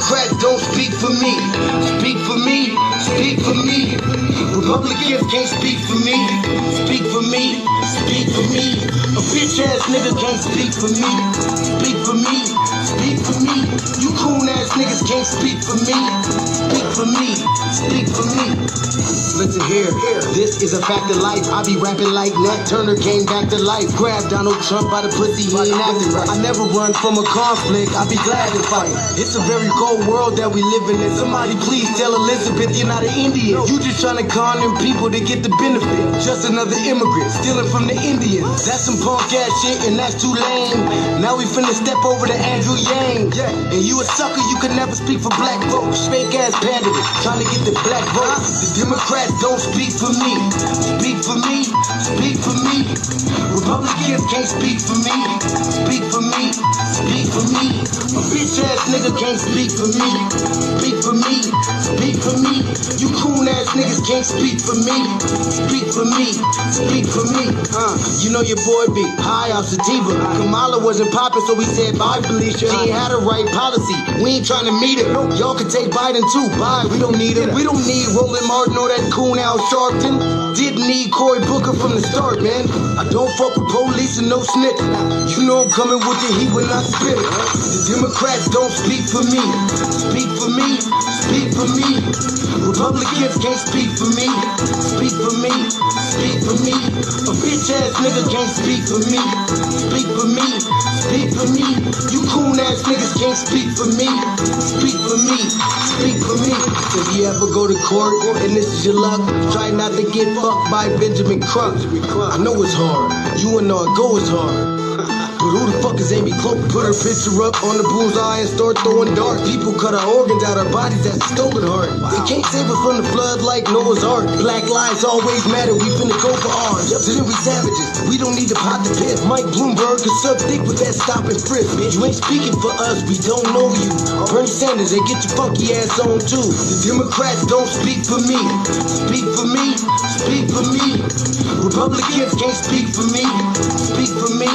Democrats don't speak for me. Speak for me, speak for me. Republicans can't speak for me. Speak for me, speak for me. A bitch ass nigga can't speak for me. Speak for me, speak for me. You coon ass niggas can't speak for me. Speak for me, speak for me. Listen here, this is a fact of life. I be rapping like Nat Turner came back to life. Grab Donald Trump by the pussy, he ain't acting right. I never run from a conflict, I be glad to fight. It's a very cold world that we live in. Somebody please tell Elizabeth you're not an Indian. You just trying to con them people to get the benefit. Just another immigrant, stealing from the Indians. That's some punk ass shit and that's too lame. Now we finna step over to Andrew Yang. And you a sucker, you could never speak for black folks. Fake ass pandering, trying to get the black vote. The Democrats don't speak for me. Speak for me, speak for me. Republicans can't speak for me. Speak for me, speak for me. A bitch ass nigga can't speak for me. Speak for me, speak for me. You coon ass niggas can't speak for me. Speak for me, speak for me. You know your boy be high off sativa. Kamala wasn't popping, so we said bye, Felicia. She ain't had a right policy. We ain't trying to meet her. Y'all can take Biden too. Bye, we don't need him. We don't need Roland Martin or that coon Al Sharpton. Didn't need Cory Booker from the start, man. I don't fuck with police and no snitch. You know I'm coming with the heat when I spit it. The Democrats don't speak for me. Speak for me, speak for me. Republicans can't speak for me. Speak for me, speak for me. A bitch ass nigga can't speak for me. Speak for me, speak for me. You coon ass niggas can't speak for me. Speak for me, speak for me. If you ever go to court and this is your luck, try not to get fucked by Benjamin Crump. I know it's hard. You and go is hard. But who the fuck is Amy Cloak? Put her picture up on the bullseye and start throwing darts. People cut our organs out our bodies, that's a stolen heart. They can't save us from the flood like Noah's Ark. Black lives always matter, we finna go for ours. So then we savages, we don't need to pot the piss. Mike Bloomberg can suck dick with that stop and frisk. You ain't speaking for us, we don't know you. Bernie Sanders, they get your funky ass on too. The Democrats don't speak for me. Speak for me, speak for me. Republicans can't speak for me. Speak for me,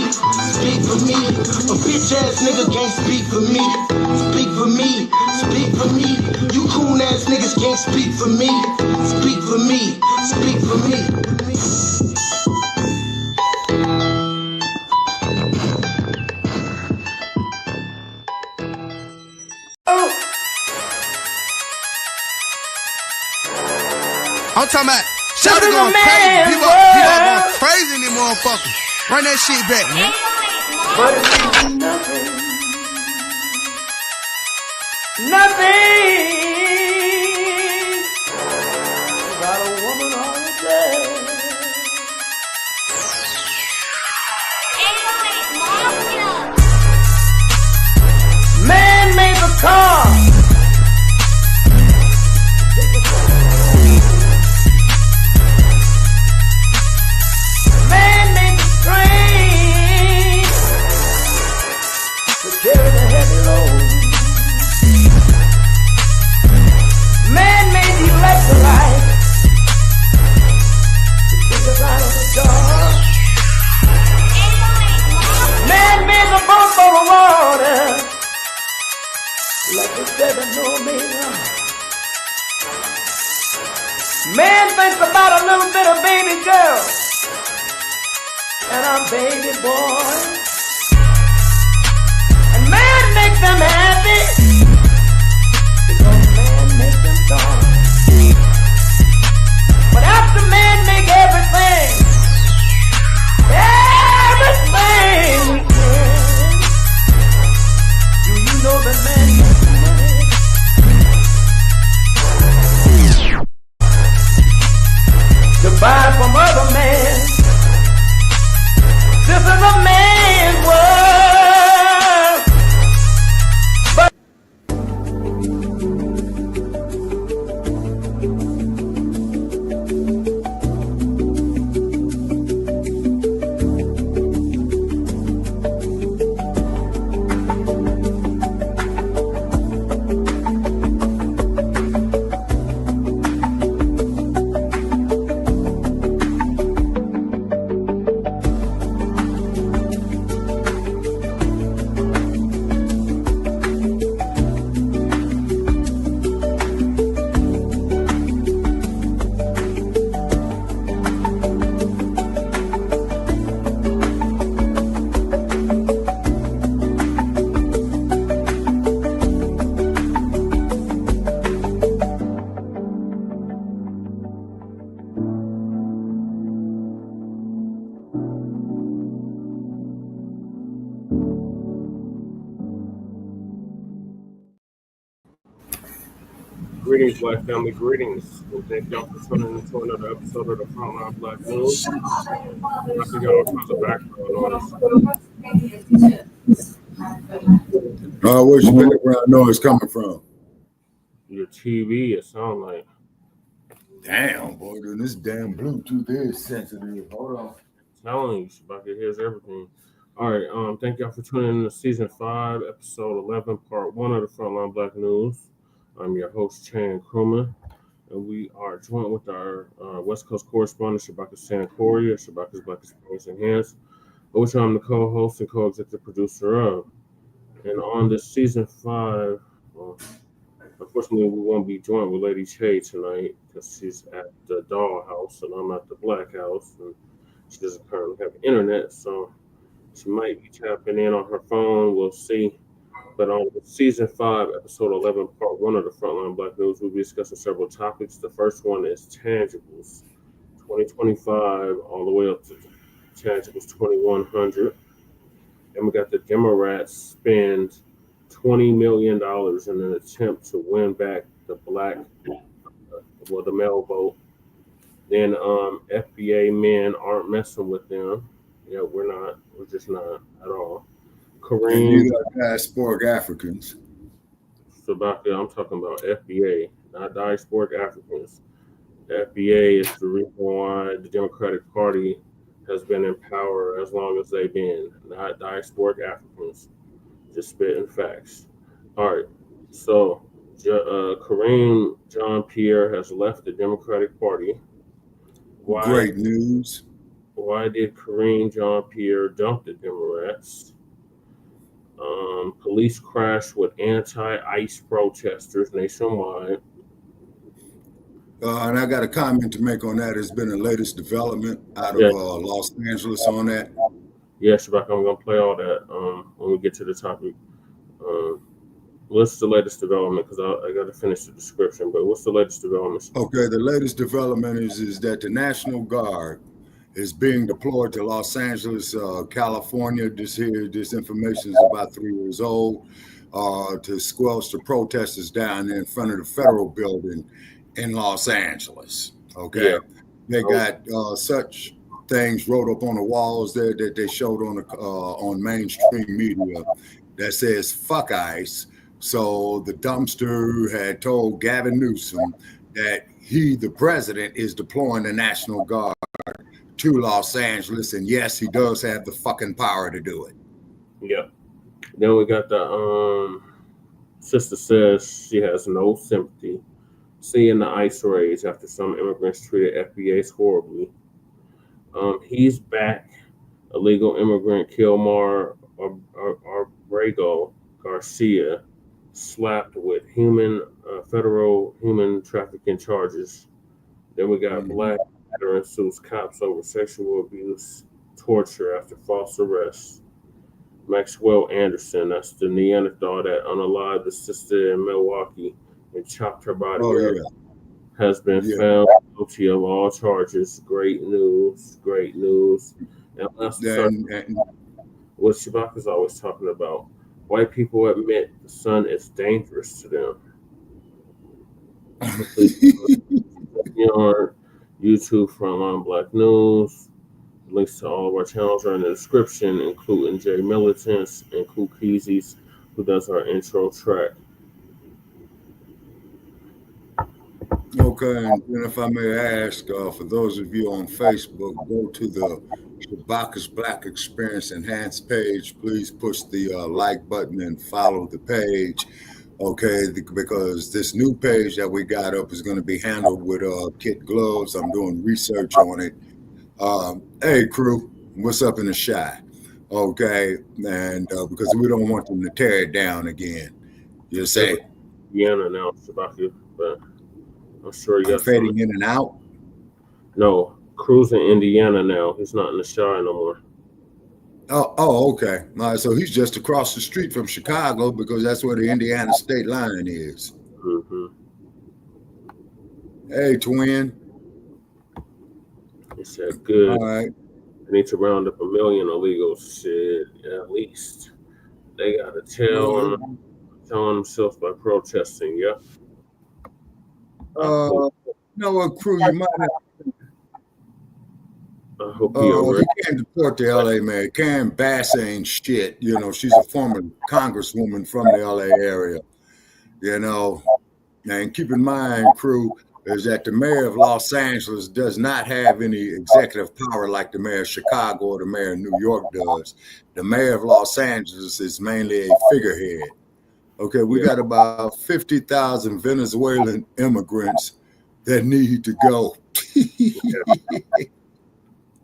speak for me. A bitch ass nigga can't speak for me. Speak for me, speak for me. You coon ass niggas can't speak for me. Speak for me, speak for me. I'm talking about shout it going crazy. People going crazy in this motherfucker. Run that shit back, man. But it means nothing. Nothing. Got a woman on the bed. Man made the car. Man made the train to carry the heavy load. Man made the electric light to take us out of the dark. Man made the boat for the water like the 7-millimeter. Man thinks about a little bit of baby girl and a baby boy. And man make them happy because man make them dark. But after man make everything we can, do you know that man makes money? To buy from other men. This is a man's world, but Greetings, Black family, greetings. And thank y'all for tuning into another episode of the Frontline Black News. I think y'all have the background noise. Where's your background noise coming from? Your TV, it sounds like. Damn, boy, dude, this damn Bluetooth is sensitive. Hold on. Telling you, Sympathy hears everything. All right, thank y'all for tuning in to Season 5, Episode 11, Part 1 of the Frontline Black News. I'm your host, Chan Krumah, and we are joined with our West Coast correspondent, Shabaka Sankoria, Shabaka's Black Experience Enhanced, which I'm the co-host and co-executive producer of. And on this Season 5, unfortunately, we won't be joined with Lady Che tonight because she's at the dollhouse and I'm at the Black House, and she doesn't currently have internet, so she might be tapping in on her phone. We'll see. But on Season 5, Episode 11, Part 1 of the Frontline Black News, we'll be discussing several topics. The first one is tangibles, 2025 all the way up to tangibles 2100. And we got the Democrats spend $20 million in an attempt to win back the the male vote. Then FBA men aren't messing with them. Yeah, we're not. We're just not at all. Karine, you got diasporic Africans. So about that, I'm talking about FBA, not diasporic Africans. The FBA is the reason why the Democratic Party has been in power as long as they've been, not diasporic Africans. Just spitting facts. All right, so Karine Jean-Pierre has left the Democratic Party. Why? Great news. Why did Karine Jean-Pierre dump the Democrats? Police crash with anti-ICE protesters nationwide. And I got a comment to make on that. There's been the latest development out of Los Angeles on that. Yes, I'm going to play all that when we get to the topic. What's the latest development? Because I got to finish the description, but what's the latest development? Okay, the latest development is that the National Guard is being deployed to Los Angeles, California. This information is about 3 years old, to squelch the protesters down there in front of the federal building in Los Angeles. Okay, they got such things wrote up on the walls there that they showed on mainstream media that says "fuck ICE." So the dumpster had told Gavin Newsom that he, the president, is deploying the National Guard to Los Angeles, and yes, he does have the fucking power to do it. Yeah. Then we got the Sista says she has no sympathy seeing the ICE raids after some immigrants treated FBAs horribly. He's back. Illegal immigrant Kilmar Abrego Garcia slapped with federal human trafficking charges. Then we got Blacc veteran sues cops over sexual abuse, torture after false arrest. Maxwell Anderson, that's the Neanderthal that unalived the sister in Milwaukee and chopped her body up, has been found guilty of all charges. Great news, great news. And what Shabaka's always talking about, white people admit the sun is dangerous to them. YouTube, Frontline Black News. Links to all of our channels are in the description, including Jay Militants and Kookies, who does our intro track. Okay, and if I may ask, for those of you on Facebook, go to the Shabaka's Black Experience Enhanced page. Please push the like button and follow the page. Okay, because this new page that we got up is going to be handled with kid gloves. I'm doing research on it. Hey, crew, what's up in the shot? Okay, and because we don't want them to tear it down again. You say? Indiana now, Shabaka, but I'm sure you got fading in and out. No, Crew's in Indiana now. He's not in the Shire no more. Oh, okay. All right, so he's just across the street from Chicago because that's where the Indiana state line is. Mm-hmm. Hey, twin. He said, good. All right. They need to round up 1 million illegals. Shit, at least. They got to tell on themselves by protesting, yeah. You know what, crew? You might have. I hope you He can't deport to LA, man. Karen Bass ain't shit. You know, she's a former congresswoman from the LA area. You know, and keep in mind, crew, is that the mayor of Los Angeles does not have any executive power like the mayor of Chicago or the mayor of New York does. The mayor of Los Angeles is mainly a figurehead. Okay, we got about 50,000 Venezuelan immigrants that need to go.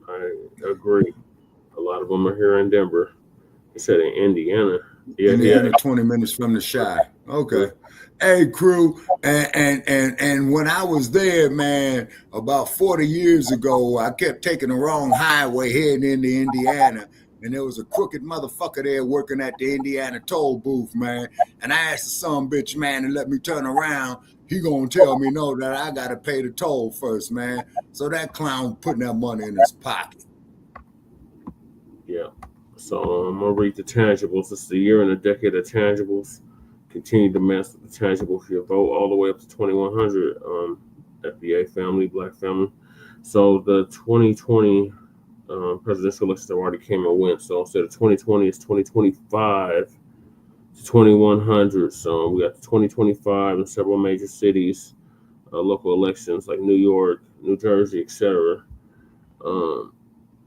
I agree. A lot of them are here in Denver. He said in Indiana. Yeah, Indiana, 20 minutes from the Chi. Okay. Hey, crew, and when I was there, man, about 40 years ago, I kept taking the wrong highway heading into Indiana, and there was a crooked motherfucker there working at the Indiana toll booth, man. And I asked the son bitch man to let me turn around. He gonna tell me no, that I gotta pay the toll first, man. So that clown putting that money in his pocket. Yeah. So I'm gonna read the tangibles. It's the year and a decade of tangibles. Continue to master the tangible for your vote all the way up to 2100. FBA family, Black family. So the 2020 presidential election already came and went. So instead of 2020, it's 2025 to 2100. So we got the 2025 in several major cities, local elections like New York, New Jersey, etc.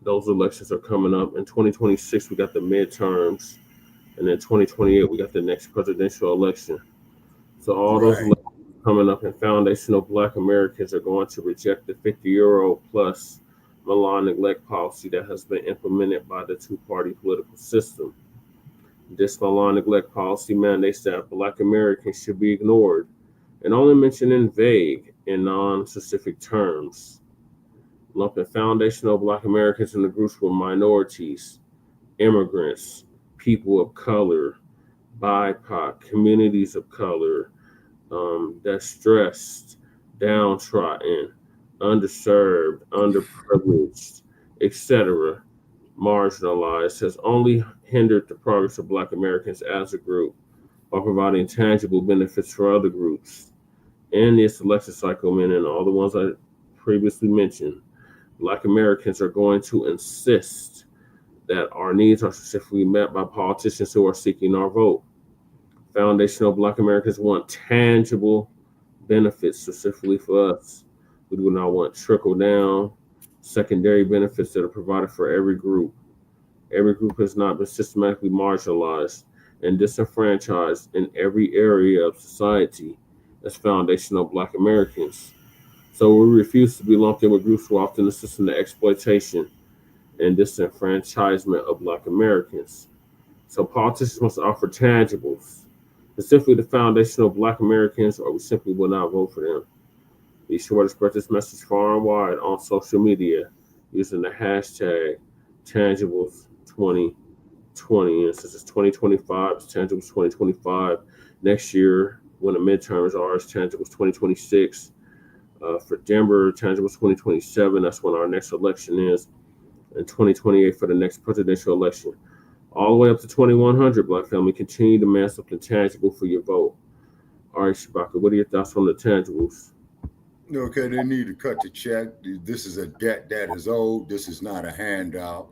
Those elections are coming up. In 2026, we got the midterms. And then 2028, we got the next presidential election. So all those elections coming up, and foundational Black Americans are going to reject the 50-year-old plus malign neglect policy that has been implemented by the two-party political system. This malign neglect policy mandates that Black Americans should be ignored and only mentioned in vague and non-specific terms, lumping foundational Black Americans in the groups with minorities, immigrants, people of color, BIPOC, communities of color, that's stressed, downtrodden, underserved, underprivileged, etc., marginalized, has only hindered the progress of Black Americans as a group while providing tangible benefits for other groups. In this election cycle, and all the ones I previously mentioned, Black Americans are going to insist that our needs are specifically met by politicians who are seeking our vote. Foundational Black Americans want tangible benefits specifically for us. We do not want trickle down, secondary benefits that are provided for every group. Every group has not been systematically marginalized and disenfranchised in every area of society as foundational Black Americans. So we refuse to be lumped in with groups who often assist in the exploitation and disenfranchisement of Black Americans. So politicians must offer tangibles, specifically the foundational Black Americans, or we simply will not vote for them. Be sure to spread this message far and wide on social media using the hashtag tangibles2020. And since it's 2025, it's tangibles 2025. Next year, when the midterms are, it's tangibles 2026. For Denver, tangibles 2027. That's when our next election is. And 2028 for the next presidential election. All the way up to 2100, Black family, continue to mass up the tangible for your vote. All right, Shabaka, what are your thoughts on the tangibles? Okay, they need to cut the check. This is a debt that is owed. This is not a handout.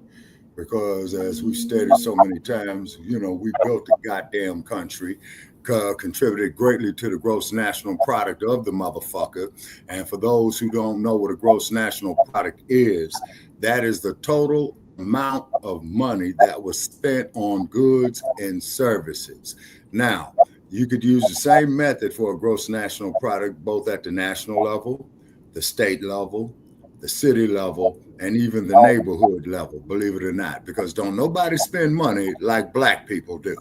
Because as we've stated so many times, you know, we built the goddamn country, contributed greatly to the gross national product of the motherfucker. And for those who don't know what a gross national product is, that is the total amount of money that was spent on goods and services. Now, you could use the same method for a gross national product, both at the national level, the state level, the city level, and even the neighborhood level, believe it or not, because don't nobody spend money like Black people do.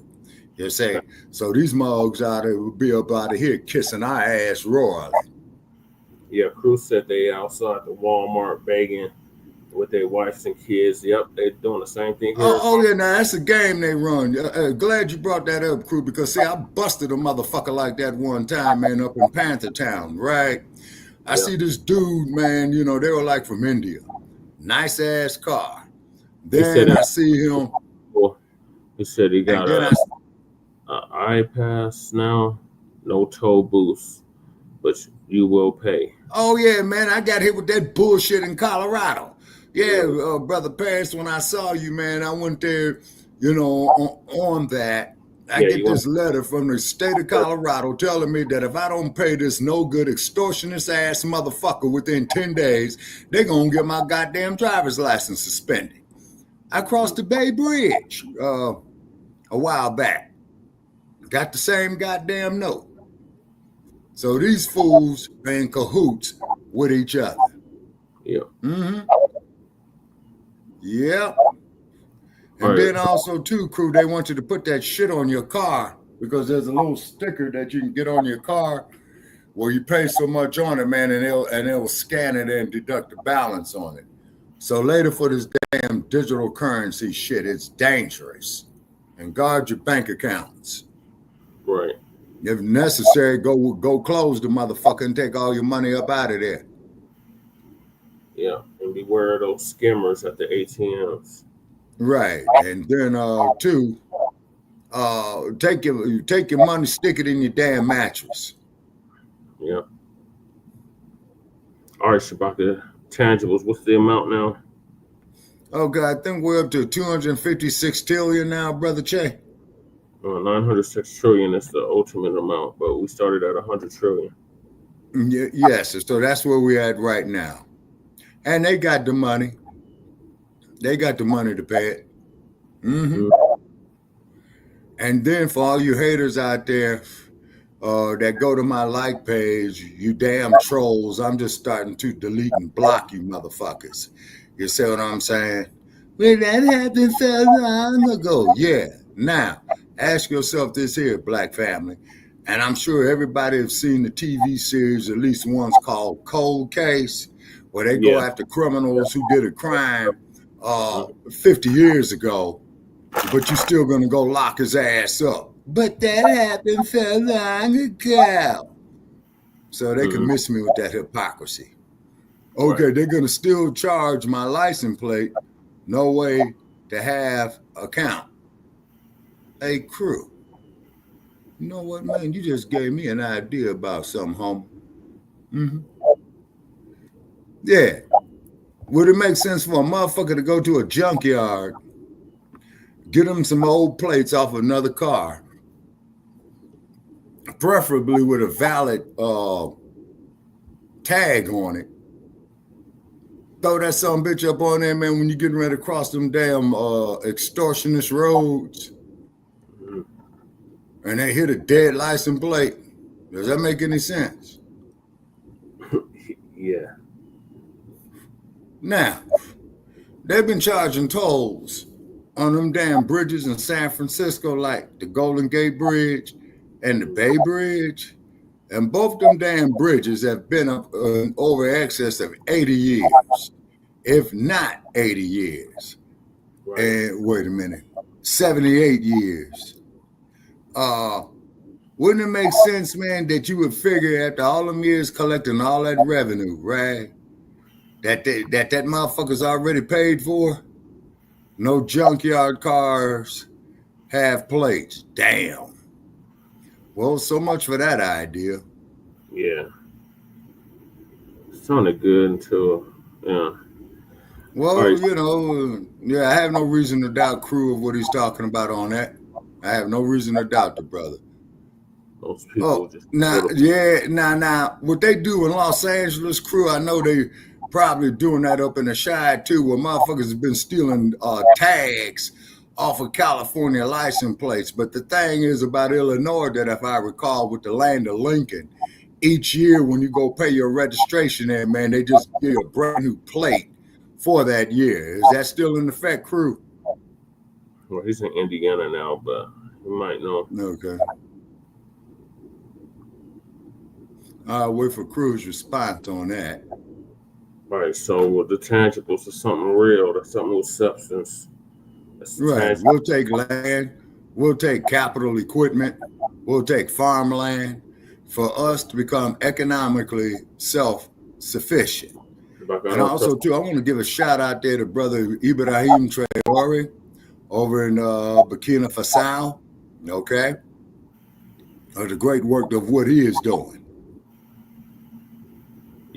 You see? So these mugs ought to be up out of here kissing our ass royally. Yeah, crew said they outside the Walmart begging with their wives and kids. Yep, they're doing the same thing here. Oh yeah, now that's a game they run. Glad you brought that up, crew, because see, I busted a motherfucker like that one time, man, up in Panther Town, right? I see this dude, man, you know, they were like from India. Nice ass car. Then I see him. He said he got an iPass now, no toll booths, but you will pay. Oh yeah, man, I got hit with that bullshit in Colorado. Yeah, Brother Paris, when I saw you, man, I went there, you know, on that. I get this letter from the state of Colorado telling me that if I don't pay this no good extortionist ass motherfucker within 10 days, they're gonna get my goddamn driver's license suspended. I crossed the Bay Bridge a while back. Got the same goddamn note. So these fools are in cahoots with each other. Yeah. Mm-hmm. Yeah. And then also, too, crew, they want you to put that shit on your car because there's a little sticker that you can get on your car where you pay so much on it, man, and they'll scan it and deduct the balance on it. So later for this damn digital currency shit, it's dangerous. And guard your bank accounts. Right. If necessary, go close the motherfucker and take all your money up out of there. Yeah, and beware of those skimmers at the ATMs. Right, and then too, take your money, stick it in your damn mattress. Yeah. All right, Shabaka, tangibles. What's the amount now? Oh God, I think we're up to 256 trillion now, Brother Che. 906 trillion is the ultimate amount, but we started at 100 trillion. Yes, so that's where we're at right now. And they got the money. They got the money to pay it. Mm-hmm. And then for all you haters out there that go to my like page, you damn trolls, I'm just starting to delete and block you motherfuckers. You see what I'm saying? Well, that happened so long ago. Yeah. Now, ask yourself this here, Black family, and I'm sure everybody has seen the TV series at least once called Cold Case, where they go after criminals who did a crime 50 years ago, but you're still going to go lock his ass up. But that happened so long ago. So they can miss me with that hypocrisy. Okay, they're going to still charge my license plate, no way to have account. Hey, crew, you know what, man? You just gave me an idea about something, homie. Mm-hmm. Yeah. Would it make sense for a motherfucker to go to a junkyard, get him some old plates off another car, preferably with a valid tag on it, throw that son bitch up on there, man, when you're getting ready to cross them damn extortionist roads, and they hit a dead license plate? Does that make any sense? Yeah. Now, they've been charging tolls on them damn bridges in San Francisco, like the Golden Gate Bridge and the Bay Bridge. And both them damn bridges have been up over excess of 80 years, if not 80 years. Right. And wait a minute, 78 years. Wouldn't it make sense, man, that you would figure after all them years collecting all that revenue, right? That motherfucker's already paid for? No junkyard cars have plates. Damn. Well, so much for that idea. Yeah. It sounded good until, Well, right. You know, I have no reason to doubt crew of what he's talking about on that. I have no reason to doubt the brother. Those people now, what they do in Los Angeles, crew, I know they probably doing that up in the Shire too, where motherfuckers have been stealing tags off of California license plates. But the thing is about Illinois that, if I recall, with the land of Lincoln, each year when you go pay your registration there, man, they just give you a brand new plate for that year. Is that still in effect, crew? Well, he's in Indiana now, but you might know. Okay. I'll wait for crew's response on that. All right, so with the tangibles is something real. That's something with substance. Right. Tangible. We'll take land. We'll take capital equipment. We'll take farmland for us to become economically self-sufficient. And also, too, I want to give a shout out there to brother Ibrahim Traore over in Burkina Faso. Okay. The great work of what he is doing.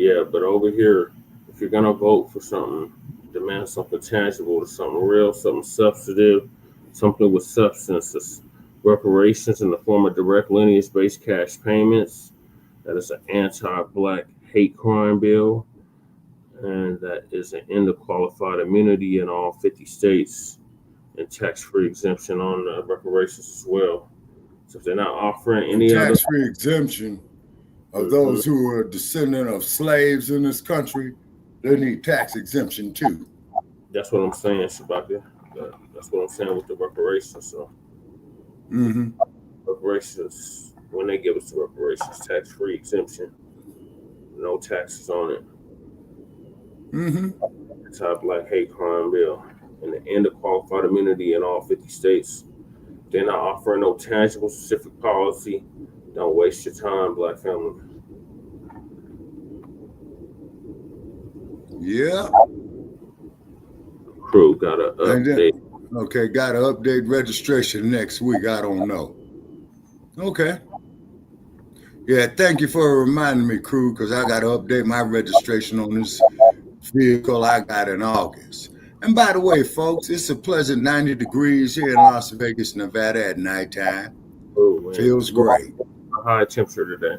Yeah, but over here, if you're gonna vote for something, demand something tangible, something real, something substantive, something with substances. Reparations in the form of direct lineage-based cash payments. That is an anti-Black hate crime bill, and that is an end of qualified immunity in all 50 states and tax-free exemption on reparations as well. So if they're not offering any other tax-free exemption of those who are descendant of slaves in this country, they need tax exemption too. That's what I'm saying, Shabaka. That's what I'm saying with the reparations. So reparations, when they give us the reparations, tax-free exemption, no taxes on it. Anti-Black hate crime bill and the end of qualified immunity in all 50 states. They're not offering no tangible, specific policy. Don't waste your time, Black family. Yeah. Crew got to update. Okay, got to update registration next week. I don't know. Okay. Yeah, thank you for reminding me, crew, because I got to update my registration on this vehicle I got in August. And by the way, folks, it's a pleasant 90 degrees here in Las Vegas, Nevada at nighttime. Oh, feels great. High temperature today.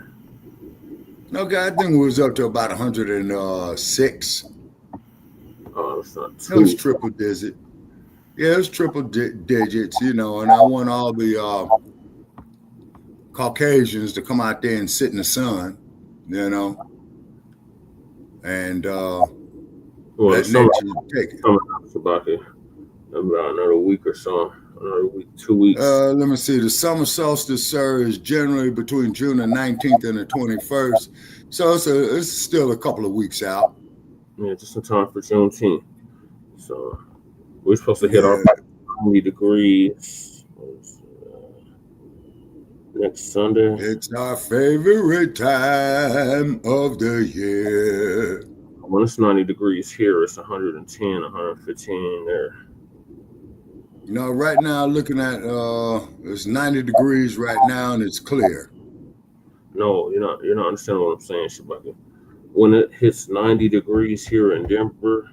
Okay, I think it was up to about 106. Oh, it's not It was triple digit. Yeah, it was triple digits, you know, and I want all the Caucasians to come out there and sit in the sun, you know, and let nature take it. About another week or so, another week, 2 weeks. Let me see. The summer solstice, sir, is generally between June the 19th and the 21st. So it's still a couple of weeks out. Yeah, just in time for Juneteenth. So we're supposed to hit our 90 degrees next Sunday. It's our favorite time of the year. When it's 90 degrees here, it's 110, 115 there. You know, right now, looking at it's 90 degrees right now, and it's clear. No, you're not understanding what I'm saying, Shabaka. When it hits 90 degrees here in Denver,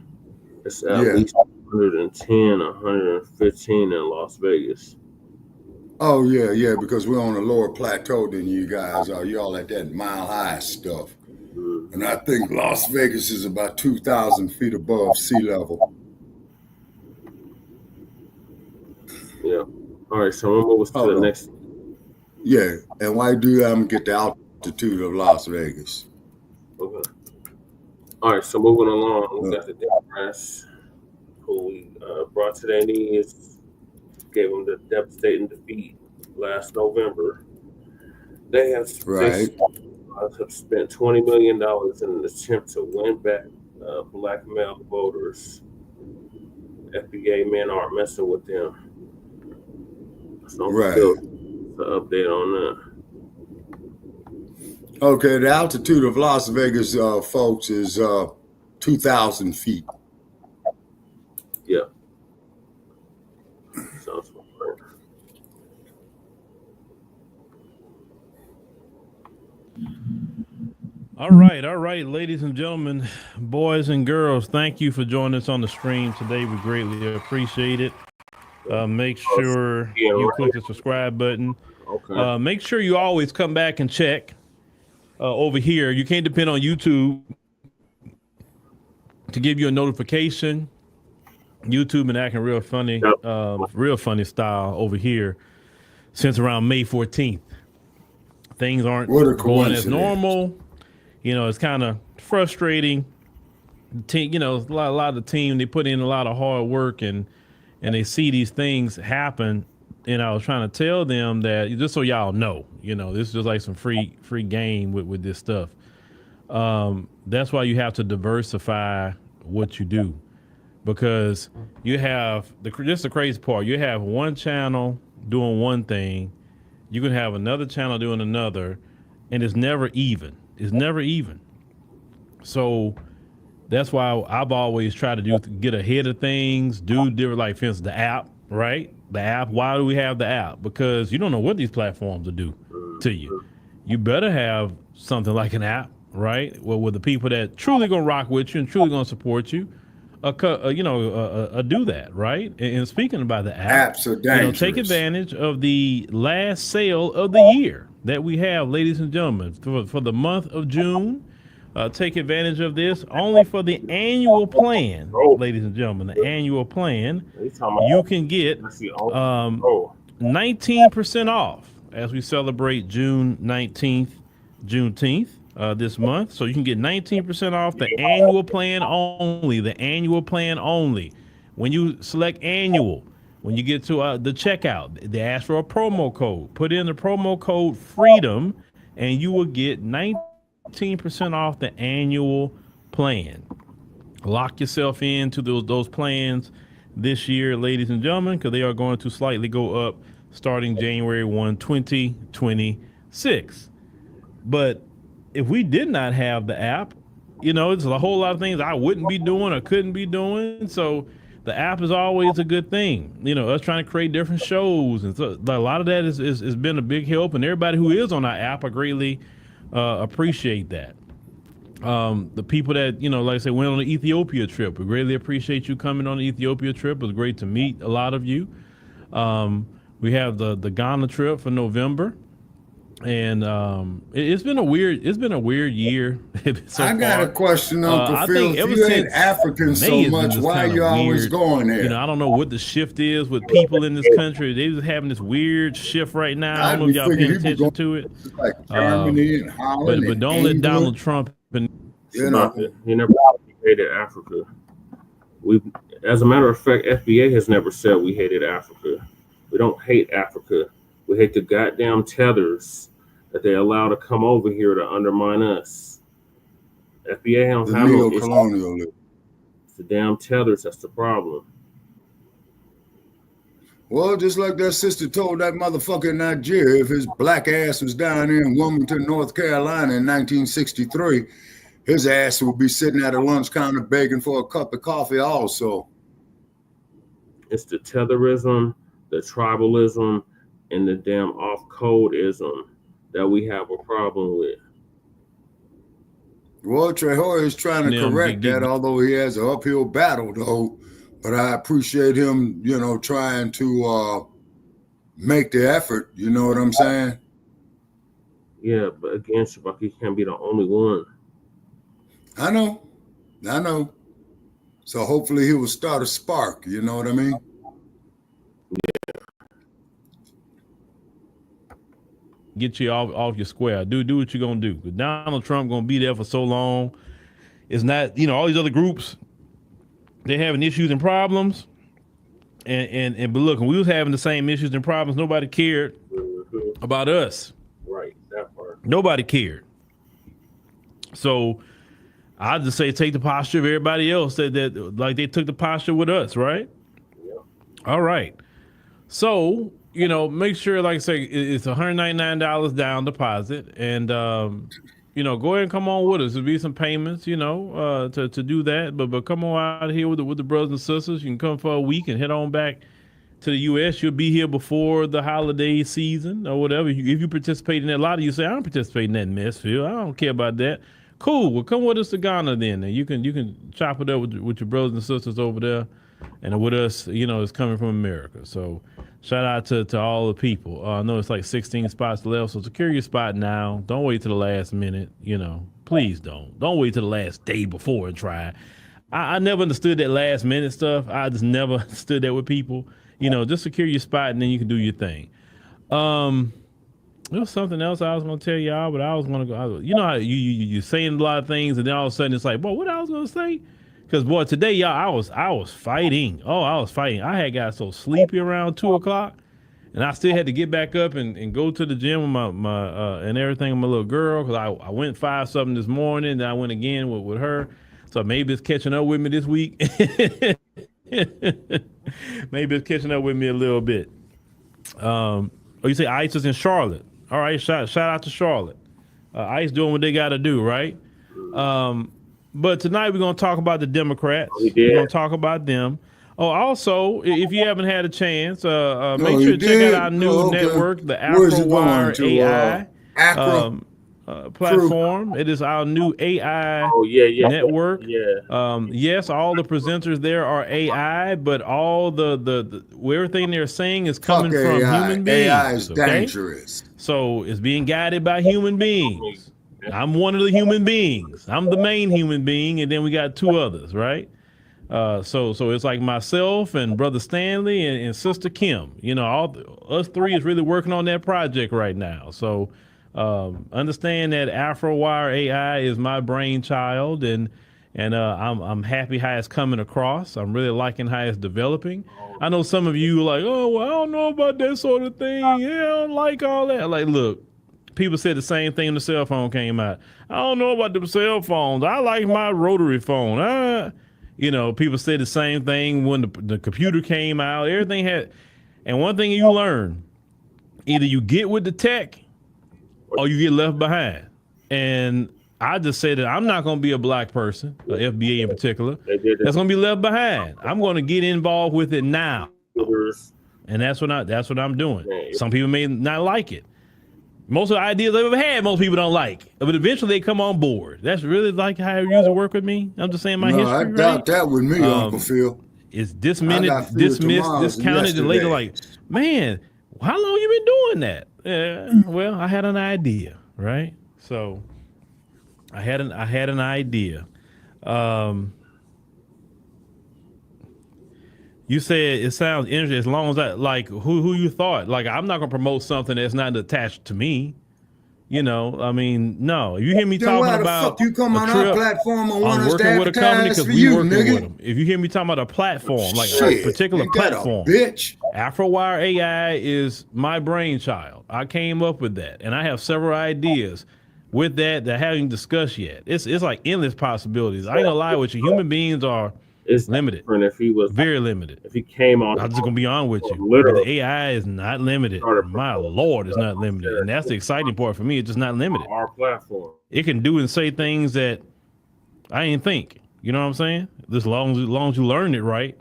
it's at least 110, 115 in Las Vegas. Oh, yeah, because we're on a lower plateau than you guys are. Y'all at that mile-high stuff. And I think Las Vegas is about 2,000 feet above sea level. Yeah. All right, so I'm going to move to the next. Yeah, and why do I get the altitude of Las Vegas? Okay. All right, so moving along, we got the Democrats who we brought to their knees, gave them the devastating defeat last November. They have have spent $20 million in an attempt to win back Black male voters. FBA men aren't messing with them. So the update on that. Okay, the altitude of Las Vegas, folks, is 2,000 feet. Yeah. Sounds right. All right, ladies and gentlemen, boys and girls, thank you for joining us on the stream today. We greatly appreciate it. Make sure you click the subscribe button. Okay. Make sure you always come back and check over here. You can't depend on YouTube to give you a notification. YouTube been acting real funny style over here since around May 14th. Things aren't going as normal. You know, it's kind of frustrating. You know, a lot of the team, they put in a lot of hard work and they see these things happen. And I was trying to tell them that, just so y'all know, you know, this is just like some free game with this stuff. That's why you have to diversify what you do, because you have this is the crazy part. You have one channel doing one thing, you can have another channel doing another, and it's never even. It's never even. So that's why I've always tried to get ahead of things, do different, like for instance, the app, right? The app. Why do we have the app? Because you don't know what these platforms will do to you. You better have something like an app right? Well, with the people that truly gonna rock with you and truly gonna support you, do that, right? And speaking about the app, Apps are dangerous. Take advantage of the last sale of the year that we have, ladies and gentlemen, for the month of June. Take advantage of this only for the annual plan, ladies and gentlemen. The annual plan, you can get 19% off as we celebrate June 19th, Juneteenth this month. So you can get 19% off the annual plan only. The annual plan only. When you select annual, when you get to the checkout, they ask for a promo code. Put in the promo code FREEDOM, and you will get 19% off the annual plan. Lock yourself into those plans this year, ladies and gentlemen, because they are going to slightly go up starting January 1, 2026. But if we did not have the app, it's a whole lot of things I wouldn't be doing or couldn't be doing. So the app is always a good thing. Us trying to create different shows. And so a lot of that has been a big help. And everybody who is on our app, I greatly appreciate that. The people that, like I said, went on the Ethiopia trip, we greatly appreciate you coming on the Ethiopia trip. It was great to meet a lot of you. We have the Ghana trip for November. And it's been a weird year. I got a question, Uncle Phil. If you hate Africans so much, why are you always going there? I don't know what the shift is with people in this country. They're just having this weird shift right now. I don't know if y'all paying attention to it. Like Germany and Holland, but don't let Donald Trump and he never hated Africa. As a matter of fact, FBA has never said we hated Africa. We don't hate Africa. We hate the goddamn tethers that they allow to come over here to undermine us. FBA don't have no issue. It's the damn tethers that's the problem. Well, just like that sister told that motherfucker in Nigeria, if his black ass was down there in Wilmington, North Carolina in 1963, his ass would be sitting at a lunch counter begging for a cup of coffee also. It's the tetherism, the tribalism, and the damn off-code-ism that we have a problem with. Well, Trejoy is trying to correct that, although he has an uphill battle, though. But I appreciate him, trying to make the effort. You know what I'm saying? Yeah, but again, Shabaki can't be the only one. I know. So hopefully he will start a spark. You know what I mean? Yeah. Get you off your square. Do what you're gonna do. But Donald Trump gonna be there for so long. It's not, all these other groups, they're having issues and problems. And but look, when we was having the same issues and problems, nobody cared about us. Right, that part. Nobody cared. So I just say take the posture of everybody else that like they took the posture with us, right? Yeah. All right. So make sure, like I say, it's $199 down deposit, and go ahead and come on with us. There'll be some payments, to do that. But come on out here with the brothers and sisters. You can come for a week and head on back to the U.S. You'll be here before the holiday season or whatever. If you participate in that, a lot of you say I don't participate in that mess, Phil. I don't care about that. Cool. Well, come with us to Ghana then, and you can chop it up with your brothers and sisters over there, and with us, it's coming from America. So shout out to all the people. I know it's like 16 spots left, so secure your spot now. Don't wait till the last minute. Please don't wait till the last day before and try. I never understood that last minute stuff. I just never understood that with people. Just secure your spot and then you can do your thing. There was something else I was going to tell y'all, but I was going to go. How you saying a lot of things, and then all of a sudden it's like, boy, what I was going to say? Because, boy, today, y'all, I was fighting. Oh, I was fighting. I had got so sleepy around 2 o'clock, and I still had to get back up and go to the gym with my and everything with my little girl, because I went 5-something this morning, then I went again with her. So maybe it's catching up with me this week. Maybe it's catching up with me a little bit. You say ICE is in Charlotte. All right, shout out to Charlotte. ICE doing what they got to do, right? But tonight we're going to talk about the Democrats. We're going to talk about them. Oh, also, if you haven't had a chance, make sure to check out our new network, the AfroWire AI. platform. It is our new AI network. Yes, all the presenters there are AI, but all the everything they're saying is coming from human beings. AI is dangerous. So it's being guided by human beings. I'm one of the human beings. I'm the main human being, and then we got two others, right? So it's like myself and Brother Stanley and Sister Kim. You know, us three is really working on that project right now. So understand that AfroWire AI is my brainchild, and I'm happy how it's coming across. I'm really liking how it's developing. I know some of you are like, oh, well, I don't know about that sort of thing. Yeah, I don't like all that. Like, look, people said the same thing when the cell phone came out. I don't know about the cell phones. I like my rotary phone. You know, people said the same thing when the computer came out. Everything had, and one thing you learn, either you get with the tech or you get left behind. And I just say that I'm not going to be a black person, a FBA in particular, that's going to be left behind. I'm going to get involved with it now. And that's what I'm doing. Some people may not like it. Most of the ideas I've ever had, most people don't like. But eventually they come on board. That's really like how you usually work with me. I'm just saying my history. I doubt that with me, Uncle Phil. It's dismissed, discounted, and later like, man, how long you been doing that? Well, I had an idea, right? So I had an idea. You said it sounds interesting as long as I like who you thought. Like, I'm not gonna promote something that's not attached to me. You know, I mean, no. If you hear me talking about you come on our platform and want us to working with a company because we working nigga. with them. If you hear me talking about a platform, like a particular platform, AfroWire AI is my brainchild. I came up with that, and I have several ideas with that haven't discussed yet. It's like endless possibilities. I ain't gonna lie with you. Human beings are limited. And if he was very limited, if he came on, I'm just gonna be on with you. Literally, the AI is not limited. My Lord, it's not limited, and that's the exciting part for me. It's just not limited. Our platform, it can do and say things that I ain't think. You know what I'm saying? As long as you learn it right.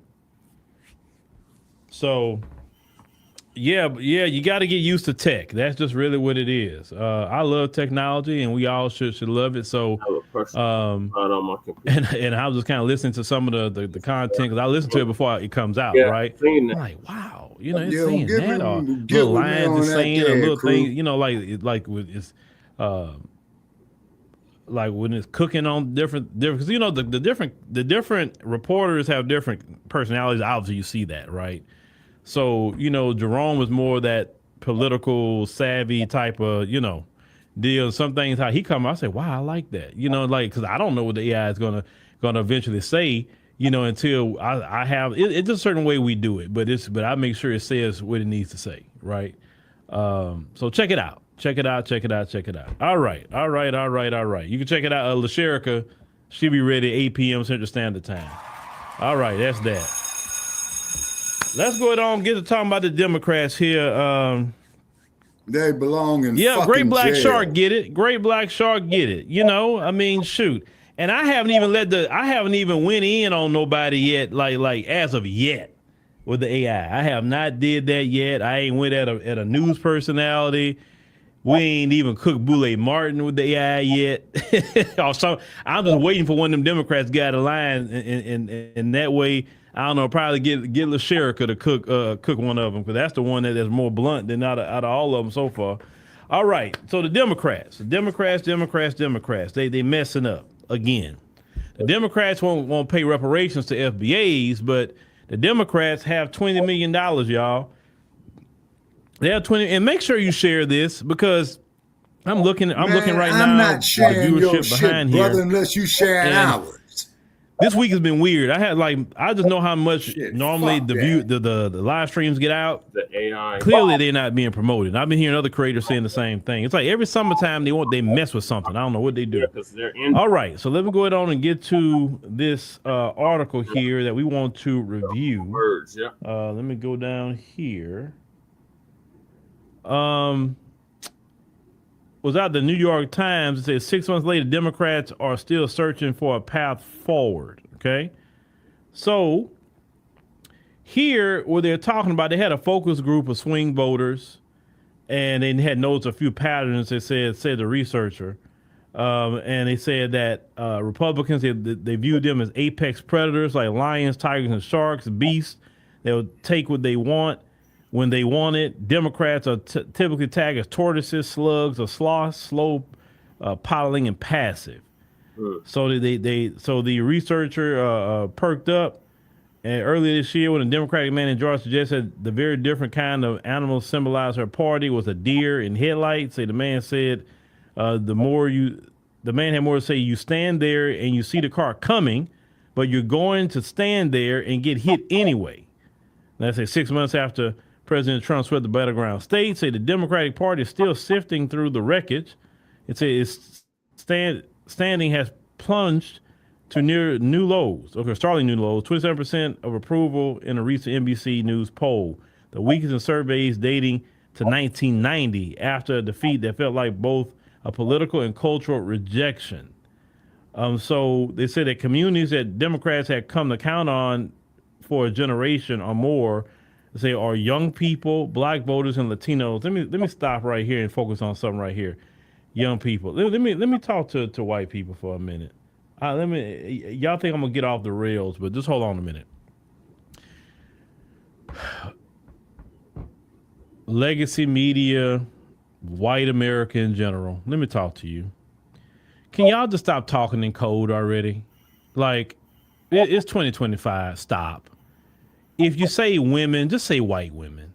So, yeah, you got to get used to tech. That's just really what it is. I love technology, and we all should love it. So, and I was just kind of listening to some of the content because I listened to it before it comes out, right? I'm like, wow, you know, it's saying that, or little lines it's saying, or little things, you know, like with it's like when it's cooking on different because you know the different reporters have different personalities. Obviously, you see that, right? So, you know, Jerome was more that political savvy type of, you know, deal. Some things how he come, I say, wow, I like that. You know, like, because I don't know what the AI is gonna eventually say, you know, until I have it's a certain way we do it, but I make sure it says what it needs to say, right? So check it out. All right. You can check it out. LaSherica, she'll be ready at 8 p.m. Central Standard Time. All right, that's that. Let's go ahead on and get to talking about the Democrats here. They belong in Great Black jail. Shark get it. Great Black Shark get it. You know, I mean, shoot. And I haven't even went in on nobody yet, like as of yet with the AI. I have not did that yet. I ain't went at a news personality. We ain't even cooked Boule Martin with the AI yet. Also, I'm just waiting for one of them Democrats got a line, and that way, I don't know, probably get LaSherica to cook one of them, because that's the one that's more blunt than out of all of them so far. All right, so the Democrats, they messing up again. The Democrats won't pay reparations to FBAs, but the Democrats have $20 million, y'all. They have 20, and make sure you share this, because I'm looking right now. I'm not sharing your shit, behind brother, here, unless you share ours. This week has been weird. I just know how much normally the live streams get out. The AI. Clearly they're not being promoted. I've been hearing other creators saying the same thing. It's like every summertime they mess with something. I don't know what they do. All right, so let me go ahead on and get to this article here that we want to review. Words, yeah. Let me go down here. Was out the New York Times. It says 6 months later, Democrats are still searching for a path forward. Okay. So here, what they're talking about, they had a focus group of swing voters, and they had noticed a few patterns. They said the researcher, and they said that Republicans they viewed them as apex predators like lions, tigers, and sharks, beasts. They'll take what they want when they want it. Democrats are typically tagged as tortoises, slugs, or sloths, slow, pottling, and passive. So so the researcher perked up. And earlier this year, when a Democratic man in Georgia suggested the very different kind of animal symbolized her party was a deer in headlights, the man said, the man had more to say. You stand there and you see the car coming, but you're going to stand there and get hit anyway. Let's say 6 months after President Trump swept the battleground states, the Democratic Party is still sifting through the wreckage. It says its standing has plunged to near new lows. Okay, startling new lows. 27% of approval in a recent NBC News poll, the weakest in surveys dating to 1990, after a defeat that felt like both a political and cultural rejection. So they said that communities that Democrats had come to count on for a generation or more, say, are young people, Black voters, and Latinos. Let me stop right here and focus on something right here. Young people. Let me talk to white people for a minute. Y'all think I'm gonna get off the rails, but just hold on a minute. Legacy media, white America in general. Let me talk to you. Can y'all just stop talking in code already? Like, it's 2025. Stop. If you say women, just say white women.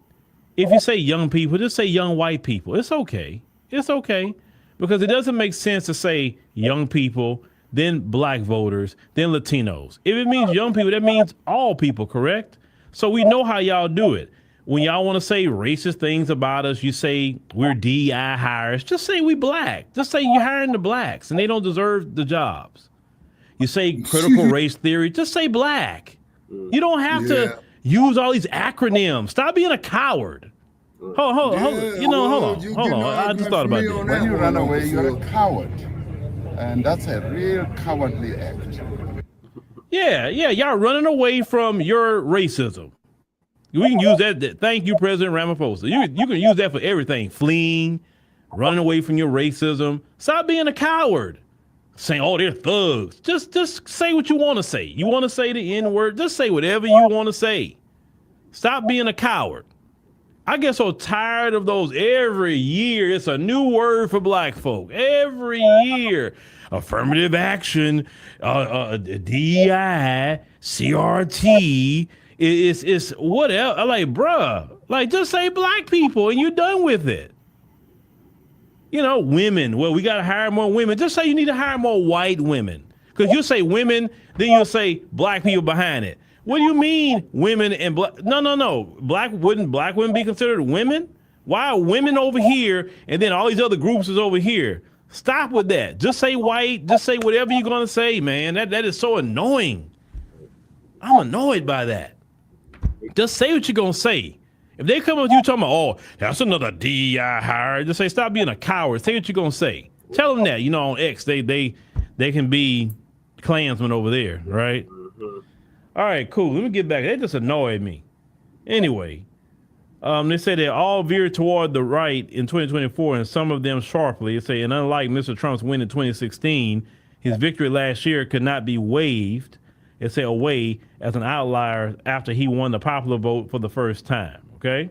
If you say young people, just say young white people. It's okay. It's okay. Because it doesn't make sense to say young people, then Black voters, then Latinos. If it means young people, that means all people, correct? So we know how y'all do it. When y'all want to say racist things about us, you say we're DI hires. Just say we Black. Just say you're hiring the Blacks and they don't deserve the jobs. You say critical race theory, just say Black. You don't have to use all these acronyms. Stop being a coward. Hold on. I just thought about that. When you run away, you're a coward. And that's a real cowardly act. Yeah, y'all running away from your racism. We can use that. Thank you, President Ramaphosa. You can use that for everything. Fleeing, running away from your racism. Stop being a coward. Saying, oh, they're thugs. Just say what you want to say. You want to say the N-word, just say whatever you want to say. Stop being a coward. I get so tired of those. Every year, it's a new word for Black folk. Every year. Affirmative action, DEI, CRT, it's what else? I'm like, bruh, like, just say Black people and you're done with it. You know, women, well, we got to hire more women. Just say you need to hire more white women. Because you say women, then you'll say Black people behind it. What do you mean women and Black? No. Wouldn't Black women be considered women? Why are women over here and then all these other groups is over here? Stop with that. Just say white. Just say whatever you're going to say, man. That is so annoying. I'm annoyed by that. Just say what you're going to say. If they come up with you talking about, oh, that's another DEI hire, just say, stop being a coward. Say what you're going to say. Tell them that, on X, they can be Klansmen over there, right? Mm-hmm. All right, cool. Let me get back. They just annoyed me. Anyway, they say they all veered toward the right in 2024, and some of them sharply. They say, and unlike Mr. Trump's win in 2016, his victory last year could not be waived. They say away as an outlier after he won the popular vote for the first time. Okay.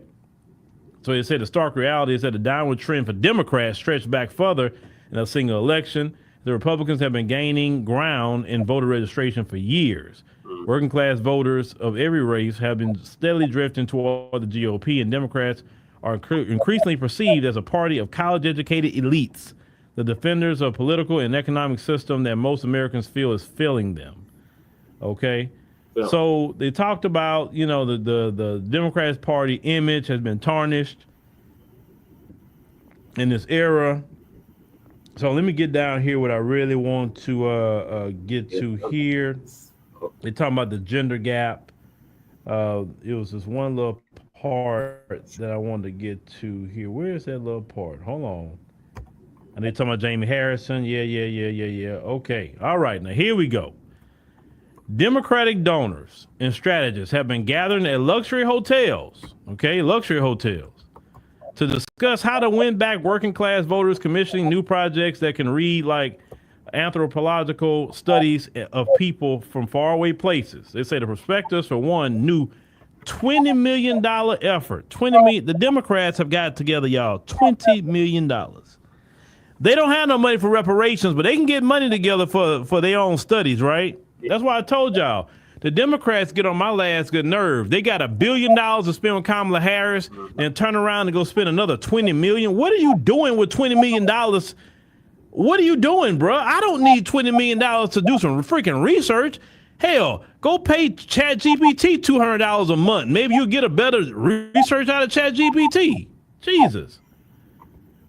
So they said the stark reality is that the downward trend for Democrats stretched back further in a single election. The Republicans have been gaining ground in voter registration for years. Working class voters of every race have been steadily drifting toward the GOP, and Democrats are increasingly perceived as a party of college-educated elites, the defenders of political and economic system that most Americans feel is failing them. Okay. Yeah. So they talked about, the Democrats Party image has been tarnished in this era. So let me get down here what I really want to get to here. They're talking about the gender gap. It was this one little part that I wanted to get to here. Where is that little part? Hold on. And they're talking about Jamie Harrison. Yeah. Okay. All right. Now here we go. Democratic donors and strategists have been gathering at luxury hotels, to discuss how to win back working class voters, commissioning new projects that can read like anthropological studies of people from faraway places. They say the prospectus for one new $20 million effort. $20 million. The Democrats have got together, y'all, $20 million. They don't have no money for reparations, but they can get money together for their own studies, right? That's why I told y'all. The Democrats get on my last good nerve. They got $1 billion to spend with Kamala Harris, then turn around and go spend another $20 million. What are you doing with $20 million? What are you doing, bro? I don't need $20 million to do some freaking research. Hell, go pay ChatGPT $200 a month. Maybe you'll get a better research out of ChatGPT. Jesus.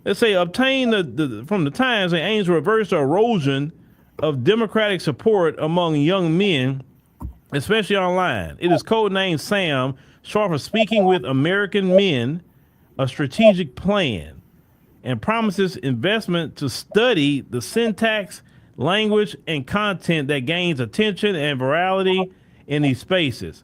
Let's say obtain from the Times, they aims to reverse the erosion of Democratic support among young men, especially online. It is codenamed SAM, short for Speaking with American Men, a strategic plan, and promises investment to study the syntax, language, and content that gains attention and virality in these spaces.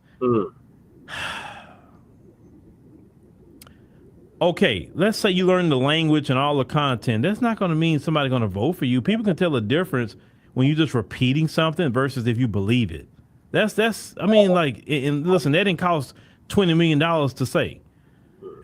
Okay, let's say you learn the language and all the content. That's not going to mean somebody's going to vote for you. People can tell the difference when you're just repeating something versus if you believe it. I mean, like, and listen, that didn't cost $20 million to say.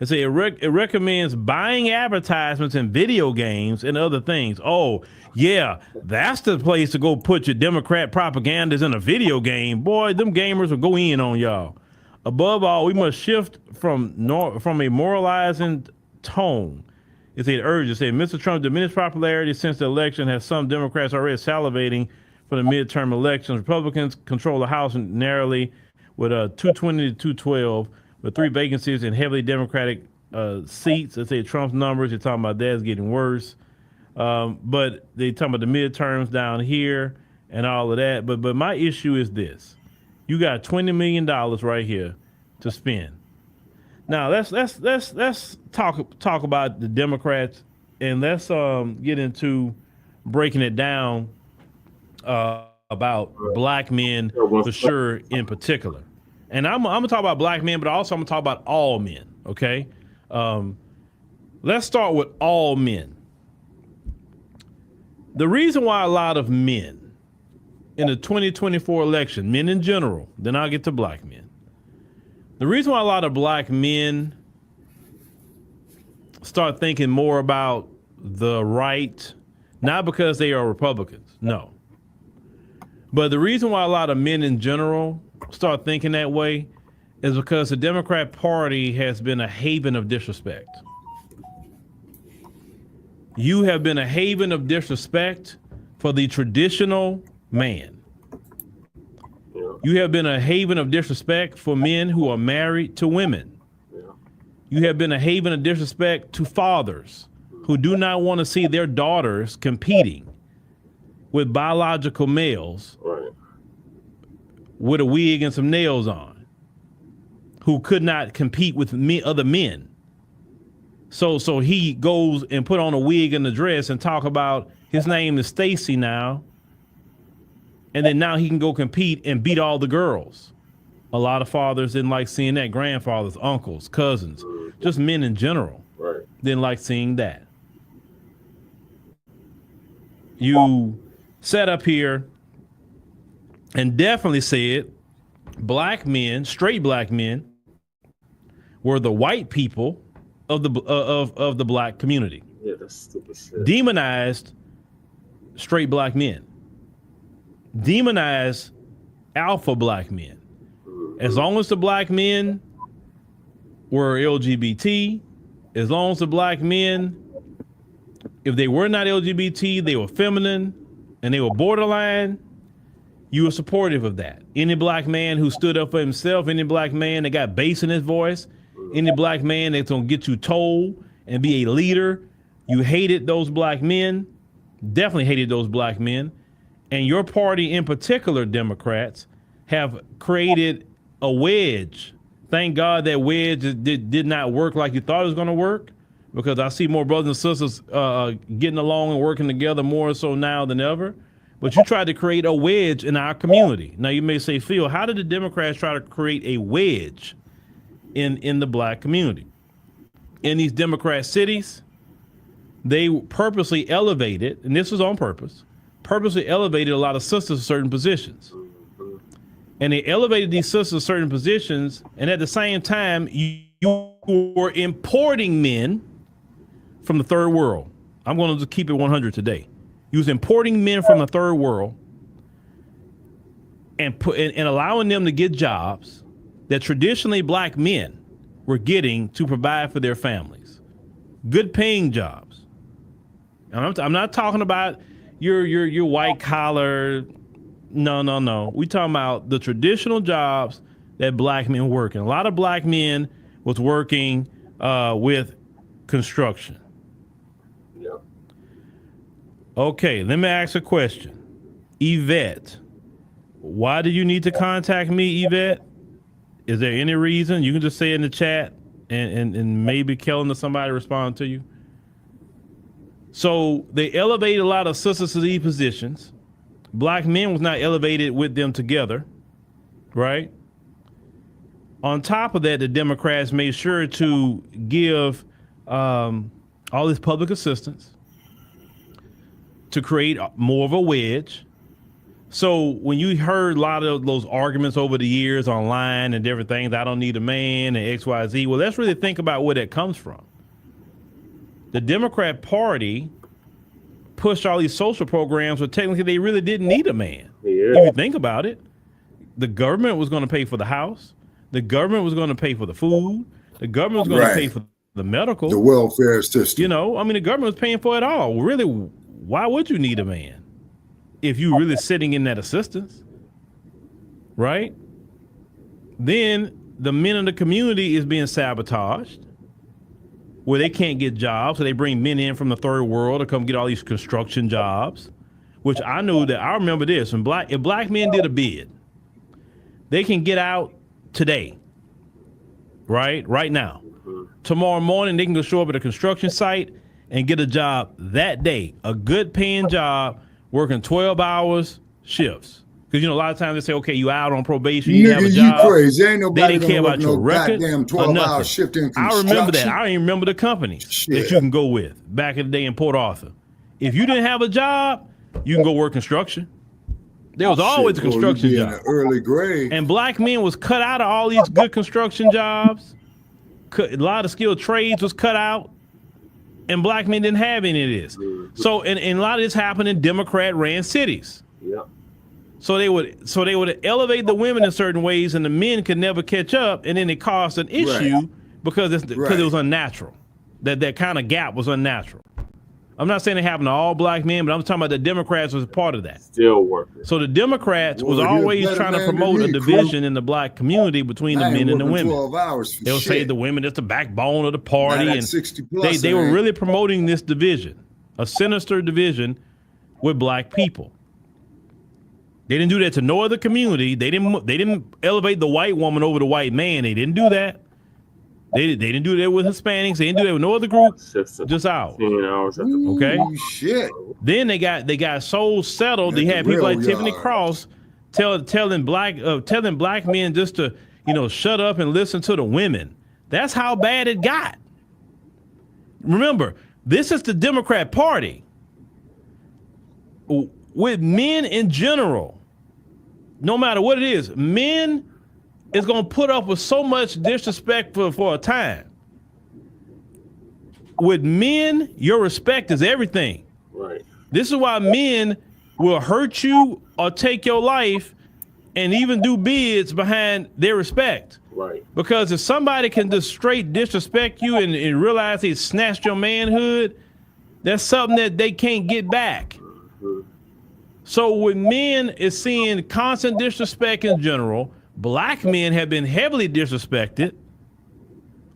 It say it recommends buying advertisements in video games and other things. Oh, yeah, that's the place to go put your Democrat propagandas in a video game. Boy, them gamers will go in on y'all. Above all, we must shift from a moralizing tone. It urges, Mr. Trump's diminished popularity since the election has some Democrats already salivating for the midterm elections. Republicans control the House narrowly with 220 to 212, with 3 vacancies in heavily Democratic seats. They say Trump's numbers, they're talking about that's getting worse. But they talking about the midterms down here and all of that. But my issue is this. You got $20 million right here to spend. Now let's talk about the Democrats, and let's get into breaking it down about black men for sure in particular. And I'm gonna talk about black men, but also I'm gonna talk about all men. Okay, let's start with all men. The reason why a lot of men in the 2024 election, men in general, then I'll get to black men. The reason why a lot of black men start thinking more about the right, not because they are Republicans, no. But the reason why a lot of men in general start thinking that way is because the Democrat Party has been a haven of disrespect. You have been a haven of disrespect for the traditional man. You have been a haven of disrespect for men who are married to women. You have been a haven of disrespect to fathers who do not want to see their daughters competing with biological males with a wig and some nails on, who could not compete with other men. So he goes and put on a wig and a dress and talk about his name is Stacy now. And then now he can go compete and beat all the girls. A lot of fathers didn't like seeing that. Grandfathers, uncles, cousins, just men in general didn't like seeing that. You sat up here and definitely said black men, straight black men, were the white people of the black community. Yeah, that's stupid shit. Demonized straight black men. Demonize alpha black men. As long as the black men were LGBT, as long as the black men, if they were not LGBT, they were feminine and they were borderline, you were supportive of that. Any black man who stood up for himself, any black man that got bass in his voice, any black man that's gonna get you told and be a leader, you hated those black men, definitely hated those black men. And your party in particular, Democrats, have created a wedge. Thank God that wedge did not work like you thought it was going to work, because I see more brothers and sisters getting along and working together more so now than ever. But you tried to create a wedge in our community. Now you may say, Phil, how did the Democrats try to create a wedge in the black community? in these Democrat cities, they purposely elevated, and this was on purpose, purposely elevated a lot of sisters to certain positions. And they elevated these sisters to certain positions, and at the same time, you were importing men from the third world. I'm going to just keep it 100 today. You was importing men from the third world and allowing them to get jobs that traditionally black men were getting to provide for their families. Good paying jobs. And I'm not talking about your white collar. No. We talking about the traditional jobs that black men work. And a lot of black men was working with construction. Yep. Okay, let me ask a question. Yvette, why do you need to contact me, Yvette? Is there any reason? You can just say in the chat and maybe Kellen or somebody respond to you. So they elevate a lot of sisters to these positions. Black men was not elevated with them together, right? On top of that, the Democrats made sure to give all this public assistance to create more of a wedge. So when you heard a lot of those arguments over the years online and different things, I don't need a man and XYZ, well, let's really think about where that comes from. The Democrat Party pushed all these social programs, but technically they really didn't need a man. Yeah. If you think about it, the government was going to pay for the house. The government was going to pay for the food. The government was going to pay for the medical. The welfare system. You know, I mean, the government was paying for it all. Really, why would you need a man if you really sitting in that assistance, right? Then the men in the community is being sabotaged, where they can't get jobs, so they bring men in from the third world to come get all these construction jobs, which I remember this, if black men did a bid, they can get out today, right now. Tomorrow morning, they can go show up at a construction site and get a job that day, a good paying job, working 12 hours shifts. Because, you know, a lot of times they say, okay, you out on probation, you have a job. You crazy. Ain't nobody they didn't care about your record. Goddamn 12-hour shift in construction. I remember that. I don't even remember the companies that you can go with back in the day in Port Arthur. If you didn't have a job, you can go work construction. There was always a construction job. In the early grade. And black men was cut out of all these good construction jobs. A lot of skilled trades was cut out. And black men didn't have any of this. So, and a lot of this happened in Democrat-ran cities. Yeah. So they would elevate the women in certain ways, and the men could never catch up, and then it caused an issue because it was unnatural. That kind of gap was unnatural. I'm not saying it happened to all black men, but I'm talking about the Democrats was a part of that. Still working. So the Democrats was always trying to promote a division in the black community between the men and the women. They would say the women is the backbone of the party, and they were really promoting this division, a sinister division with black people. They didn't do that to no other community. They didn't elevate the white woman over the white man. They didn't do that. They didn't do that with Hispanics. They didn't do that with no other group. Just ours. Okay. Shit. Then they got so settled. They had people like Tiffany Cross telling black men just to, you know, shut up and listen to the women. That's how bad it got. Remember, this is the Democrat Party. With men in general, no matter what it is, men is going to put up with so much disrespect for a time. With men, your respect is everything. Right. This is why men will hurt you or take your life and even do bids behind their respect. Right. Because if somebody can just straight disrespect you and realize they snatched your manhood, that's something that they can't get back. So with men is seeing constant disrespect in general, black men have been heavily disrespected.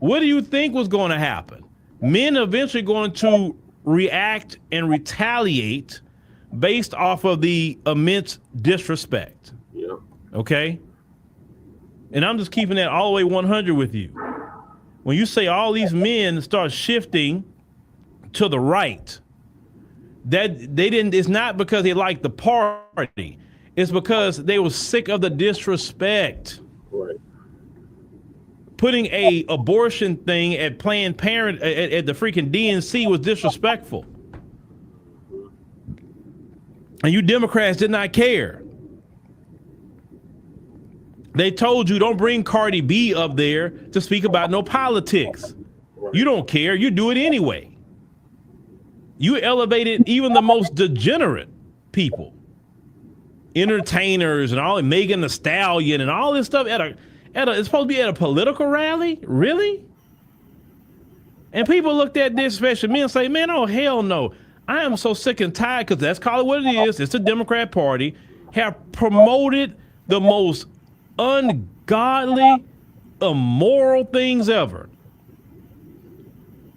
What do you think was going to happen? Men are eventually going to react and retaliate based off of the immense disrespect. Yeah. Okay? And I'm just keeping that all the way 100 with you. When you say all these men start shifting to the right, that they didn't, it's not because they liked the party. It's because they were sick of the disrespect. Right. putting a abortion thing at Planned Parent at the freaking DNC was disrespectful. And you Democrats did not care. They told you don't bring Cardi B up there to speak about no politics. You don't care. You do it anyway. You elevated even the most degenerate people, entertainers and all, Megan Thee Stallion and all this stuff it's supposed to be at a political rally? Really? And people looked at this, especially men, and say, man, oh, hell no. I am so sick and tired, because that's called what it is. It's the Democrat Party have promoted the most ungodly, immoral things ever.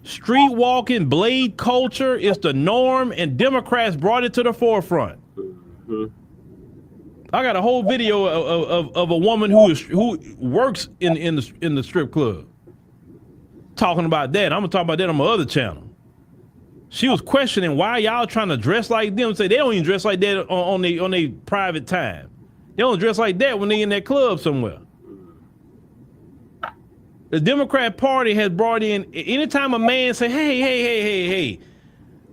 Street walking, blade culture is the norm, and Democrats brought it to the forefront. I got a whole video of a woman who works in the strip club talking about that. I'm gonna talk about that on my other channel. She was questioning why y'all trying to dress like them. Say they don't even dress like that on their private time. They don't dress like that when they in that club somewhere. The Democrat Party has brought in, anytime a man say, hey,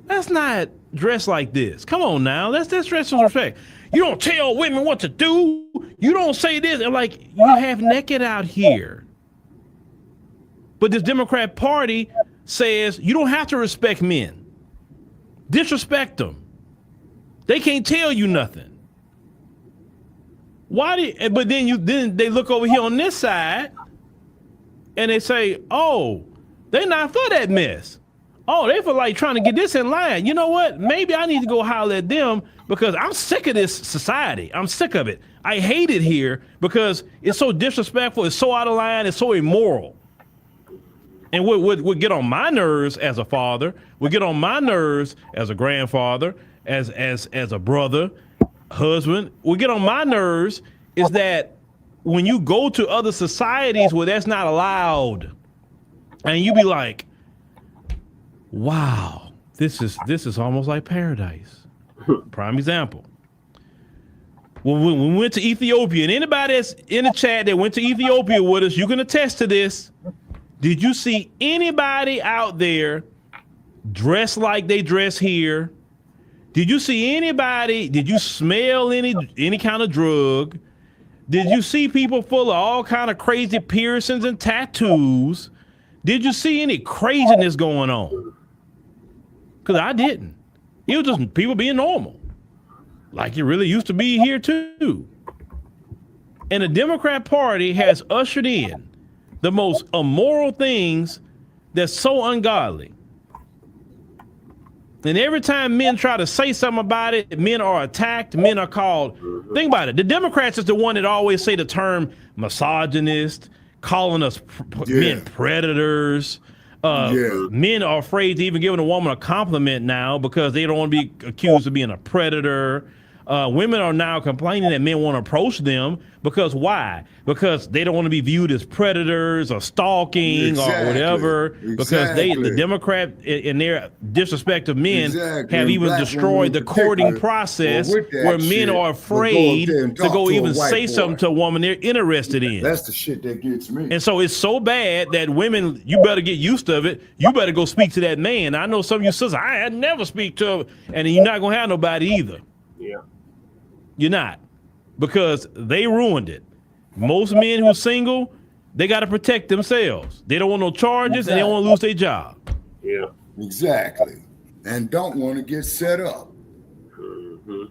let's not dress like this. Come on now, let's dress with respect. You don't tell women what to do. You don't say this. And like, you have naked out here. But this Democrat Party says you don't have to respect men. Disrespect them. They can't tell you nothing. But then they look over here on this side and they say, oh, they're not for that mess. Oh, they for like trying to get this in line. You know what? Maybe I need to go holler at them, because I'm sick of this society. I'm sick of it. I hate it here because it's so disrespectful. It's so out of line. It's so immoral. And would get on my nerves as a father, would get on my nerves as a grandfather, as a brother, husband, would get on my nerves is that when you go to other societies where that's not allowed, and you be like, wow, this is almost like paradise. Prime example. When we went to Ethiopia, and anybody that's in the chat that went to Ethiopia with us, you can attest to this. Did you see anybody out there dressed like they dress here? Did you see anybody? Did you smell any kind of drug? Did you see people full of all kind of crazy piercings and tattoos? Did you see any craziness going on? Because I didn't. It was just people being normal, like it really used to be here too. And the Democrat Party has ushered in the most immoral things that's so ungodly. And every time men try to say something about it, men are attacked, men are called. Think about it. The Democrats is the one that always say the term misogynist, calling us men predators. Men are afraid to even give a woman a compliment now because they don't want to be accused of being a predator. Women are now complaining that men won't approach them because why? Because they don't want to be viewed as predators or stalking or whatever. Because the Democrat in their disrespect of men have even destroyed the courting process where men are afraid to go even say something to a woman they're interested in. That's the shit that gets me. And so it's so bad that women, you better get used to it. You better go speak to that man. I know some of you sisters, I never speak to him, and you're not gonna have nobody either. Yeah. You're not, because they ruined it. Most men who are single, they got to protect themselves. They don't want no charges, and they don't want to lose their job. Yeah, exactly. And don't want to get set up. Mm-hmm.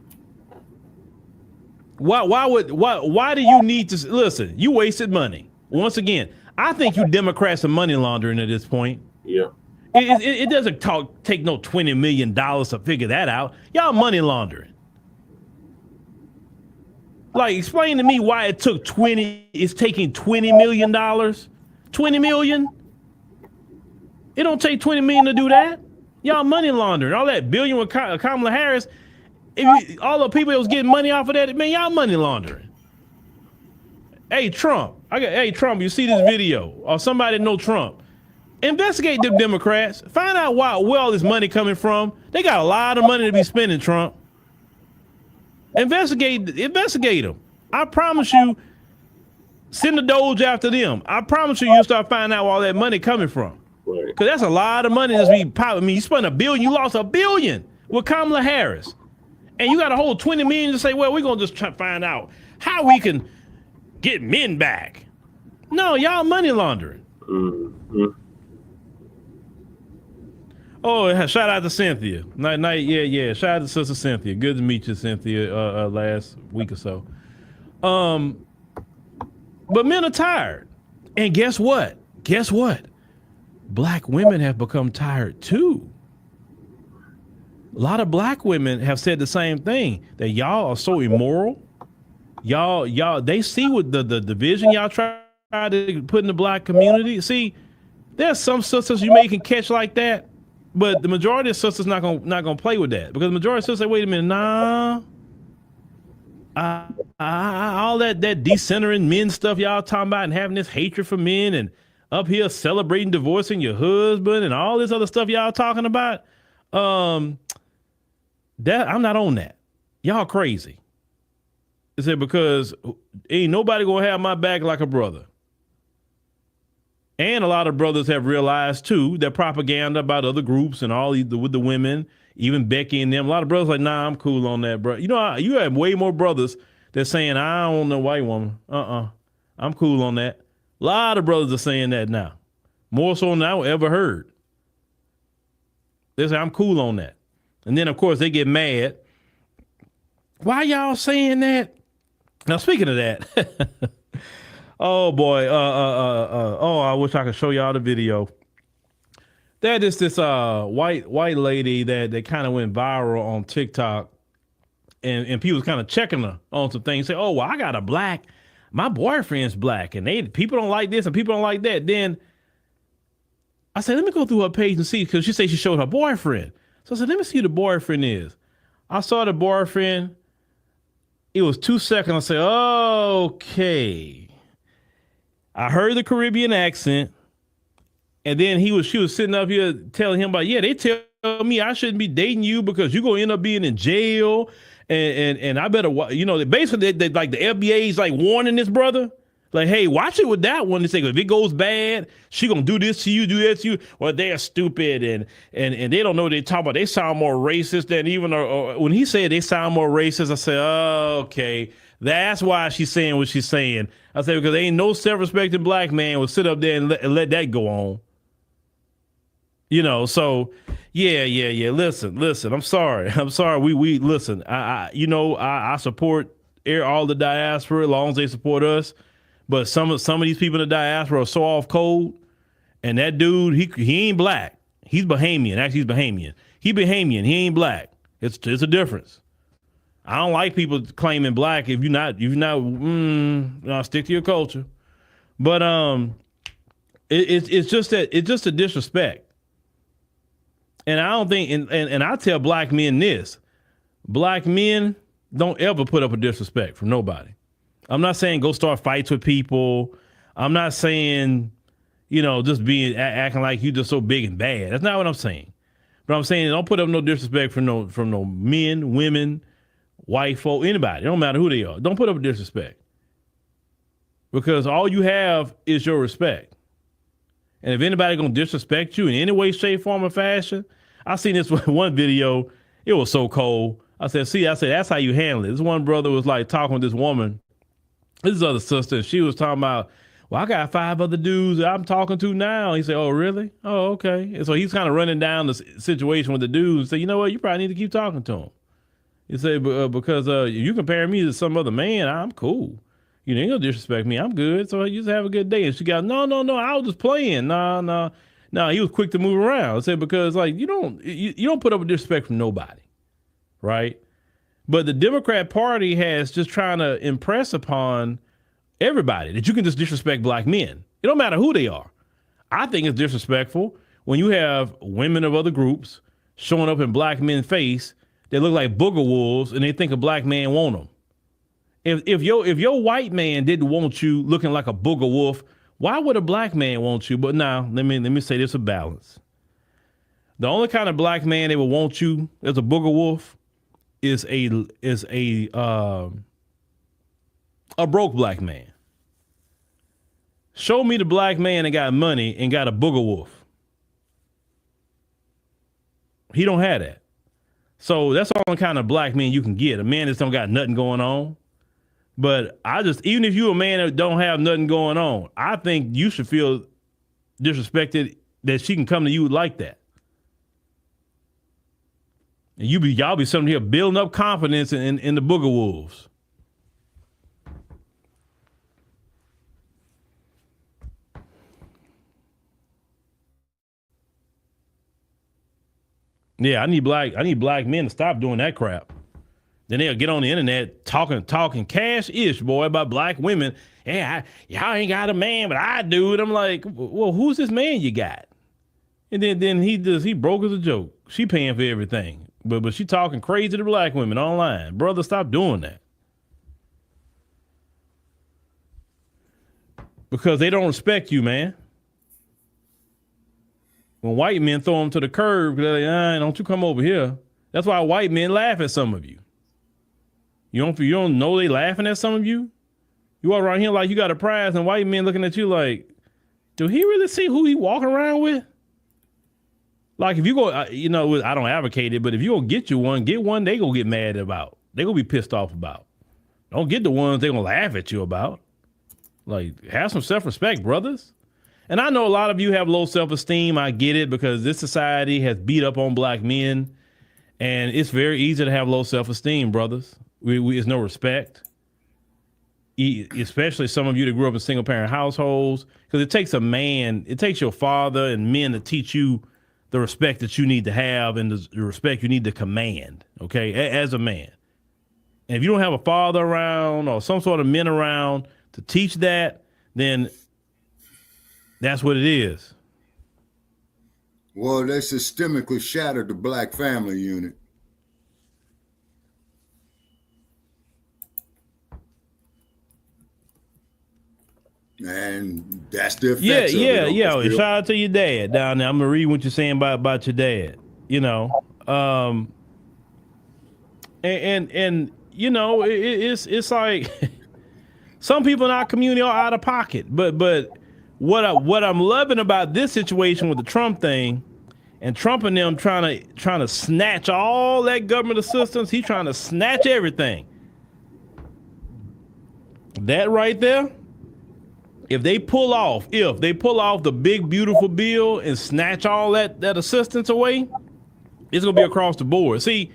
Why do you need to listen? You wasted money. Once again, I think you Democrats are money laundering at this point. Yeah. It doesn't take no $20 million to figure that out. Y'all money laundering. Like, explain to me why it's taking $20 million. $20 million? It don't take $20 million to do that. Y'all money laundering. All that billion with Kamala Harris. All the people that was getting money off of that, man, y'all money laundering. Hey, Trump. Hey, Trump, you see this video? Or somebody know Trump. Investigate them Democrats. Find out where all this money coming from. They got a lot of money to be spending, Trump. Investigate them. I promise you, Send the Doge after them. I promise you'll start finding out where all that money coming from. Because that's a lot of money that's being popped. I mean, you spent $1 billion, you lost $1 billion with Kamala Harris. And you got a whole 20 million to say, well, we're going to just try to find out how we can get men back. No, y'all money laundering. Mm-hmm. Oh, shout out to Cynthia. Yeah. Shout out to Sister Cynthia. Good to meet you, Cynthia, last week or so. But men are tired. And guess what? Black women have become tired too. A lot of black women have said the same thing, that y'all are so immoral. Y'all, they see what the division y'all try to put in the black community. See, there's some sisters you may can catch like that, but the majority of sisters not gonna play with that, because the majority of sisters say, wait a minute, nah. All that decentering men stuff y'all talking about and having this hatred for men and up here celebrating divorcing your husband and all this other stuff y'all talking about. That I'm not on that. Y'all crazy. I said, because ain't nobody gonna have my back like a brother. And a lot of brothers have realized too that propaganda about other groups and all with the women, even Becky and them. A lot of brothers like, nah, I'm cool on that, bro. You know, you have way more brothers that saying, I don't know white woman. I'm cool on that. A lot of brothers are saying that now, more so than I ever heard. They say, I'm cool on that. And then, of course, they get mad. Why y'all saying that? Now, speaking of that, oh, boy. I wish I could show y'all the video. That is this white lady that kind of went viral on TikTok. And people was kind of checking her on some things. Say, oh, well, I got a black. My boyfriend's black. And people don't like this and people don't like that. Then I said, let me go through her page and see. Because she said she showed her boyfriend. So I said, let me see who the boyfriend is. I saw the boyfriend. It was 2 seconds. I said, okay. I heard the Caribbean accent. And then she was sitting up here telling him about, yeah, they tell me I shouldn't be dating you because you're going to end up being in jail. And I better, basically they like the FBAs like warning this brother. Like, hey, watch it with that one. They say, if it goes bad, she gonna do this to you, do that to you. Well, they're stupid and they don't know what they talk about. They sound more racist than even, or when he said they sound more racist, I said, oh, okay. That's why she's saying what she's saying. I said, because there ain't no self-respecting black man would sit up there and let that go on. So yeah. Listen, I'm sorry. We listen. I support all the diaspora as long as they support us. But some of these people in the diaspora are so off code, and that dude, he ain't black. He's Bahamian. Actually, he's Bahamian. He Bahamian. He ain't black. It's a difference. I don't like people claiming black if you're not stick to your culture. But it's just a disrespect. And I don't think, and I tell black men this: black men don't ever put up a disrespect from nobody. I'm not saying go start fights with people. I'm not saying, just acting like you just so big and bad. That's not what I'm saying. But I'm saying don't put up no disrespect from no men, women, white folk, anybody. It don't matter who they are. Don't put up a disrespect. Because all you have is your respect. And if anybody gonna disrespect you in any way, shape, form, or fashion, I seen this one video. It was so cold. I said, that's how you handle it. This one brother was like talking with this woman. This other sister, and she was talking about, well, I got 5 other dudes that I'm talking to now. He said, oh, really? Oh, okay. And so he's kind of running down the situation with the dudes and say, you know what? You probably need to keep talking to him. He said, because you compare me to some other man, I'm cool. You ain't gonna disrespect me. I'm good. So you just have a good day. And she got, no, I was just playing. No. He was quick to move around. I said, because like, you don't put up with disrespect from nobody. Right? But the Democrat Party has just trying to impress upon everybody that you can just disrespect black men. It don't matter who they are. I think it's disrespectful when you have women of other groups showing up in black men's face. They look like booger wolves and they think a black man want them. If your white man didn't want you looking like a booger wolf, why would a black man want you? But now let me say this a balance. The only kind of black man they would want you as a booger wolf is a broke black man. Show me the black man that got money and got a booger wolf. He don't have that. So that's the only kind of black man you can get. A man that don't got nothing going on. But even if you're a man that don't have nothing going on, I think you should feel disrespected that she can come to you like that. And y'all be sitting here building up confidence in the booger wolves. Yeah, I need black men to stop doing that crap. Then they'll get on the internet talking cash-ish, boy, about black women. Yeah, y'all ain't got a man, but I do. And I'm like, well, who's this man you got? And then he broke as a joke. She paying for everything. But she talking crazy to black women online. Brother, stop doing that. Because they don't respect you, man. When white men throw them to the curb, they're like, don't you come over here. That's why white men laugh at some of you. You don't know they laughing at some of you? You walk around here like you got a prize, and white men looking at you like, do he really see who he walking around with? Like if you go, I don't advocate it, but if you go get one, they gonna get mad about. They gonna be pissed off about. Don't get the ones they gonna laugh at you about. Like, have some self-respect, brothers. And I know a lot of you have low self-esteem. I get it, because this society has beat up on black men, and it's very easy to have low self-esteem, brothers. It's no respect, especially some of you that grew up in single-parent households, because it takes your father and men to teach you the respect that you need to have and the respect you need to command, okay, as a man. And if you don't have a father around or some sort of men around to teach that, then that's what it is. Well, they systemically shattered the black family unit. And that's the effects of it. Yeah. Shout out to your dad down there. I'm gonna read what you're saying about your dad. It's like some people in our community are out of pocket. But what I'm loving about this situation with the Trump thing, and Trump and them trying to snatch all that government assistance, he's trying to snatch everything. That right there. If they pull off the big, beautiful bill and snatch all that assistance away, it's going to be across the board. See,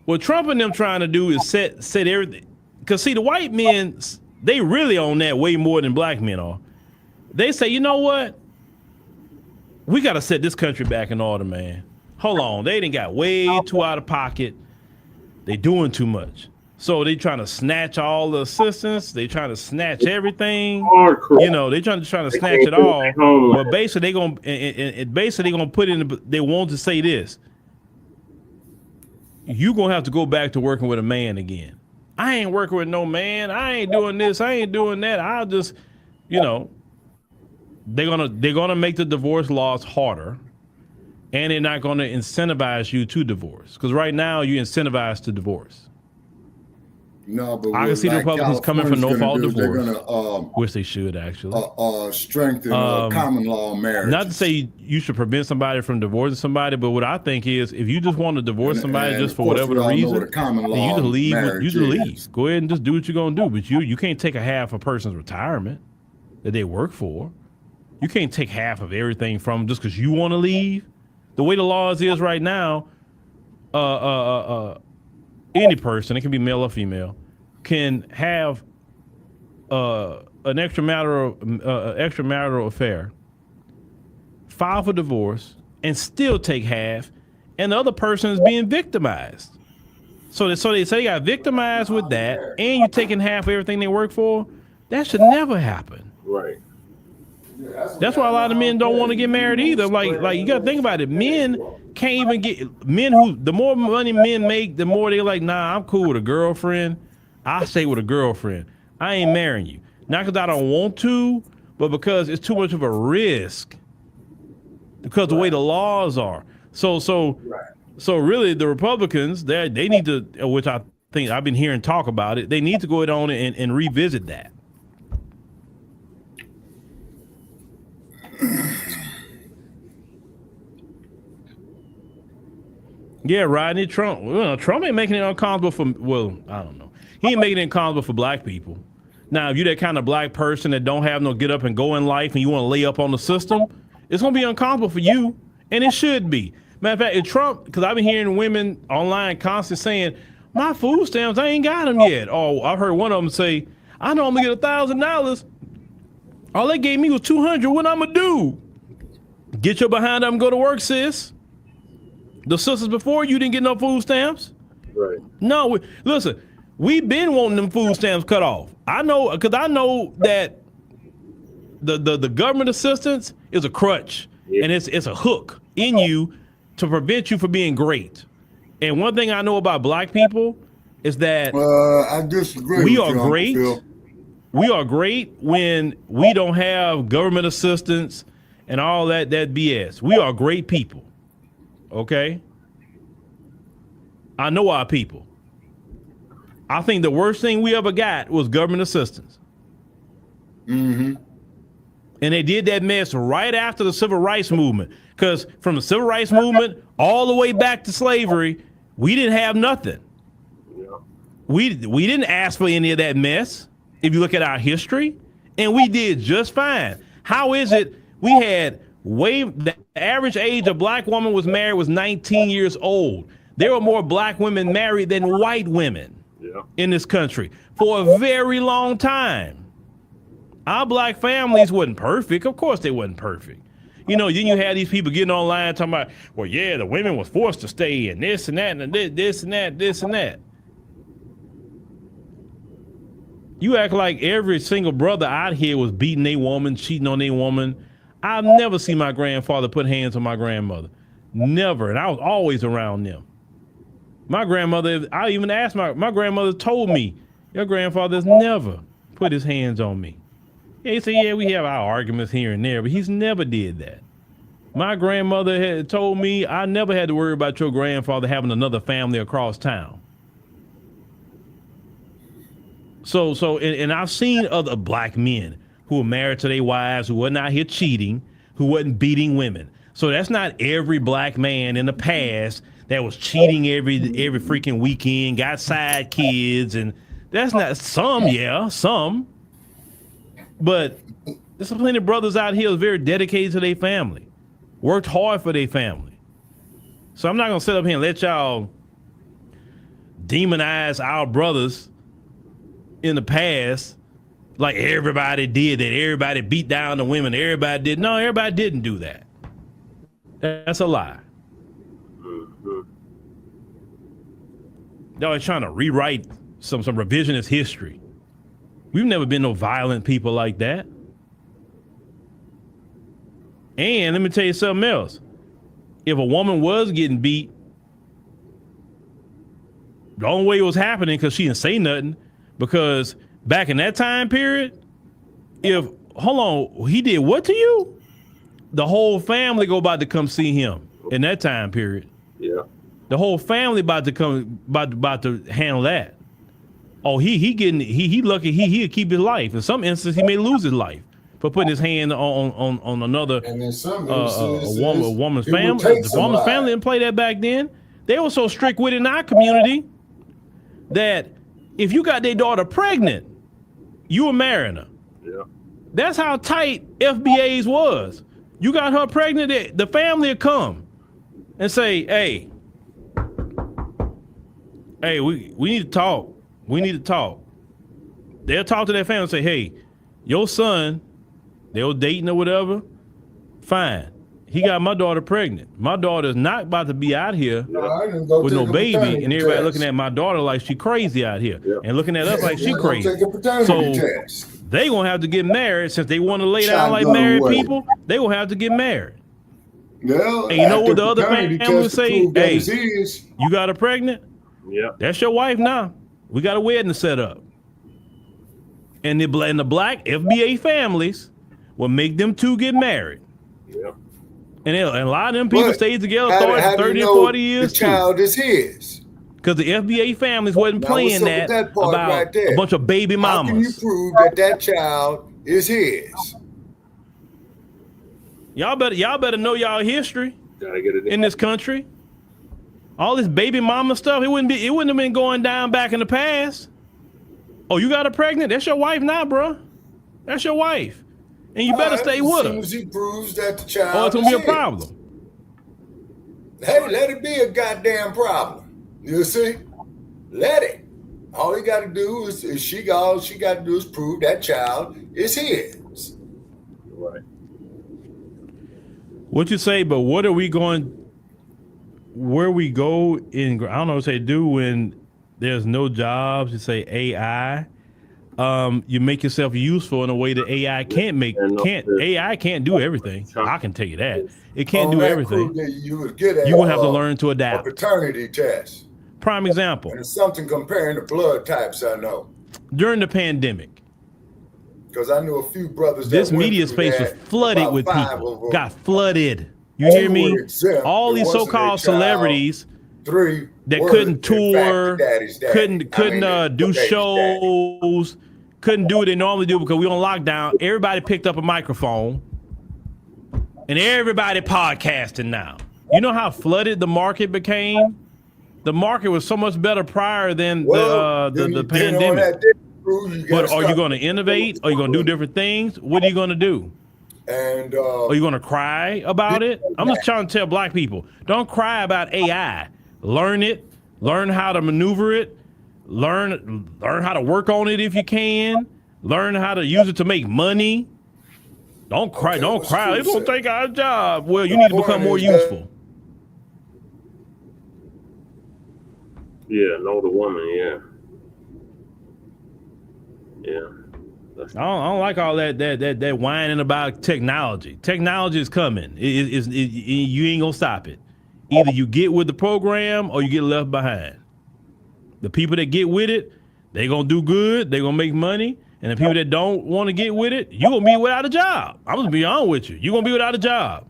what Trump and them trying to do is set everything. Because, see, the white men, they really own that way more than black men are. They say, you know what? We got to set this country back in order, man. Hold on. They done got way too out of pocket. They doing too much. So they trying to snatch all the assistance. They trying to snatch everything. They trying to snatch it all. But basically they gonna put in. They want to say this. You gonna have to go back to working with a man again. I ain't working with no man. I ain't doing this. I ain't doing that. I'll just, they're gonna make the divorce laws harder, and they're not gonna incentivize you to divorce, because right now you're incentivized to divorce. No, but I can see the Republicans coming for no fault divorce, they're gonna, which they should actually strengthen common law marriage. Not to say you should prevent somebody from divorcing somebody, but what I think is, if you just want to divorce somebody just for whatever the reason, then you just leave. You just leave. Go ahead and just do what you're gonna do. But you can't take a half a person's retirement that they work for. You can't take half of everything from them just because you want to leave. The way the laws is right now, any person, it can be male or female, can have an extramarital affair, file for divorce, and still take half, and the other person is being victimized. So they say you got victimized with that, and you're taking half of everything they work for. That should never happen. Right. That's why a lot of men don't want to get married either. Like you got to think about it. Men can't even get men the more money men make, the more they're like, nah, I'm cool with a girlfriend. I stay with a girlfriend. I ain't marrying you. Not because I don't want to, but because it's too much of a risk. Because the way the laws are. So really the Republicans, they need to, which I think I've been hearing talk about it, they need to go on and revisit that. Yeah, Rodney Trump. Well, Trump ain't making it uncomfortable for, well, I don't know. He ain't making it uncomfortable for black people. Now, if you're that kind of black person that don't have no get up and go in life and you want to lay up on the system, it's going to be uncomfortable for you, and it should be. Matter of fact, if Trump, because I've been hearing women online constantly saying, my food stamps, I ain't got them yet. Oh, I've heard one of them say, I know I'm going to get $1,000. All they gave me was $200. What I'm going to do? Get your behind up and go to work, sis. The sisters before you didn't get no food stamps. Right. No, listen, we've been wanting them food stamps cut off. I know, because I know that the government assistance is a crutch, and it's a hook in you to prevent you from being great. And one thing I know about black people is that I disagree. We are great. We are great when we don't have government assistance and all that BS. We are great people. Okay? I know our people. I think the worst thing we ever got was government assistance. Mm-hmm. And they did that mess right after the civil rights movement. Because from the civil rights movement all the way back to slavery, we didn't have nothing. Yeah. We didn't ask for any of that mess, if you look at our history, and we did just fine. How is it we had the average age of black woman was married was 19 years old. There were more black women married than white women in this country for a very long time. Our black families wasn't perfect. Of course they wasn't perfect. You know, then you had these people getting online talking about, well, yeah, the women was forced to stay and this and that and this and that, this and that. You act like every single brother out here was beating a woman, cheating on a woman. I've never seen my grandfather put hands on my grandmother. Never. And I was always around them. My grandmother, I even asked my grandmother told me, your grandfather's never put his hands on me. Yeah, he said, yeah, we have our arguments here and there, but he's never did that. My grandmother had told me I never had to worry about your grandfather having another family across town. So, and I've seen other black men who were married to their wives, who wasn't out here cheating, who wasn't beating women. So that's not every black man in the past that was cheating every freaking weekend, got side kids, and that's not some. But there's plenty of brothers out here who's very dedicated to their family, worked hard for their family. So I'm not gonna sit up here and let y'all demonize our brothers in the past like everybody did that. Everybody beat down the women. Everybody did. No, everybody didn't do that. That's a lie. Y'all are trying to rewrite some revisionist history. We've never been no violent people like that. And let me tell you something else. If a woman was getting beat, the only way it was happening because she didn't say nothing, because back in that time period, he did what to you? The whole family about to come see him in that time period. Yeah. The whole family about to handle that. Oh, he lucky he'll keep his life. In some instances, he may lose his life for putting his hand on another woman's family. The woman's family didn't play that back then. They were so strict with it in our community that if you got their daughter pregnant, you were marrying her. Yeah. That's how tight FBAs was. You got her pregnant, the family would come and say, hey, we need to talk. We need to talk. They'll talk to their family and say, hey, your son, they were dating or whatever, fine. He got my daughter pregnant. My daughter's not about to be out here with no baby, and everybody looking at my daughter like she crazy out here, and looking at us like she crazy. So they gonna have to get married. Since they want to lay down like married people, they gonna have to get married. Well, and you know what the other family would say? Hey, you got her pregnant? Yeah. That's your wife now. We got a wedding set up. And the black FBA families will make them two get married. Yeah. And a lot of them people stayed together 30 and 40 years. The child is his. Because the FBA families wasn't playing that about a bunch of baby mamas. How can you prove that child is his? Y'all better know y'all history Gotta get it in this country. All this baby mama stuff, it wouldn't have been going down back in the past. Oh, you got her pregnant? That's your wife now, bro. That's your wife. And you better stay with her. As soon as he proves that the child or it's going to be a problem. Hey, let it be a goddamn problem. You see? Let it. All he got to do is all she got to do is prove that child is his. Right. What you say, but what are we going, where we go in, I don't know what they do when there's no jobs, you say AI. You make yourself useful in a way that AI AI can't do everything. I can tell you that. It can't do everything. You would get you're going to have to learn to adapt. A paternity test. Prime example. And it's something comparing the blood types I know. During the pandemic. Because I knew a few brothers this media space was flooded with people. Got flooded. You hear me? All these so-called celebrities that couldn't tour, couldn't do shows, couldn't do what they normally do because we on lockdown. Everybody picked up a microphone and everybody podcasting now. You know how flooded the market became? The market was so much better prior than the pandemic. But are you going to innovate? Are you going to do different things? What are you going to do? And are you going to cry about it? I'm just trying to tell black people, don't cry about AI. Learn it. Learn how to maneuver it. Learn how to work on it if you can. Learn how to use it to make money. Don't cry. Don't cry. It's going to take our job. Well, you need to become more useful. Yeah, know the woman, yeah. I don't like all that whining about technology. Technology is coming. You ain't gonna stop it. Either you get with the program or you get left behind. The people that get with it, they gonna do good. They gonna make money. And the people that don't want to get with it, you gonna be without a job. I'm gonna be honest with you. You gonna be without a job.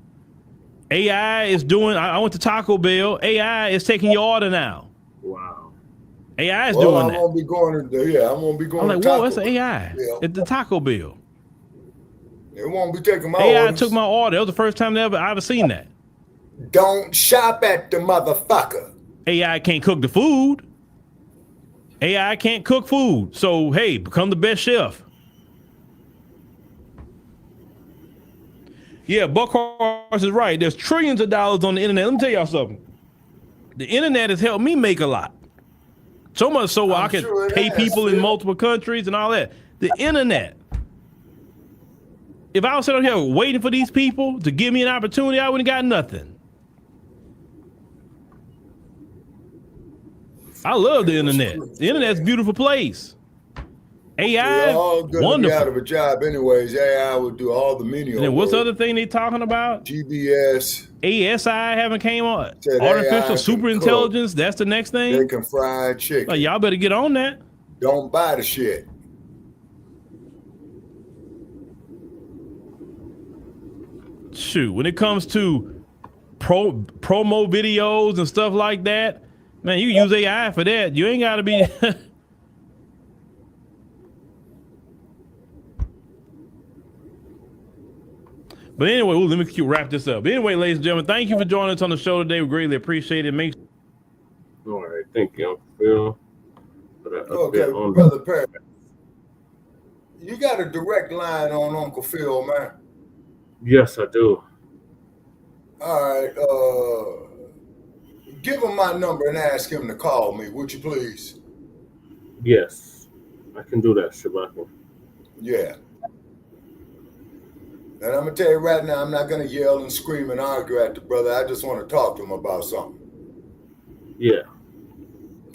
AI is doing. I went to Taco Bell. AI is taking your order now. Wow. AI is doing that. I'm gonna be going to. I'm gonna be going. I'm like, whoa, that's AI at the Taco Bell. It won't be taking my AI orders. took my order. That was the first time I ever seen that. Don't shop at the motherfucker. AI can't cook the food. AI can't cook food. So hey, become the best chef. Yeah, Buck Horse is right. There's trillions of dollars on the internet. Let me tell y'all something. The internet has helped me make a lot. So much so I can pay people in multiple countries and all that. The internet. If I was sitting here waiting for these people to give me an opportunity, I wouldn't have got nothing. I love the internet. The internet's a beautiful place. AI, wonderful. Out of a job anyways. AI would do all the menial. And then what's the other thing they talking about? GBS. ASI haven't came on. Artificial super intelligence. That's the next thing. They can fry chicken. Like, y'all better get on that. Don't buy the shit. Shoot, when it comes to promo videos and stuff like that, man, you use AI for that. You ain't got to be. But anyway, let me wrap this up. But anyway, ladies and gentlemen, thank you for joining us on the show today. We greatly appreciate it. All right, thank you, Uncle Phil. Okay, Brother Pierre, you got a direct line on Uncle Phil, man? Yes, I do. All right, give him my number and ask him to call me, would you please? Yes, I can do that, Shabaka. Yeah. And I'm going to tell you right now, I'm not going to yell and scream and argue at the brother. I just want to talk to him about something. Yeah.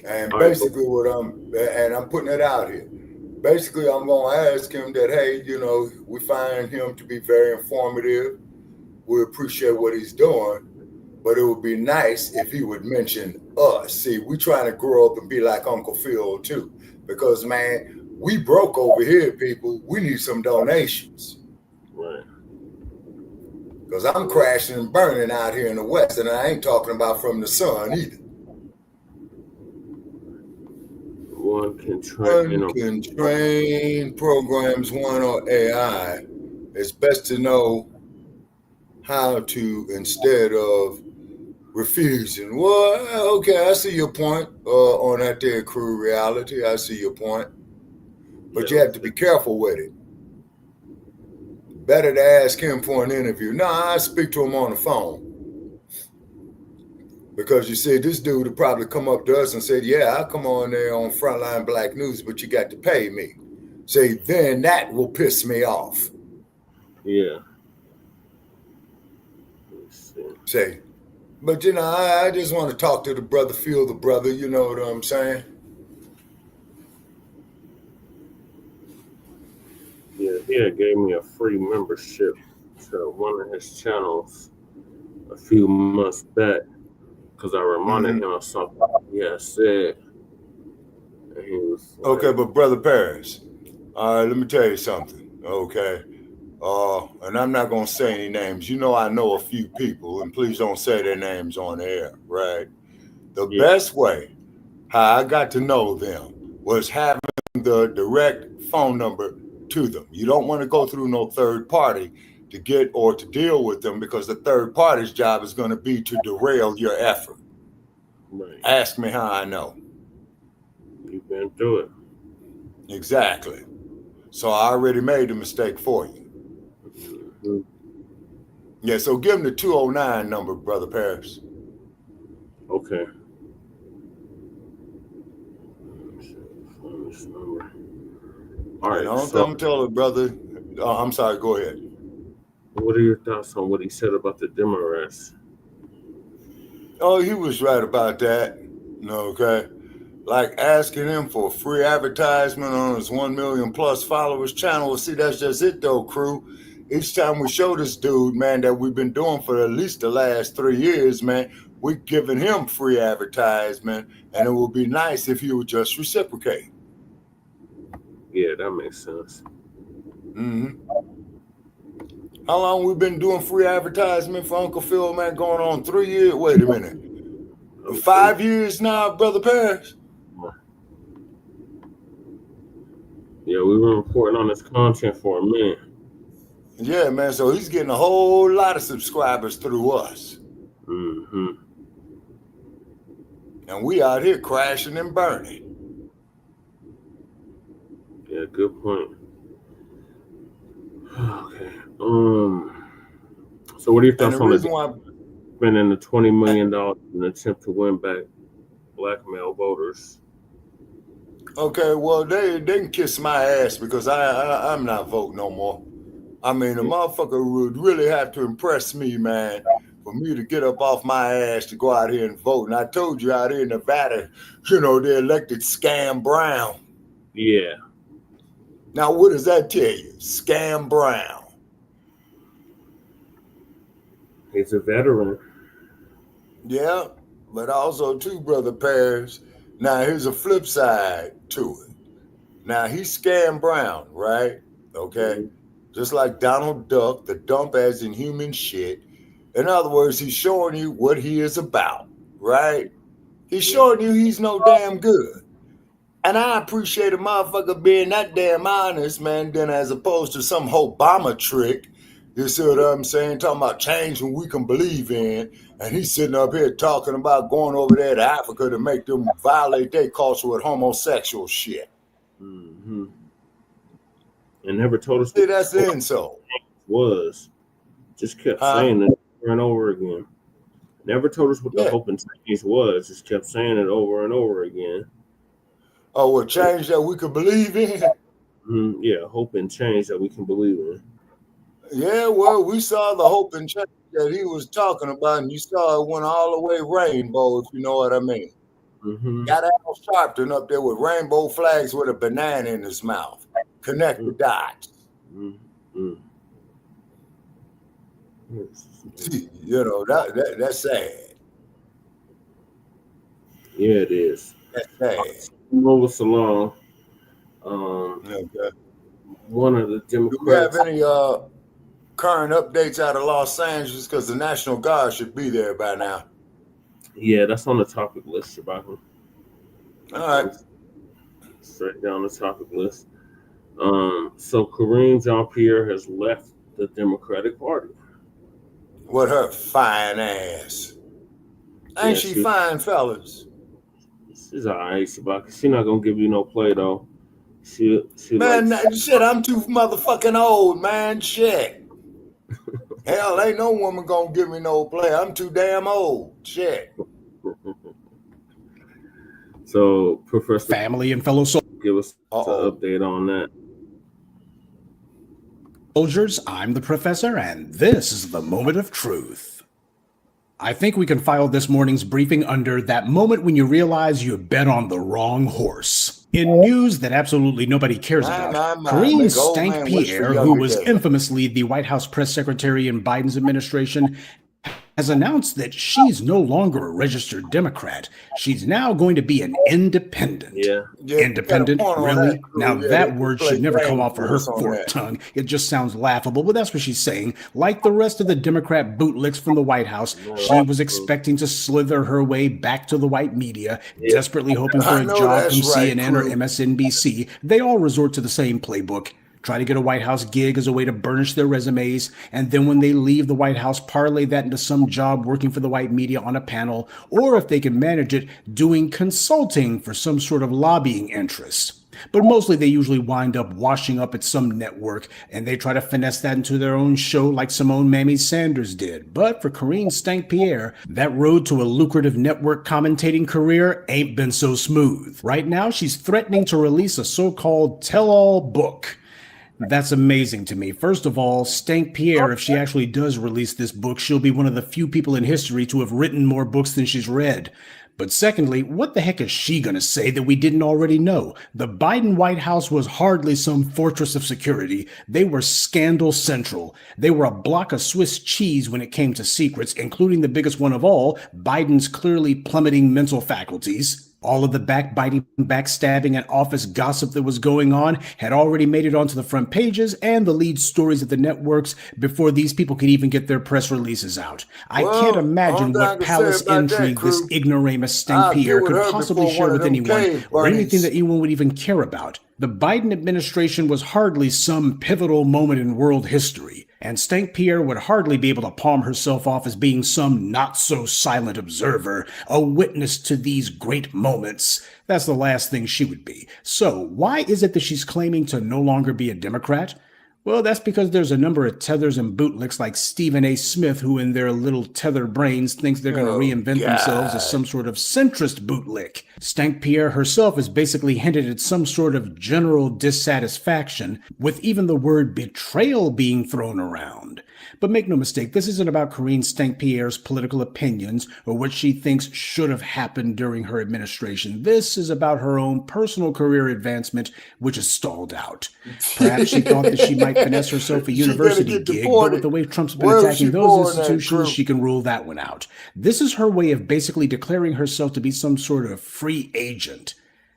And basically I'm putting it out here. Basically, I'm going to ask him that, hey, we find him to be very informative. We appreciate what he's doing, but it would be nice if he would mention us. See, we trying to grow up and be like Uncle Phil too, because man, we broke over here, people. We need some donations. Right. Because I'm crashing and burning out here in the West, and I ain't talking about from the sun either. One can train programs one on AI. It's best to know how to, instead of refusing. Well, okay, I see your point on that there crew reality. I see your point. But you have to be careful with it. Better to ask him for an interview. No, I speak to him on the phone. Because you see, this dude would probably come up to us and said, yeah, I'll come on there on Frontline Black News, but you got to pay me. Say, then that will piss me off. Yeah. Say, but you know, I just want to talk to the brother, feel the brother, you know what I'm saying? Yeah, he gave me a free membership to one of his channels a few months back because I reminded him of something he had said. And he was like, okay, but Brother Paris, all right, let me tell you something, okay? And I'm not going to say any names. You know I know a few people, and please don't say their names on air, right? The best way how I got to know them was having the direct phone number to them. You don't want to go through no third party to get or to deal with them because the third party's job is going to be to derail your effort. Right. Ask me how I know. You've been through it. Exactly. So I already made the mistake for you. Mm-hmm. Yeah, so give him the 209 number, Brother Paris. Okay. All right. Don't tell it, brother. I'm sorry, go ahead. What are your thoughts on what he said about the Democrats? Oh, he was right about that. Okay. Like asking him for free advertisement on his 1 million plus followers channel. See, that's just it though, crew. Each time we show this dude, man, that we've been doing for at least the last 3 years, man, we're giving him free advertisement, and it would be nice if he would just reciprocate. Yeah, that makes sense. How long we been doing free advertisement for Uncle Phil, man? Going on 3 years? Wait a minute. 5 years now, Brother Paris? Yeah, we were reporting on this content for a minute. Yeah, man. So he's getting a whole lot of subscribers through us. Mm-hmm. And we out here crashing and burning. Yeah, good point. Okay. So what are your thoughts on spending the $20 million in an attempt to win back black male voters? Okay, well, they can kiss my ass because I'm not voting no more. I mean, a motherfucker would really have to impress me, man, for me to get up off my ass to go out here and vote. And I told you out here in Nevada, you know, they elected Scam Brown. Yeah. Now, what does that tell you? Scam Brown. He's a veteran. Yeah, but also too, Brother Paris. Now, here's a flip side to it. Now, he's Scam Brown, right? Okay. Mm-hmm. Just like Donald Duck, the dump as in human shit. In other words, he's showing you what he is about, right? He's showing you he's no damn good. And I appreciate a motherfucker being that damn honest, man, than as opposed to some Obama trick. You see what I'm saying? Talking about change when we can believe in. And he's sitting up here talking about going over there to Africa to make them violate their culture with homosexual shit. Mm-hmm. And never told us. See, that's the insult. Was. Just kept saying it over and over again. Never told us what the hope and change was. Just kept saying it over and over again. Oh, well, change that we could believe in? Yeah, hope and change that we can believe in. Yeah, well, we saw the hope and change that he was talking about, and you saw it went all the way rainbow, if you know what I mean. Mm-hmm. Got Al Sharpton up there with rainbow flags with a banana in his mouth. Connect the dots. Mm-hmm. You know, that's sad. Yeah, it is. That's sad. Move us along. One of the Democrats. Do we have any current updates out of Los Angeles? Because the National Guard should be there by now. Yeah, that's on the topic list, Shabaka. All right. Straight down the topic list. So Karine Jean-Pierre has left the Democratic Party. What her fine ass. Ain't she fine, fellas? She's all right, Bacc. She's not gonna give you no play though. She man, like, shit, I'm too motherfucking old, man. Shit. Hell, ain't no woman gonna give me no play. I'm too damn old. Shit. So, Professor family and fellow soldiers, give us an update on that. Soldiers, I'm the professor, and this is the moment of truth. I think we can file this morning's briefing under that moment when you realize you bet on the wrong horse. In news that absolutely nobody cares about, Karine Pierre, who was infamously the White House press secretary in Biden's administration, has announced that she's no longer a registered Democrat. She's now going to be an independent. Independent? Really? Now that word should never come off of her forked tongue. It just sounds laughable, but that's what she's saying. Like the rest of the Democrat bootlicks from the White House, she was expecting to slither her way back to the white media, desperately hoping for a job from CNN or MSNBC. They all resort to the same playbook. Try to get a White House gig as a way to burnish their resumes, and then when they leave the White House, parlay that into some job working for the white media on a panel, or if they can manage it, doing consulting for some sort of lobbying interest. But mostly they usually wind up washing up at some network, and they try to finesse that into their own show like Simone Mamie Sanders did. But for Karine Pierre, that road to a lucrative network commentating career ain't been so smooth. Right now, she's threatening to release a so-called tell-all book. That's amazing to me. First of all, Pierre, if she actually does release this book, she'll be one of the few people in history to have written more books than she's read. But secondly, what the heck is she going to say that we didn't already know? The Biden White House was hardly some fortress of security. They were scandal central. They were a block of Swiss cheese when it came to secrets, including the biggest one of all, Biden's clearly plummeting mental faculties. All of the backbiting, backstabbing, and office gossip that was going on had already made it onto the front pages and the lead stories of the networks before these people could even get their press releases out. I can't imagine what palace intrigue this ignoramus Pierre could possibly share with anyone, or anything that anyone would even care about. The Biden administration was hardly some pivotal moment in world history, and Pierre would hardly be able to palm herself off as being some not-so-silent observer, a witness to these great moments. That's the last thing she would be. So why is it that she's claiming to no longer be a Democrat? Well, that's because there's a number of tethers and bootlicks like Stephen A. Smith who in their little tether brains thinks they're going to reinvent themselves as some sort of centrist bootlick. Pierre herself has basically hinted at some sort of general dissatisfaction, with even the word betrayal being thrown around. But make no mistake, this isn't about Karine Pierre's political opinions or what she thinks should have happened during her administration. This is about her own personal career advancement, which is stalled out. Perhaps she thought that she might finesse herself a university gig, but with the way Trump's been attacking those institutions, she can rule that one out. This is her way of basically declaring herself to be some sort of free agent.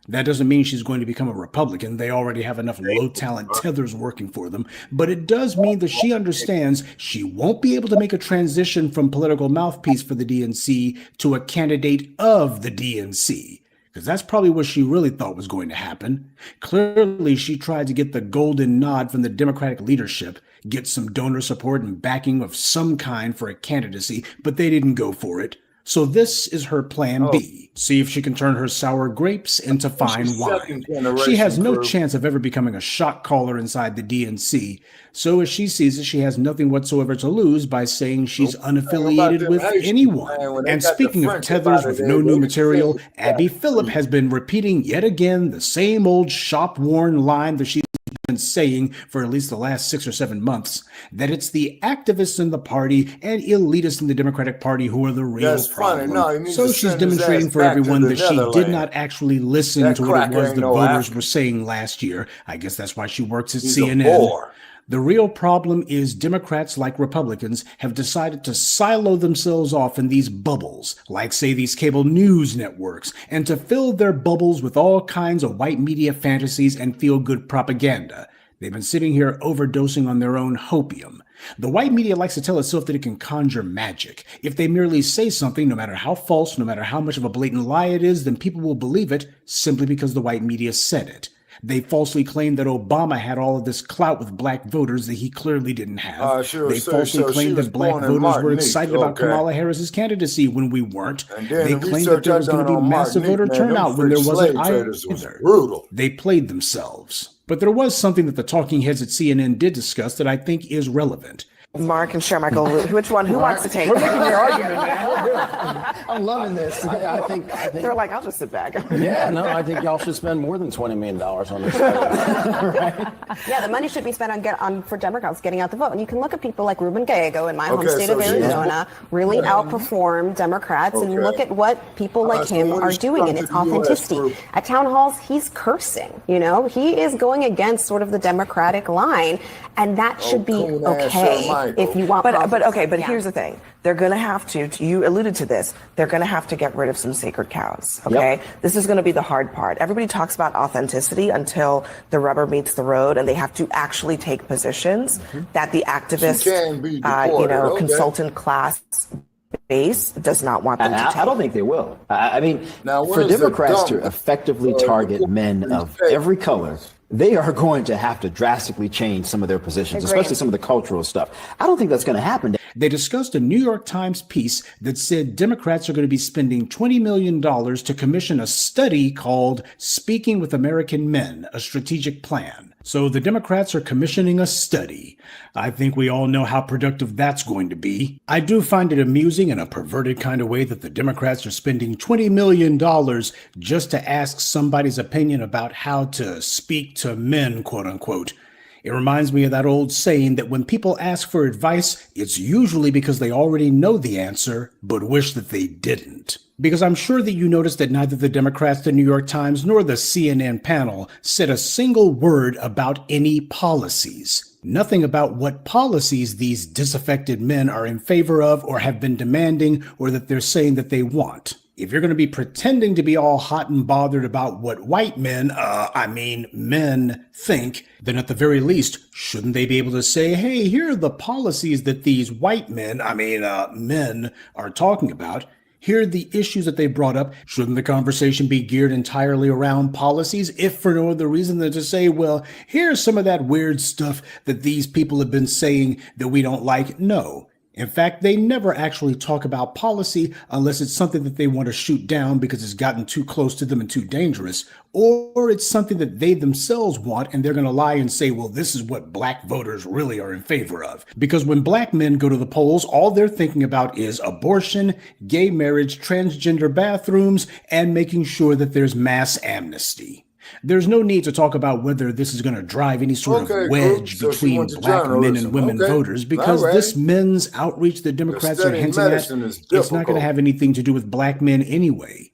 That doesn't mean she's going to become a Republican. They already have enough low-talent tethers working for them. But it does mean that she understands she won't be able to make a transition from political mouthpiece for the DNC to a candidate of the DNC. Because that's probably what she really thought was going to happen. Clearly, she tried to get the golden nod from the Democratic leadership, get some donor support and backing of some kind for a candidacy, but they didn't go for it. So this is her plan B. See if she can turn her sour grapes into fine wine. She has no chance of ever becoming a shot caller inside the DNC. So as she sees it, she has nothing whatsoever to lose by saying she's unaffiliated with anyone. And speaking of tethers with no new material, Abby Phillip has been repeating yet again the same old shop-worn line that she's been saying for at least the last 6 or 7 months, that it's the activists in the party and elitists in the Democratic Party who are the real problem. So she's demonstrating for everyone that she did not actually listen to what it was the voters were saying last year. I guess that's why she works at CNN. The real problem is Democrats, like Republicans, have decided to silo themselves off in these bubbles, like, say, these cable news networks, and to fill their bubbles with all kinds of white media fantasies and feel-good propaganda. They've been sitting here overdosing on their own hopium. The white media likes to tell itself that it can conjure magic. If they merely say something, no matter how false, no matter how much of a blatant lie it is, then people will believe it simply because the white media said it. They falsely claimed that Obama had all of this clout with black voters that he clearly didn't have. They falsely claimed that black voters were excited about Kamala Harris's candidacy when we weren't. They claimed that there was going to be massive voter turnout when there wasn't either. They played themselves. But there was something that the talking heads at CNN did discuss that I think is relevant. Mark and Michael, which one? Who wants to take it? We're making your argument, man. I'm loving this. I think they're like, I'll just sit back. Yeah, no, I think y'all should spend more than $20 million on this. Right? Yeah, the money should be spent on for Democrats getting out the vote. And you can look at people like Ruben Gallego in my home state of Arizona really outperform Democrats, and look at what people like him are doing, and it's authenticity. At town halls, he's cursing. You know, he is going against sort of the Democratic line, and that should be okay. If you want, but here's the thing: they're going to have to. You alluded to this. They're going to have to get rid of some sacred cows. Okay, this is going to be the hard part. Everybody talks about authenticity until the rubber meets the road, and they have to actually take positions that the activist, consultant class base does not want them to take. I don't think they will. I mean, for Democrats to effectively target men of every color, they are going to have to drastically change some of their positions, especially some of the cultural stuff. I don't think that's going to happen. They discussed a New York Times piece that said Democrats are going to be spending $20 million to commission a study called Speaking with American Men, a Strategic Plan. So the Democrats are commissioning a study. I think we all know how productive that's going to be. I do find it amusing in a perverted kind of way that the Democrats are spending $20 million just to ask somebody's opinion about how to speak to men, quote unquote. It reminds me of that old saying that when people ask for advice, it's usually because they already know the answer, but wish that they didn't. Because I'm sure that you noticed that neither the Democrats, the New York Times, nor the CNN panel said a single word about any policies. Nothing about what policies these disaffected men are in favor of or have been demanding or that they're saying that they want. If you're going to be pretending to be all hot and bothered about what white men, men think, then at the very least, shouldn't they be able to say, hey, here are the policies that these white men, men are talking about. Here are the issues that they brought up. Shouldn't the conversation be geared entirely around policies, if for no other reason than to say, well, here's some of that weird stuff that these people have been saying that we don't like? No. In fact, they never actually talk about policy unless it's something that they want to shoot down because it's gotten too close to them and too dangerous, or it's something that they themselves want and they're going to lie and say, well, this is what black voters really are in favor of. Because when black men go to the polls, all they're thinking about is abortion, gay marriage, transgender bathrooms, and making sure that there's mass amnesty. There's no need to talk about whether this is going to drive any sort of wedge between black men and women voters, because this men's outreach that Democrats are hinting at, it's not going to have anything to do with black men anyway.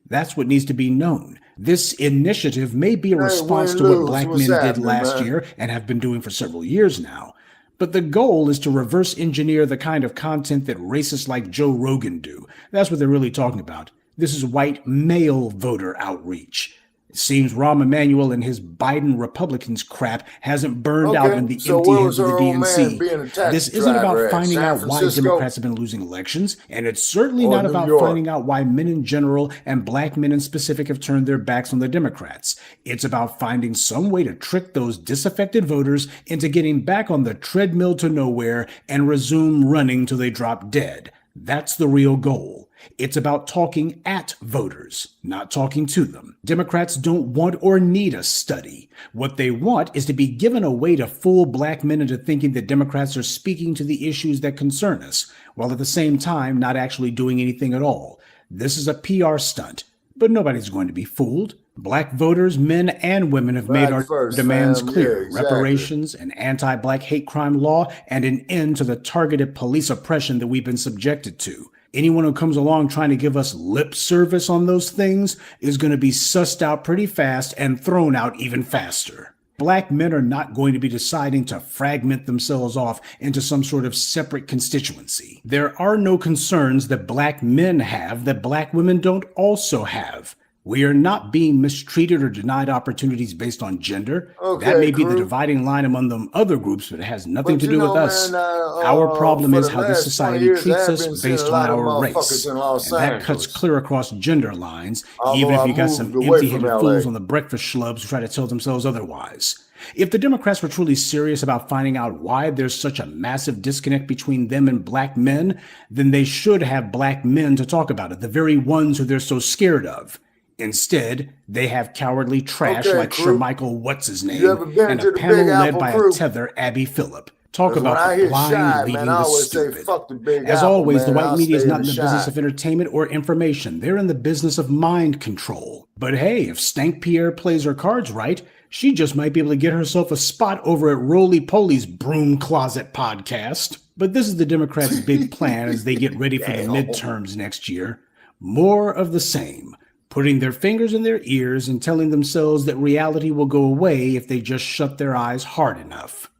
That's what needs to be known. This initiative may be a response to what black men did last year and have been doing for several years now. But the goal is to reverse engineer the kind of content that racists like Joe Rogan do. That's what they're really talking about. This is white male voter outreach. It seems Rahm Emanuel and his Biden Republicans crap hasn't burned out in the empty hands of the DNC. This isn't about finding out why Democrats have been losing elections, and it's certainly not about finding out why men in general and black men in specific have turned their backs on the Democrats. It's about finding some way to trick those disaffected voters into getting back on the treadmill to nowhere and resume running till they drop dead. That's the real goal. It's about talking at voters, not talking to them. Democrats don't want or need a study. What they want is to be given a way to fool black men into thinking that Democrats are speaking to the issues that concern us, while at the same time not actually doing anything at all. This is a PR stunt, but nobody's going to be fooled. Black voters, men and women, have made our demands clear. Reparations, an anti-black hate crime law, and an end to the targeted police oppression that we've been subjected to. Anyone who comes along trying to give us lip service on those things is going to be sussed out pretty fast and thrown out even faster. Black men are not going to be deciding to fragment themselves off into some sort of separate constituency. There are no concerns that black men have that black women don't also have. We are not being mistreated or denied opportunities based on gender. That may be the dividing line among them other groups, but it has nothing to do with us. Our problem is how this society treats us based on our race. And that cuts clear across gender lines, even if you got some empty-headed fools on the breakfast schlubs who try to tell themselves otherwise. If the Democrats were truly serious about finding out why there's such a massive disconnect between them and black men, then they should have black men to talk about it, the very ones who they're so scared of. Instead, they have cowardly trash like Shermichael What's-His-Name and a panel led by a tether, Abby Phillip. Talk about the blind leading the stupid. As always, the white media is not in the business of entertainment or information. They're in the business of mind control. But hey, if Stank Pierre plays her cards right, she just might be able to get herself a spot over at Roly Poly's Broom Closet podcast. But this is the Democrats' big plan as they get ready for the midterms next year. More of the same. Putting their fingers in their ears and telling themselves that reality will go away if they just shut their eyes hard enough.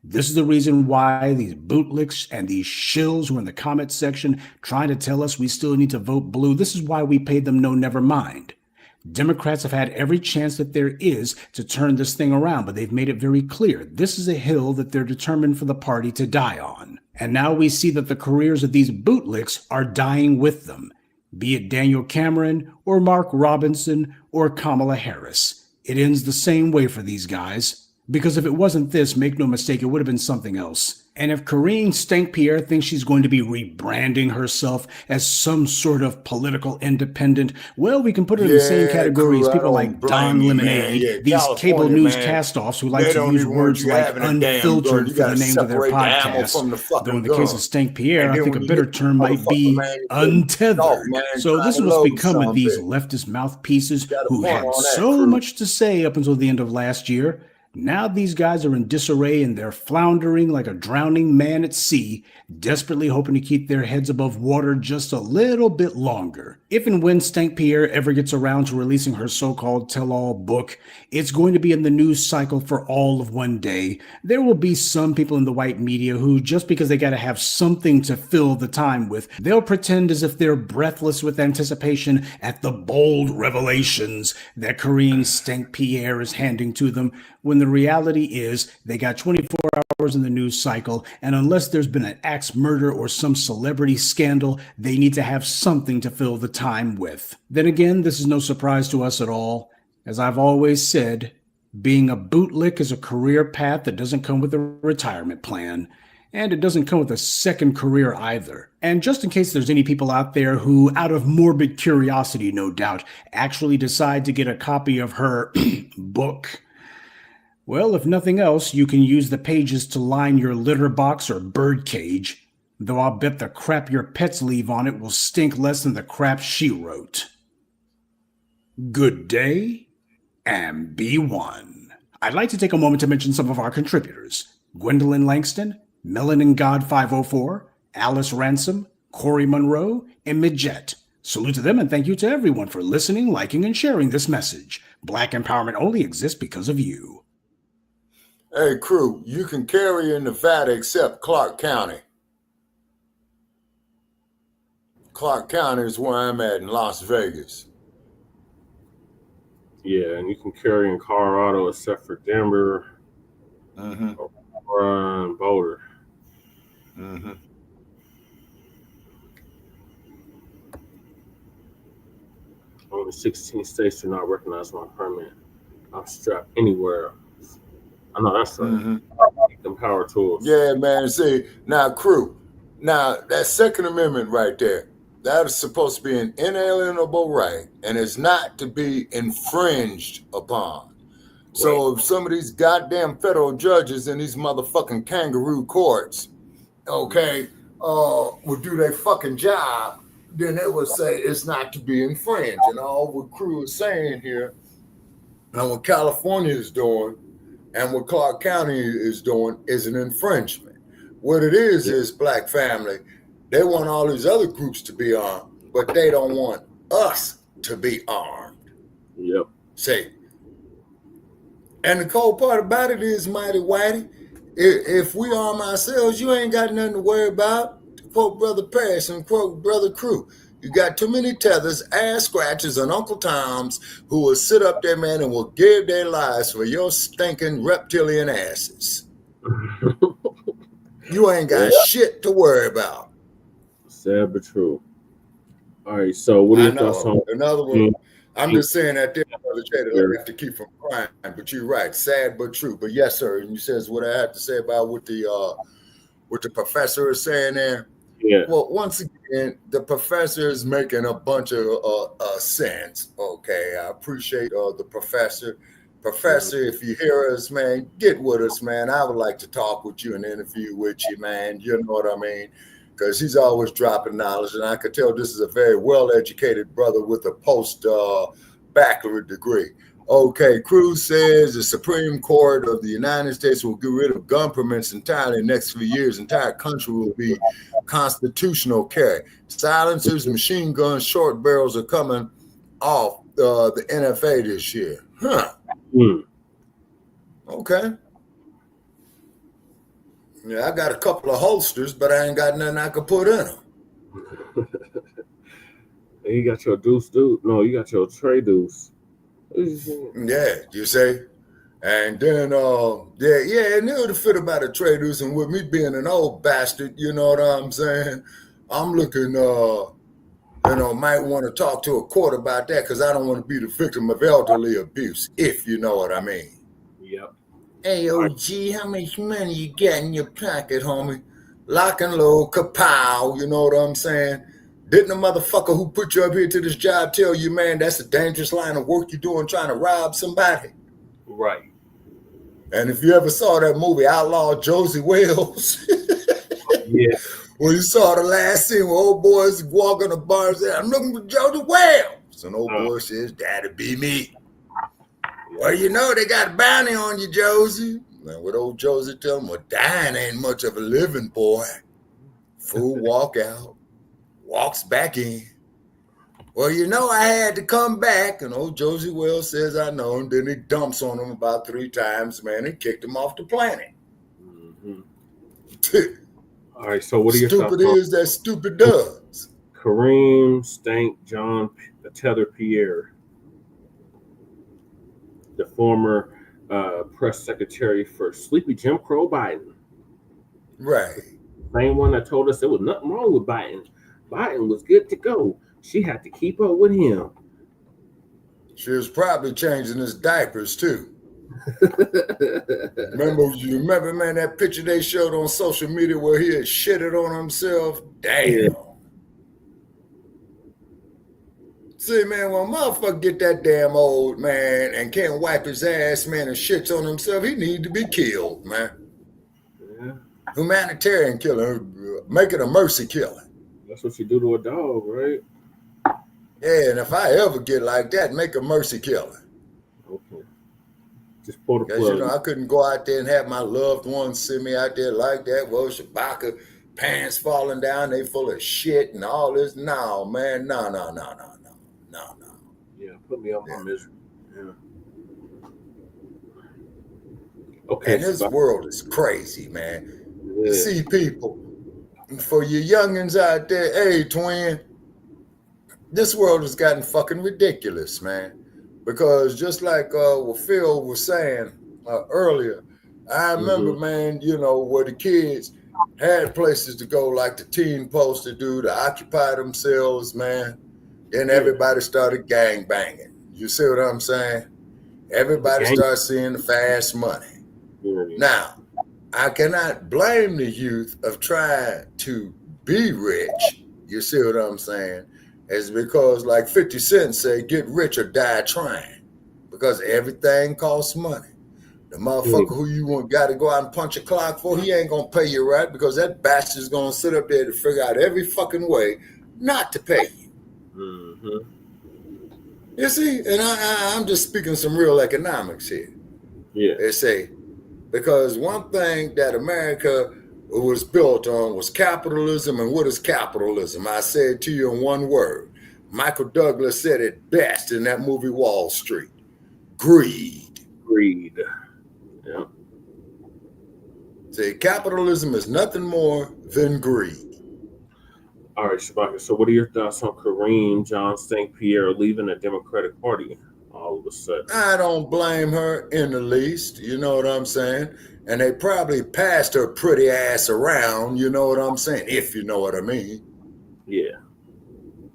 This is the reason why these bootlicks and these shills who are in the comment section trying to tell us we still need to vote blue, this is why we paid them no never mind. Democrats have had every chance that there is to turn this thing around, but they've made it very clear this is a hill that they're determined for the party to die on. And now we see that the careers of these bootlicks are dying with them. Be it Daniel Cameron or Mark Robinson or Kamala Harris. It ends the same way for these guys. Because if it wasn't this, make no mistake, it would have been something else. And if Karine Stank Pierre thinks she's going to be rebranding herself as some sort of political independent, well, we can put her in the same category as people like Don Lemonade, these cable news cast-offs who like to use words like unfiltered for the names of their podcasts. Though in the case of Stank Pierre, I think a better term might be untethered. So this is what's become of these leftist mouthpieces who had so much to say up until the end of last year. Now these guys are in disarray and they're floundering like a drowning man at sea, desperately hoping to keep their heads above water just a little bit longer. If and when Stank Pierre ever gets around to releasing her so-called tell-all book, it's going to be in the news cycle for all of one day. There will be some people in the white media who, just because they got to have something to fill the time with, they'll pretend as if they're breathless with anticipation at the bold revelations that Karine Stank Pierre is handing to them, when the reality is they got 24 hours in the news cycle, and unless there's been an axe murder or some celebrity scandal, they need to have something to fill the time with. Then again, this is no surprise to us at all. As I've always said, being a bootlick is a career path that doesn't come with a retirement plan. And it doesn't come with a second career either. And just in case there's any people out there who, out of morbid curiosity, no doubt, actually decide to get a copy of her book, well, if nothing else, you can use the pages to line your litter box or bird cage, though I'll bet the crap your pets leave on it will stink less than the crap she wrote. Good day, and be one. I'd like to take a moment to mention some of our contributors: Gwendolyn Langston, Melanin God 504, Alice Ransom, Corey Monroe, and Midjet. Salute to them and thank you to everyone for listening, liking, and sharing this message. Black empowerment only exists because of you. Hey, crew, you can carry in Nevada except Clark County. Clark County is where I'm at in Las Vegas. Yeah, and you can carry in Colorado except for Denver, and Boulder. Only 16 states do not recognize my permit. I'm strapped anywhere. I know that's them power tools. Yeah, man. See, now, crew, now that Second Amendment right there, that is supposed to be an inalienable right, and it's not to be infringed upon. So if some of these goddamn federal judges in these motherfucking kangaroo courts, would do their fucking job, then they would say it's not to be infringed. And all what crew is saying here, and what California is doing, and what Clark County is doing is an infringement. What it is Black family, they want all these other groups to be armed, but they don't want us to be armed. Yep. See? And the cold part about it is, Mighty Whitey, if we arm ourselves, you ain't got nothing to worry about. To quote Brother Paris and quote Brother Crew, You got too many tethers, ass scratchers, and Uncle Toms who will sit up there, man, and will give their lives for your stinking reptilian asses. You ain't got shit to worry about. Sad but true. All right, so what are your thoughts on? In other words, I'm just saying that there, Brother Jada, I have to keep from crying. But you're right, sad but true. But yes, sir. And you says what I have to say about what the professor is saying there. Yeah. Well, once again, the professor is making a bunch of sense. Okay, I appreciate the professor. Professor, if you hear us, man, get with us, man. I would like to talk with you and interview with you, man. You know what I mean? Because he's always dropping knowledge, and I could tell this is a very well-educated brother with a post-baccalaureate degree. Okay, Cruz says the Supreme Court of the United States will get rid of gun permits entirely in the next few years. The entire country will be constitutional carry. Silencers, machine guns, short barrels are coming off the NFA this year. Huh. Okay. Yeah, I got a couple of holsters, but I ain't got nothing I could put in them. You got your deuce, dude. No, you got your tray deuce. Yeah, you say. And then, and it would fit about a tray deuce. And with me being an old bastard, you know what I'm saying? I'm looking, might want to talk to a court about that because I don't want to be the victim of elderly abuse, if you know what I mean. Yep. Hey, OG, how much money you got in your pocket, homie? Lock and load, kapow, you know what I'm saying? Didn't the motherfucker who put you up here to this job tell you, man, that's a dangerous line of work you're doing trying to rob somebody? Right. And if you ever saw that movie, Outlaw Josie Wales, yeah. Well, you saw the last scene where old boys walking the bar and say, I'm looking for Josie Wales. And old boy says, that'd be me. Well, you know, they got a bounty on you, Josie. And what old Josie tell him, well, dying ain't much of a living, boy. Fool walk out, walks back in. Well, you know, I had to come back. And old Josie Wells says, I know. And then he dumps on him about 3 times, man, and kicked him off the planet. Mm-hmm. All right, so what are your stupid is that stupid does? Kareem, Stank, John, Tether, Pierre, the former press secretary for Sleepy Jim Crow Biden. Right. Same one that told us there was nothing wrong with Biden. Biden was good to go. She had to keep up with him. She was probably changing his diapers, too. Remember, man, that picture they showed on social media where he had shitted on himself? Damn. Yeah. See, man, when a motherfucker get that damn old, man, and can't wipe his ass, man, and shits on himself, he need to be killed, man. Yeah. Humanitarian killing, make it a mercy killing. That's what you do to a dog, right? Yeah, and if I ever get like that, make a mercy killing. Okay. Just pull the plug. Because, you know, I couldn't go out there and have my loved ones see me out there like that. Well, Shabaka, pants falling down, they full of shit and all this. No, man, no. Yeah, put me on my misery. Yeah. Okay. And this world is crazy, man. Yeah. See, people, for you youngins out there, hey, twin, this world has gotten fucking ridiculous, man. Because just like what Phil was saying earlier, I remember, man, you know, where the kids had places to go like the Teen Post to do to occupy themselves, man. Then everybody started gang banging. You see what I'm saying? Everybody started seeing the fast money. Now, I cannot blame the youth of trying to be rich. You see what I'm saying? It's because, like 50 Cent say, get rich or die trying. Because everything costs money. The motherfucker who you got to go out and punch a clock for, he ain't going to pay you right because that bastard's going to sit up there to figure out every fucking way not to pay you. Mm-hmm. You see, and I'm just speaking some real economics here. Yeah. They say, because one thing that America was built on was capitalism. And what is capitalism? I say it to you in one word. Michael Douglas said it best in that movie Wall Street. Greed. Greed. Yeah. See, capitalism is nothing more than greed. All right, Shabaka. So, what are your thoughts on Karine Jean-St. Pierre leaving the Democratic Party all of a sudden? I don't blame her in the least. You know what I'm saying? And they probably passed her pretty ass around. You know what I'm saying? If you know what I mean. Yeah.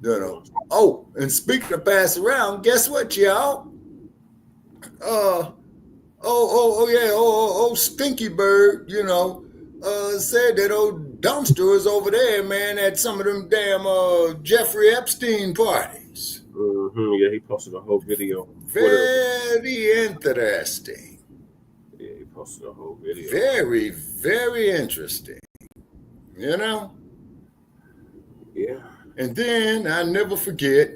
You know. Oh, and speaking of pass around, guess what, y'all? Stinky Bird, you know, said that old dumpster is over there, man, at some of them damn Jeffrey Epstein parties. Mm-hmm. Yeah, he posted a whole video. Very interesting. Yeah, he posted a whole video. Very, very interesting. You know? Yeah. And then I never forget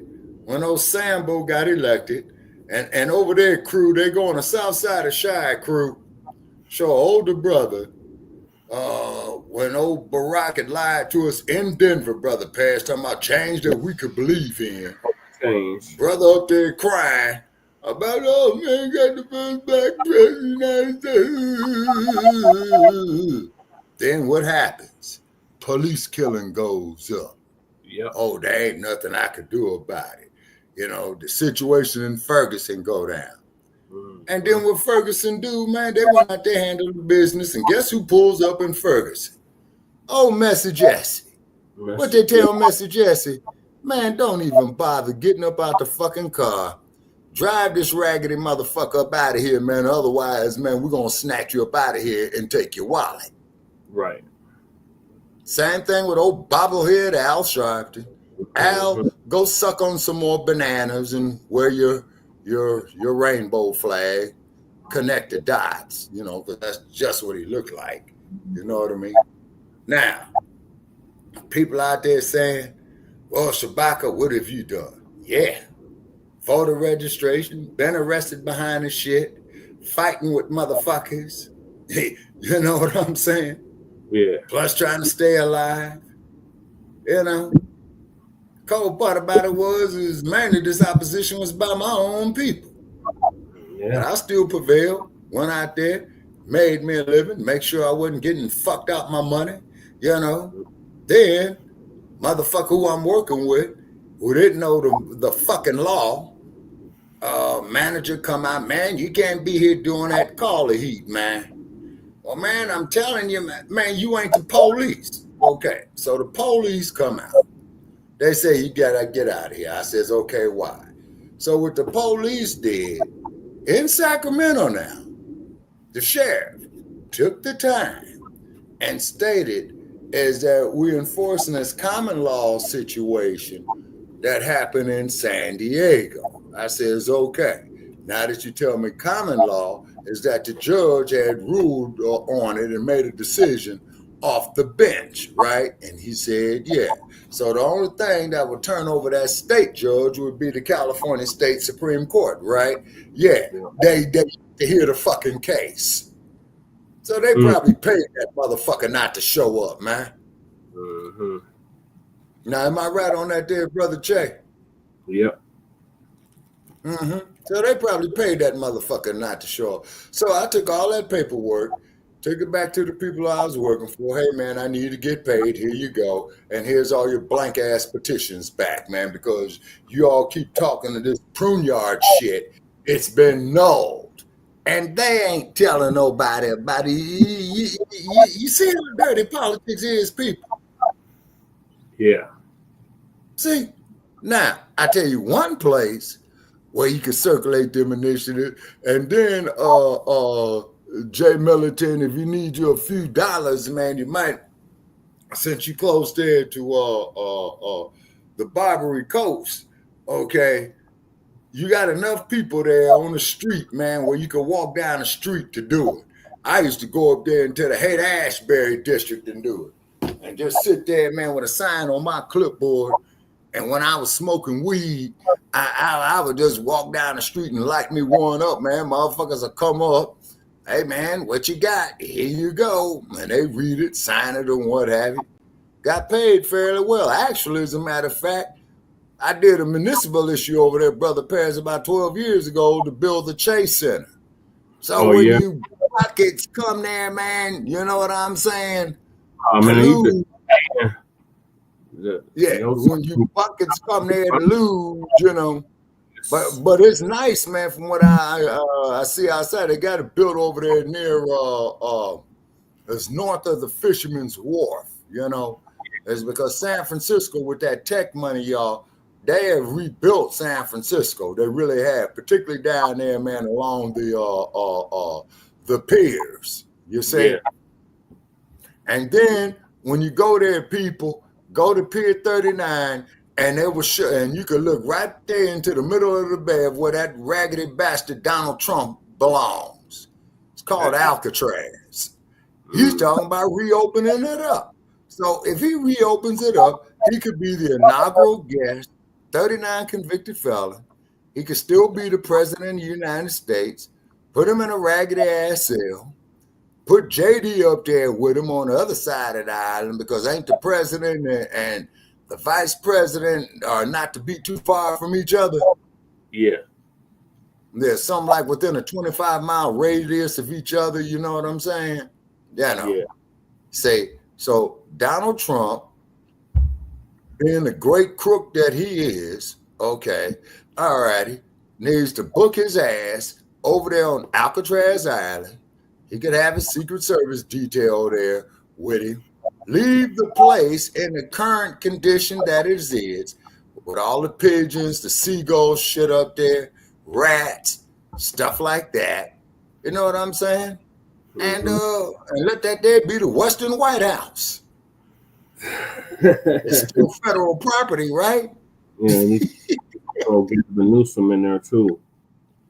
when old Sambo got elected, and over there, crew, they go on the south side of Shy, crew, show older brother. When old Bacc had lied to us in Denver, brother passed, talking about change that we could believe in. Change. Brother up there crying about, oh man, got the first black president. Then what happens? Police killing goes up. Yep. Oh, there ain't nothing I could do about it. You know, the situation in Ferguson go down. And then what Ferguson do, man, they went out there handle the business. And guess who pulls up in Ferguson? Oh, Messy Jesse. What they tell Messy Jesse? Man, don't even bother getting up out the fucking car. Drive this raggedy motherfucker up out of here, man. Otherwise, man, we're going to snatch you up out of here and take your wallet. Right. Same thing with old bobblehead Al Sharpton. Al, go suck on some more bananas and wear your rainbow flag, connect the dots, you know, because that's just what he looked like. You know what I mean? Now, people out there saying, well, Shabaka, what have you done? Yeah. Voter registration, been arrested behind the shit, fighting with motherfuckers. You know what I'm saying? Yeah. Plus trying to stay alive. You know? Cold part about it is mainly this opposition was by my own people. Yeah. But I still prevailed, went out there, made me a living, make sure I wasn't getting fucked out my money, you know. Then, motherfucker who I'm working with, who didn't know the fucking law, manager come out, man, you can't be here doing that call of heat, man. Well, man, I'm telling you, man, you ain't the police. Okay, so the police come out. They say, you gotta get out of here. I says, okay, why? So what the police did in Sacramento now, the sheriff took the time and stated is that we're enforcing this common law situation that happened in San Diego. I says, okay. Now that you tell me common law is that the judge had ruled on it and made a decision off the bench, right? And he said, yeah. So the only thing that would turn over that state judge would be the California State Supreme Court, right? Yeah, they hear the fucking case. So they probably paid that motherfucker not to show up, man. Mm-hmm. Now, am I right on that there, Brother Che? Yep. Mm-hmm. So they probably paid that motherfucker not to show up. So I took all that paperwork, took it back to the people I was working for. Hey, man, I need to get paid. Here you go. And here's all your blank ass petitions back, man, because you all keep talking to this STREAMYARD shit. It's been nulled. And they ain't telling nobody about it. You see how dirty politics is, people? Yeah. See? Now, I tell you one place where you can circulate them initiatives, and then Jay Militant, if you need you a few dollars, man, you might, since you close there to the Barbary Coast, okay, you got enough people there on the street, man, where you can walk down the street to do it. I used to go up there into the Haight-Ashbury district and do it, and just sit there, man, with a sign on my clipboard. And when I was smoking weed, I would just walk down the street and light me one up, man. Motherfuckers will come up. Hey, man, what you got? Here you go. And they read it, sign it, and what have you. Got paid fairly well. Actually, as a matter of fact, I did a municipal issue over there, Brother Pierre, about 12 years ago to build the Chase Center. So when you pockets come there, man, you know what I'm saying? when you buckets come there to lose, you know. But it's nice, man. From what I see outside, they got it built over there near it's north of the Fisherman's Wharf. You know, it's because San Francisco with that tech money, y'all, they have rebuilt San Francisco. They really have, particularly down there, man, along the piers. You see, and then when you go there, people go to Pier 39. And they was and you could look right there into the middle of the bay of where that raggedy bastard Donald Trump belongs. It's called Alcatraz. He's talking about reopening it up. So if he reopens it up, he could be the inaugural guest, 39 convicted felon. He could still be the president of the United States. Put him in a raggedy ass cell. Put JD up there with him on the other side of the island, because ain't the president and the vice president are not to be too far from each other. Yeah. There's something like within a 25-mile radius of each other. You know what I'm saying? Yeah. So Donald Trump, being the great crook that he is, okay, all righty, needs to book his ass over there on Alcatraz Island. He could have his Secret Service detail there with him. Leave the place in the current condition that it is, with all the pigeons, the seagulls shit up there, rats, stuff like that. You know what I'm saying? And let that there be the Western White House. It's still federal property, right? Yeah, and get the Newsom in there too,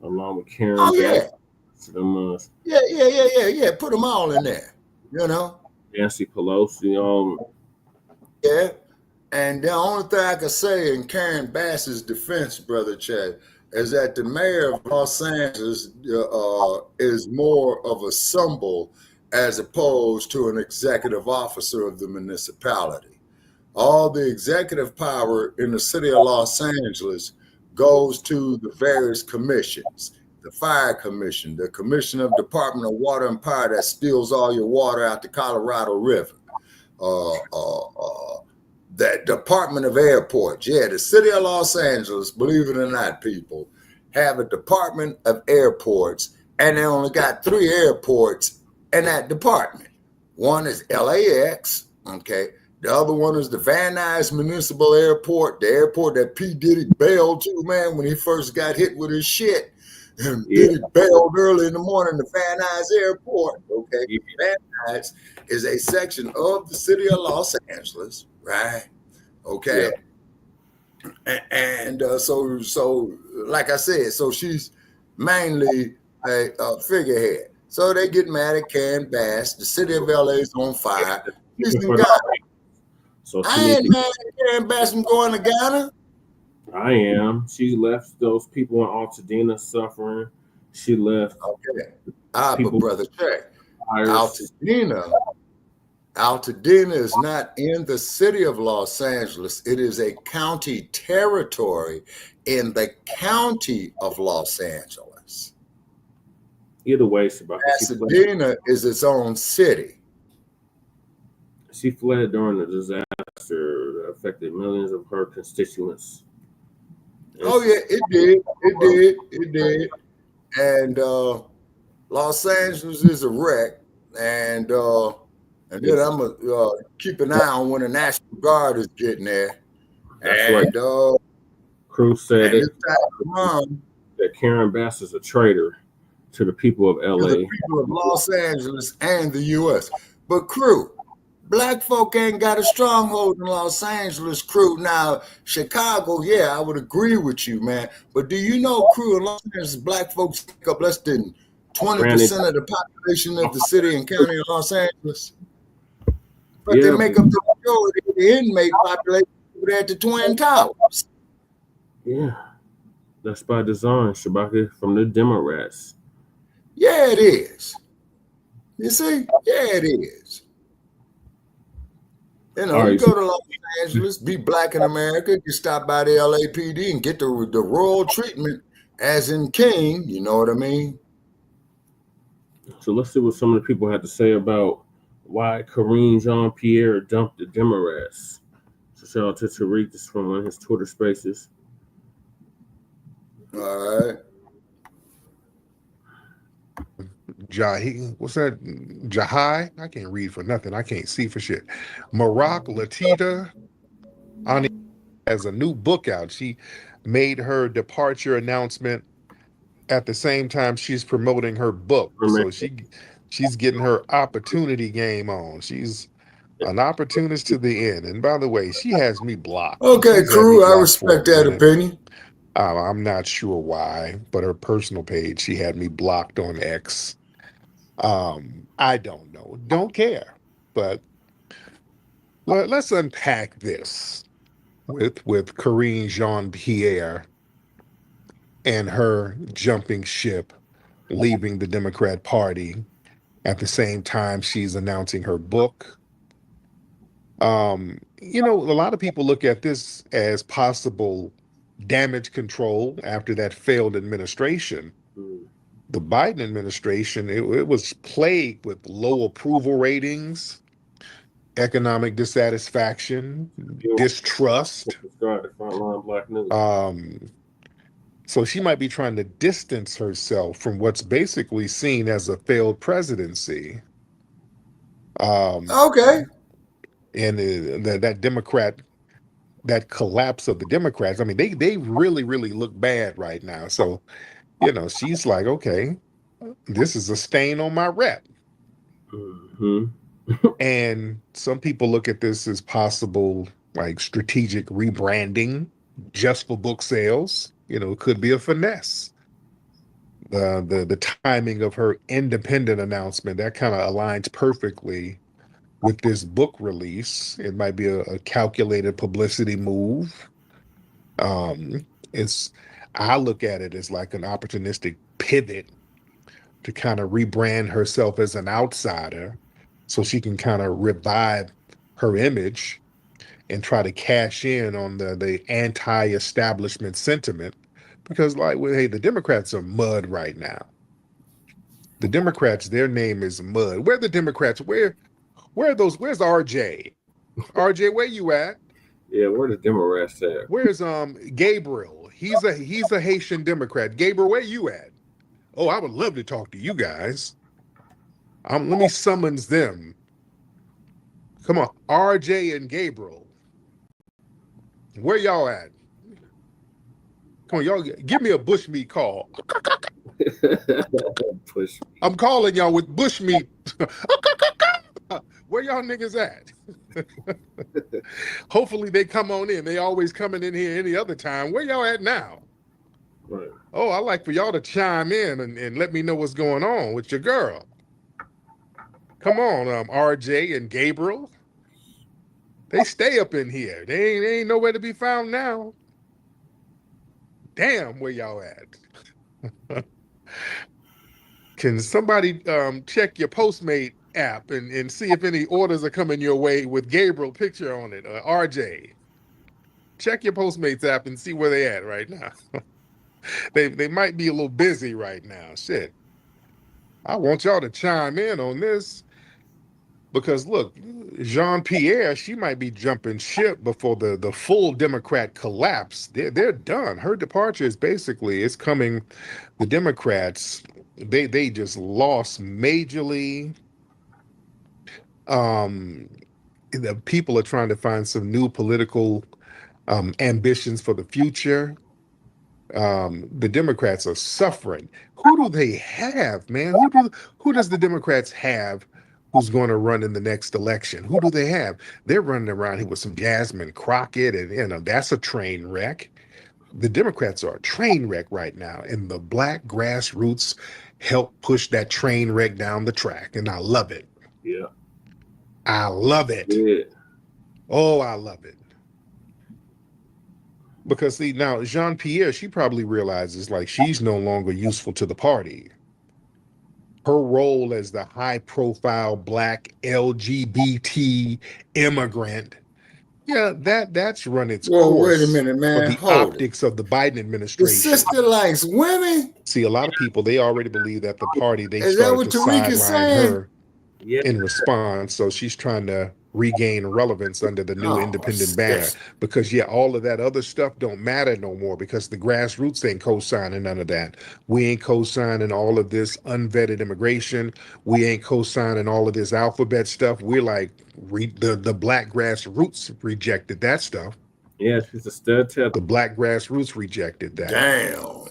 along with Karen. Oh yeah. Yeah. Yeah. Put them all in there. You know. Nancy Pelosi. Yeah, and the only thing I can say in Karen Bass's defense, Brother Chad, is that the mayor of Los Angeles is more of a symbol as opposed to an executive officer of the municipality. All the executive power in the city of Los Angeles goes to the various commissions. The Fire Commission, the Commission of Department of Water and Power that steals all your water out the Colorado River, that Department of Airports. Yeah, the city of Los Angeles, believe it or not, people, have a Department of Airports, and they only got 3 airports in that department. One is LAX, okay. The other one is the Van Nuys Municipal Airport, the airport that P. Diddy bailed to, man, when he first got hit with his shit. And Diddy bailed early in the morning to Van Nuys Airport. Okay, Van Nuys is a section of the city of Los Angeles, right? Okay, and so like I said, so she's mainly a figurehead. So they get mad at Karen Bass. The city of LA is on fire. She's in Ghana. So I ain't mad at Karen Bass from going to Ghana. I am. She left those people in Altadena suffering. She left. Okay. But Brother Check. Altadena is not in the city of Los Angeles. It is a county territory in the county of Los Angeles. Either way, Altadena is its own city. She fled during the disaster that affected millions of her constituents. Oh yeah, it did. And Los Angeles is a wreck, and then I'm gonna keep an eye on when the National Guard is getting there. That's right. Cruz said that Karen Bass is a traitor to the people of LA, to the people of Los Angeles and the U.S. But Cruz, Black folk ain't got a stronghold in Los Angeles, Crew. Now, Chicago, yeah, I would agree with you, man. But do you know, Crew, in Los Angeles, Black folks make up less than 20% of the population of the city and county of Los Angeles? But they make up the majority of the inmate population over there at the Twin Towers. Yeah, that's by design, Shabaka, from the Democrats. Yeah, it is. You see? Yeah, it is. You know, you go to Los Angeles, be Black in America, you stop by the LAPD and get the royal treatment as in king, you know what I mean? So let's see what some of the people had to say about why Karine Jean-Pierre dumped the Democrats. So shout out to Tariq. This is from one of his Twitter spaces. All right. What's that? Jahai? I can't read for nothing. I can't see for shit. Marak Latita has a new book out. She made her departure announcement at the same time she's promoting her book. So she's getting her opportunity game on. She's an opportunist to the end. And by the way, she has me blocked. Okay, crew, I respect that opinion. I'm not sure why, but her personal page, she had me blocked on X. I don't know. Don't care. But let's unpack this with Karine Jean-Pierre and her jumping ship, leaving the Democrat Party at the same time she's announcing her book. You know, a lot of people look at this as possible damage control after that failed administration. The Biden administration, it was plagued with low approval ratings, economic dissatisfaction, distrust. So she might be trying to distance herself from what's basically seen as a failed presidency. Okay. And that Democrat, that collapse of the Democrats, I mean, they really, really look bad right now. So, you know, she's like, okay, this is a stain on my rep. And some people look at this as possible, like, strategic rebranding just for book sales. You know, it could be a finesse. The timing of her independent announcement, that kind of aligns perfectly with this book release. It might be a calculated publicity move. I look at it as like an opportunistic pivot to kind of rebrand herself as an outsider so she can kind of revive her image and try to cash in on the anti-establishment sentiment. Because, like, well, hey, the Democrats are mud right now. The Democrats, their name is mud. Where are the Democrats? Where are those? Where's RJ? RJ, where you at? Yeah, where the Democrats at? Where's Gabriel? He's a Haitian Democrat. Gabriel, where you at? Oh, I would love to talk to you guys. Let me summons them. Come on, RJ and Gabriel. Where y'all at? Come on, y'all, give me a bushmeat call. I'm calling y'all with bushmeat. Where y'all niggas at? Hopefully they come on in. They always coming in here any other time. Where y'all at now? Right. Oh, I like for y'all to chime in and let me know what's going on with your girl. Come on, RJ and Gabriel. They stay up in here. They ain't nowhere to be found now. Damn, where y'all at? Can somebody check your Postmate app and see if any orders are coming your way with Gabriel picture on it? RJ, check your Postmates app and see where they at right now. They might be a little busy right now. Shit. I want y'all to chime in on this. Because look, Jean-Pierre, she might be jumping ship before the full Democrat collapse. They're done. Her departure is basically, it's coming. The Democrats, they just lost majorly. The people are trying to find some new political ambitions for the future. The Democrats are suffering. Who do they have, man? Who does the Democrats have who's going to run in the next election? Who do they have? They're running around here with some Jasmine Crockett, and you know, that's a train wreck. The Democrats are a train wreck right now, and the Black grassroots help push that train wreck down the track, and I love it. Yeah. I love it. Yeah. Oh, I love it. Because see, now Jean-Pierre, she probably realizes like she's no longer useful to the party. Her role as the high-profile Black LGBT immigrant, yeah, that's run its course. Well, wait a minute, man. For the optics of the Biden administration. The sister likes women. See, a lot of people, they already believe that the party, they Is that what started to Tariq is sideline saying? her in response. So she's trying to regain relevance under the new independent banner, because all of that other stuff don't matter no more, because the grassroots ain't co-signing none of that. We ain't co-signing all of this unvetted immigration. We ain't co-signing all of this alphabet stuff. We're like, the black grassroots rejected that stuff. Yeah, she's a stereotype. The black grassroots rejected that. Damn.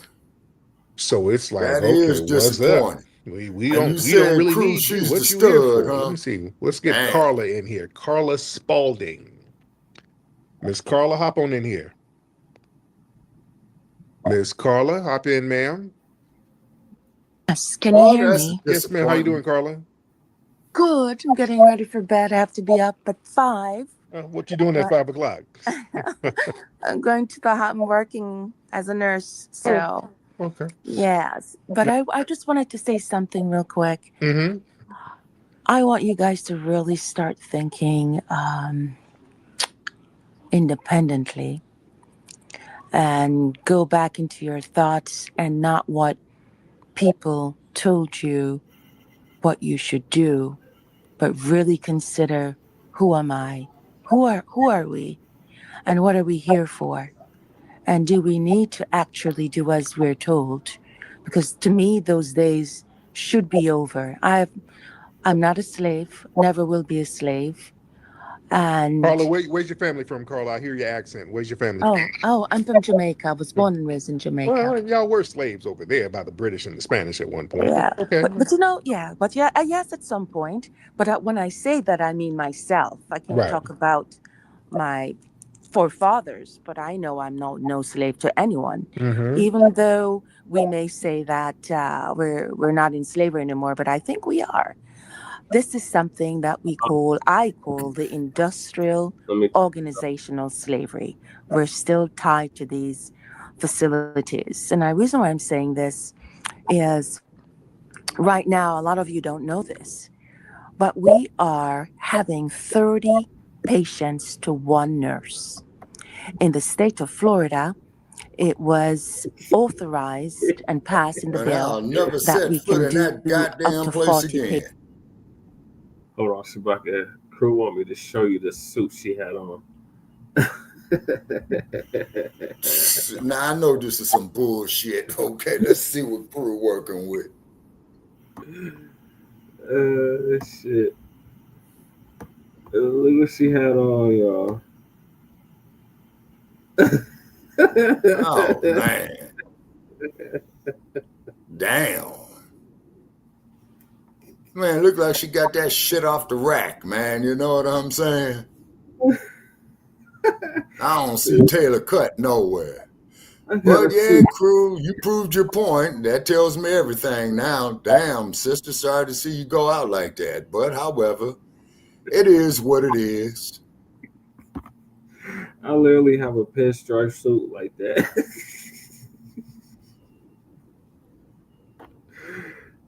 So it's like, that okay, is what's up? We don't really need you. What you here for? Let me see. Let's get Carla in here. Carla Spalding. Miss Carla, hop on in here. Miss Carla, hop in, ma'am. Yes, can you hear me? Yes, ma'am. How you doing, Carla? Good. I'm getting ready for bed. I have to be up at 5. What you doing at 5 o'clock? I'm going to I'm working as a nurse, so. Okay. Yes, but I just wanted to say something real quick. Mm-hmm. I want you guys to really start thinking independently and go back into your thoughts and not what people told you what you should do, but really consider, who am I? Who are we? And what are we here for? And do we need to actually do as we're told? Because to me, those days should be over. I'm not a slave, never will be a slave. And Carla, where's your family from, Carla? I hear your accent. Where's your family from? Oh, I'm from Jamaica. I was born and raised in Jamaica. Well, y'all were slaves over there by the British and the Spanish at one point. Yeah. Okay. But yes, at some point. But when I say that, I mean myself. I can't talk about my forefathers, but I know I'm no slave to anyone. Mm-hmm. Even though we may say that we're not in slavery anymore, but I think we are. This is something that I call the industrial organizational slavery. We're still tied to these facilities. And the reason why I'm saying this is right now, a lot of you don't know this, but we are having 30 patients to one nurse. In the state of Florida, it was authorized and passed in the bill that we can do up to 40 patients. Hold on, Shabaka. Crew want me to show you the suit she had on. Now I know this is some bullshit. Okay, let's see what Crew working with. Shit. Look what she had on, y'all. Oh man. Damn. Man, look like she got that shit off the rack, man. You know what I'm saying? I don't see Taylor cut nowhere. But yeah, Crew, you proved your point. That tells me everything now. Damn, sister, sorry to see you go out like that. But however, it is what it is. I literally have a pinstripe suit like that.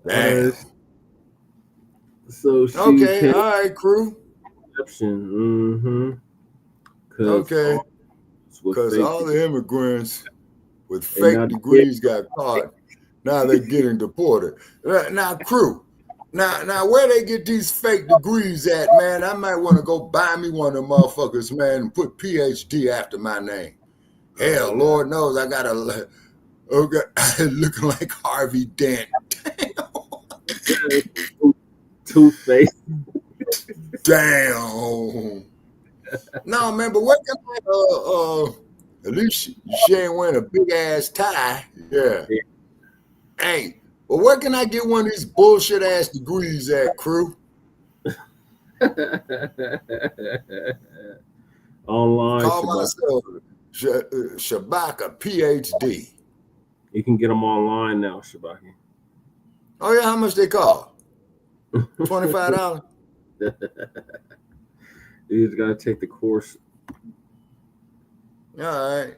Damn. So she okay, all right, Crew. Mm-hmm. Okay. Because all the immigrants with fake degrees got caught. Now they're getting deported. Now, Crew. Now, where they get these fake degrees at, man? I might want to go buy me one of them motherfuckers, man, and put PhD after my name. Hell, Lord knows I got a looking like Harvey Dent. Toothpaste. Damn. No, man, but what can I, at least she ain't wearing a big ass tie. Yeah. Hey, but where can I get one of these bullshit ass degrees at, Crew? Online. Call myself Shabaka PhD. You can get them online now, Shabaki. Oh yeah, how much they cost? $25. You just gotta take the course. All right.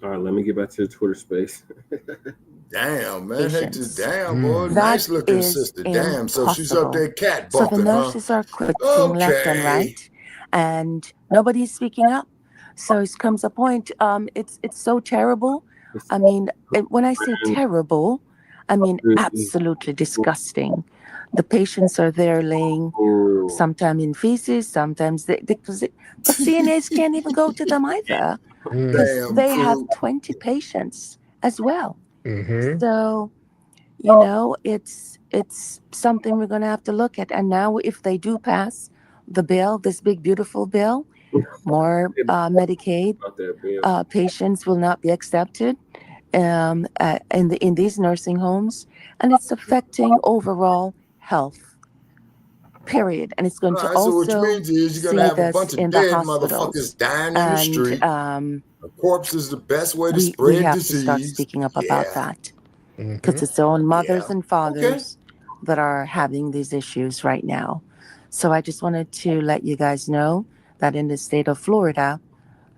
All right, let me get back to the Twitter space. Damn, man. Damn, boy. Nice looking sister. Damn. So she's up there cat So bumping, the nurses are quitting left and right, and nobody's speaking up. So it comes a point, it's so terrible. I mean, when I say terrible, I mean absolutely disgusting. The patients are there laying, sometimes in feces, sometimes because the CNAs can't even go to them either, because they have 20 patients as well. So, you know, it's something we're going to have to look at. And now, if they do pass the bill, this big beautiful bill, more Medicaid patients will not be accepted in these nursing homes, and it's affecting overall health. Period. And it's going to also which means you're gonna have a bunch of dead motherfuckers dying in the street. A corpse is the best way to spread we have disease. to start speaking up about that, because it's their own mothers and fathers that are having these issues right now. So I just wanted to let you guys know that in the state of Florida,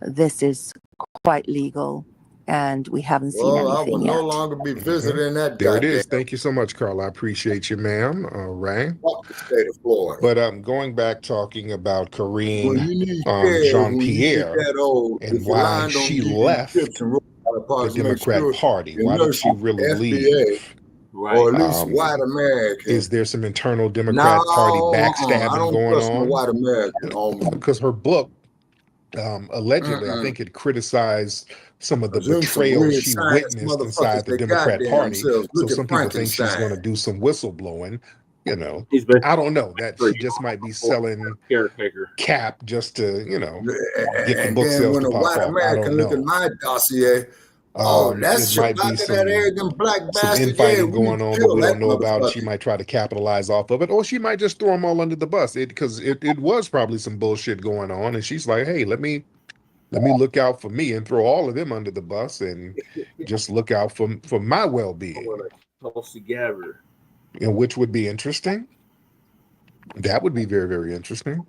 this is quite legal, and we haven't seen anything I will yet. no longer be visiting that. There it is. Thank you so much, Carl. I appreciate you, ma'am. All right. Fuck the state of Florida. But I'm going back talking about Karine Jean-Pierre, Jean-Pierre and why she left the Democrat Party. Why did she really leave? Or at least white American. Is there some internal Democrat Party backstabbing going on? White American, because her book allegedly, I think, it criticized some of the betrayal she witnessed inside the Democrat Party. So some people think she's going to do some whistleblowing. You know, I don't know, that she just might be selling cap just to, you know, get the book sales to pop off. I don't know. Look at my dossier. That's it might be some infighting going on that we don't know about. She might try to capitalize off of it, or she might just throw them all under the bus. Because it was probably some bullshit going on, and she's like, "Hey, let me look out for me and throw all of them under the bus, and just look out for my well-being." You know, which would be interesting. That would be very, very interesting.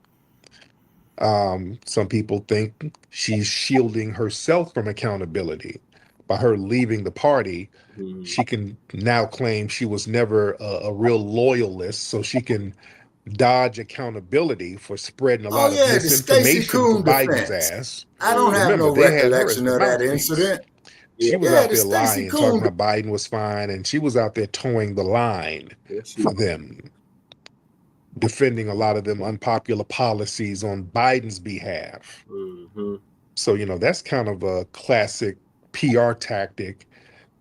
Some people think she's shielding herself from accountability. By her leaving the party, she can now claim she was never a real loyalist, so she can dodge accountability for spreading a lot of misinformation to Biden's ass. I don't have no recollection of that incident. She was out there lying, talking about Biden was fine, and she was out there towing the line for them, defending a lot of them unpopular policies on Biden's behalf. So, you know, that's kind of a classic PR tactic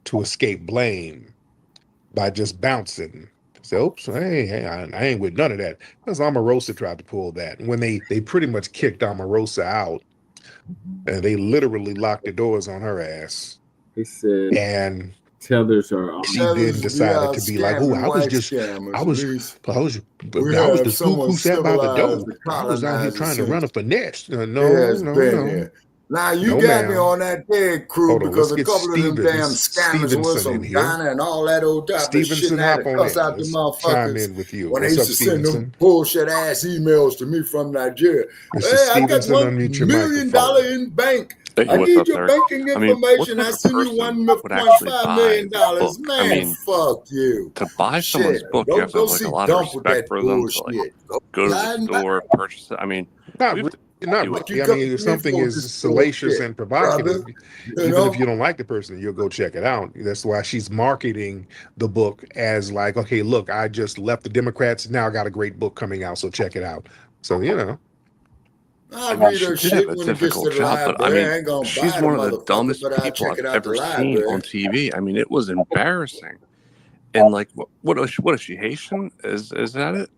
to escape blame by just bouncing. So, oops, hey, I ain't with none of that. Because Omarosa tried to pull that. When they pretty much kicked Omarosa out, and they literally locked the doors on her ass. He said, and tethers are. She then decided to be like, "Oh, I was just the spook who sat by the door. I was out here trying to run a finesse." No. Now you got me on that dead crew because a couple of them damn scammers was from Ghana and all that old type of shit. And I had to cuss out the motherfuckers when they used to send them bullshit ass emails to me from Nigeria. Hey, I got $1 million in bank. I need your banking information. I send you $1.5 million. Man, fuck you. To buy someone's book, you have to have like a lot of respect for them. To like go to the store, purchase it. I mean, not really. I mean, if something is salacious and provocative, even if you don't like the person, you'll go check it out. That's why she's marketing the book as like, okay, look, I just left the Democrats. Now I got a great book coming out, so check it out. So, you know. I mean, she did have a difficult job, but I mean, she's one of the dumbest people I've ever seen on TV. I mean, it was embarrassing. And like, what is she, Haitian? Is that it?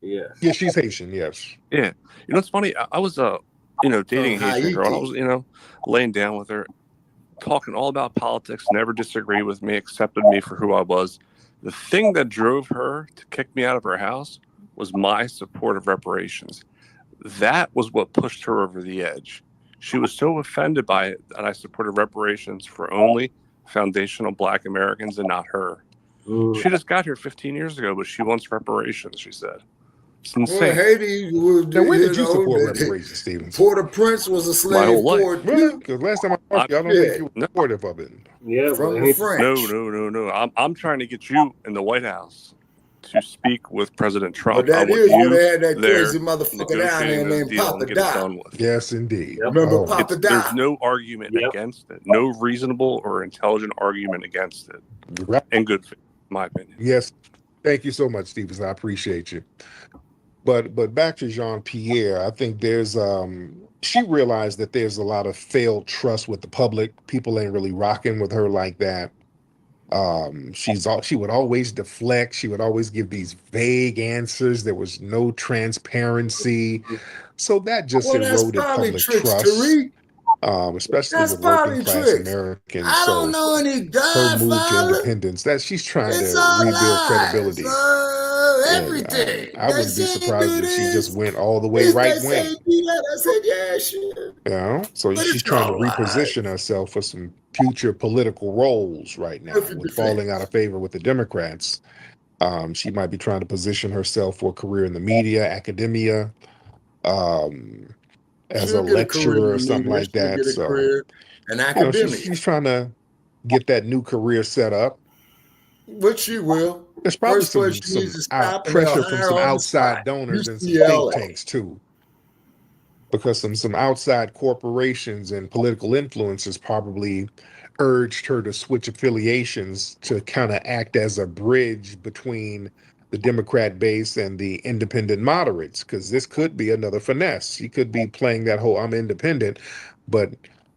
Yeah. Yeah, she's Haitian. Yes. Yeah. You know, it's funny. I was, dating a Haitian girl. And I was, laying down with her, talking all about politics. Never disagreed with me. Accepted me for who I was. The thing that drove her to kick me out of her house was my support of reparations. That was what pushed her over the edge. She was so offended by it that I supported reparations for only foundational Black Americans and not her. She just got here 15 years ago, but she wants reparations, she said. It's insane. Well, Haiti was, now, when did you support reparations, Stevens? Port-au-Prince was a slave port. Really? Because last time I talked to you, I don't think you were supportive of it. Yeah, from the French. No. I'm trying to get you in the White House to speak with President Trump. But that is where they had that crazy motherfucker down there named Papa Doc. Yes, indeed. Remember Papa Doc? There's no argument against it. No reasonable or intelligent argument against it. Right. And good, in my opinion. Yes. Thank you so much, Stevens. I appreciate you. But back to Jean-Pierre, I think there's she realized that there's a lot of failed trust with the public. People ain't really rocking with her like that. She would always deflect. She would always give these vague answers. There was no transparency. So that just eroded public trust. Especially with working class Americans. I don't know any her move to independence, that she's trying to rebuild credibility. Everything. I wouldn't be surprised if she just went all the way right wing. I said, yeah, sure. You know, so she's trying to reposition herself for some future political roles right now. With falling out of favor with the Democrats, she might be trying to position herself for a career in the media, academia, as a lecturer or something like that. So, she's trying to get that new career set up. But she will. There's probably some pressure from some outside donors and some think tanks too, because some outside corporations and political influencers probably urged her to switch affiliations to kind of act as a bridge between the Democrat base and the independent moderates, because this could be another finesse. She could be playing that whole I'm independent, but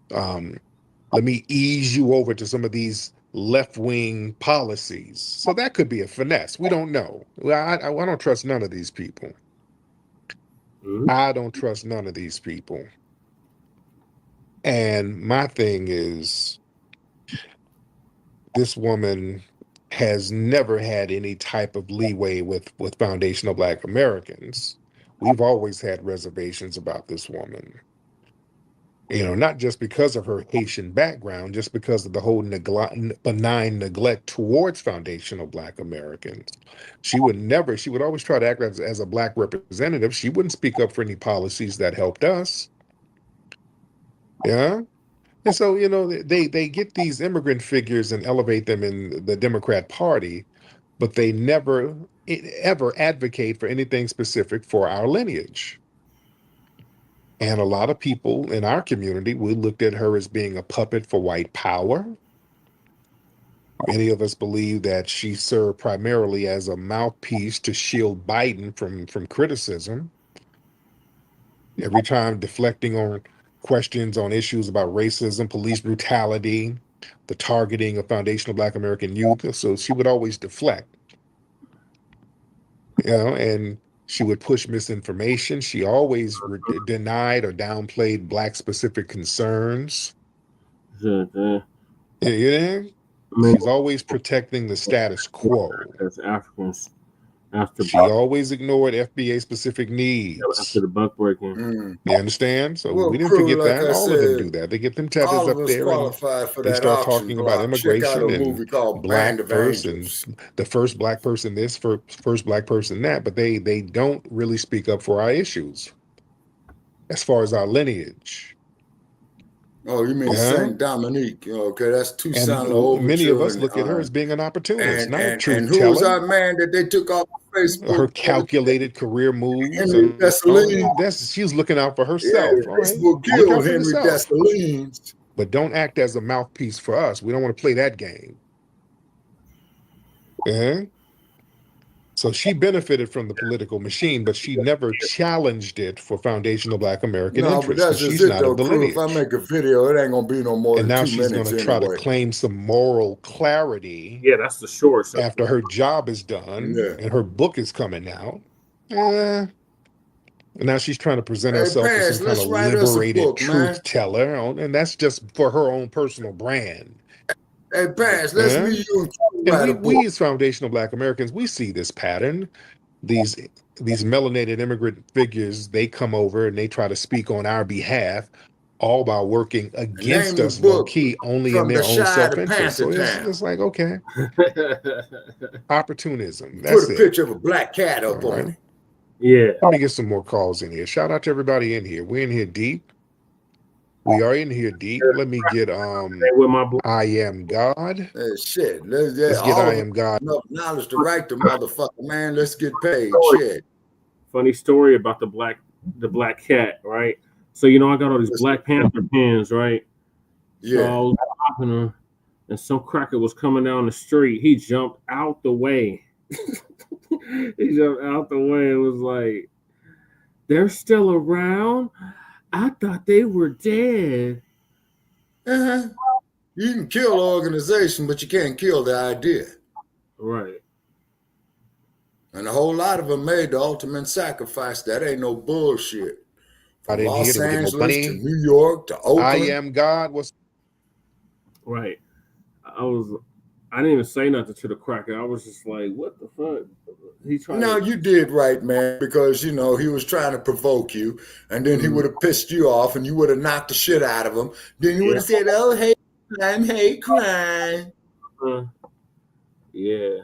let me ease you over to some of these left-wing policies. So that could be a finesse. We don't know. I don't trust none of these people. I don't trust none of these people. And my thing is, this woman has never had any type of leeway with foundational Black Americans. We've always had reservations about this woman. You know, not just because of her Haitian background, just because of the whole benign neglect towards foundational Black Americans. She would always try to act as a Black representative. She wouldn't speak up for any policies that helped us. Yeah. And so, you know, they get these immigrant figures and elevate them in the Democrat Party, but they never ever advocate for anything specific for our lineage. And a lot of people in our community, we looked at her as being a puppet for white power. Many of us believe that she served primarily as a mouthpiece to shield Biden from criticism. Every time deflecting on questions on issues about racism, police brutality, the targeting of foundational Black American youth. So she would always deflect, you know, and she would push misinformation. She always denied or downplayed Black specific concerns. You know? She's always protecting the status quo. As Africans. She always ignored FBA specific needs. After the buck breaking. You understand? So we didn't forget that. All of them do that. They get them tethers up there and they start talking about immigration and Black person, the first Black person this, first Black person that, but they don't really speak up for our issues as far as our lineage. Oh, you mean Saint Dominique? Okay, that's Toussaint Louverture. Many of us look at her as being an opportunist, not a truth teller. And who was that man that they took off Facebook? Her calculated career moves. She was looking out for herself. Yeah, Facebook killed Henry Dessalines. But don't act as a mouthpiece for us. We don't want to play that game. So she benefited from the political machine, but she never challenged it for foundational Black American interests. But that's just she's not of the lineage. If I make a video, it ain't gonna be no more and than 2 minutes. And now she's going to try to claim some moral clarity. Yeah, that's the short. After her job is done and her book is coming out. And now she's trying to present herself as some kind of liberated truth teller, and that's just for her own personal brand. Hey, Pass, let's meet you and we as foundational Black Americans, we see this pattern. These melanated immigrant figures, they come over and they try to speak on our behalf, all by working against us low-key, only in their own self-interest. So it's like, okay. Opportunism. That's Put a picture of a black cat up on it. Yeah. Let me get some more calls in here. Shout out to everybody in here. We're in here deep. We are in here deep. Let me get I Am God. Shit. Let's get I Am God. Enough knowledge to write the motherfucker, man. Let's get paid. Shit. Funny story about the black cat, right? So I got all these Black Panther pins, right? Yeah. So I was popping them, and some cracker was coming down the street. He jumped out the way He jumped out the way and was like, "They're still around? I thought they were dead." You can kill the organization, but you can't kill the idea. Right. And a whole lot of them made the ultimate sacrifice. That ain't no bullshit. From Los Angeles to New York to Oakland. I am God was right. I didn't even say nothing to the cracker. I was just like, what the fuck? No, you did right, man, because, you know, he was trying to provoke you, and then he would have pissed you off, and you would have knocked the shit out of him. Then you would have said, oh, hate crime. Yeah.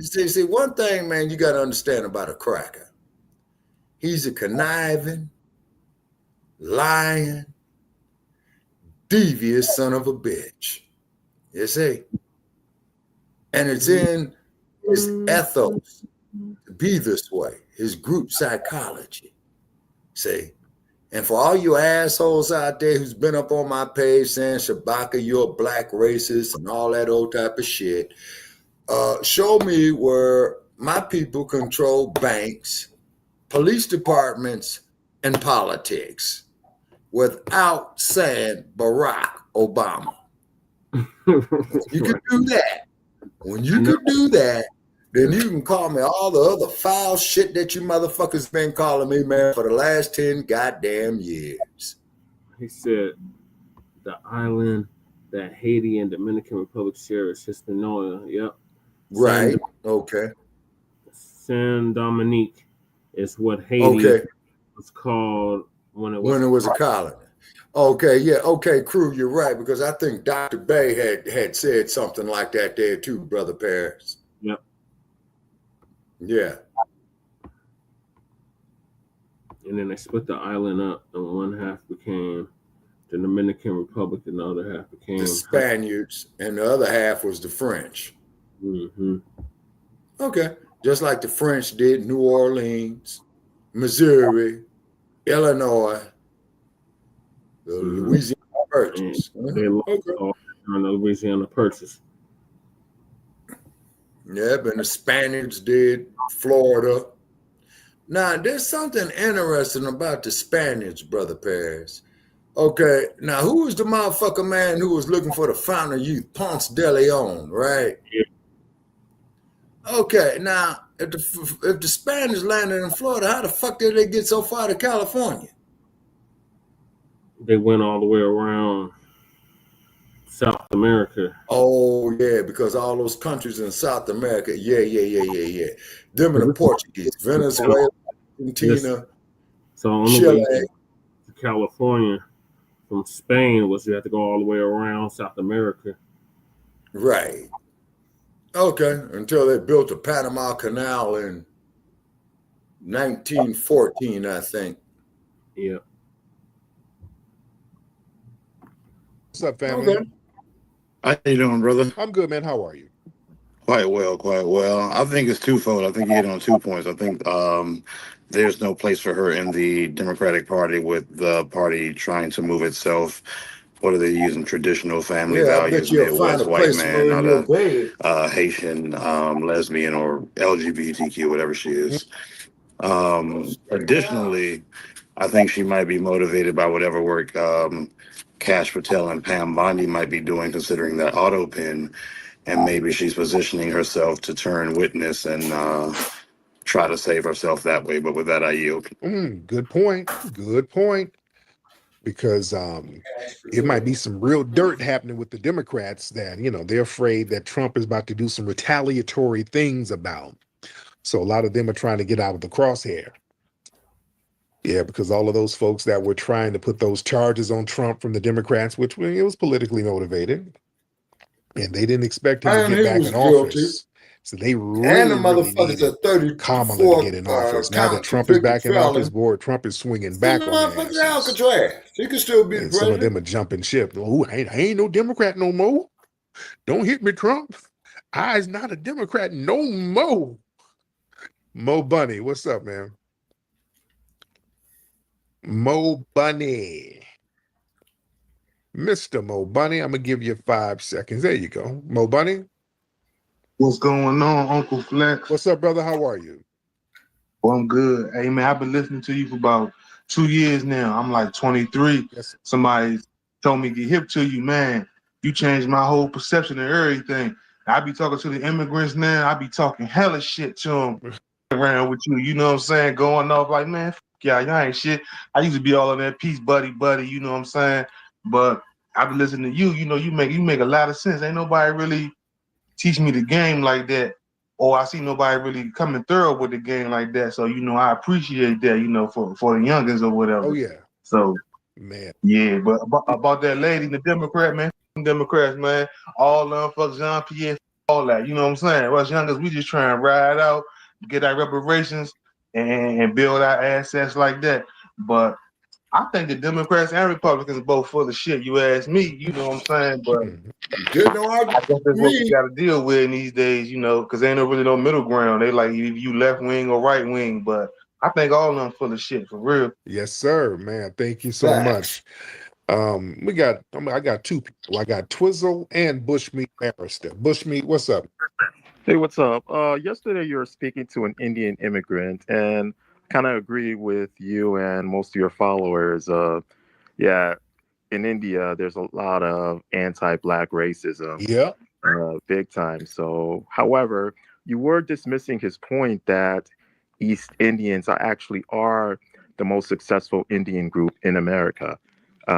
See, one thing, man, you got to understand about a cracker. He's a conniving, lying, devious son of a bitch. You see? And it's in his ethos to be this way, his group psychology. See? And for all you assholes out there who's been up on my page saying, Shabaka, you're a black racist and all that old type of shit, show me where my people control banks, police departments, and politics without saying Barack Obama. You can do that. When you can do that, then you can call me all the other foul shit that you motherfuckers been calling me, man, for the last 10 goddamn years. He said the island that Haiti and Dominican Republic share is Hispaniola. Yep. Right. Okay. Saint Dominique is what Haiti was called when it was a colony. Okay, yeah, okay, crew, you're right, because I think Dr. Bay had said something like that there too, Brother Paris. Yep. Yeah. And then they split the island up, and one half became the Dominican Republic, and the other half became the Spaniards, and the other half was the French. Mm-hmm. Okay, just like the French did New Orleans, Missouri, Illinois, the Louisiana Purchase. They lost all during the Louisiana Purchase. Yeah, but the Spaniards did Florida. Now, there's something interesting about the Spaniards, Brother Paris. Okay, now who was the motherfucker man who was looking for the fountain of youth? Ponce de Leon, right? Yeah. Okay, now if the Spaniards landed in Florida, how the fuck did they get so far to California? They went all the way around South America. Oh, yeah, because all those countries in South America, yeah. Them and the Portuguese, Venezuela, Argentina, Chile. To California from Spain was you had to go all the way around South America. Right. Okay, until they built the Panama Canal in 1914, I think. Yeah. What's up, family? Okay. How you doing, brother? I'm good, man. How are you? Quite well. I think it's twofold. I think you hit on 2 points. I think there's no place for her in the Democratic Party with the party trying to move itself. What are they using? Traditional family values. Midwest white man, not a Haitian lesbian or LGBTQ, whatever she is. Additionally, I think she might be motivated by whatever work Cash Patel and Pam Bondi might be doing, considering that auto pin, and maybe she's positioning herself to turn witness and try to save herself that way. But with that, I yield. Good point. Because it might be some real dirt happening with the Democrats that, you know, they're afraid that Trump is about to do some retaliatory things about. So a lot of them are trying to get out of the crosshair. Yeah, because all of those folks that were trying to put those charges on Trump from the Democrats, which it was politically motivated, and they didn't expect him to get back in office. So they really needed Kamala to get in office. Now that Trump is back in office, boy, Trump is swinging back on their asses. He can still be the president. Some of them are jumping ship. Oh, I ain't no Democrat no more. Don't hit me, Trump. I is not a Democrat no more. Mo Bunny, what's up, man? Mo Bunny. Mr. Mo Bunny, I'm going to give you 5 seconds. There you go. Mo Bunny. What's going on, Uncle Flex? What's up, brother? How are you? Well, I'm good. Hey, man, I've been listening to you for about 2 years now. I'm like 23. Yes. Somebody told me get hip to you, man. You changed my whole perception of everything. I be talking to the immigrants now. I be talking hella shit to them around with you. You know what I'm saying? Going off like, man, fuck y'all ain't shit. I used to be all on that peace, buddy. You know what I'm saying? But I've been listening to you. You know, you make a lot of sense. Ain't nobody really teach me the game like that, or I see nobody really coming thorough with the game like that. So, you know, I appreciate that, you know, for the youngins or whatever. Oh, yeah. So, man. Yeah, but about that lady, the Democrat, man, Democrats, man, all them, fuck Jean-Pierre, all that, you know what I'm saying? Us youngins, we just try and ride out, get our reparations, and build our assets like that. But I think the Democrats and Republicans are both full of shit. You ask me, you know what I'm saying? But I think that's what we got to deal with in these days, you know, because ain't really no middle ground. They like either you left wing or right wing, but I think all of them full of shit for real. Yes, sir, man. Thank you so much. I got two people. I got Twizzle and Bushmeat Barrister. Bushmeat, what's up? Hey, what's up? Yesterday you were speaking to an Indian immigrant, and kind of agree with you and most of your followers. Yeah, in India, there's a lot of anti-Black racism. Yeah. Big time. So, however, you were dismissing his point that East Indians are the most successful Indian group in America.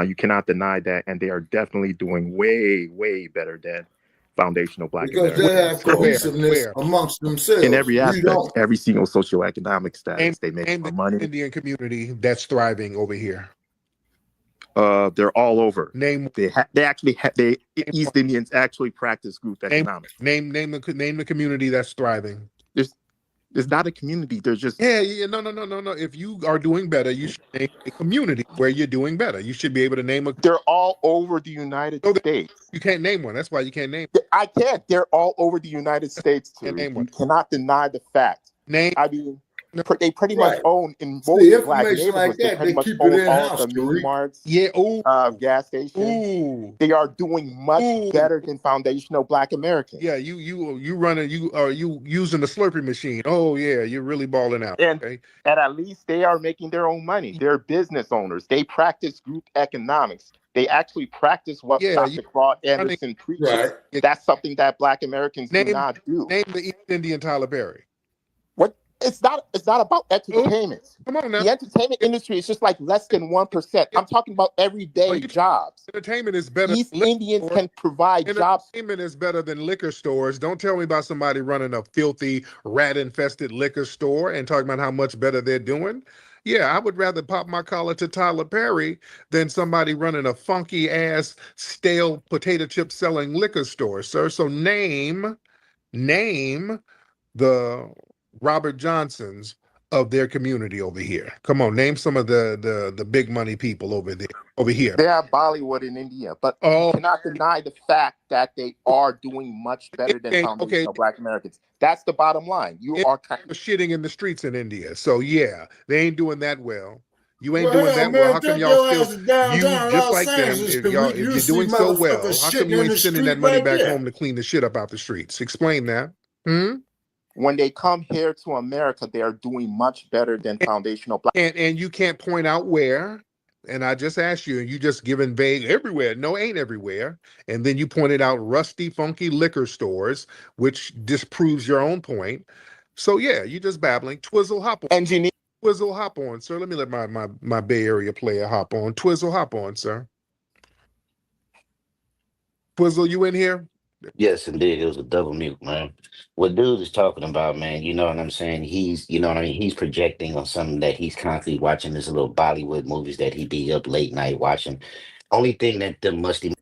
You cannot deny that, and they are definitely doing way, way better than foundational Black because Americans. they have cohesiveness amongst themselves. In every aspect, every single socioeconomic status, they make more money. Indian community that's thriving over here. They're all over. Name East Indians actually practice group economics. Name the community that's thriving. There's not a community. There's just no. If you are doing better, you should name a community where you're doing better. You should be able to name a. They're all over the United States. You can't name one. That's why you can't name. I can't. They're all over the United States too. You cannot deny the fact. Name. I mean, they pretty much own in most Black neighborhoods. Like they pretty much own all the mini marts. Yeah. Gas stations. They are doing much better than foundational Black Americans. Yeah. You using the Slurpee machine. Oh yeah, you're really balling out. And at least they are making their own money. They're business owners. They practice group economics. They actually practice what Dr. Claude Anderson preaches. Right. That's something that Black Americans do not do. Name the East Indian Tyler Perry. What? It's not about entertainment. Come on now. The entertainment industry is just like less than 1%. I'm talking about everyday jobs. Entertainment is better. East Indians can provide jobs. Entertainment is better than liquor stores. Don't tell me about somebody running a filthy, rat-infested liquor store and talking about how much better they're doing. Yeah, I would rather pop my collar to Tyler Perry than somebody running a funky-ass, stale potato chip selling liquor store, sir. So name the Robert Johnsons of their community over here. Come on, name some of the big money people over here. They have Bollywood in India, but you cannot deny the fact that they are doing much better than foundational Black Americans. That's the bottom line. You are kind of shitting in the streets in India. So yeah, they ain't doing that well. You ain't doing that well. How come y'all still just like them? If you're doing so well, how come you ain't sending that money back home to clean the shit up out the streets? Explain that. When they come here to America, they are doing much better than foundational Black. And you can't point out where. And I just asked you, and you just given vague everywhere. No, ain't everywhere. And then you pointed out rusty, funky liquor stores, which disproves your own point. So yeah, you just babbling. Twizzle, hop on. Engineer. Twizzle, hop on, sir. Let me let my Bay Area player hop on. Twizzle, hop on, sir. Twizzle, you in here? Yes, indeed. It was a double mute, man. What dude is talking about, man, you know what I'm saying? He's projecting on something that he's constantly watching this little Bollywood movies that he be up late night watching. Only thing that the musty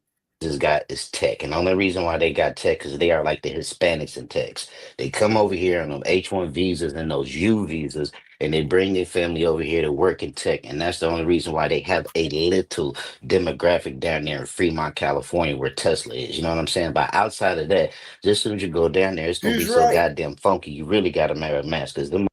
has got is tech. And the only reason why they got tech is they are like the Hispanics in techs. They come over here on those H-1 visas and those U visas, and they bring their family over here to work in tech. And that's the only reason why they have a little demographic down there in Fremont, California, where Tesla is. You know what I'm saying? But outside of that, just as soon as you go down there, it's going to be so goddamn funky. You really got to wear a mask because them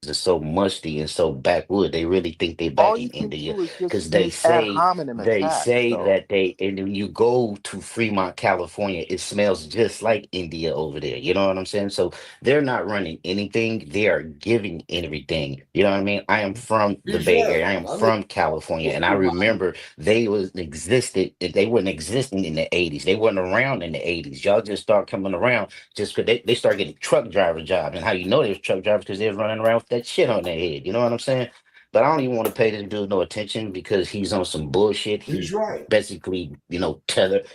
is so musty and so backwood. They really think they All back in you can India do is because just make ad hominem attacks, though. that they, and when you go to Fremont, California, it smells just like India over there. You know what I'm saying? So they're not running anything. They are giving everything. You know what I mean? I am from the He's Bay right. Area. I am I from California. And I remember they weren't existing in the 80s. They weren't around in the 80s. Y'all just start coming around just because they start getting truck driver jobs. And how you know they was truck drivers? Because they was running around with that shit on their head. You know what I'm saying? But I don't even want to pay this dude no attention because he's on some bullshit. He's He's right. basically,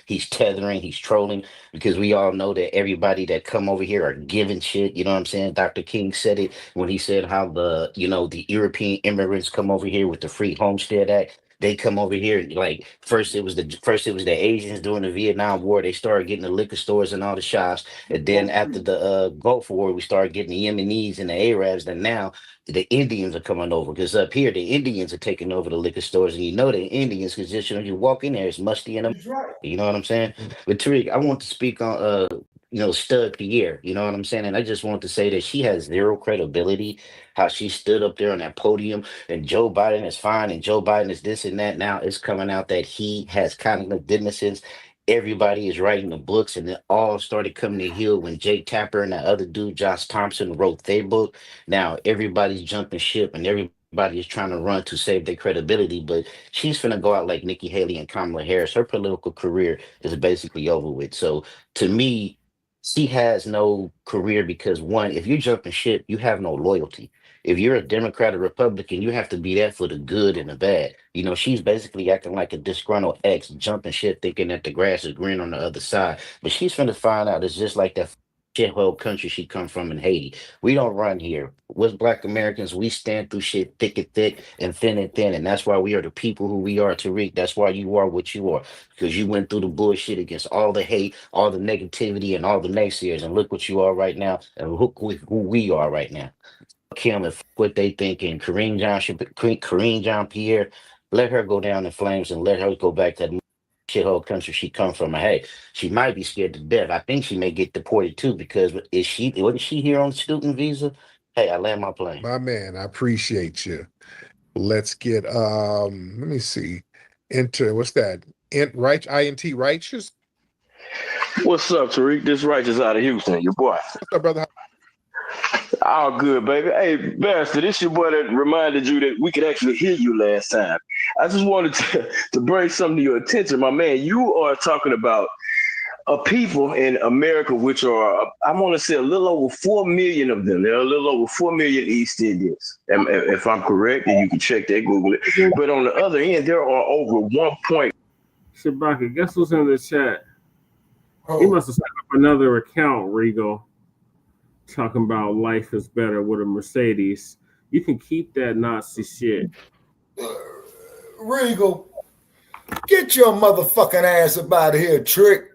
he's tethering, he's trolling, because we all know that everybody that come over here are giving shit. You know what I'm saying? Dr. King said it when he said how the European immigrants come over here with the Free Homestead Act. They come over here like first it was the Asians during the Vietnam War. They started getting the liquor stores and all the shops, and then after the Gulf War, we started getting the Yemenis and the Arabs, and now the Indians are coming over because up here the Indians are taking over the liquor stores, and the Indians because just you walk in there, it's musty and He's right. you know what I'm saying? But Tariq, I want to speak on Stud Pierre, you know what I'm saying? And I just want to say that she has zero credibility, how she stood up there on that podium and Joe Biden is fine and Joe Biden is this and that. Now it's coming out that he has cognitive dissonance. Everybody is writing the books, and it all started coming to heel when Jake Tapper and that other dude, Josh Thompson, wrote their book. Now everybody's jumping ship and everybody is trying to run to save their credibility, but she's finna go out like Nikki Haley and Kamala Harris. Her political career is basically over with. So to me, she has no career because one, if you're jumping ship, you have no loyalty. If you're a Democrat or Republican, you have to be that for the good and the bad. She's basically acting like a disgruntled ex, jumping ship, thinking that the grass is green on the other side. But she's finna find out it's just like that shithole country she come from in Haiti. We don't run here. We're Black Americans. We stand through shit thick and thin, and that's why we are the people who we are, Tariq. That's why you are what you are, because you went through the bullshit against all the hate, all the negativity, and all the naysayers, and look what you are right now, and look who we are right now. Kim and what they think, and Karine Jean-Pierre, let her go down in flames and let her go back to that shithole country she come from. And hey, she might be scared to death. I think she may get deported too because wasn't she here on student visa? Hey, I land my plane. My man, I appreciate you. Let's get let me see. Enter what's that? INT Righteous? What's up, Tariq? This Righteous out of Houston, your boy. What's up, brother? All good, baby. Hey, Bastard, this your boy that reminded you that we could actually hear you last time. I just wanted to bring something to your attention, my man. You are talking about a people in America, which are, I want to say, a little over 4 million of them. There are a little over 4 million East Indians, if I'm correct, and you can check that, Google it. But on the other end, there are over 1. Shabaka, guess who's in the chat? He must have set up another account, Regal, talking about life is better with a Mercedes. You can keep that Nazi shit. Regal, get your motherfucking ass up out of here, Trick.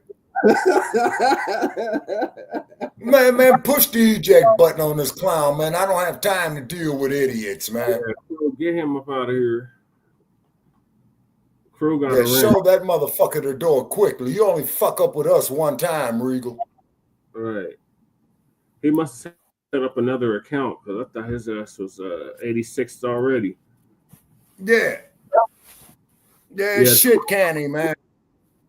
man, push the eject button on this clown, man. I don't have time to deal with idiots, man. Yeah, get him up out of here. Crew got show that motherfucker the door quickly. You only fuck up with us one time, Regal. Right. He must have set up another account because I thought his ass was 86 already. Yeah, shit canny, man.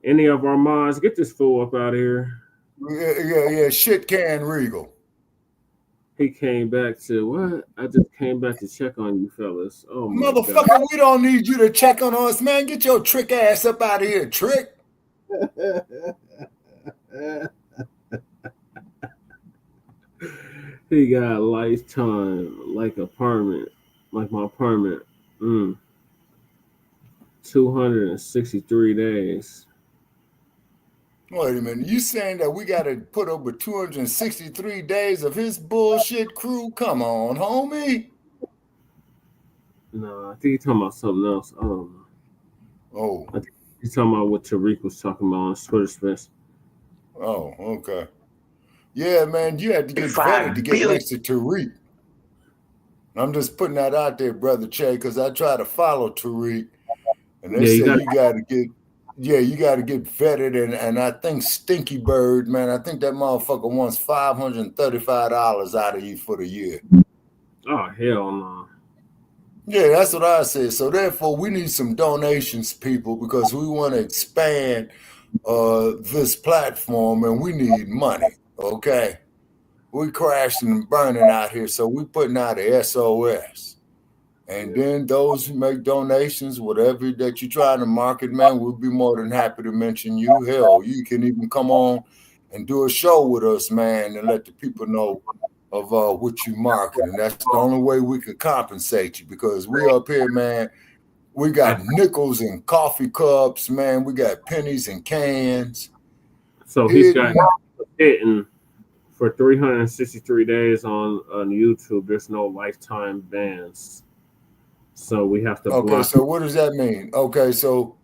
Any of our mods, get this fool up out of here. Yeah, shit can Regal. He came back to what? I just came back to check on you fellas. Oh my motherfucker, God. We don't need you to check on us, man. Get your trick ass up out of here, Trick. He got lifetime, like my apartment. 263 days. Wait a minute. You saying that we got to put up with 263 days of his bullshit crew? Come on, homie. No, I think he's talking about something else. I don't know. Oh. I think he's talking about what Tariq was talking about on Twitter Space. Oh, okay. Yeah, man, you had to get vetted to get next to Tariq. I'm just putting that out there, Brother Che, because I try to follow Tariq. And they say you got to get... Yeah, you got to get vetted, and I think Stinky Bird, man, I think that motherfucker wants $535 out of you for the year. Oh, hell no. Yeah, that's what I said. So therefore, we need some donations, people, because we want to expand this platform, and we need money. Okay, we crashing and burning out here, so we putting out a SOS. And then those who make donations, whatever that you're trying to market, man, we'll be more than happy to mention you. Hell, you can even come on and do a show with us, man, and let the people know of what you market. And that's the only way we can compensate you, because we up here, man, we got nickels and coffee cups, man. We got pennies and cans. So he's got hitting for 363 days on YouTube. There's no lifetime bans. So we have to block. Okay, so what does that mean? Okay, so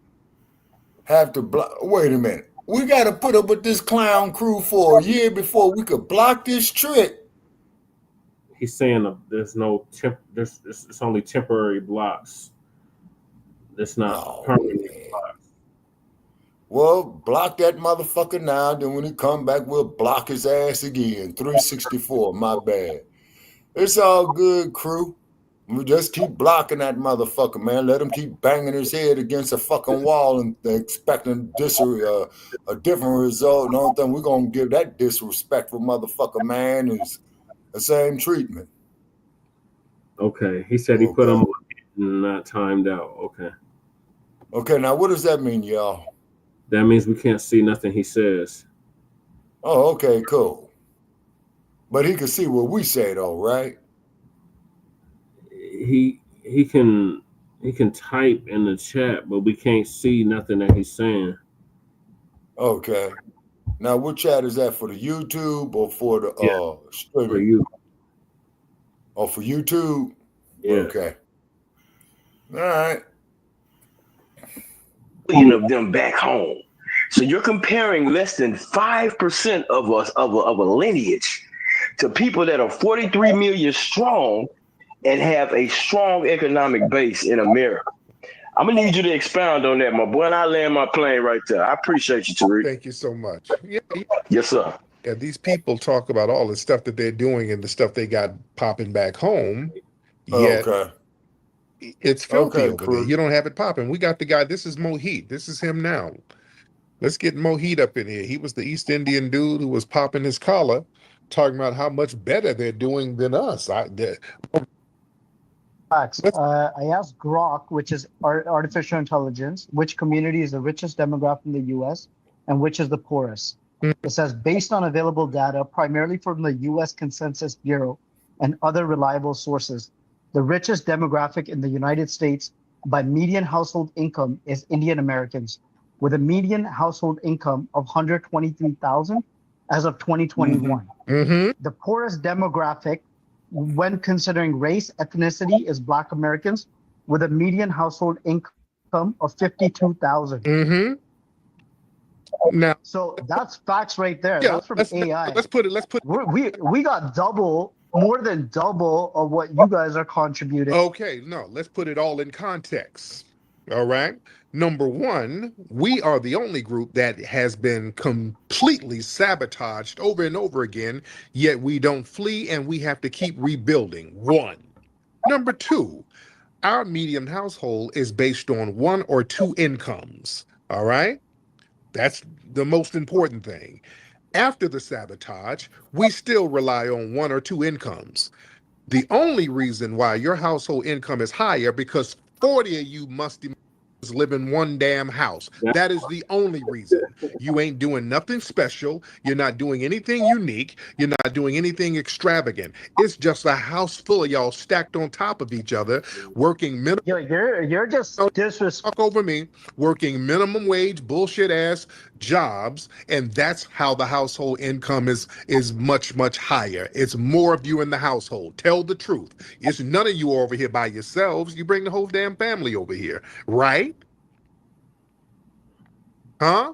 have to block. Wait a minute. We got to put up with this clown crew for a year before we could block this trick. He's saying there's no it's only temporary blocks. It's not permanent blocks. Well, block that motherfucker now. Then when he come back, we'll block his ass again. 364. My bad. It's all good, crew. We just keep blocking that motherfucker, man. Let him keep banging his head against a fucking wall and expecting a different result. The only thing we're going to give that disrespectful motherfucker, man, is the same treatment. Okay. He said he put him not timed out. Okay. Okay, now what does that mean, y'all? That means we can't see nothing he says. Oh, okay, cool. But he can see what we say, though, right? He can type in the chat, but we can't see nothing that he's saying. Okay. Now, what chat is that, for the YouTube or for the streaming? For you. Oh, for YouTube? Yeah. Okay. All right. Of them back home. So you're comparing less than 5% of us of a lineage to people that are 43 million strong and have a strong economic base in America. I'm gonna need you to expound on that, my boy, and I land my plane right there. I appreciate you, Tariq. Thank you so much. Yeah. Yes, sir. Yeah, these people talk about all the stuff that they're doing and the stuff they got popping back home. Yet it's filthy over there. You don't have it popping. We got the guy. This is Mohit. This is him now. Let's get Mohit up in here. He was the East Indian dude who was popping his collar, talking about how much better they're doing than us. Facts. I asked Grok, which is artificial intelligence, which community is the richest demographic in the U.S. and which is the poorest. It says, based on available data, primarily from the U.S. Census Bureau and other reliable sources, the richest demographic in the United States by median household income is Indian Americans, with a median household income of $123,000 as of 2021. The poorest demographic, when considering race, ethnicity, is Black Americans, with a median household income of $52,000. Now, so that's facts right there. Yeah, that's from AI. Let's put it. We got more than double of what you guys are contributing. Okay, no, let's put it all in context. All right. Number one, we are the only group that has been completely sabotaged over and over again, yet we don't flee and we have to keep rebuilding. One. Number two, our median household is based on one or two incomes. All right. That's the most important thing. After the sabotage, we still rely on one or two incomes. The only reason why your household income is higher because 40 of you must live in one damn house. That is the only reason. You ain't doing nothing special. You're not doing anything unique. You're not doing anything extravagant. It's just a house full of y'all stacked on top of each other, working minimum. You're just disrespectful. Talk over me, working minimum wage bullshit ass jobs, and that's how the household income is much higher. It's more of you in the household. Tell the truth. It's none of you over here by yourselves. You bring the whole damn family over here, right? Huh?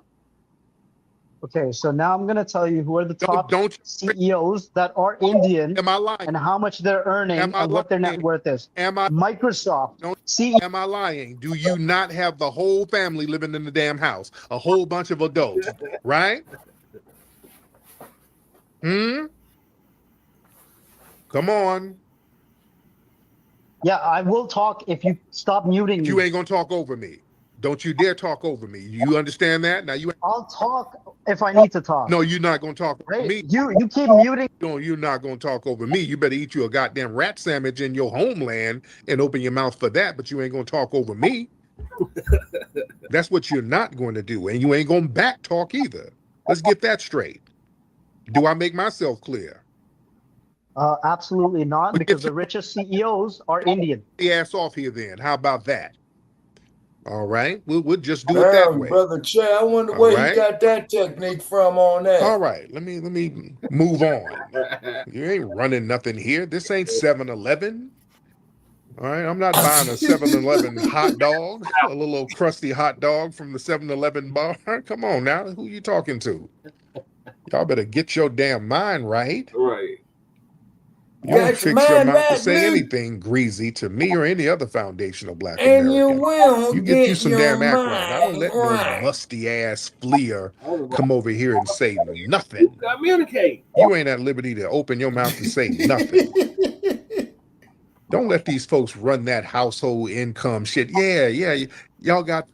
Okay, so now I'm going to tell you who are the top CEOs that are Indian. Am I lying? And how much they're earning and what their net worth is. Microsoft. Am I lying? Do you not have the whole family living in the damn house? A whole bunch of adults, right? Come on. Yeah, I will talk if you stop muting me. You ain't gonna talk over me. Don't you dare talk over me. You understand that? Now you. I'll talk if I need to talk. No, you're not gonna talk over me. You keep muting. No, you're not gonna talk over me. You better eat you a goddamn rat sandwich in your homeland and open your mouth for that. But you ain't gonna talk over me. That's what you're not going to do, and you ain't gonna back talk either. Let's get that straight. Do I make myself clear? Absolutely not, because the richest CEOs are Indian. The ass off here then. How about that? All right. We'll just do it that way. Brother Che, I wonder where he got that technique from on that. All right. Let me move on. You ain't running nothing here. This ain't 7-Eleven. All right. I'm not buying a 7-Eleven hot dog, a little old crusty hot dog from the 7-Eleven bar. Come on now. Who you talking to? Y'all better get your damn mind right. Right. You don't fix your mouth to say anything greasy to me or any other foundational Black American. You get you some damn act right. I don't let no musty ass fleer come over here and say nothing. Communicate. You ain't at liberty to open your mouth and say nothing. Don't let these folks run that household income shit. Yeah, y'all got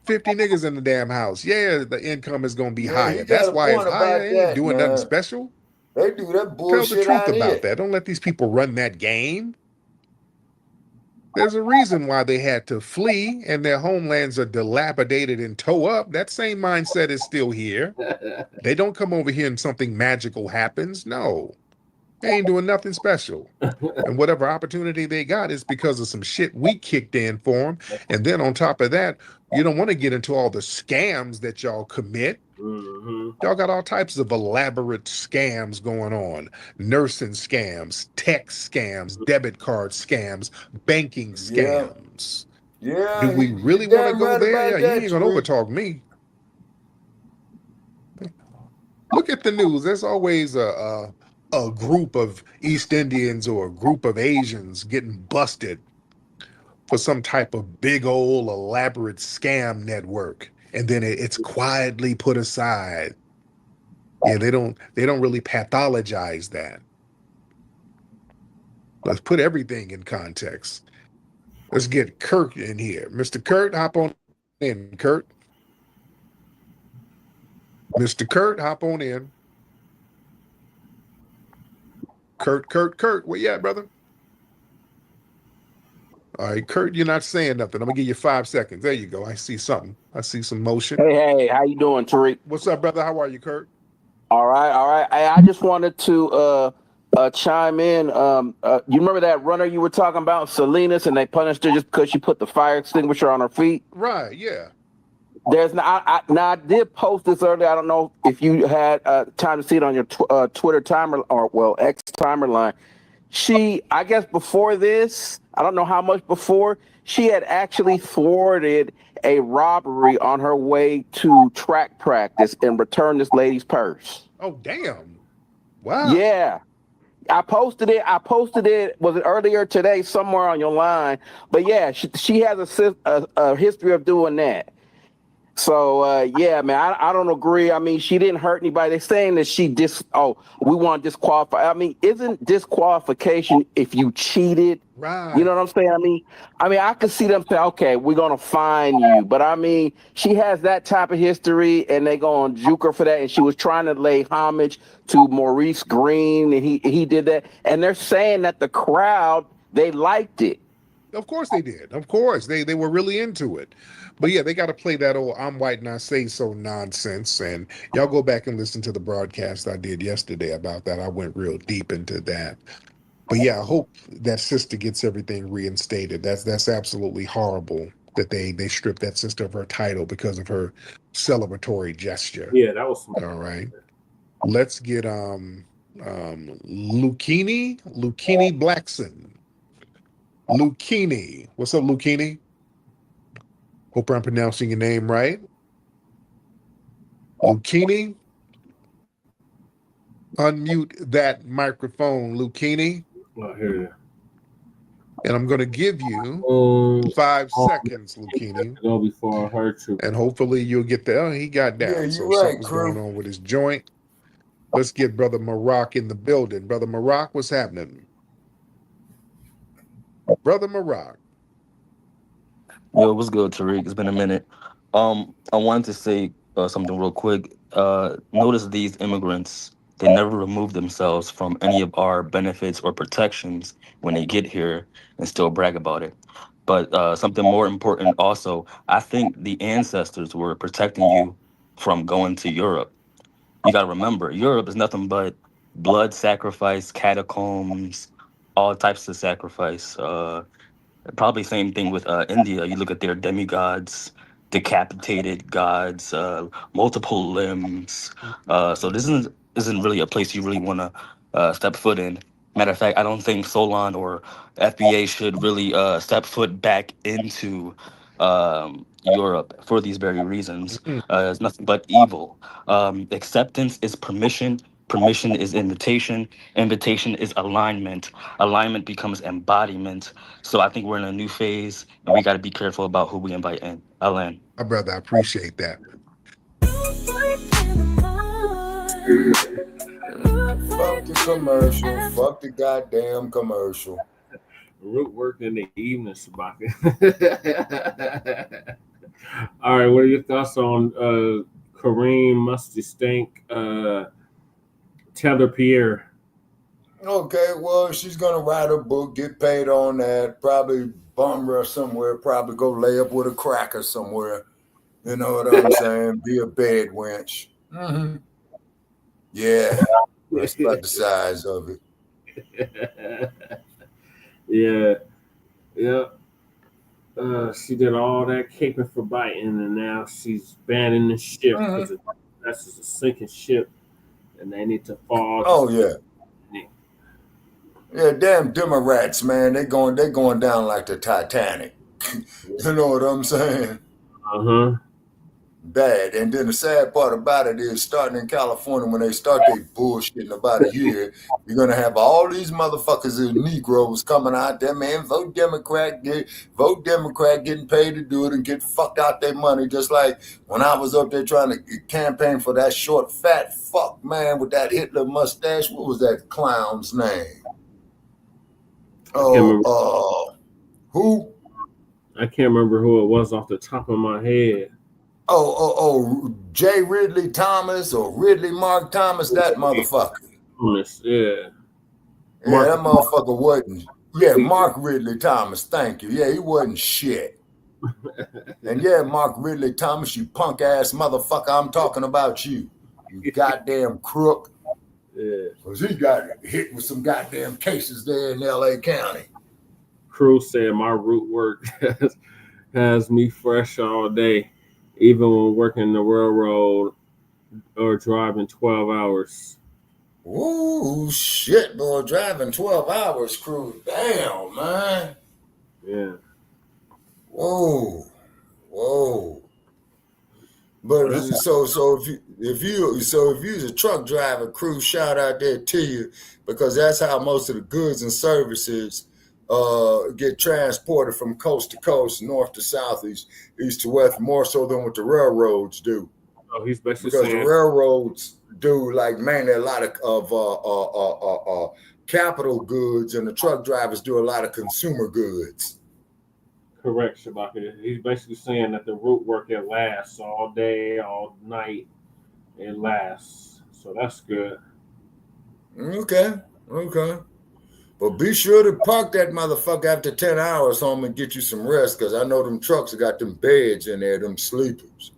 50 niggas in the damn house. Yeah, the income is gonna be higher. That's why it's higher. They ain't doing nothing special. They do that bullshit. Tell the truth about that. Don't let these people run that game. There's a reason why they had to flee and their homelands are dilapidated and toe up. That same mindset is still here. They don't come over here and something magical happens. No. They ain't doing nothing special. And whatever opportunity they got is because of some shit we kicked in for them. And then on top of that, you don't want to get into all the scams that y'all commit. Y'all got all types of elaborate scams going on. Nursing scams, tech scams, debit card scams, banking scams. Yeah. Do we really want to go there? Yeah, you ain't going to overtalk me. Look at the news. There's always a group of East Indians or a group of Asians getting busted for some type of big old elaborate scam network. And then it's quietly put aside. Yeah, they don't really pathologize that. Let's put everything in context. Let's get Kurt in here. Mr. Kurt, hop on in, Kurt. Mr. Kurt, hop on in. Kurt, where you at, brother? All right, Kurt, you're not saying nothing. I'm gonna give you 5 seconds. There you go. I see something. I see some motion. Hey, how you doing, Tariq? What's up, brother? How are you, Kurt? All right. I just wanted to chime in. You remember that runner you were talking about, Salinas, and they punished her just because she put the fire extinguisher on her feet? Right. Yeah. I did post this earlier. I don't know if you had time to see it on your Twitter timer or X timeline. I guess before this, I don't know how much before, she had actually thwarted a robbery on her way to track practice and returned this lady's purse. Oh, damn. Wow. Yeah. I posted it, was it earlier today, somewhere on your line? But yeah, she has a history of doing that. So yeah, man, I don't agree. I mean, she didn't hurt anybody. They're saying that we want to disqualify. I mean, isn't disqualification if you cheated? Right. You know what I'm saying? I mean, I could see them say, okay, we're gonna fine you, but I mean, she has that type of history, and they gonna juke her for that. And she was trying to lay homage to Maurice Green, and he did that. And they're saying that the crowd, they liked it. Of course they did. Of course they were really into it. But yeah, they got to play that old "I'm white and I say so" nonsense. And y'all go back and listen to the broadcast I did yesterday about that. I went real deep into that. But yeah, I hope that sister gets everything reinstated. That's absolutely horrible that they stripped that sister of her title because of her celebratory gesture. Yeah, that was all right. Let's get Lucchini Blackson. Lucchini. What's up, Lucchini? Hope I'm pronouncing your name right. Lucchini. Unmute that microphone, Lucchini. Oh, here. And I'm going to give you 5 seconds, Lucchini. Go before I hurt you. And hopefully you'll get there. Oh, he got down. Yeah, so right, something's going on with his joint. Let's get Brother Maroc in the building. Brother Maroc, what's happening? Brother Marak. Yo, what's good, Tariq? It's been a minute. I wanted to say something real quick. Notice these immigrants, they never remove themselves from any of our benefits or protections when they get here and still brag about it. But something more important also, I think the ancestors were protecting you from going to Europe. You got to remember, Europe is nothing but blood sacrifice, catacombs, all types of sacrifice. Probably same thing with India. You look at their demigods, decapitated gods, multiple limbs. So this isn't really a place you really want to step foot in. Matter of fact, I don't think Solon or FBA should really step foot back into Europe for these very reasons. It's nothing but evil. Acceptance is permission. Permission is invitation. Invitation is alignment. Alignment becomes embodiment. So I think we're in a new phase, and we got to be careful about who we invite in. Alan. My brother, I appreciate that. Fuck the commercial. Fuck the goddamn commercial. Root work in the evening, Sabaka. All right, what are your thoughts on Karine, Musty Stink, Tether Pierre? Okay, well, she's gonna write a book, get paid on that, probably bum rush somewhere, probably go lay up with a cracker somewhere. You know what I'm saying? Be a bed wench. Mm-hmm. Yeah, that's about the size of it. Yeah. She did all that caping for biting, and now she's banning the ship because that's just a sinking ship, and they need to fall. Oh yeah. Yeah, damn Democrats, man. They going down like the Titanic. You know what I'm saying? Bad. And then the sad part about it is, starting in California, when they start their bullshit in about a year, you're gonna have all these motherfuckers and Negroes coming out there, man. Vote Democrat, getting paid to do it and get fucked out their money. Just like when I was up there trying to campaign for that short fat fuck man with that Hitler mustache. What was that clown's name? Who? I can't remember who it was off the top of my head. J. Ridley Thomas or Ridley Mark Thomas, that motherfucker. Yeah. Yeah, that motherfucker wasn't. Yeah, Mark Ridley Thomas, thank you. Yeah, he wasn't shit. And yeah, Mark Ridley Thomas, you punk ass motherfucker, I'm talking about you. You goddamn crook. Yeah. Because he got hit with some goddamn cases there in LA County. Cruz said my root work has me fresh all day, even when working the railroad or driving 12 hours. Ooh, shit, boy, driving 12 hours, Cruz. Damn, man. Yeah. Whoa. But so if you're a truck driver, Cruz, shout out there to you, because that's how most of the goods and services get transported from coast to coast, north to south, east to west, more so than what the railroads do. Oh, he's basically because saying the railroads do like mainly a lot of capital goods, and the truck drivers do a lot of consumer goods. Correct, Shabaka. He's basically saying that the root work, it lasts all day, all night. It lasts. So that's good. Okay. But be sure to park that motherfucker after 10 hours home and get you some rest, because I know them trucks got them beds in there, them sleepers.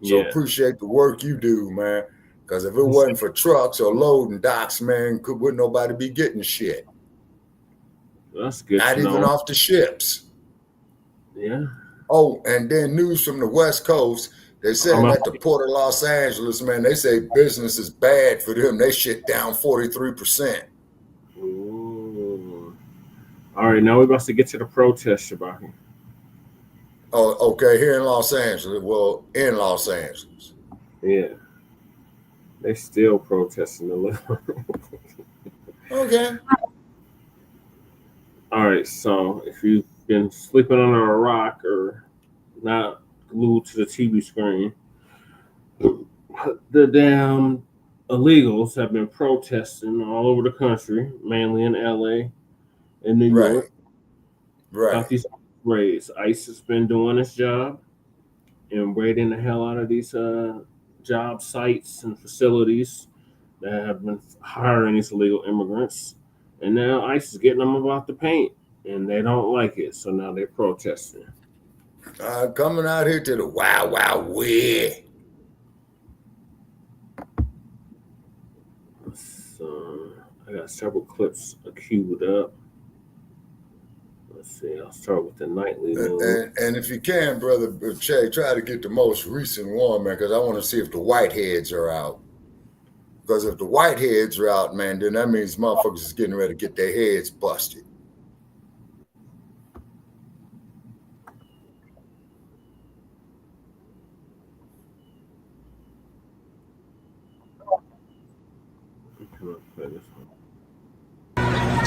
So appreciate the work you do, man. Because if it wasn't for trucks or loading docks, man, wouldn't nobody be getting shit. That's good. Not even off the ships. Yeah. Oh, and then news from the West Coast. They said at the Port of Los Angeles, man, they say business is bad for them. They shit down 43%. Ooh. All right, now we're about to get to the protest, Shabaki. Oh, okay. Here in Los Angeles. Well, in Los Angeles. Yeah. They still protesting a little. Okay. All right, so if you've been sleeping under a rock or not glued to the TV screen, the damn illegals have been protesting all over the country, mainly in LA and New York. about these raids. ICE has been doing its job and raiding the hell out of these job sites and facilities that have been hiring these illegal immigrants. And now ICE is getting them about the paint, and they don't like it. So now they're protesting. Coming out here to the Wild Wild West. So I got several clips queued up. Let's see. I'll start with the nightly news. And if you can, brother Che, try to get the most recent one, man, because I want to see if the whiteheads are out. Because if the whiteheads are out, man, then that means motherfuckers is getting ready to get their heads busted.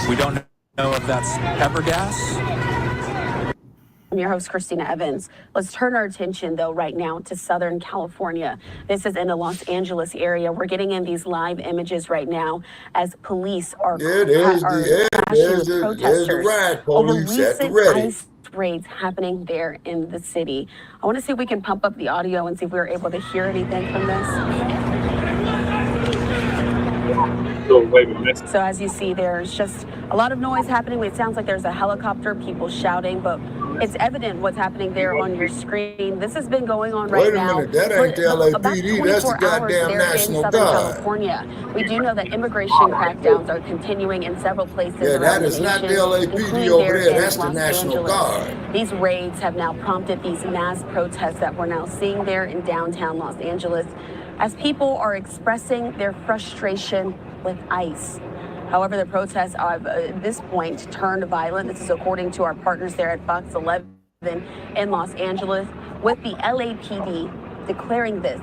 We don't know if that's pepper gas. I'm your host, Christina Evans. Let's turn our attention, though, right now to Southern California. This is in the Los Angeles area. We're getting in these live images right now as police are crashing protesters over recent ICE raids happening there in the city. I want to see if we can pump up the audio and see if we're able to hear anything from this. So as you see, there's just a lot of noise happening. It sounds like there's a helicopter, people shouting, but it's evident what's happening there on your screen. This has been going on right now. Wait a minute, that ain't the LAPD, that's the goddamn National Guard. California. We do know that immigration crackdowns are continuing in several places around that is the not nation, the LAPD over there, that's the National Guard. These raids have now prompted these mass protests that we're now seeing there in downtown Los Angeles as people are expressing their frustration with ICE. However, the protests have at this point turned violent. This is according to our partners there at Fox 11 in Los Angeles, with the LAPD declaring this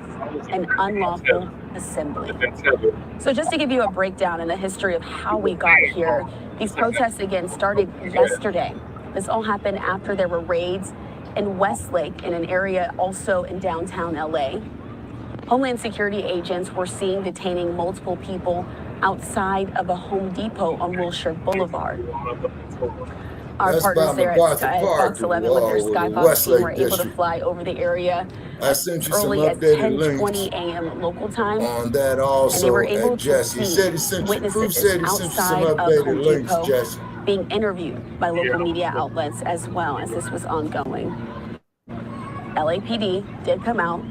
an unlawful assembly. So just to give you a breakdown in the history of how we got here, these protests again started yesterday. This all happened after there were raids in Westlake, in an area also in downtown LA. Homeland Security agents were seen detaining multiple people outside of a Home Depot on Wilshire Boulevard. Our partners there at Fox 11 with their Skyfox team were able to fly over the area as early as 10:20 a.m. local time. On that also, and they were able to he said he sent you, Proof said he sent you some outside of updated Home links, Depot, Jesse. being interviewed by local media outlets as well as this was ongoing. LAPD did come out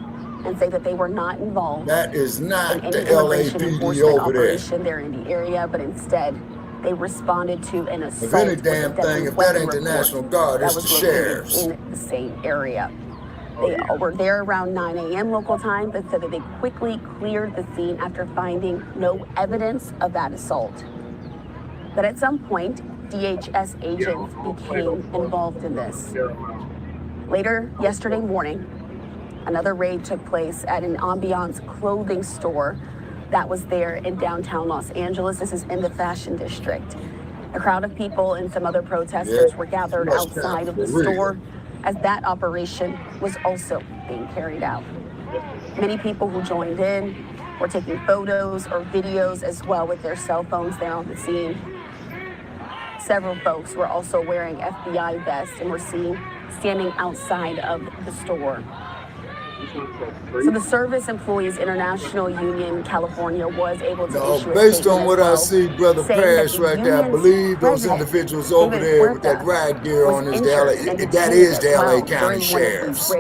and say that they were not involved. That is not in the any immigration LAPD enforcement over there. operation there in the area, but instead they responded to an assault. If any damn thing, if that ain't the National Guard, it's the sheriffs. In the same area. They were there around 9 a.m. local time, but said that they quickly cleared the scene after finding no evidence of that assault. But at some point, DHS agents became involved in this. Later yesterday morning, another raid took place at an Ambiance clothing store that was there in downtown Los Angeles. This is in the Fashion District. A crowd of people and some other protesters were gathered outside of the store as that operation was also being carried out. Many people who joined in were taking photos or videos as well with their cell phones there on the scene. Several folks were also wearing FBI vests and were seen standing outside of the store. So the Service Employees International Union California was able to issue a based on what I well, see, Brother Paris right there, I believe those individuals over there with that riot gear on is the LA, that is the LA County Sheriff's.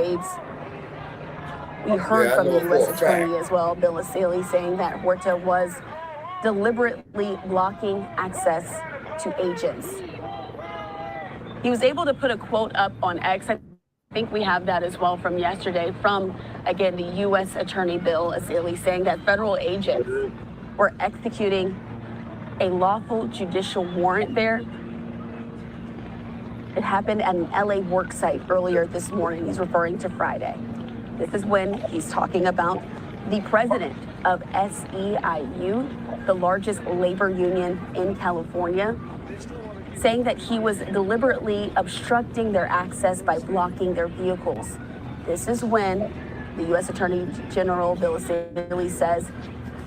We heard from the U.S. Attorney as well, Bill Asili, saying that Huerta was deliberately blocking access to agents. He was able to put a quote up on X. I think we have that as well from yesterday from, again, the U.S. Attorney Bill Asili, saying that federal agents were executing a lawful judicial warrant there. It happened at an LA work site earlier this morning. He's referring to Friday. This is when he's talking about the president of SEIU, the largest labor union in California, saying that he was deliberately obstructing their access by blocking their vehicles. This is when the U.S. Attorney General Bill Asili says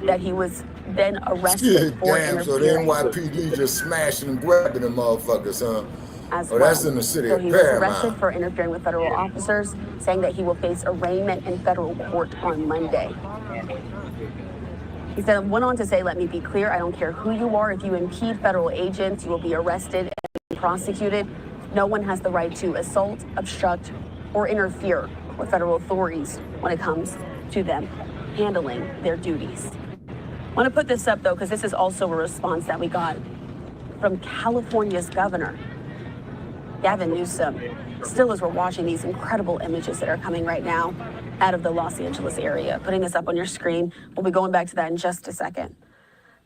that he was then arrested for Damn, so the interfering. NYPD just smashing and grabbing them motherfuckers, huh? as Oh, well. that's in the city So of he was arrested Paramount. for interfering with federal officers, saying that he will face arraignment in federal court on Monday. He said, went on to say, let me be clear, I don't care who you are. If you impede federal agents, you will be arrested and prosecuted. No one has the right to assault, obstruct, or interfere with federal authorities when it comes to them handling their duties. I want to put this up, though, because this is also a response that we got from California's governor, Gavin Newsom. Still, as we're watching these incredible images that are coming right now out of the Los Angeles area. Putting this up on your screen. We'll be going back to that in just a second.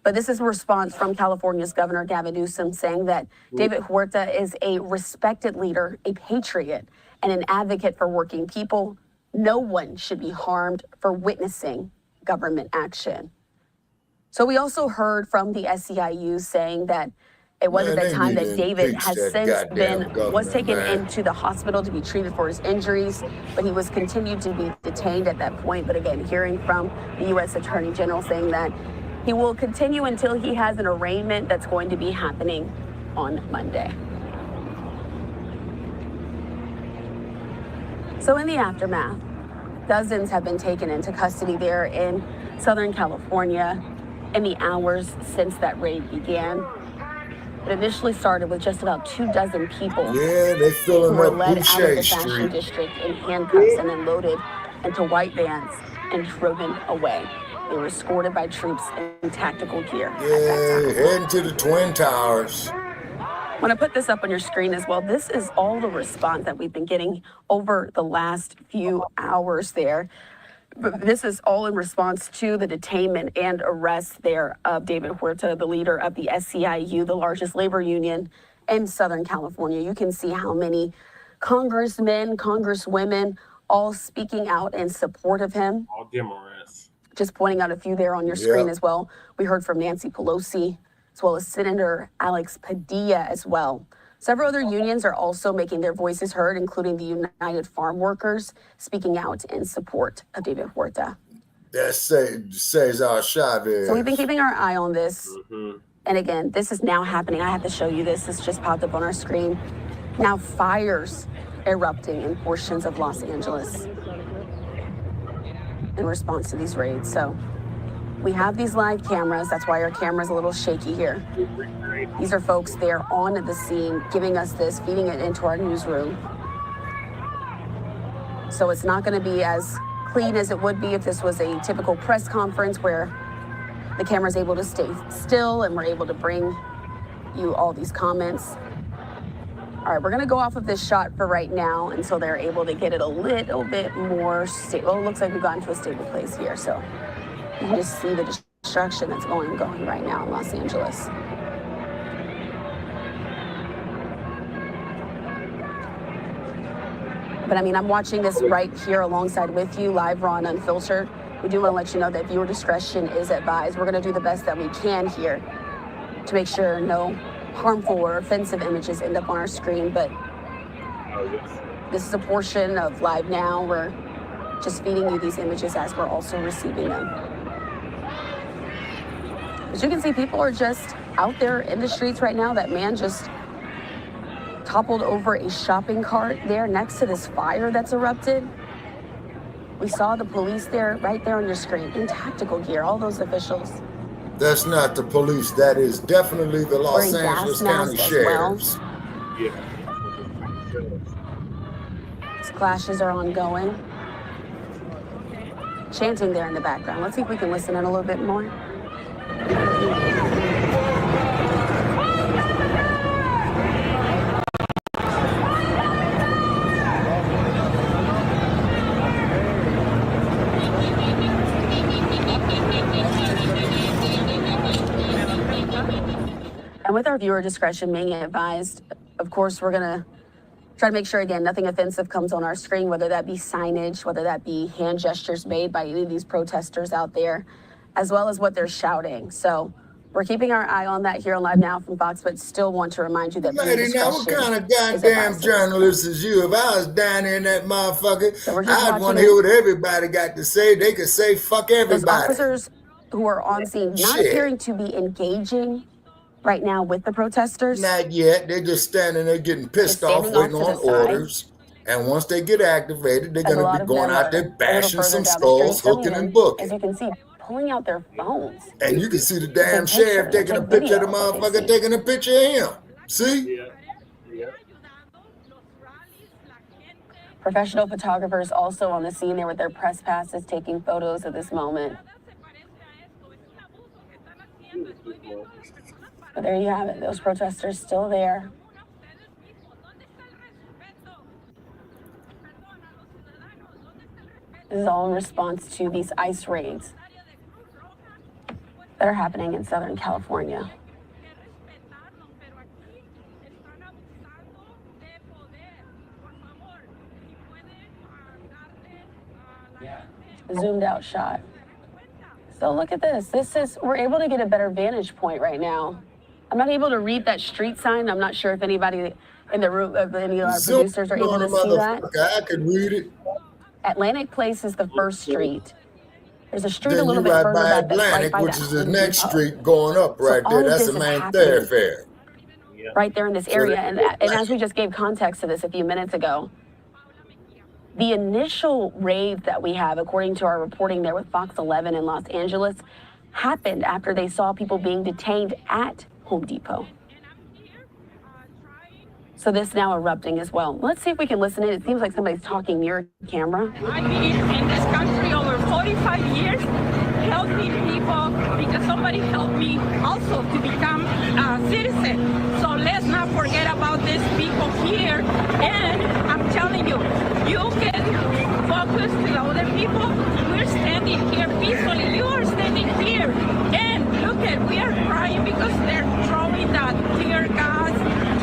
But this is a response from California's Governor Gavin Newsom saying that David Huerta is a respected leader, a patriot, and an advocate for working people. No one should be harmed for witnessing government action. So we also heard from the SEIU saying that it was at that time that David has since was taken into the hospital to be treated for his injuries, but he was continued to be detained at that point. But again, hearing from the U.S. Attorney General saying that he will continue until he has an arraignment that's going to be happening on Monday. So in the aftermath, dozens have been taken into custody there in Southern California in the hours since that raid began. It initially started with just about 24 people who were led out of the Fashion District in handcuffs and then loaded into white vans and driven away. They were escorted by troops in tactical gear. Heading to the Twin Towers. I want to put this up on your screen as well. This is all the response that we've been getting over the last few hours there. This is all in response to the detainment and arrest there of David Huerta, the leader of the SEIU, the largest labor union in Southern California. You can see how many congressmen, congresswomen, all speaking out in support of him. All Democrats. Just pointing out a few there on your screen as well. We heard from Nancy Pelosi, as well as Senator Alex Padilla as well. Several other unions are also making their voices heard, including the United Farm Workers, speaking out in support of David Huerta. That Cesar Chavez. So we've been keeping our eye on this. And again, this is now happening. I have to show you this. This just popped up on our screen. Now fires erupting in portions of Los Angeles in response to these raids. So we have these live cameras. That's why our camera's a little shaky here. These are folks there on the scene, giving us this, feeding it into our newsroom. So it's not going to be as clean as it would be if this was a typical press conference where the camera's able to stay still and we're able to bring you all these comments. All right, we're going to go off of this shot for right now until they're able to get it a little bit more stable. Oh, it looks like we've gotten to a stable place here. So you can just see the destruction that's going right now in Los Angeles. But I mean, I'm watching this right here alongside with you, live, raw, and unfiltered. We do want to let you know that viewer discretion is advised. We're going to do the best that we can here to make sure no harmful or offensive images end up on our screen. But this is a portion of Live Now. We're just feeding you these images as we're also receiving them. As you can see, people are just out there in the streets right now. That man just toppled over a shopping cart there next to this fire that's erupted. We saw the police there, right there on your screen, in tactical gear, all those officials. That's not the police. That is definitely the Los Angeles County Sheriffs. These clashes are ongoing. Chanting there in the background. Let's see if we can listen in a little bit more. And with our viewer discretion being advised, of course, we're going to try to make sure, again, nothing offensive comes on our screen, whether that be signage, whether that be hand gestures made by any of these protesters out there, as well as what they're shouting. So we're keeping our eye on that here on Live Now from Fox, but still want to remind you that Lady, now what kind of goddamn journalist is you? If I was down there in that motherfucker, I'd want to hear what everybody got to say. They could say fuck everybody. Those officers who are on scene not appearing to be engaging right now with the protesters? Not yet. They're just standing there getting pissed off, waiting on orders. And once they get activated, they're going to be going out there bashing some skulls, hooking and booking. As you can see, pulling out their phones. And you can see the damn sheriff taking a picture of the motherfucker taking a picture of him. See? Professional photographers also on the scene there with their press passes taking photos of this moment. But there you have it, those protesters still there. This is all in response to these ICE raids that are happening in Southern California. Zoomed out shot. So look at this. We're able to get a better vantage point right now. I'm not able to read that street sign. I'm not sure if anybody in the room, any of our producers are able to see that. I can read it. Atlantic Place is the first street. There's a street then a little bit further by back Atlantic, right which is the next street going up right there. That's the main thoroughfare. Right there in this area. And as we just gave context to this a few minutes ago, the initial raid that we have, according to our reporting there with Fox 11 in Los Angeles, happened after they saw people being detained at Home Depot. So this now erupting as well. Let's see if we can listen in. It seems like somebody's talking near camera. I've been in this country over 45 years, helping people because somebody helped me also to become a citizen. So let's not forget about these people here. And I'm telling you, you can focus to the other people. We're standing here peacefully. You are standing here. And look at, we are crying because they're throwing that tear gas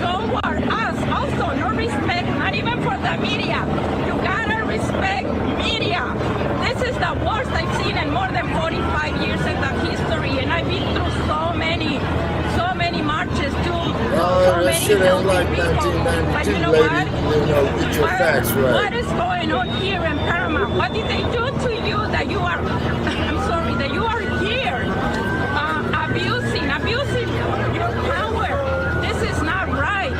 toward us. Also, no respect, not even for the media. You gotta respect media. This is the worst I've seen in more than 45 years in the history, and I've been through so many marches too. So That shit ain't like 1992, but you know lady. what? You know, get your facts right. What is going on here in Paramount? What did they do to you that you are, I'm sorry, that you are here abusing your power? This is not right.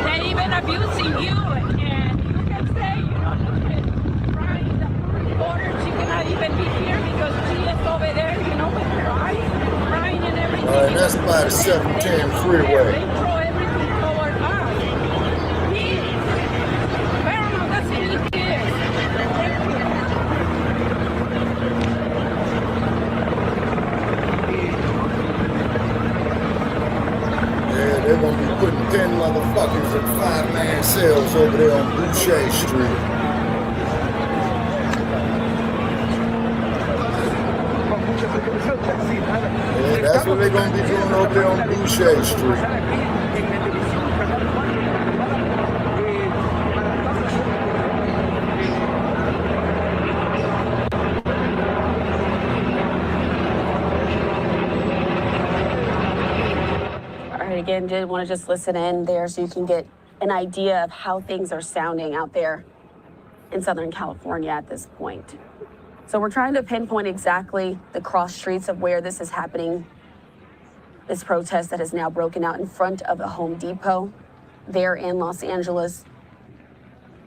They're even abusing you. And you can say, you know, look at Ryan, the border, she cannot even be here because she is over there, you know, with her eyes, crying and everything. All right, that's by the 710 freeway. They throw everything toward us. Paramount doesn't need this. Yeah, they're going to be putting 10 motherfuckers in 5-man cells over there on Boucher Street. Yeah, that's what they're going to be doing over there on Boucher Street. Again, did want to just listen in there so you can get an idea of how things are sounding out there in Southern California at this point. So we're trying to pinpoint exactly the cross streets of where this is happening. This protest that has now broken out in front of the Home Depot there in Los Angeles.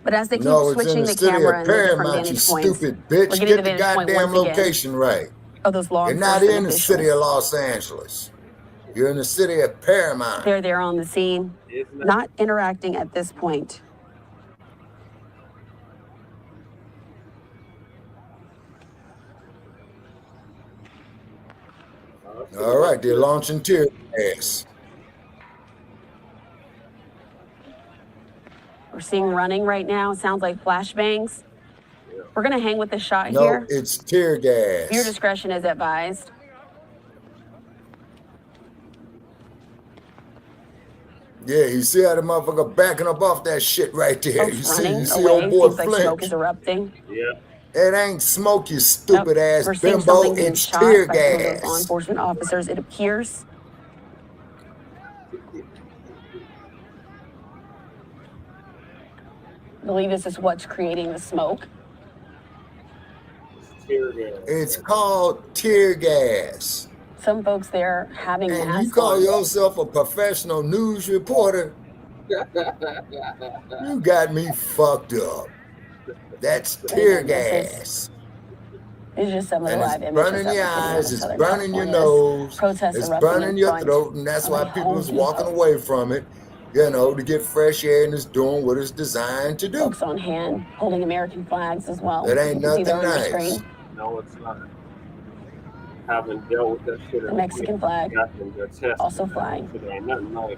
But as they keep switching the camera and the different vantage points, stupid bitch. we're getting Get the vantage point goddamn once again location right. of those law You're not enforcement in the officials. city of Los Angeles. You're in the city of Paramount. They're there on the scene, not interacting at this point. All right, they're launching tear gas. We're seeing running right now. Sounds like flashbangs. We're going to hang with the shot No, here. it's tear gas. Your discretion is advised. Yeah, you see how the motherfucker backing up off that shit right there. Folks You see running old away. boy Seems like smoke flinch. is erupting. Yeah. It ain't smoke, you stupid ass We're seeing bimbo. something being It's shot tear by some of those law gas. enforcement officers, it appears. I believe this is what's creating the smoke. It's called tear gas. some folks there having And masks you call on. yourself a professional news reporter? You got me fucked up. That's tear gas. These are just some of the And live it's images burning that your we're getting out eyes, of it's Southern burning your California. nose, Protests it's erupting burning in your front throat, and that's of why a people Home is walking Depot. away from it, you know, to get fresh air, and it's doing what it's designed to do. Folks on hand holding American flags as well. It ain't You can see there nothing on your nice. screen. No, it's not. Haven't dealt with that shit. The Mexican flag Got them their chest. also flying. So there ain't nothing nice.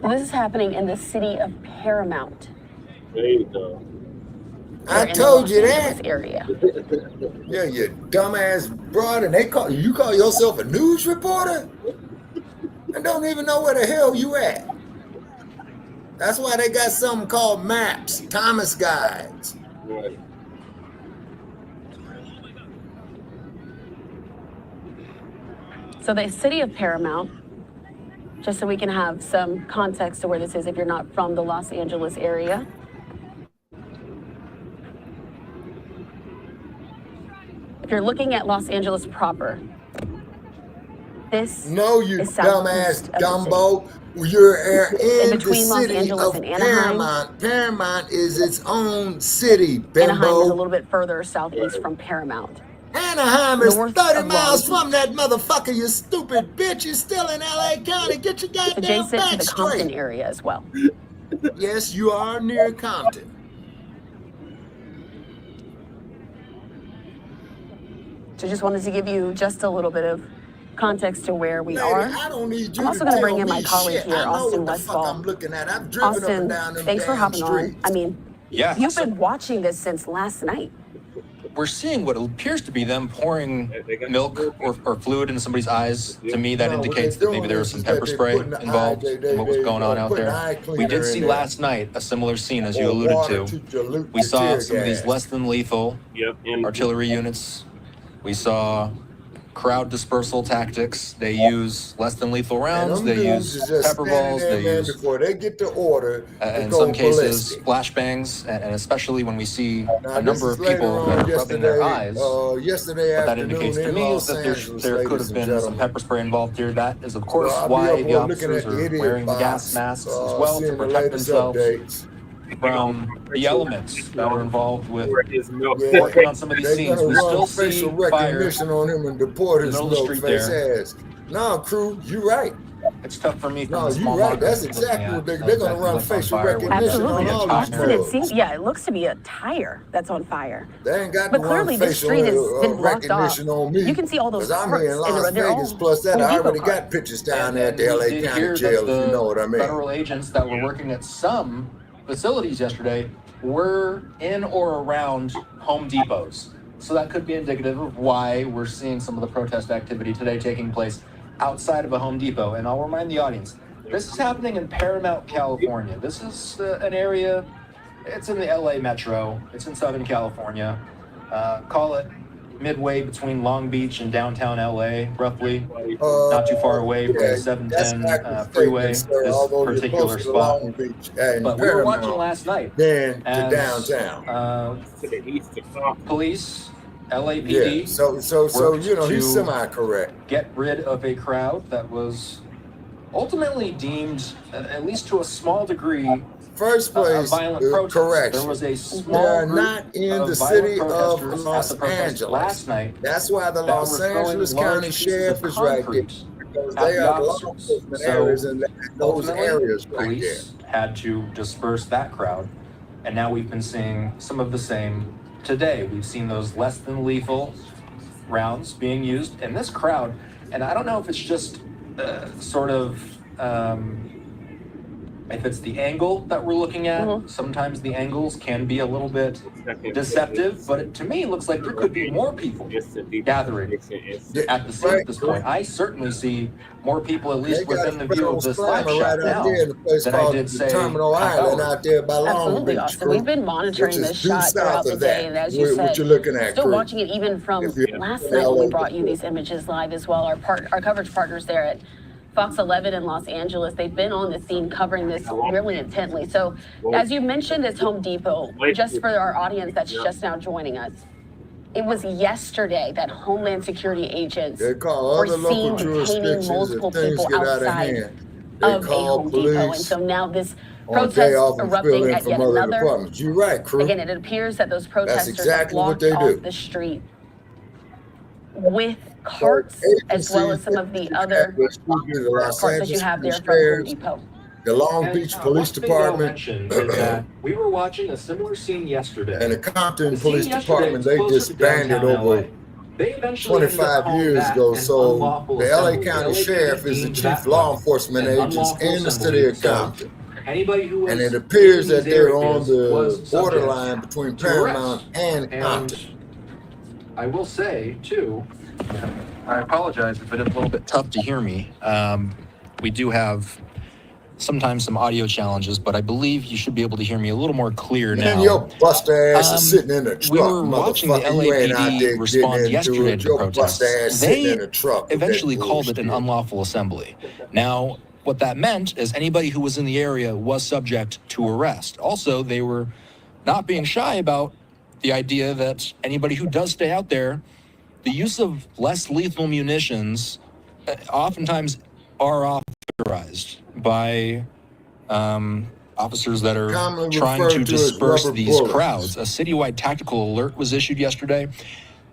This is happening in the city of Paramount. There you go. I in told the you Los that. Angeles area. Yeah, you dumbass broad, and you call yourself a news reporter? And don't even know where the hell you at. That's why they got something called maps, Thomas guides. Right. So the city of Paramount, just so we can have some context to where this is if you're not from the Los Angeles area. If you're looking at Los Angeles proper, this No, you is dumbass southeast of the Dumbo. You're in the between Los city Angeles of and Anaheim. Paramount. Paramount is its own city, Anaheim is a bimbo. little bit further southeast from Paramount. Anaheim is North 30 of miles Long from that motherfucker, you stupid bitch. You're still in LA County. Get your goddamn adjacent to back the Compton straight. area as well. Yes, you are near Compton. So just wanted to give you just a little bit of context to where we Lady, are. I don't need you I'm also to going to tell bring in my me colleague shit. here, I know Austin what the fuck Westfall. I'm looking at. I've driven up and Austin, down them thanks for damn hopping streets. on. I mean, Yeah, you've so been watching this since last night. we're seeing what appears to be them pouring milk or fluid into somebody's eyes. To me, that No, what indicates they're that maybe doing there was is some that pepper they're spray putting the eye, involved in what was going on out putting there. eye We cleaner did see in there. last night a similar scene, as you Or alluded water to. to dilute We the saw tear some of these gas. less than lethal artillery units. We saw crowd dispersal tactics. They use less than lethal And rounds. them They dudes use is just pepper standing balls. there, They man, use, before they get the order to in go some cases, ballistic. flashbangs. And especially when we see Now, a this number is of later people that on are rubbing their yesterday, eyes, yesterday what that afternoon indicates to in me is Los that Angeles, there could ladies have and been some gentlemen. pepper spray involved here. That is, of So course, I'll be why up the here looking officers at the are idiot wearing the gas box, masks as well to seeing the protect latest themselves updates. from the elements that are involved with Yeah, working on some of these they're scenes. gonna We run still facial see fire recognition on him and deport in the his middle of the milk street face there. ass. No, crew, you right. It's tough for me from No, the you small right. marker That's looking exactly at what they're gonna exactly run what's on facial fire when there's recognition Absolutely. on all these Austin, it drugs. seems, yeah, it looks to be a tire that's on fire. They ain't got to But run clearly this facial street has been blocked off. recognition on me You can see all those because I'm here in carts in the Las road. They're all Vegas. Plus that, Home I Depot already carts. got pictures down And, there at the and we LA did County hear that jail, if you know the what I mean. federal agents that were working at some facilities yesterday were in or around Home Depots. So that could be indicative of why we're seeing some of the protest activity today taking place outside of a Home Depot. And I'll remind the audience, this is happening in Paramount, California. This is an area, it's in the LA metro, it's in Southern California. Call it midway between Long Beach and downtown LA, roughly. Not too far away from the 710 freeway, this particular spot. Long Beach and But we were watching Paramount, last night then to as downtown. police, LAPD, Yeah, so worked you know, he's to semi-correct. get rid of a crowd that was ultimately deemed, at least to a small degree, First place, violent protest. correction. There was a They small are group not in of the violent city of protesters at Los the protest Angeles. last night That's why the that Los were throwing Angeles large County pieces Sheriff of is right there concrete because at they the are the law officers. enforcement So areas in those ultimately, areas right there. police had to disperse that crowd, and now we've been seeing some of the same today. We've seen those less than lethal rounds being used in this crowd, and I don't know if it's just sort of if it's the angle that we're looking at. Sometimes the angles can be a little bit deceptive, but it, to me, it looks like there could be more people gathering at the scene at this point. I certainly see more people, at least within the view of this live shot now, than I did say Terminal Island out there by Long Absolutely, Beach. Austin. We've been monitoring which is this due shot south throughout the of day, that, and as you what said, you're looking at, still crew. watching it even from If you're last in night when we LA. brought you these images live as well. Our coverage partners there at Fox 11 in Los Angeles. They've been on the scene covering this really intently. So as you mentioned, it's Home Depot. Just for our audience that's just now joining us, it was yesterday that Homeland Security agents were seen detaining multiple people outside of a Home Depot. And so now this protest erupting at yet another. You're right, crew. Again, it appears that those protesters have blocked off the street with carts, as well as some of the other carts that you have there from Home Depot. The Long Beach Police Department. We were watching a similar scene yesterday. And the Compton Police Department, they disbanded over 25 years ago. So the LA County Sheriff is the chief law enforcement agents in the city of Compton. And it appears that they're on the borderline between Paramount and Compton. I will say, too, I apologize if it's a little bit tough to hear me. We do have sometimes some audio challenges, but I believe you should be able to hear me a little more clear now. And your bust ass is sitting in a truck, we were watching the LAPD respond yesterday to the protests. They eventually called it an unlawful assembly. Now, what that meant is anybody who was in the area was subject to arrest. Also, they were not being shy about the idea that anybody who does stay out there, the use of less lethal munitions oftentimes are authorized by officers that are trying to disperse these crowds. A citywide tactical alert was issued yesterday.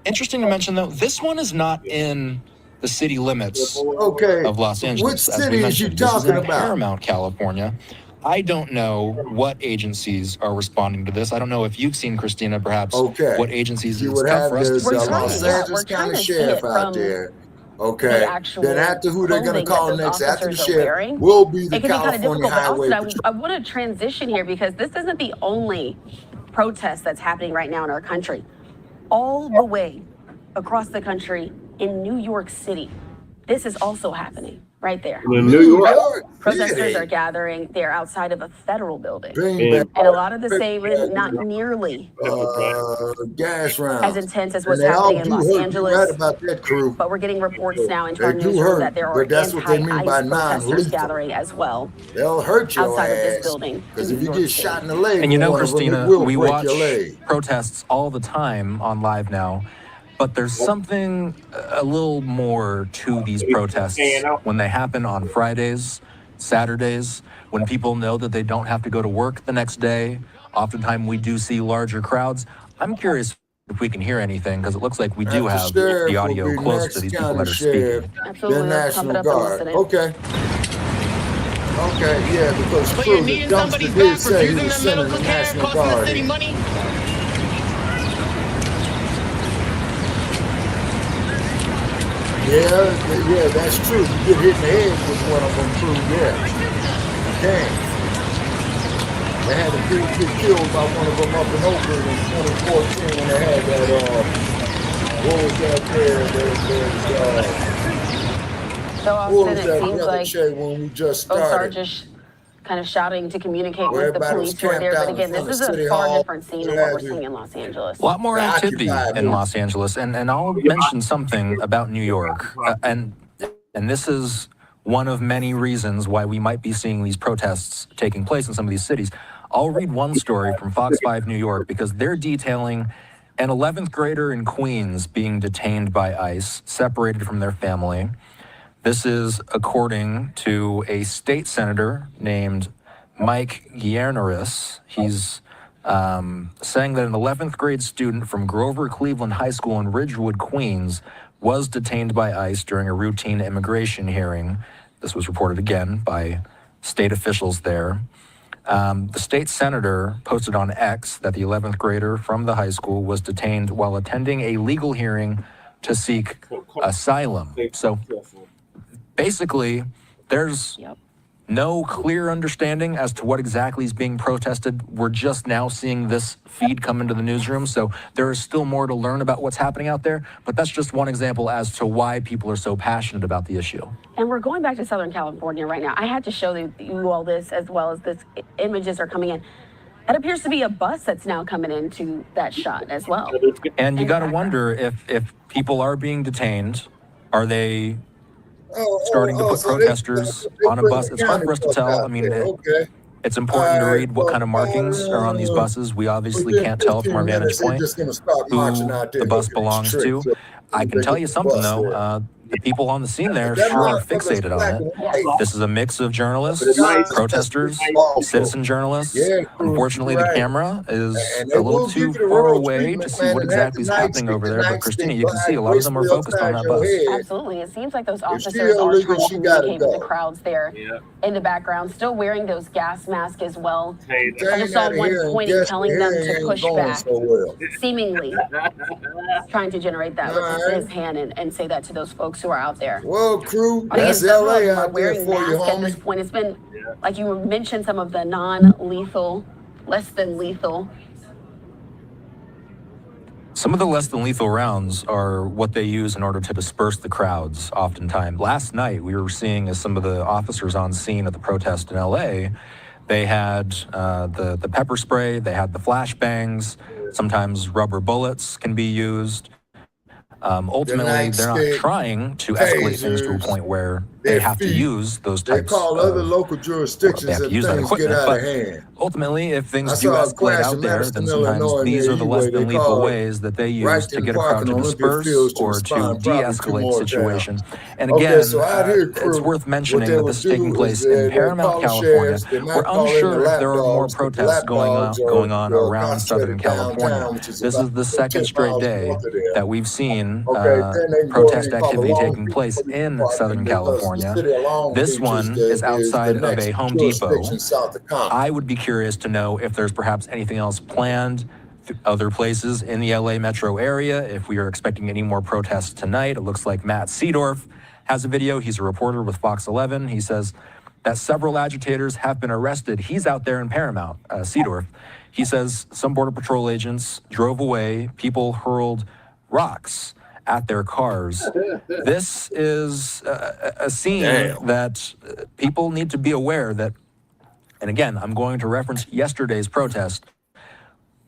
Interesting to mention, though, this one is not in the city limits of Los Angeles. What city is you talking about? Paramount, California. I don't know what agencies are responding to this. I don't know if you've seen, Christina, perhaps, what agencies it's tough for us to see. Los Angeles County Sheriff out there. Okay, then after who they're going to call next, after the sheriff, will be the California Highway Patrol. I want to transition here because this isn't the only protest that's happening right now in our country. All the way across the country in New York City, this is also happening right there. In New York, protesters are gathering. They're outside of a federal building, and a lot of the same is not nearly gas rounds as intense as what's happening in Los Angeles. Right about that, crew. But we're getting reports now into our newsroom that there are anti-ICE protesters gathering as well. They'll hurt your outside ass, of this building. Because if you get shot in the leg, and you know, Christina, we watch protests all the time on Live Now. But there's something a little more to these protests when they happen on Fridays, Saturdays, when people know that they don't have to go to work the next day. Oftentimes we do see larger crowds. I'm curious if we can hear anything, because it looks like we do have the audio close to these people that are speaking. Absolutely. The National Guard. Okay, yeah, because crew, the dumpster did say he was sending the National Guard. Yeah, that's true. You get hit in the head with one of them, too. Yeah, you can. They had a dude get killed by one of them up in Oakland in 2014 when they had that, what was that there? So often it seems like when we just folks are started. just kind of shouting to communicate with the police who are there. But again, this is a far different scene than what we're seeing in Los Angeles. A lot more activity in Los Angeles. And I'll mention something about New York. And this is one of many reasons why we might be seeing these protests taking place in some of these cities. I'll read one story from Fox 5 New York because they're detailing an 11th grader in Queens being detained by ICE, separated from their family. This is according to a state senator named Mike Guierneris. He's saying that an 11th grade student from Grover Cleveland High School in Ridgewood, Queens, was detained by ICE during a routine immigration hearing. This was reported again by state officials there. The state senator posted on X that the 11th grader from the high school was detained while attending a legal hearing to seek asylum. So basically, there's no clear understanding as to what exactly is being protested. We're just now seeing this feed come into the newsroom, so there is still more to learn about what's happening out there, but that's just one example as to why people are so passionate about the issue. And we're going back to Southern California right now. I had to show you all this, as well as this images are coming in. That appears to be a bus that's now coming into that shot as well. And you got to wonder if people are being detained, are they starting to put protesters on a bus. It's hard for us to tell. I mean, it's important to read what kind of markings are on these buses. We obviously can't tell from our vantage point who the bus belongs to. I can tell you something, though. The people on the scene there sure are fixated on it. This is a mix of journalists, protesters, citizen journalists. Unfortunately, the camera is a little too far away to see what exactly is happening over there. But Christina, you can see a lot of them are focused on that bus. Absolutely. It seems like those officers are trying to communicate with the crowds there in the background, still wearing those gas masks as well. I just saw one pointing, telling them to push back, seemingly trying to generate that with his hand and say that to those folks who are out there. Well, crew, that's LA out there for you, at this point. It's been, like you mentioned, some of the non-lethal, less than lethal. Some of the less than lethal rounds are what they use in order to disperse the crowds, oftentimes. Last night, we were seeing as some of the officers on scene at the protest in LA, they had the pepper spray, they had the flashbangs, sometimes rubber bullets can be used. Ultimately, they're not trying to escalate things to a point where they have to use those types they call other local jurisdictions if use that things equipment. get out But of hand. ultimately, if things I do saw a escalate crash out in there, Madison, then sometimes Illinois, these are the less they than lethal call ways that they use right to in get a crowd parking to on Olympia disperse Fields to or to respond probably 2 de-escalate more situation. times. And Okay, again, so out here, crew, it's worth mentioning what they that will this is taking do place is in they Paramount, call the California. sheriffs, they We're might call in the unsure if lap there are more dogs, but the protests lap dogs are going on around Southern concentrated California. downtown, which is This about is the second 10 straight miles day north of there. that we've seen Okay, then they can go ahead protest and call the activity Long taking Beach place Police in Department Southern because the California. city of Long This Beach one is is the outside of next a Home Depot. jurisdiction south of Compton. I would be curious to know if there's perhaps anything else planned other places in the LA metro area, if we are expecting any more protests tonight. It looks like Matt Seedorf has a video. He's a reporter with Fox 11. He says that several agitators have been arrested. He's out there in Paramount, Seedorf. He says some Border Patrol agents drove away. People hurled rocks at their cars. This is a scene that people need to be aware that, and again, I'm going to reference yesterday's protest.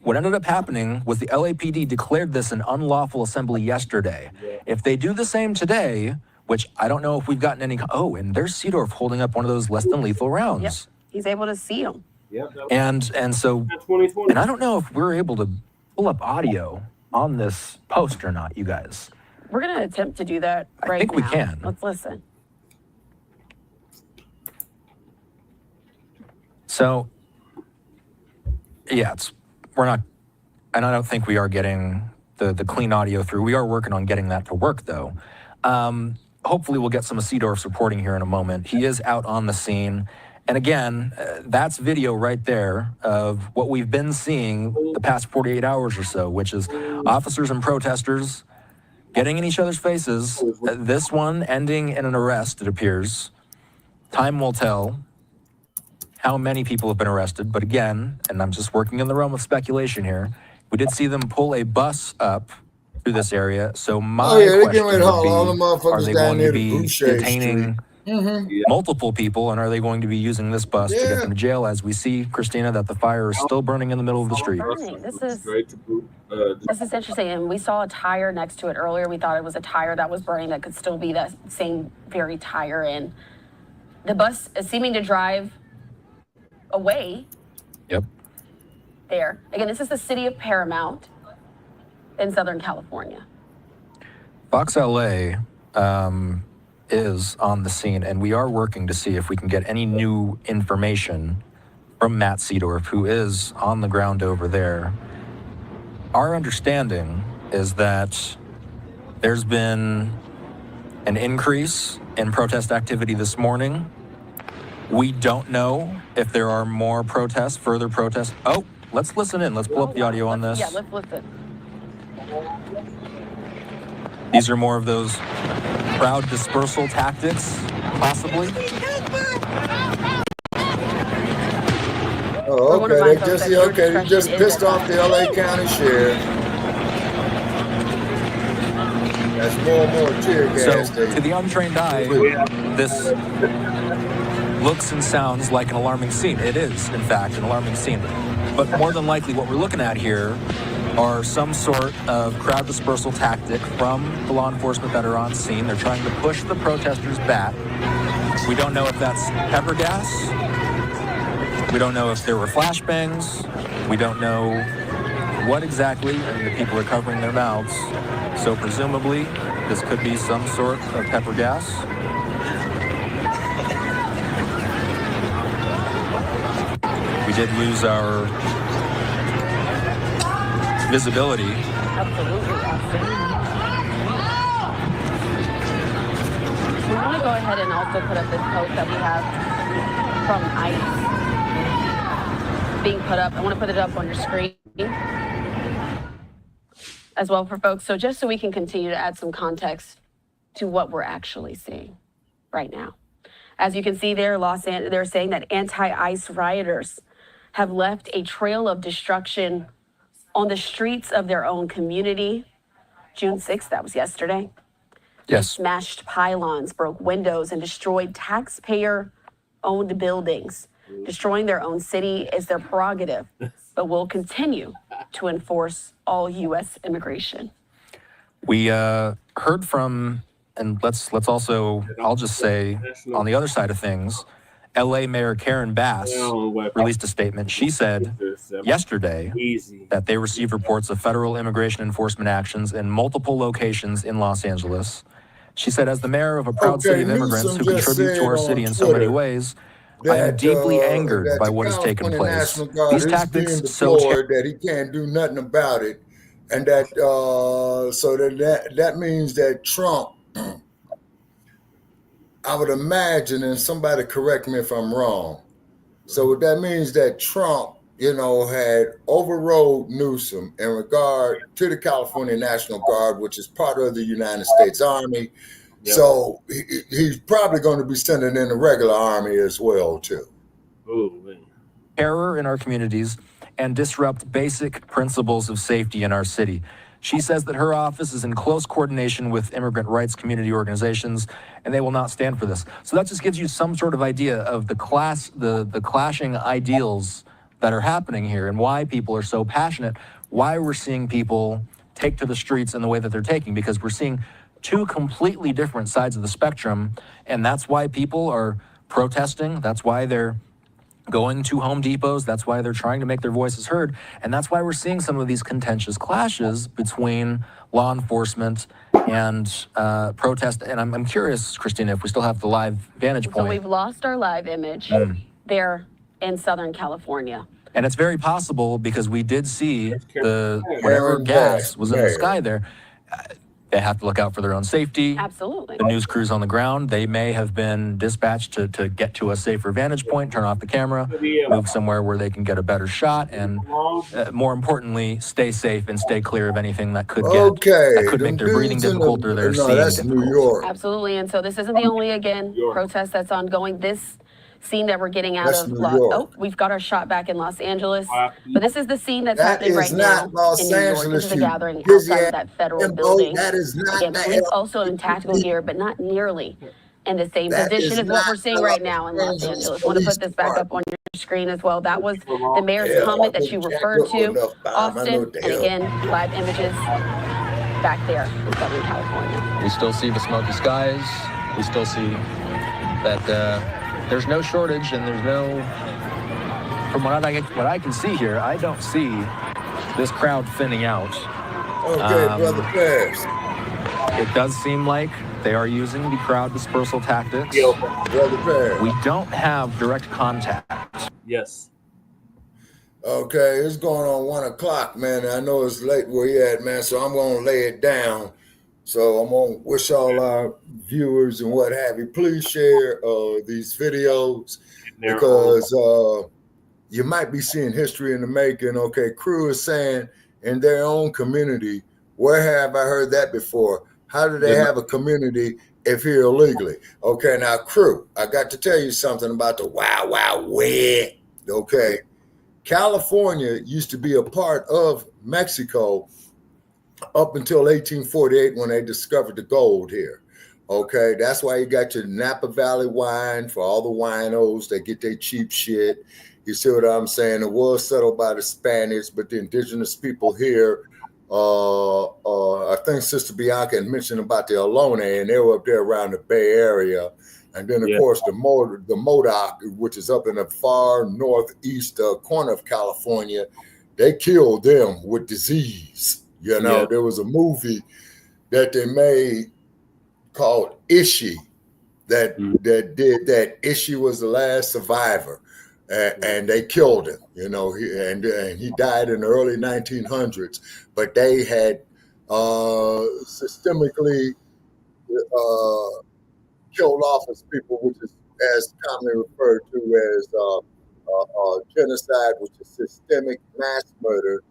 What ended up happening was the LAPD declared this an unlawful assembly yesterday. If they do the same today, which I don't know if we've gotten any, and there's Seedorf holding up one of those less than lethal rounds. Yep. He's able to see them. And so, and I don't know if we're able to pull up audio on this post or not, you guys. We're going to attempt to do that right now. I think we can. Let's listen. So, yeah, we're not, and I don't think we are getting the clean audio through. We are working on getting that to work, though. Hopefully we'll get some of Seedorf's reporting here in a moment. He is out on the scene. And again, that's video right there of what we've been seeing the past 48 hours or so, which is officers and protesters getting in each other's faces. This one ending in an arrest, it appears. Time will tell how many people have been arrested. But again, and I'm just working in the realm of speculation here, we did see them pull a bus up through this area. So my question would be, are they going to be detaining multiple people, and are they going to be using this bus to get them to jail? As we see, Christina, that the fire is still burning in the middle of the street. This is interesting, and we saw a tire next to it earlier. We thought it was a tire that was burning that could still be that same very tire. And the bus is seeming to drive away. Yep. There. Again, this is the city of Paramount in Southern California. Fox LA is on the scene, and we are working to see if we can get any new information from Matt Seedorf, who is on the ground over there. Our understanding is that there's been an increase in protest activity this morning. We don't know if there are more protests, further protests. Oh, let's listen in. Let's pull up the audio on this. Yeah, let's listen. These are more of those crowd dispersal tactics, possibly. Oh, okay. They just pissed off the LA County Sheriff. That's more and more tear gas. So, to the untrained eye, this looks and sounds like an alarming scene. It is, in fact, an alarming scene. But more than likely, what we're looking at here are some sort of crowd dispersal tactic from the law enforcement that are on scene. They're trying to push the protesters back. We don't know if that's pepper gas. We don't know if there were flashbangs. We don't know what exactly, and the people are covering their mouths. So presumably, this could be some sort of pepper gas. We did lose our visibility. Absolutely. We want to go ahead and also put up this post that we have from ICE being put up. I want to put it up on your screen as well for folks. So just so we can continue to add some context to what we're actually seeing right now. As you can see there, they're saying that anti-ICE rioters have left a trail of destruction on the streets of their own community. June 6th, that was yesterday. Yes. They smashed pylons, broke windows, and destroyed taxpayer-owned buildings. Destroying their own city is their prerogative, but will continue to enforce all U.S. immigration. We heard from, and let's also, I'll just say, on the other side of things, LA Mayor Karen Bass released a statement. She said yesterday that they received reports of federal immigration enforcement actions in multiple locations in Los Angeles. She said, as the mayor of a proud city of immigrants who contribute to our city in so many ways, I am deeply angered by what has taken place. These tactics that he can't do nothing about it, and that so that means that Trump, I would imagine, and somebody correct me if I'm wrong. So what that means that Trump, had overrode Newsom in regard to the California National Guard, which is part of the United States Army. Yep. So he's probably going to be sending in the regular army as well, too. Terror in our communities and disrupt basic principles of safety in our city. She says that her office is in close coordination with immigrant rights community organizations, and they will not stand for this. So that just gives you some sort of idea of the clashing ideals that are happening here and why people are so passionate, why we're seeing people take to the streets in the way that they're taking, because we're seeing two completely different sides of the spectrum, and that's why people are protesting. That's why they're going to Home Depots. That's why they're trying to make their voices heard. And that's why we're seeing some of these contentious clashes between law enforcement and protest. And I'm curious, Christina, if we still have the live vantage point. So we've lost our live image there in Southern California. And it's very possible because we did see the whatever gas was in the sky there. They have to look out for their own safety. Absolutely. The news crews on the ground, they may have been dispatched to get to a safer vantage point, turn off the camera, move somewhere where they can get a better shot, and more importantly, stay safe and stay clear of anything that could make their breathing difficult or their seeing that's difficult. New York. Absolutely. And so this isn't the only, protest that's ongoing. This scene that we're getting out That's of New York. Oh, we've got our shot back in Los Angeles. But this is the scene that's happening right is now not Los in New York. Angeles, This is a you gathering busy outside of that federal building. That is not Again, police also in tactical gear, but not nearly in the same position as what we're seeing right now in Los Angeles. I want to put this back up on your screen as well. That was the mayor's comment that you referred to, Austin. And again, live images back there in Southern California. We still see the smoky skies. We still see that there's no shortage, and there's no. From what I can see here, I don't see this crowd thinning out. Okay, Brother Pierce. It does seem like they are using the crowd dispersal tactics. Brother Pierce. We don't have direct contact. Yes. Okay, it's going on 1 o'clock, man. I know it's late where you at, man, so I'm going to lay it down. So I'm going to wish all our viewers and what have you, please share these videos because you might be seeing history in the making. Okay, crew is saying in their own community, where have I heard that before? How do they have a community if here illegally? Okay, now crew, I got to tell you something about the Wild Wild West. Okay, California used to be a part of Mexico up until 1848 when they discovered the gold here. Okay, that's why you got your Napa Valley wine for all the winos that get their cheap shit. You see what I'm saying? It was settled by the Spanish, but the indigenous people here, I think Sister Bianca had mentioned about the Ohlone, and they were up there around the Bay Area. And then, of course, the Modoc, which is up in the far northeast corner of California, they killed them with disease. You know, there was a movie that they made called Ishi that did that. Ishi was the last survivor, and they killed him. You know, and he died in the early 1900s. But they had systemically killed off his people, which is as commonly referred to as genocide, which is systemic mass murder,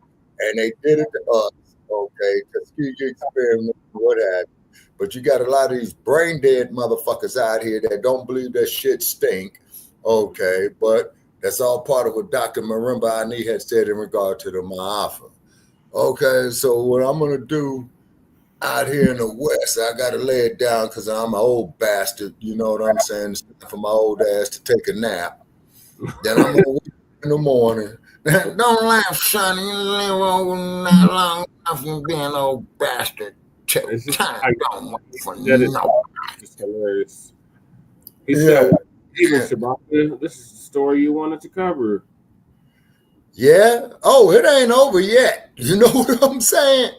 and they did it to us. Okay, Tuskegee experiment, what have you. But you got a lot of these brain dead motherfuckers out here that don't believe that shit stink. Okay, but that's all part of what Dr. Marimba Ani had said in regard to the Ma'afa. Okay, so what I'm gonna do out here in the West, I gotta lay it down because I'm an old bastard. You know what I'm saying? It's time for my old ass to take a nap. Then I'm gonna wake up in the morning. Don't laugh, sonny. You live over not long enough from being an old bastard. Time don't wait for no. It's hilarious. He said, "Hey, Shabaka, this is the story you wanted to cover." Yeah. Oh, it ain't over yet. You know what I'm saying?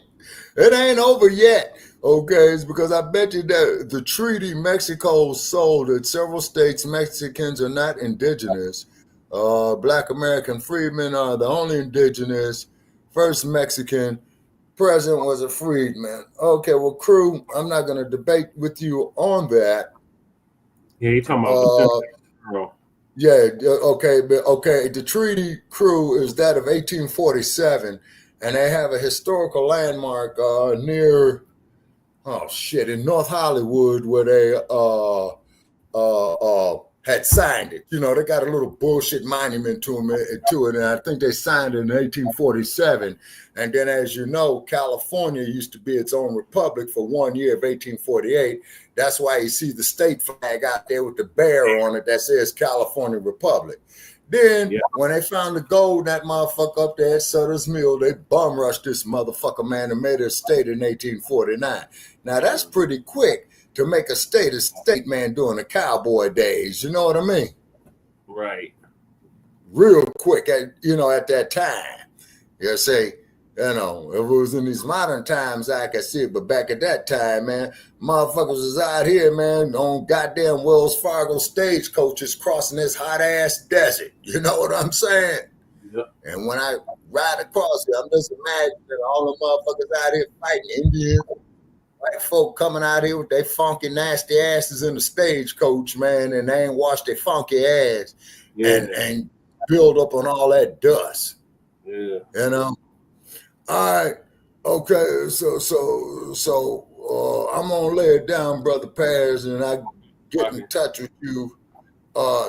It ain't over yet. Okay, it's because I bet you that the treaty Mexico sold that several states Mexicans are not indigenous. Black American freedmen are the only indigenous. First Mexican president was a freedman. Okay, well, crew, I'm not going to debate with you on that. Yeah, you talking about yeah, okay, but okay, the treaty crew is that of 1847, and they have a historical landmark near, in North Hollywood where they had signed it. You know, they got a little bullshit monument to it, and I think they signed it in 1847. And then, as you know, California used to be its own republic for 1 year of 1848. That's why you see the state flag out there with the bear on it that says California Republic. Then, when they found the gold in that motherfucker up there at Sutter's Mill, they bum rushed this motherfucker, man, and made it a state in 1849. Now, that's pretty quick to make a state man during the cowboy days. You know what I mean? Right. Real quick, at that time. You say, if it was in these modern times, I could see it, but back at that time, man, motherfuckers was out here, man, on goddamn Wells Fargo stagecoaches crossing this hot-ass desert. You know what I'm saying? Yep. And when I ride across here, I'm just imagining all the motherfuckers out here fighting Indians, white folk coming out here with their funky, nasty asses in the stagecoach, man, and they ain't washed their funky ass and build up on all that dust. Yeah. You know? All right. Okay. So I'm gonna lay it down, Brother Paz, and I get in touch with you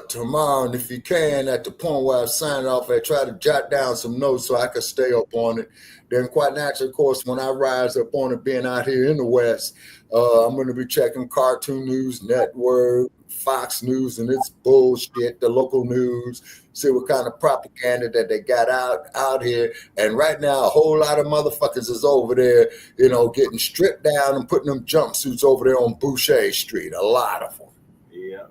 tomorrow. And if you can, at the point where I sign off, I try to jot down some notes so I can stay up on it. Then quite naturally, of course, when I rise up on it, being out here in the West, I'm going to be checking Cartoon News Network, Fox News, and it's bullshit, the local news, see what kind of propaganda that they got out here. And right now, a whole lot of motherfuckers is over there, getting stripped down and putting them jumpsuits over there on Boucher Street, a lot of them. Yeah.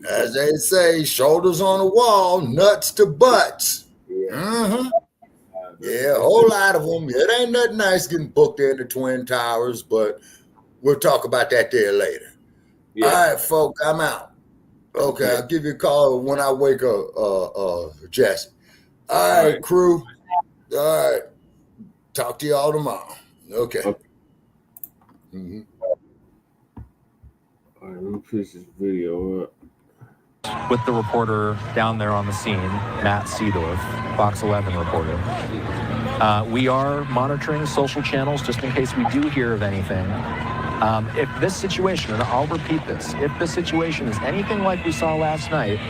As they say, shoulders on the wall, nuts to butts. Yeah. Mm-hmm. Yeah, a whole lot of them. It ain't nothing nice getting booked in the Twin Towers, but we'll talk about that there later. Yeah. All right, folk, I'm out. Okay, I'll give you a call when I wake up, Jesse. All right, crew. All right. Talk to y'all tomorrow. Okay. Mm-hmm. All right, let me push this video up. With the reporter down there on the scene, Matt Seedorf, Fox 11 reporter. We are monitoring social channels just in case we do hear of anything. If this situation, and I'll repeat this, if the situation is anything like we saw last night,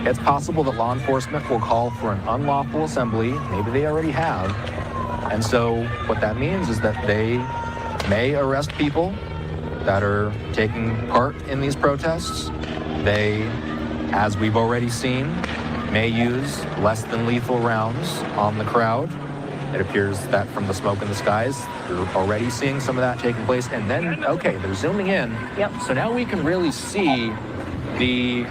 it's possible that law enforcement will call for an unlawful assembly. Maybe they already have. And so what that means is that they may arrest people that are taking part in these protests. They, as we've already seen, may use less than lethal rounds on the crowd. It appears that from the smoke in the skies, you're already seeing some of that taking place. And then, okay, they're zooming in. Yep. So now we can really see the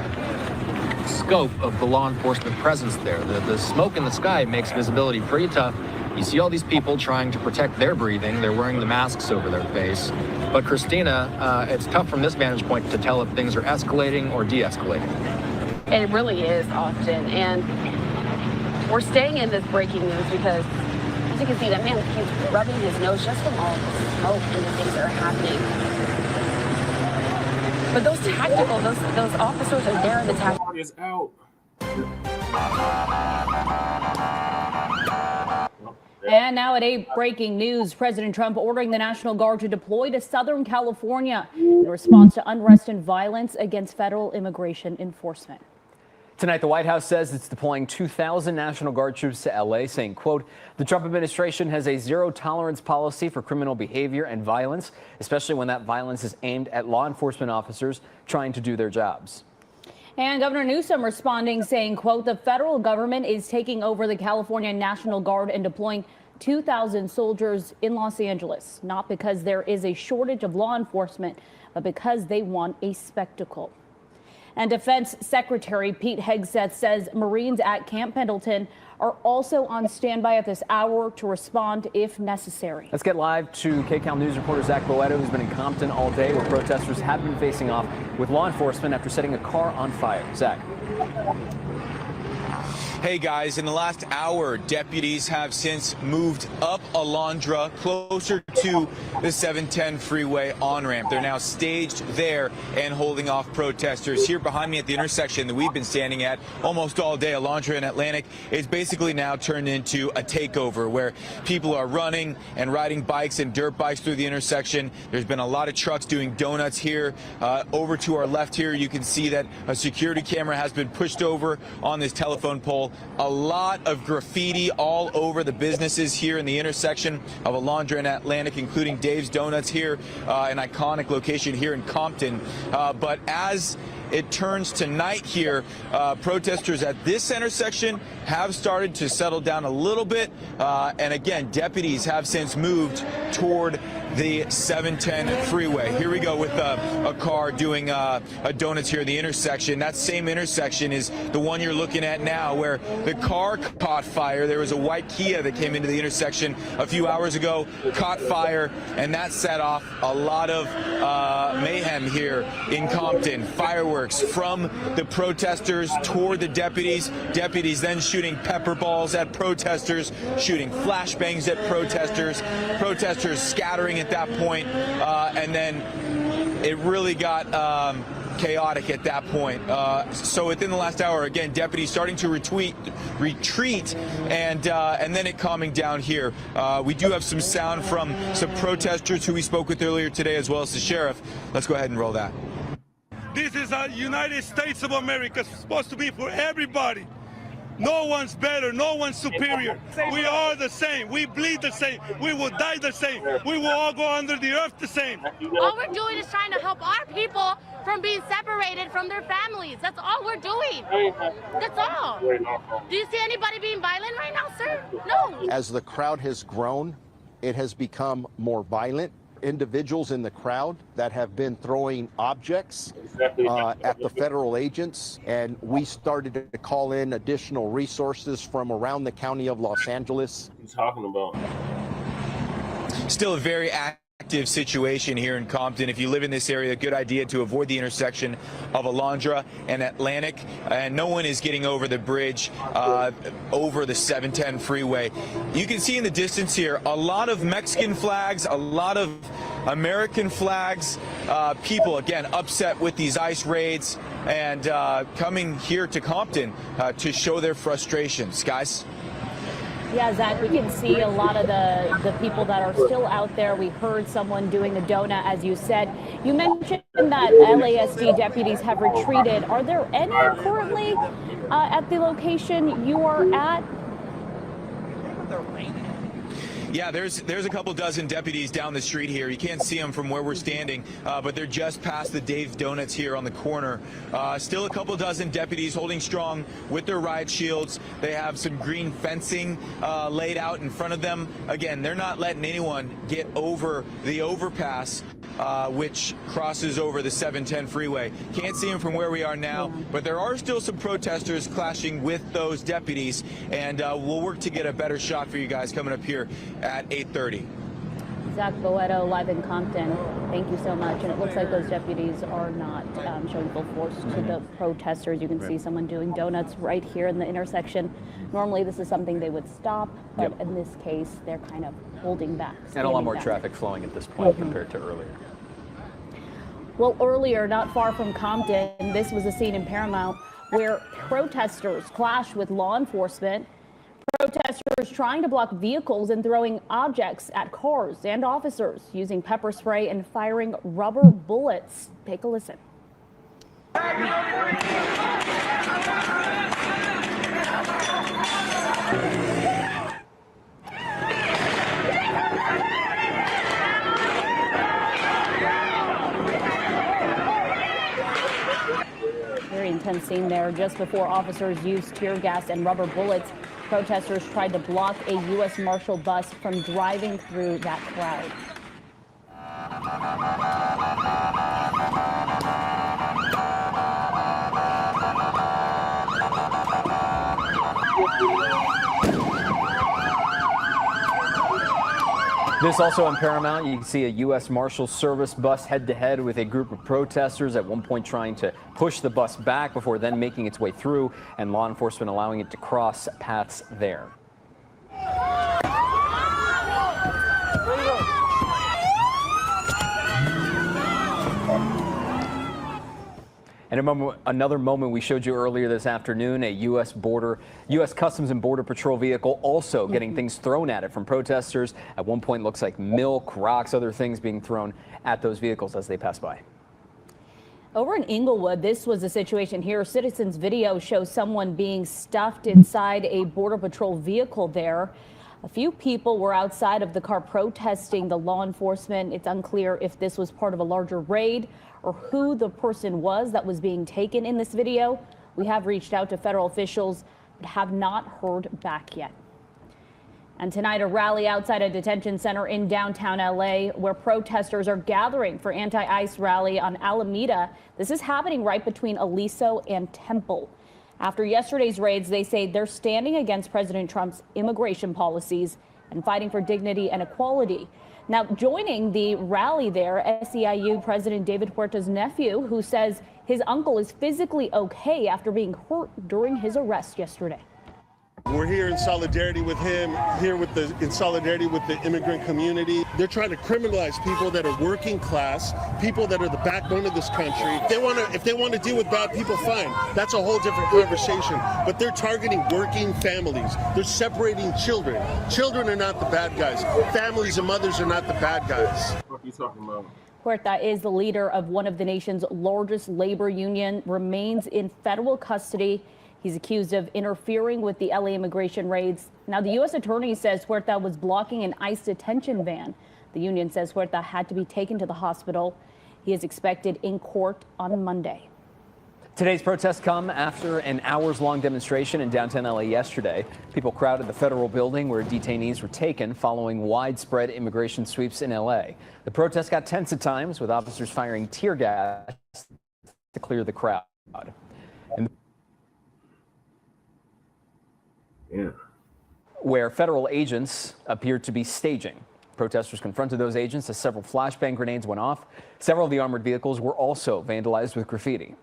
scope of the law enforcement presence there. The smoke in the sky makes visibility pretty tough. You see all these people trying to protect their breathing. They're wearing the masks over their face. But Christina, it's tough from this vantage point to tell if things are escalating or de-escalating. It really is, Austin. And we're staying in this breaking news because, as you can see, that man keeps rubbing his nose just from all the smoke and the things that are happening. But those tactical, those officers are there in the tactical. Is out. And now at 8, breaking news. President Trump ordering the National Guard to deploy to Southern California in response to unrest and violence against federal immigration enforcement. Tonight, the White House says it's deploying 2,000 National Guard troops to L.A., saying, quote, the Trump administration has a zero-tolerance policy for criminal behavior and violence, especially when that violence is aimed at law enforcement officers trying to do their jobs. And Governor Newsom responding, saying, quote, the federal government is taking over the California National Guard and deploying 2,000 soldiers in Los Angeles, not because there is a shortage of law enforcement, but because they want a spectacle. And Defense Secretary Pete Hegseth says Marines at Camp Pendleton are also on standby at this hour to respond if necessary. Let's get live to KCAL News reporter Zach Boetto, who's been in Compton all day, where protesters have been facing off with law enforcement after setting a car on fire. Zach. Hey guys, in the last hour, deputies have since moved up Alondra closer to the 710 freeway on-ramp. They're now staged there and holding off protesters. Here behind me at the intersection that we've been standing at almost all day, Alondra and Atlantic, is basically now turned into a takeover where people are running and riding bikes and dirt bikes through the intersection. There's been a lot of trucks doing donuts here. Over to our left here, you can see that a security camera has been pushed over on this telephone pole. A lot of graffiti all over the businesses here in the intersection of Alondra and Atlantic, including Dave's Donuts here, an iconic location here in Compton. But as it turns to night here, protesters at this intersection have started to settle down a little bit. And again, deputies have since moved toward the 710 freeway. Here we go with a car doing a donuts here in the intersection. That same intersection is the one you're looking at now, where the car caught fire. There was a white Kia that came into the intersection a few hours ago, caught fire, and that set off a lot of mayhem here in Compton. Fireworks from the protesters toward the deputies. Deputies then shooting pepper balls at protesters, shooting flashbangs at protesters. Protesters scattering at that point, and then it really got chaotic at that point. So within the last hour, again, deputies starting to retreat, and then it calming down here. We do have some sound from some protesters who we spoke with earlier today, as well as the sheriff. Let's go ahead and roll that. This is a United States of America. It's supposed to be for everybody. No one's better, no one's superior. We are the same. We bleed the same. We will die the same. We will all go under the earth the same. All we're doing is trying to help our people from being separated from their families. That's all we're doing. That's all. Do you see anybody being violent right now, sir? No. As the crowd has grown, it has become more violent. Individuals in the crowd that have been throwing objects at the federal agents, and we started to call in additional resources from around the county of Los Angeles. What are you talking about? Still a very active situation here in Compton. If you live in this area, a good idea to avoid the intersection of Alondra and Atlantic. And no one is getting over the bridge over the 710 freeway. You can see in the distance here a lot of Mexican flags, a lot of American flags. People, again, upset with these ICE raids and coming here to Compton to show their frustrations. Guys? Yeah, Zach, we can see a lot of the people that are still out there. We heard someone doing a donut, as you said. You mentioned that LASD deputies have retreated. Are there any currently at the location you are at? Yeah, there's a couple dozen deputies down the street here. You can't see them from where we're standing, but they're just past the Dave's Donuts here on the corner. Still a couple dozen deputies holding strong with their riot shields. They have some green fencing laid out in front of them. Again, they're not letting anyone get over the overpass, which crosses over the 710 freeway. Can't see them from where we are now, but there are still some protesters clashing with those deputies, and we'll work to get a better shot for you guys coming up here at 8:30. Zach Boeto live in Compton. Thank you so much. And it looks like those deputies are not showing full force to the protesters. You can see someone doing donuts right here in the intersection. Normally this is something they would stop, but in this case they're kind of holding back. And a lot more traffic flowing at this point compared to earlier. Well, earlier, not far from Compton, this was a scene in Paramount where protesters clashed with law enforcement. Protesters trying to block vehicles and throwing objects at cars and officers, using pepper spray and firing rubber bullets. Take a listen. Very intense scene there. Just before officers used tear gas and rubber bullets, protesters tried to block a U.S. Marshal bus from driving through that crowd. This also in Paramount, you can see a U.S. Marshal Service bus head-to-head with a group of protesters, at one point trying to push the bus back before then making its way through, and law enforcement allowing it to cross paths there. And another moment we showed you earlier this afternoon, a U.S. Customs and Border Patrol vehicle also getting things thrown at it from protesters. At one point, looks like milk, rocks, other things being thrown at those vehicles as they pass by. Over in Inglewood, this was a situation here. Citizens video shows someone being stuffed inside a Border Patrol vehicle there. A few people were outside of the car protesting the law enforcement. It's unclear if this was part of a larger raid or who the person was that was being taken in this video. We have reached out to federal officials, but have not heard back yet. And tonight, a rally outside a detention center in downtown LA where protesters are gathering for anti-ICE rally on Alameda. This is happening right between Aliso and Temple. After yesterday's raids, they say they're standing against President Trump's immigration policies and fighting for dignity and equality. Now, joining the rally there, SEIU President David Huerta's nephew, who says his uncle is physically okay after being hurt during his arrest yesterday. We're here in solidarity with him, in solidarity with the immigrant community. They're trying to criminalize people that are working class, people that are the backbone of this country. If they want to deal with bad people, fine. That's a whole different conversation. But they're targeting working families. They're separating children. Children are not the bad guys. Families and mothers are not the bad guys. What are you talking about? Huerta is the leader of one of the nation's largest labor union, remains in federal custody. He's accused of interfering with the LA immigration raids. Now, the U.S. attorney says Huerta was blocking an ICE detention van. The union says Huerta had to be taken to the hospital. He is expected in court on Monday. Today's protests come after an hours-long demonstration in downtown LA yesterday. People crowded the federal building where detainees were taken following widespread immigration sweeps in LA. The protests got tense at times, with officers firing tear gas to clear the crowd. Where federal agents appeared to be staging. Protesters confronted those agents as several flashbang grenades went off. Several of the armored vehicles were also vandalized with graffiti.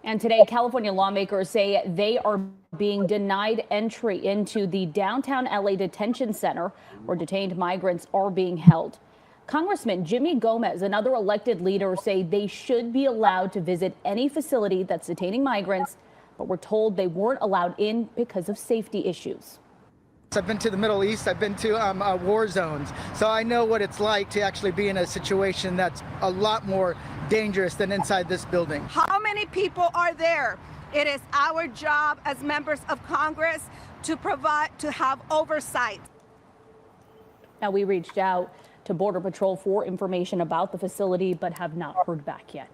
And today, California lawmakers say they are being denied entry into the downtown LA detention center where detained migrants are being held. Congressman Jimmy Gomez and other elected leaders say they should be allowed to visit any facility that's detaining migrants, but we're told they weren't allowed in because of safety issues. I've been to the Middle East, I've been to war zones, so I know what it's like to actually be in a situation that's a lot more dangerous than inside this building. How many people are there? It is our job as members of Congress to have oversight. Now, we reached out to Border Patrol for information about the facility, but have not heard back yet.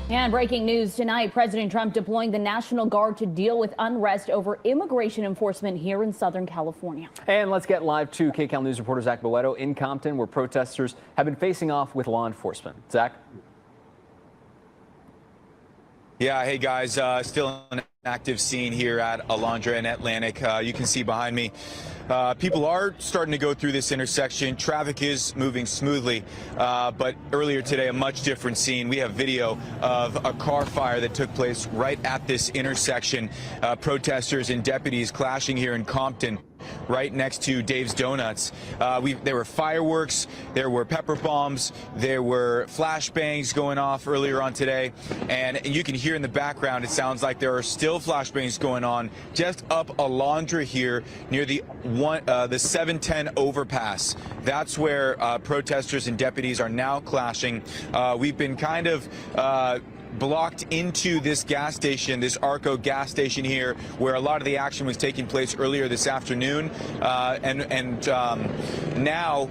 And breaking news tonight, President Trump deploying the National Guard to deal with unrest over immigration enforcement here in Southern California. And let's get live to KCAL News reporter Zach Boetto in Compton, where protesters have been facing off with law enforcement. Zach? Yeah, hey guys, still an active scene here at Alondra and Atlantic. You can see behind me, people are starting to go through this intersection. Traffic is moving smoothly, but earlier today, a much different scene. We have video of a car fire that took place right at this intersection. Protesters and deputies clashing here in Compton, right next to Dave's Donuts. There were fireworks, there were pepper bombs, there were flashbangs going off earlier on today, and you can hear in the background, it sounds like there are still flashbangs going on just up Alondra here near the 710 overpass. That's where protesters and deputies are now clashing. We've been kind of blocked into this gas station, this Arco gas station here, where a lot of the action was taking place earlier this afternoon. Now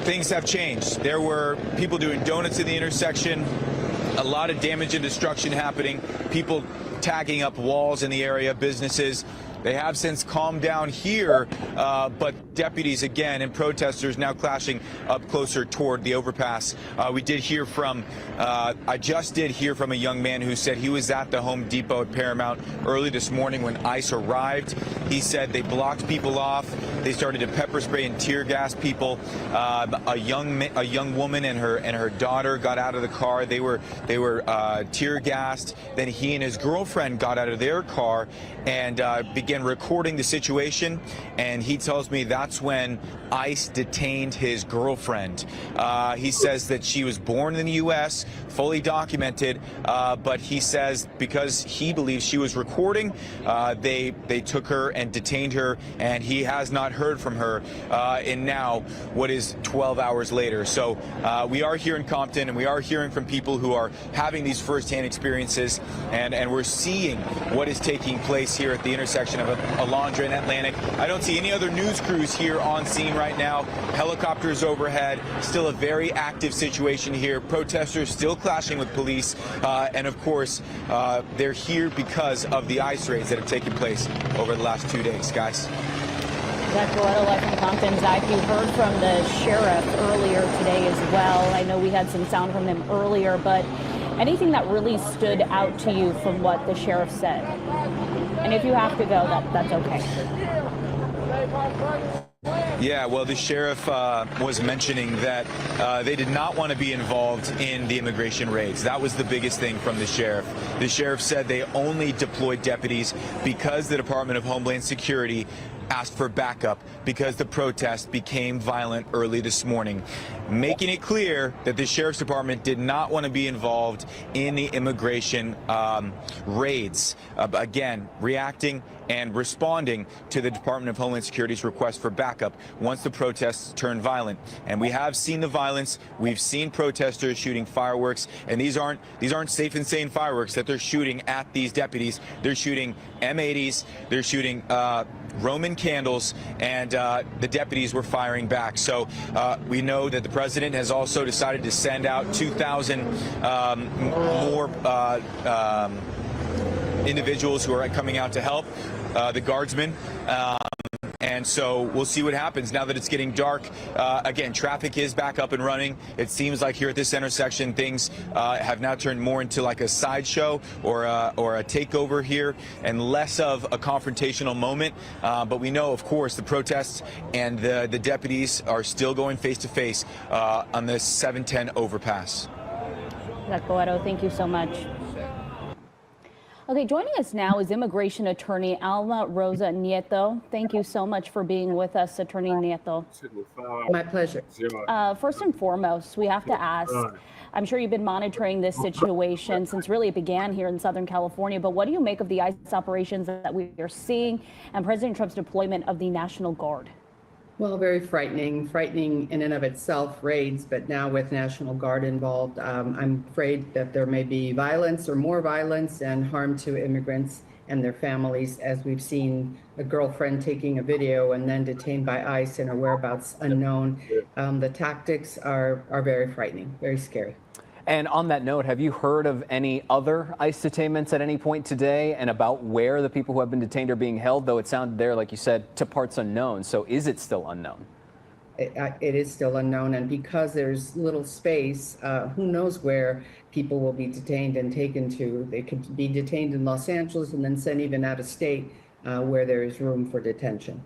things have changed. There were people doing donuts in the intersection, a lot of damage and destruction happening, people tagging up walls in the area, businesses. They have since calmed down here, but deputies again and protesters now clashing up closer toward the overpass. We did hear from, I just did hear from a young man who said he was at the Home Depot at Paramount early this morning when ICE arrived. He said they blocked people off. They started to pepper spray and tear gas people. A young woman and her daughter got out of the car. They were tear gassed. Then he and his girlfriend got out of their car and began recording the situation, and he tells me that's when ICE detained his girlfriend. He says that she was born in the U.S., fully documented, but he says because he believes she was recording, they took her and detained her, and he has not heard from her in now what is 12 hours later. So we are here in Compton, and we are hearing from people who are having these firsthand experiences, and we're seeing what is taking place here at the intersection of Alondra and Atlantic. I don't see any other news crews here on scene right now. Helicopters overhead. Still a very active situation here. Protesters still clashing with police. And of course, they're here because of the ICE raids that have taken place over the last 2 days, guys. Zach Boetto live from Compton. Zach, you heard from the sheriff earlier today as well. I know we had some sound from him earlier, but anything that really stood out to you from what the sheriff said? And if you have to go, that's okay. Yeah, well, the sheriff was mentioning that they did not want to be involved in the immigration raids. That was the biggest thing from the sheriff. The sheriff said they only deployed deputies because the Department of Homeland Security asked for backup because the protest became violent early this morning, making it clear that the Sheriff's Department did not want to be involved in the immigration raids. Again, reacting and responding to the Department of Homeland Security's request for backup once the protests turned violent. And we have seen the violence. We've seen protesters shooting fireworks, and these aren't safe and sane fireworks that they're shooting at these deputies. They're shooting M80s. They're shooting Roman candles, and the deputies were firing back. So we know that the president has also decided to send out 2,000 more individuals who are coming out to help the guardsmen. And so we'll see what happens now that it's getting dark. Again, traffic is back up and running. It seems like here at this intersection, things have now turned more into like a sideshow or a takeover here and less of a confrontational moment. But we know, of course, the protests and the deputies are still going face to face on this 710 overpass. Zach Boetto, thank you so much. Okay, joining us now is immigration attorney Alma Rosa Nieto. Thank you so much for being with us, Attorney Nieto. My pleasure. First and foremost, we have to ask, I'm sure you've been monitoring this situation since really it began here in Southern California, but what do you make of the ICE operations that we are seeing and President Trump's deployment of the National Guard? Well, very frightening in and of itself, raids, but now with National Guard involved, I'm afraid that there may be violence or more violence and harm to immigrants and their families, as we've seen a girlfriend taking a video and then detained by ICE and her whereabouts unknown. The tactics are very frightening, very scary. And on that note, have you heard of any other ICE detainments at any point today, and about where the people who have been detained are being held? Though it sounded there, like you said, to parts unknown. So is it still unknown? It is still unknown, and because there's little space, who knows where people will be detained and taken to. They could be detained in Los Angeles and then sent even out of state where there is room for detention.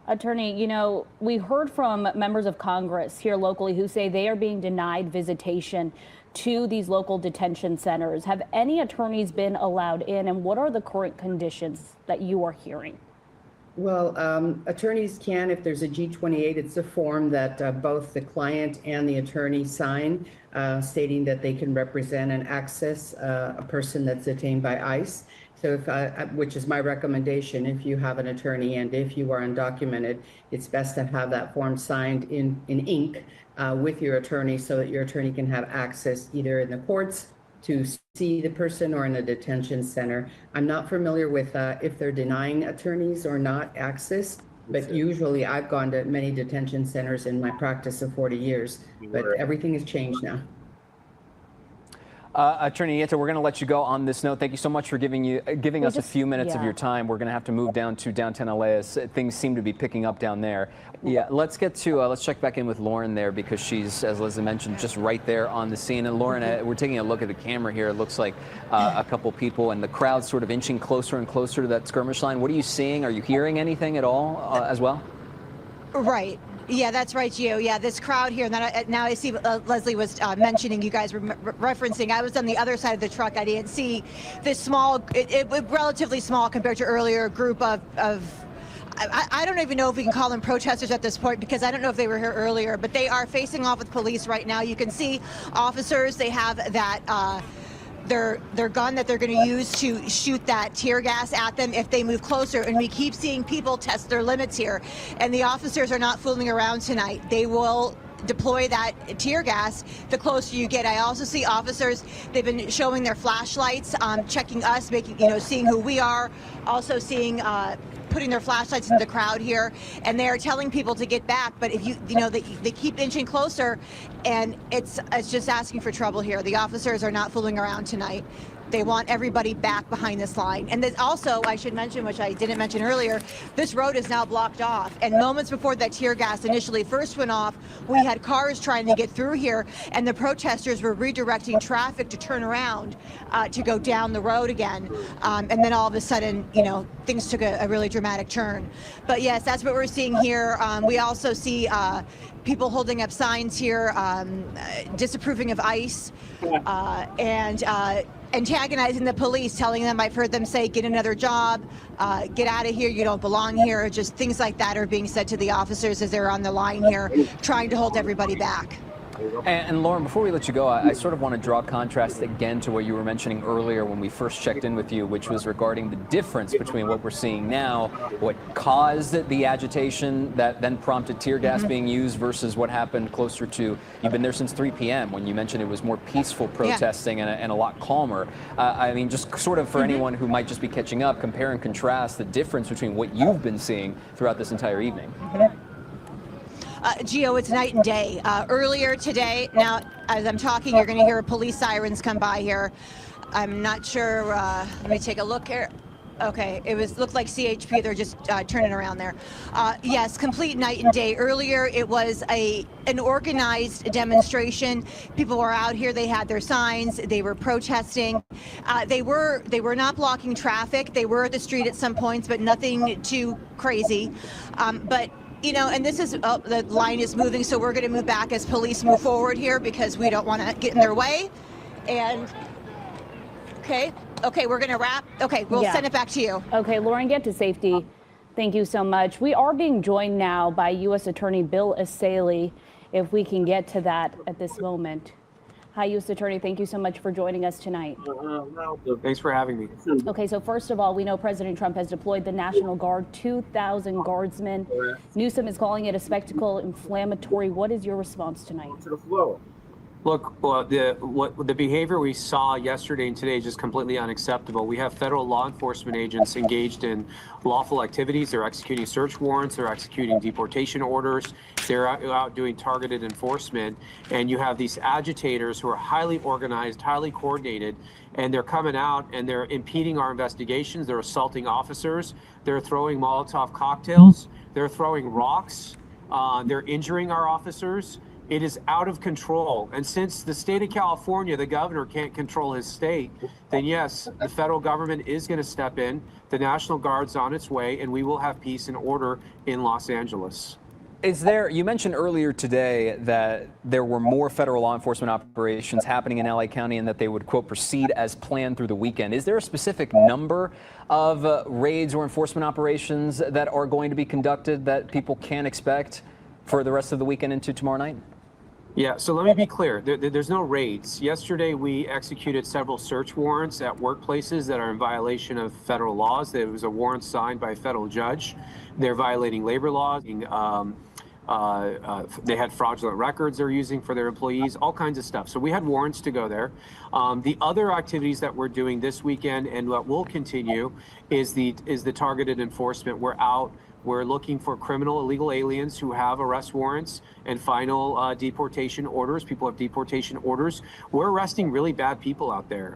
Attorney, you know, we heard from members of Congress here locally who say they are being denied visitation to these local detention centers. Have any attorneys been allowed in, and what are the current conditions that you are hearing? Well, attorneys can, if there's a G28, it's a form that both the client and the attorney sign, stating that they can represent and access a person that's detained by ICE. So, which is my recommendation, if you have an attorney and if you are undocumented, it's best to have that form signed in ink with your attorney, so that your attorney can have access either in the courts to see the person or in a detention center. I'm not familiar with if they're denying attorneys or not access, but usually I've gone to many detention centers in my practice of 40 years, but everything has changed now. Attorney Nieto, we're going to let you go on this note. Thank you so much for giving us a few minutes of your time. We're going to have to move down to downtown LA as things seem to be picking up down there. Yeah, let's get to let's check back in with Lauren there, because she's, as Leslie mentioned, just right there on the scene. And Lauren, we're taking a look at the camera here. It looks like a couple people and the crowd sort of inching closer and closer to that skirmish line. What are you seeing? Are you hearing anything at all as well? Right. Yeah, that's right, Gio. Yeah, this crowd here. Now I see Leslie was mentioning, you guys were referencing. I was on the other side of the truck. I didn't see this small, relatively small compared to earlier group of I don't even know if we can call them protesters at this point, because I don't know if they were here earlier, but they are facing off with police right now. You can see officers. They have that their gun that they're going to use to shoot that tear gas at them if they move closer. And we keep seeing people test their limits here. And the officers are not fooling around tonight. They will deploy that tear gas the closer you get. I also see officers, they've been showing their flashlights, checking us, seeing who we are, also seeing putting their flashlights in the crowd here, and they're telling people to get back. But if they keep inching closer, and it's just asking for trouble here. The officers are not fooling around tonight. They want everybody back behind this line. And then also, I should mention, which I didn't mention earlier, this road is now blocked off. And moments before that tear gas initially first went off, we had cars trying to get through here, and the protesters were redirecting traffic to turn around to go down the road again. And then all of a sudden, things took a really dramatic turn. But yes, that's what we're seeing here. We also see people holding up signs here disapproving of ICE and antagonizing the police, telling them, I've heard them say, get another job, get out of here, you don't belong here. Just things like that are being said to the officers as they're on the line here, trying to hold everybody back. And Lauren, before we let you go, I sort of want to draw contrast again to what you were mentioning earlier when we first checked in with you, which was regarding the difference between what we're seeing now, what caused the agitation that then prompted tear gas being used, versus what happened closer to, you've been there since 3 p.m. when you mentioned it was more peaceful protesting and a lot calmer. I mean, just sort of for anyone who might just be catching up, compare and contrast the difference between what you've been seeing throughout this entire evening. Gio, it's night and day. Earlier today, now as I'm talking, you're going to hear police sirens come by here. I'm not sure. Let me take a look here. Okay, looked like CHP. They're just turning around there. Yes, complete night and day. Earlier, it was an organized demonstration. People were out here. They had their signs. They were protesting. They were not blocking traffic. They were at the street at some points, but nothing too crazy. But and this is, the line is moving, so we're going to move back as police move forward here, because we don't want to get in their way. And, okay, we're going to wrap. Okay, we'll send it back to you. Okay, Lauren, get to safety. Thank you so much. We are being joined now by U.S. Attorney Bill Asaley, if we can get to that at this moment. Hi, U.S. Attorney. Thank you so much for joining us tonight. Thanks for having me. Okay, so first of all, we know President Trump has deployed the National Guard, 2,000 guardsmen. Newsom is calling it a spectacle, inflammatory. What is your response tonight? To the flow. Look, the behavior we saw yesterday and today is just completely unacceptable. We have federal law enforcement agents engaged in lawful activities. They're executing search warrants. They're executing deportation orders. They're out doing targeted enforcement. And you have these agitators who are highly organized, highly coordinated, and they're coming out and they're impeding our investigations. They're assaulting officers. They're throwing Molotov cocktails. They're throwing rocks. They're injuring our officers. It is out of control. And since the state of California, the governor can't control his state, then yes, the federal government is going to step in. The National Guard's on its way, and we will have peace and order in Los Angeles. You mentioned earlier today that there were more federal law enforcement operations happening in LA County and that they would, quote, proceed as planned through the weekend. Is there a specific number of raids or enforcement operations that are going to be conducted that people can expect for the rest of the weekend into tomorrow night? Yeah, so let me be clear. There's no raids. Yesterday, we executed several search warrants at workplaces that are in violation of federal laws. There was a warrant signed by a federal judge. They're violating labor laws. They had fraudulent records they're using for their employees, all kinds of stuff. So we had warrants to go there. The other activities that we're doing this weekend and what will continue is the targeted enforcement. We're looking for criminal illegal aliens who have arrest warrants and final deportation orders. People have deportation orders. We're arresting really bad people out there.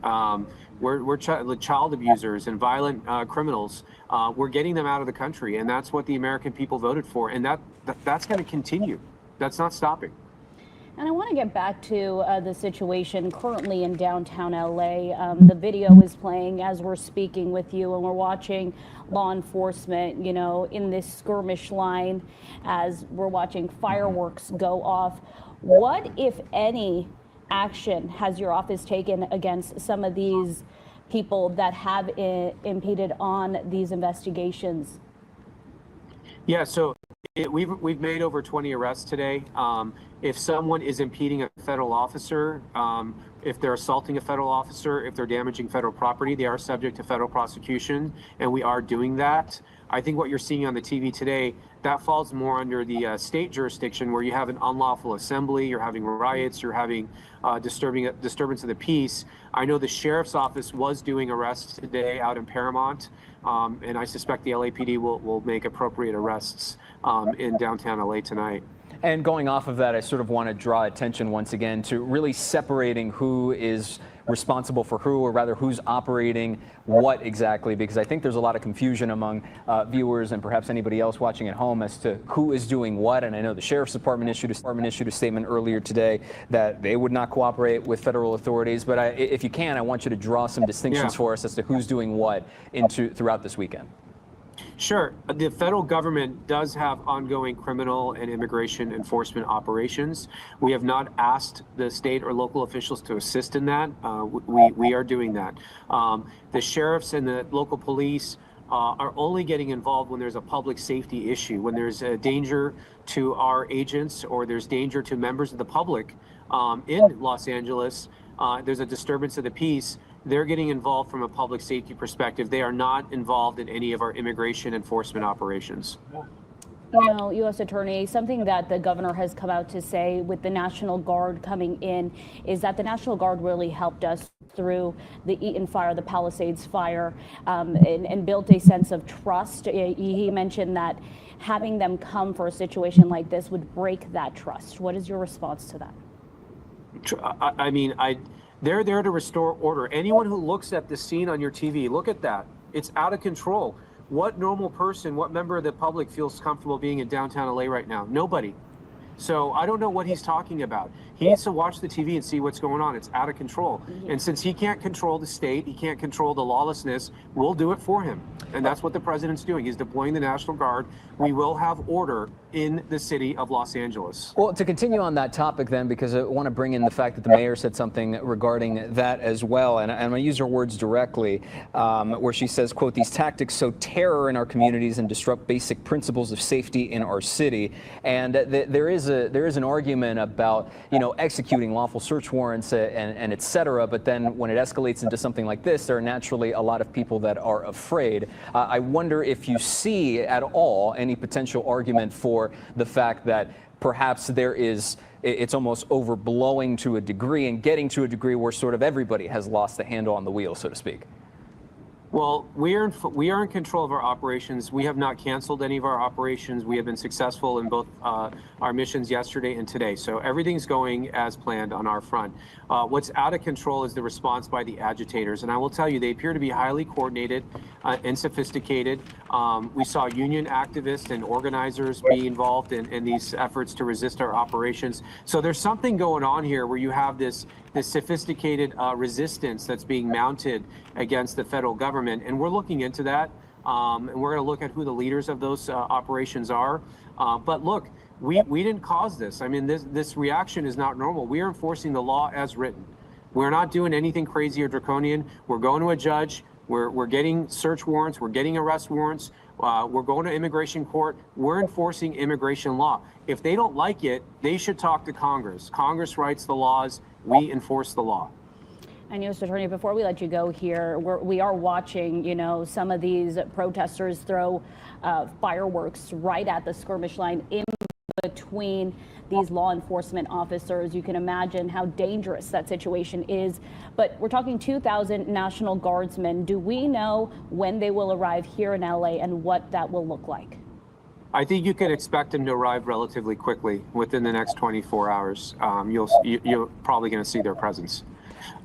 We're child abusers and violent criminals. We're getting them out of the country, and that's what the American people voted for. And that's going to continue. That's not stopping. And I want to get back to the situation currently in downtown LA. The video is playing as we're speaking with you, and we're watching law enforcement, in this skirmish line as we're watching fireworks go off. What, if any, action has your office taken against some of these people that have impeded on these investigations? Yeah, so we've made over 20 arrests today. If someone is impeding a federal officer, if they're assaulting a federal officer, if they're damaging federal property, they are subject to federal prosecution, and we are doing that. I think what you're seeing on the TV today, that falls more under the state jurisdiction, where you have an unlawful assembly, you're having riots, you're having disturbance of the peace. I know the sheriff's office was doing arrests today out in Paramount, and I suspect the LAPD will make appropriate arrests in downtown LA tonight. And going off of that, I sort of want to draw attention once again to really separating who is responsible for who, or rather who's operating what exactly, because I think there's a lot of confusion among viewers and perhaps anybody else watching at home as to who is doing what. And I know the Sheriff's Department issued a statement earlier today that they would not cooperate with federal authorities. But if you can, I want you to draw some distinctions for us as to who's doing what throughout this weekend. Sure. The federal government does have ongoing criminal and immigration enforcement operations. We have not asked the state or local officials to assist in that. We are doing that. The sheriffs and the local police are only getting involved when there's a public safety issue, when there's a danger to our agents or there's danger to members of the public in Los Angeles. There's a disturbance of the peace. They're getting involved from a public safety perspective. They are not involved in any of our immigration enforcement operations. U.S. Attorney, something that the governor has come out to say with the National Guard coming in is that the National Guard really helped us through the Eaton fire, the Palisades fire, and built a sense of trust. He mentioned that having them come for a situation like this would break that trust. What is your response to that? They're there to restore order. Anyone who looks at the scene on your TV, look at that. It's out of control. What normal person, what member of the public feels comfortable being in downtown LA right now? Nobody. So I don't know what he's talking about. He needs to watch the TV and see what's going on. It's out of control. And since he can't control the state, he can't control the lawlessness, we'll do it for him. And that's what the president's doing. He's deploying the National Guard. We will have order in the city of Los Angeles. Well, to continue on that topic then, because I want to bring in the fact that the mayor said something regarding that as well, and I'm going to use her words directly, where she says, quote, "These tactics sow terror in our communities and disrupt basic principles of safety in our city." And there is an argument about, executing lawful search warrants and et cetera, but then when it escalates into something like this, there are naturally a lot of people that are afraid. I wonder if you see at all any potential argument for the fact that perhaps there is it's almost overblowing to a degree and getting to a degree where sort of everybody has lost the handle on the wheel, so to speak? Well, we are in control of our operations. We have not canceled any of our operations. We have been successful in both our missions yesterday and today. So everything's going as planned on our front. What's out of control is the response by the agitators. And I will tell you, they appear to be highly coordinated and sophisticated. We saw union activists and organizers be involved in these efforts to resist our operations. So there's something going on here where you have this sophisticated resistance that's being mounted against the federal government. And we're looking into that. And we're going to look at who the leaders of those operations are. But look, we didn't cause this. I mean, this reaction is not normal. We are enforcing the law as written. We're not doing anything crazy or draconian. We're going to a judge. We're getting search warrants. We're getting arrest warrants. We're going to immigration court. We're enforcing immigration law. If they don't like it, they should talk to Congress. Congress writes the laws. We enforce the law. And U.S. Attorney, before we let you go here, we are watching, some of these protesters throw fireworks right at the skirmish line in between these law enforcement officers. You can imagine how dangerous that situation is. But we're talking 2,000 National Guardsmen. Do we know when they will arrive here in L.A. and what that will look like? I think you can expect them to arrive relatively quickly within the next 24 hours. You're probably going to see their presence.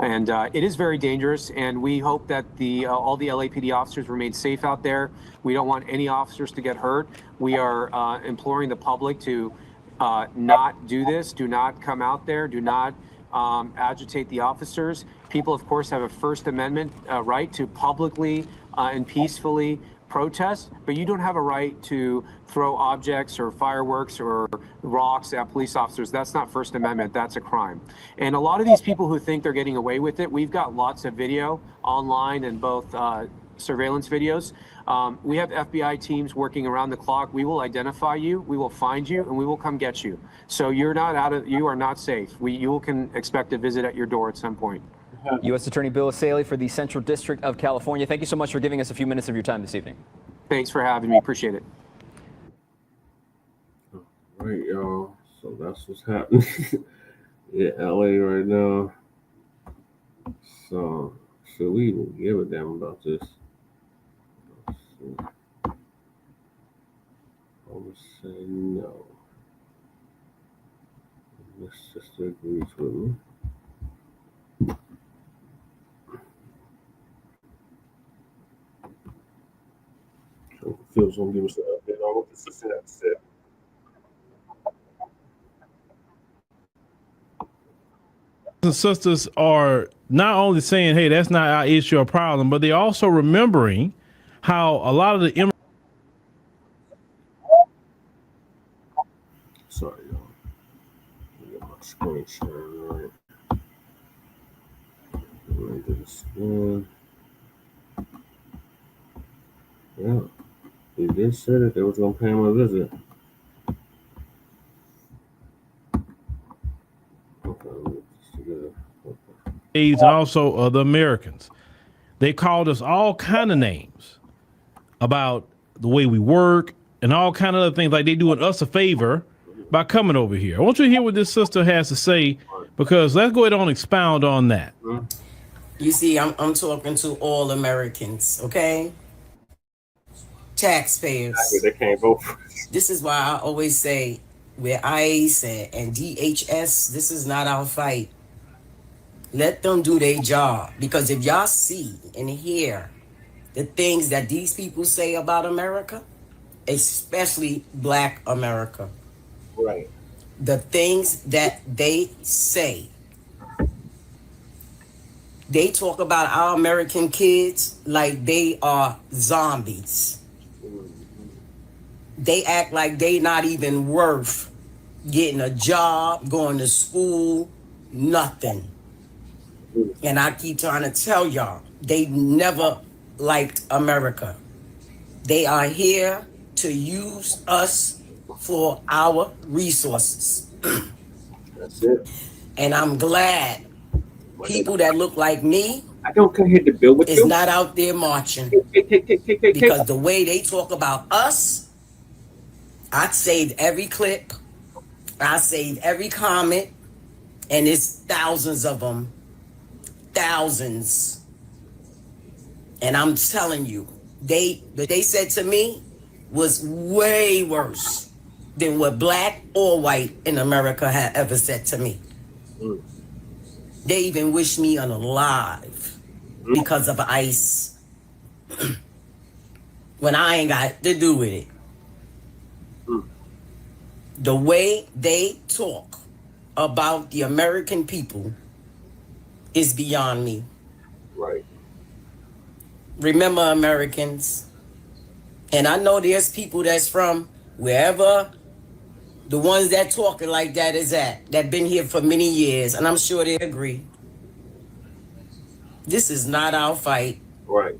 And it is very dangerous, and we hope that all the LAPD officers remain safe out there. We don't want any officers to get hurt. We are imploring the public to not do this. Do not come out there. Do not agitate the officers. People, of course, have a First Amendment right to publicly and peacefully protest, but you don't have a right to throw objects or fireworks or rocks at police officers. That's not First Amendment. That's a crime. And a lot of these people who think they're getting away with it, we've got lots of video online and both surveillance videos. We have FBI teams working around the clock. We will identify you, we will find you, and we will come get you. So you are not safe. You can expect a visit at your door at some point. U.S. Attorney Bill Asaley for the Central District of California. Thank you so much for giving us a few minutes of your time this evening. Thanks for having me. Appreciate it. All right, y'all. So that's what's happening in LA right now. So should we even give a damn about this? Let's see. I would say no. My sister agrees with me. Phil's gonna give us an update on what the sister had said. And sisters are not only saying, hey, that's not our issue or problem, but they're also remembering how a lot of the Sorry, y'all. Let me get my screen sharing right. Right to the screen. Yeah. They did say that they was gonna pay him a visit. Okay, let me get this together. Okay. and also the Americans. They called us all kind of names about the way we work and all kind of other things, like they doing us a favor by coming over here. I want you to hear what this sister has to say, because let's go ahead and expound on that. You see, I'm talking to all Americans, okay? Taxpayers. They can't vote for us. This is why I always say, with ICE and DHS, this is not our fight. Let them do their job. Because if y'all see and hear the things that these people say about America, especially Black America, right? The things that they say. They talk about our American kids like they are zombies. They act like they not even worth getting a job, going to school, nothing. And I keep trying to tell y'all, they never liked America. They are here to use us for our resources. That's it. And I'm glad people that look like me I don't come here to build with is you. not out there marching. Because the way they talk about us, I saved every clip. I save every comment, and it's thousands of them. Thousands. And I'm telling you, what they said to me was way worse than what black or white in America had ever said to me. They even wished me unalive because of ICE. When I ain't got to do with it. The way they talk about the American people is beyond me. Right. Remember, Americans, and I know there's people that's from wherever the ones that talking like that is at, that been here for many years, and I'm sure they agree. This is not our fight. Right.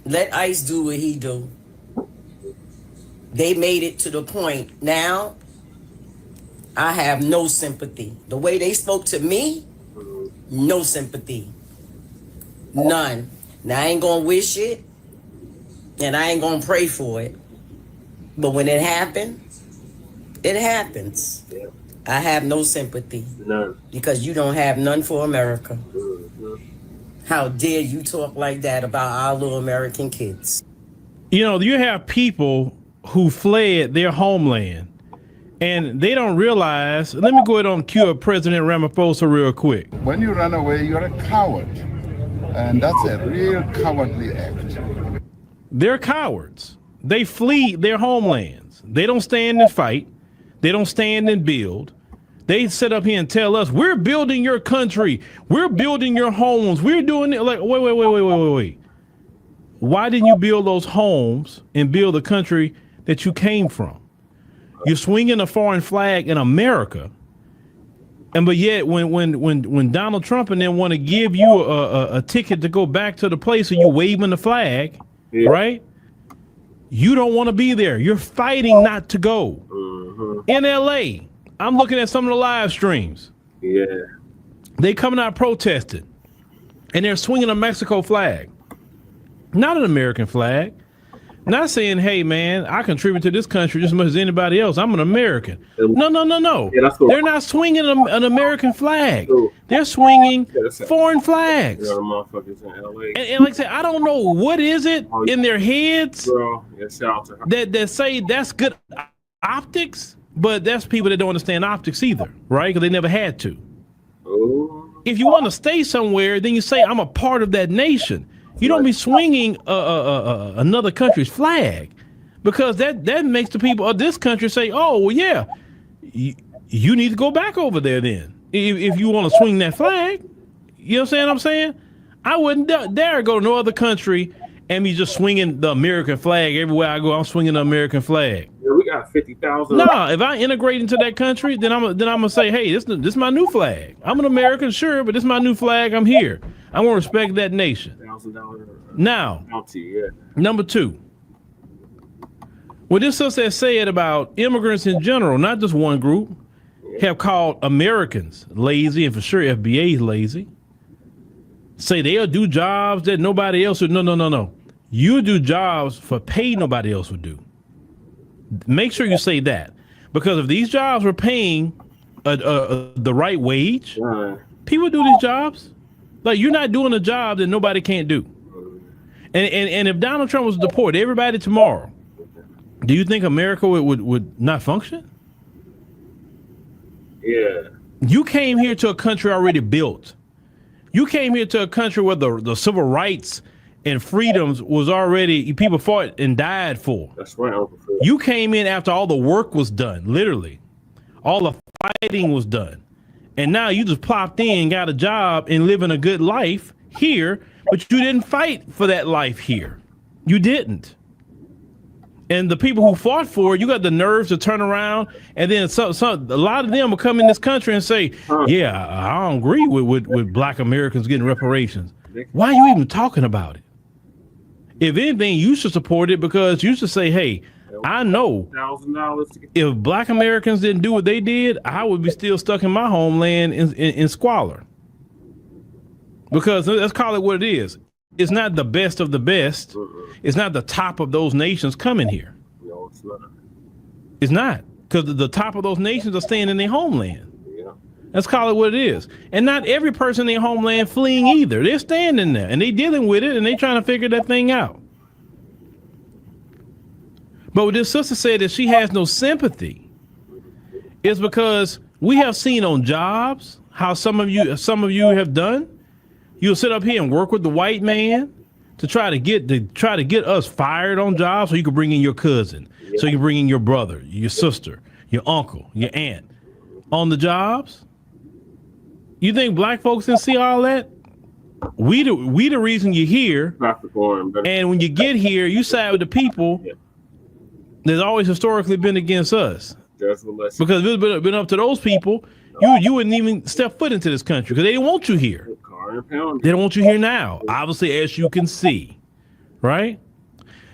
Let ICE do what he do. They made it to the point. Now, I have no sympathy. The way they spoke to me, no sympathy. None. Now, I ain't gonna wish it, and I ain't gonna pray for it. But when it happens, it happens. Yeah. I have no sympathy. None. Because you don't have none for America. How dare you talk like that about our little American kids? You know, you have people who fled their homeland and they don't realize. Let me go ahead and cue President Ramaphosa real quick. When you run away, you're a coward. And that's a real cowardly act. They're cowards. They flee their homelands. They don't stand and fight. They don't stand and build. They sit up here and tell us, we're building your country. We're building your homes. We're doing it. Like, wait. Why didn't you build those homes and build the country that you came from? You're swinging a foreign flag in America. And but yet when Donald Trump and them want to give you a ticket to go back to the place where you waving the flag, right? You don't want to be there. You're fighting not to go. In LA, I'm looking at some of the live streams. Yeah. They coming out protesting and they're swinging a Mexico flag, not an American flag. Not saying, hey, man, I contribute to this country just as much as anybody else. I'm an American. No. Yeah, they're not swinging an American flag. They're swinging foreign flags. Yeah, the motherfuckers in LA. And like I said, I don't know what is it in their heads that say that's good optics, but that's people that don't understand optics either, right? Because they never had to. If you want to stay somewhere, then you say, I'm a part of that nation. You don't be swinging another country's flag, because that makes the people of this country say, oh, well, yeah, you need to go back over there then. If you want to swing that flag, you know what I'm saying? I wouldn't dare go to no other country and be just swinging the American flag everywhere I go. I'm swinging the American flag. Yeah, we got 50,000. No, if I integrate into that country, then I'm gonna say, hey, this is my new flag. I'm an American, sure, but this is my new flag. I'm here. I want to respect that nation. Now, number two, what this sister has said about immigrants in general, not just one group, have called Americans lazy, and for sure FBAs lazy. Say they'll do jobs that nobody else would. No. You do jobs for pay nobody else would do. Make sure you say that, because if these jobs were paying the right wage, people do these jobs. Like, you're not doing a job that nobody can't do. And if Donald Trump was to deport everybody tomorrow, do you think America would not function? Yeah. You came here to a country already built. You came here to a country where the civil rights and freedoms was already, people fought and died for. That's right, Uncle Phil. You came in after all the work was done, literally. All the fighting was done. And now you just plopped in, got a job, and living a good life here, but you didn't fight for that life here. You didn't. And the people who fought for it, you got the nerves to turn around, and then a lot of them will come in this country and say, yeah, I don't agree with black Americans getting reparations. Why are you even talking about it? If anything, you should support it, because you should say, hey, I know if black Americans didn't do what they did, I would be still stuck in my homeland in squalor. Because let's call it what it is. It's not the best of the best. It's not the top of those nations coming here. No, it's not. It's not. because the top of those nations are staying in their homeland. Yeah. Let's call it what it is. And not every person in their homeland fleeing either. They're staying in there and they dealing with it and they trying to figure that thing out. But what this sister said that she has no sympathy is because we have seen on jobs how some of you have done. You'll sit up here and work with the white man to try to get us fired on jobs so you can bring in your cousin, so you can bring in your brother, your sister, your uncle, your aunt on the jobs. You think black folks didn't see all that? We the reason you're here. And when you get here, you side with the people that's always historically been against us. Because if it's been up to those people, you wouldn't even step foot into this country because they didn't want you here. They don't want you here now, obviously, as you can see, right?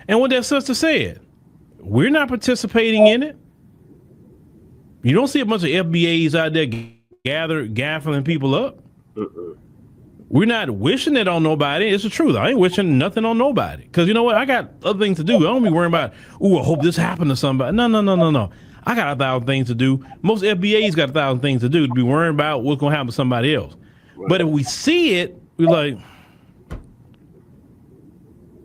And what that sister said, we're not participating in it. You don't see a bunch of FBAs out there gaffling people up. We're not wishing it on nobody. It's the truth. I ain't wishing nothing on nobody. Because you know what? I got other things to do. I don't be worrying about, I hope this happened to somebody. No. I got 1,000 things to do. Most FBAs got 1,000 things to do to be worrying about what's going to happen to somebody else. Right. But if we see it, we're like,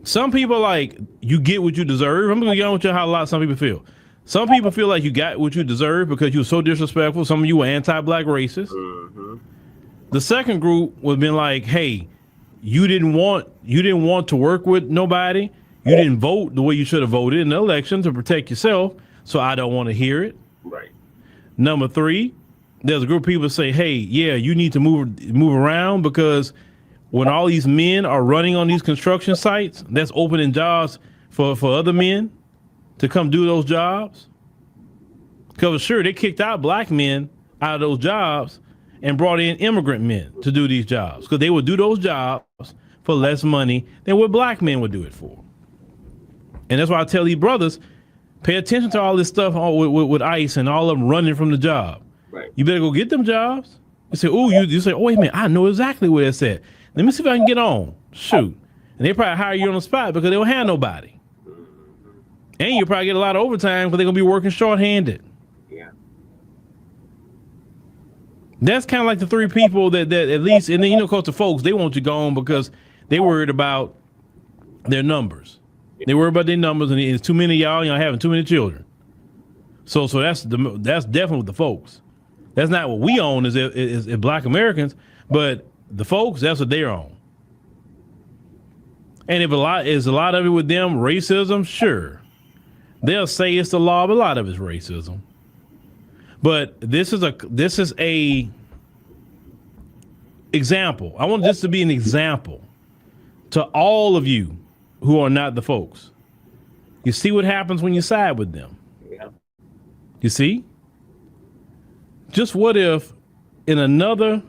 some people like, you get what you deserve. I'm going to get on with you how a lot of some people feel. Some people feel like you got what you deserve because you were so disrespectful. Some of you were anti-black racists. Mm-hmm. The second group was been like, hey, you didn't want to work with nobody. You didn't vote the way you should have voted in the election to protect yourself. So I don't want to hear it. Right. Number 3, there's a group of people that say, hey, yeah, you need to move around because when all these men are running on these construction sites, that's opening jobs for other men to come do those jobs. Because sure, they kicked out black men out of those jobs and brought in immigrant men to do these jobs because they would do those jobs for less money than what black men would do it for. And that's why I tell these brothers, pay attention to all this stuff with ICE and all of them running from the job. Right. You better go get them jobs. You say, you say, wait a minute, I know exactly where it's at. Let me see if I can get on. Shoot. And they probably hire you on the spot because they don't have nobody. And you probably get a lot of overtime because they're going to be working shorthanded. Yeah. That's kind of like the 3 people that at least, and then, of course, the folks, they want you gone because they worried about their numbers. They worry about their numbers, and it's too many of y'all, having too many children. So that's definitely the folks. That's not what we own as black Americans, but the folks, that's what they're on. And if a lot of it with them racism, sure, they'll say it's the law, but a lot of it's racism. But this is a example. I want this to be an example to all of you who are not the folks. You see what happens when you side with them. Yeah. You see? Just what if in another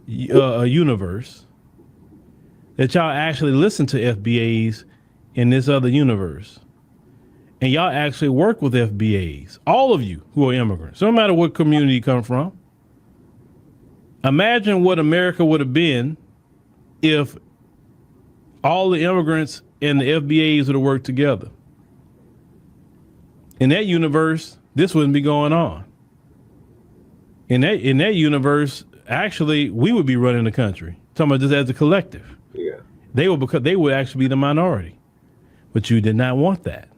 universe that y'all actually listen to FBAs in this other universe and y'all actually work with FBAs, all of you who are immigrants, no matter what community you come from. Imagine what America would have been if all the immigrants and the FBAs would have worked together. In that universe, this wouldn't be going on. In that universe, actually, we would be running the country. Talking about this as a collective. Yeah. They would actually be the minority. But you did not want that.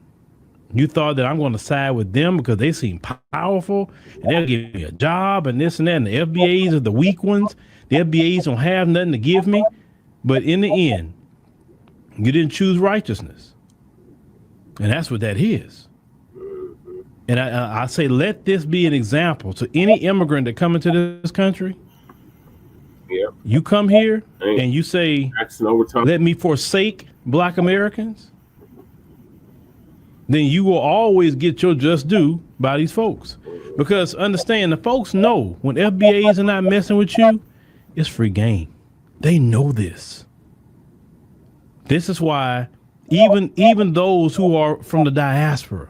You thought that I'm going to side with them because they seem powerful and they'll give me a job and this and that. And the FBAs are the weak ones. The FBAs don't have nothing to give me. But in the end, you didn't choose righteousness. And that's what that is. And I say, let this be an example to any immigrant that come into this country. Yeah. You come here and you say, let me forsake black Americans. Then you will always get your just due by these folks. Because understand, the folks know when FBAs are not messing with you, it's free game. They know this. This is why even those who are from the diaspora,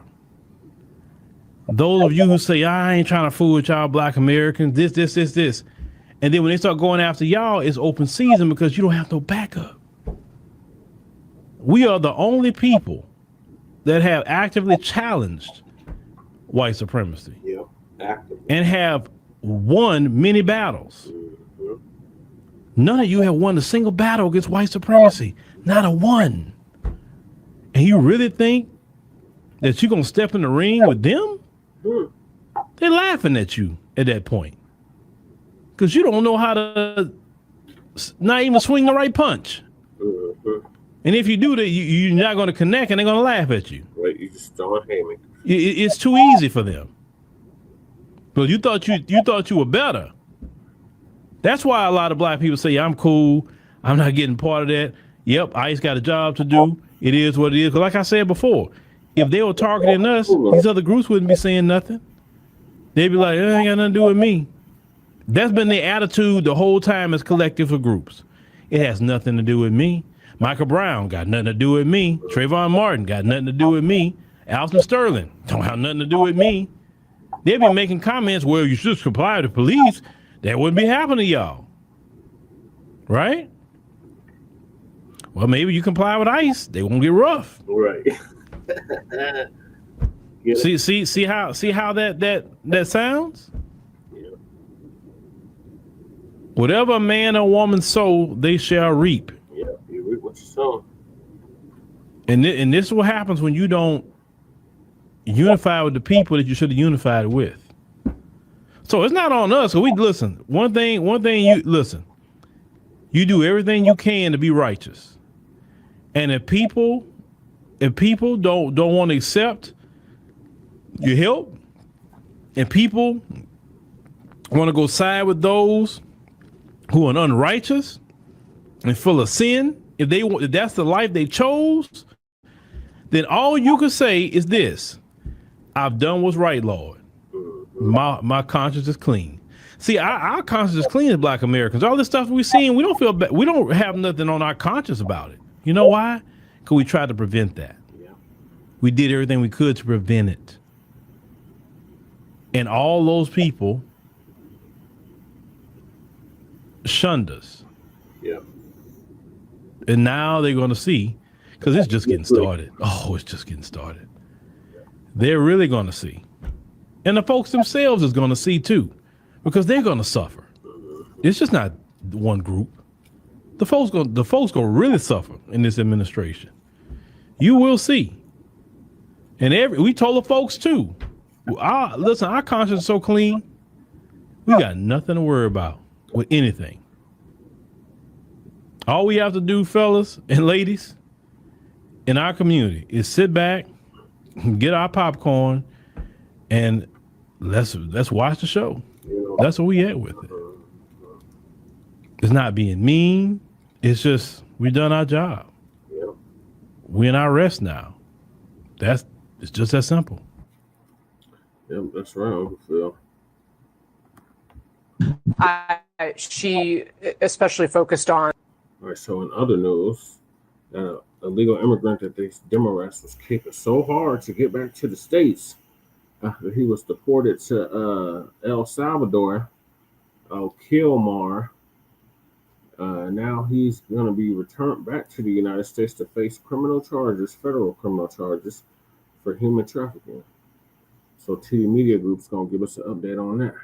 those of you who say, I ain't trying to fool with y'all black Americans, this. And then when they start going after y'all, it's open season because you don't have no backup. We are the only people that have actively challenged white supremacy. Yeah, actively. And have won many battles. None of you have won a single battle against white supremacy. Not a one. And you really think that you're going to step in the ring with them? They're laughing at you at that point. Because you don't know how to not even swing the right punch. And if you do that, you're not going to connect and they're going to laugh at you. Right, you just start haming. It's too easy for them. But you thought you were better. That's why a lot of black people say, I'm cool. I'm not getting part of that. Yep, ICE got a job to do. It is what it is. Because like I said before, if they were targeting us, these other groups wouldn't be saying nothing. They'd be like, it ain't got nothing to do with me. That's been their attitude the whole time as collective of groups. It has nothing to do with me. Michael Brown got nothing to do with me. Trayvon Martin got nothing to do with me. Alton Sterling don't have nothing to do with me. They've been making comments, well, you should comply with the police. That wouldn't be happening to y'all. Right? Well, maybe you comply with ICE. They won't get rough. Right. Yeah. See how that sounds? Yeah. Whatever a man or woman sow, they shall reap. Yeah, you reap what you sow. And this is what happens when you don't unify with the people that you should have unified with. So it's not on us. So we listen. One thing you listen. You do everything you can to be righteous. And if people don't want to accept your help, and people want to go side with those who are unrighteous and full of sin, if that's the life they chose, then all you can say is this: I've done what's right, Lord. My conscience is clean. See, our conscience is clean as Black Americans. All this stuff we're seeing, we don't feel bad. We don't have nothing on our conscience about it. You know why? Because we tried to prevent that. Yeah. We did everything we could to prevent it. And all those people shunned us. Yeah. And now they're going to see, because it's just getting started. Oh, it's just getting started. They're really going to see. And the folks themselves is going to see too, because they're going to suffer. It's just not one group. The folks going to really suffer in this administration. You will see. And we told the folks too. Listen, our conscience is so clean. We got nothing to worry about with anything. All we have to do, fellas and ladies, in our community is sit back, get our popcorn, and let's watch the show. That's what we at with it. It's not being mean. It's just we done our job. We in our rest now. It's just that simple. Yep, that's right, Uncle Phil. She especially focused on. All right, so in other news, a illegal immigrant that these Democrats was kicking so hard to get back to the States after he was deported to El Salvador, Kilmar. Now he's going to be returned back to the United States to face federal criminal charges for human trafficking. So TD Media Group's going to give us an update on that.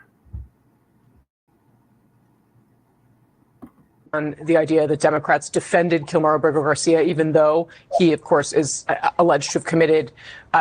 On the idea that Democrats defended Kilmar Abrego Garcia, even though he, of course, is alleged to have committed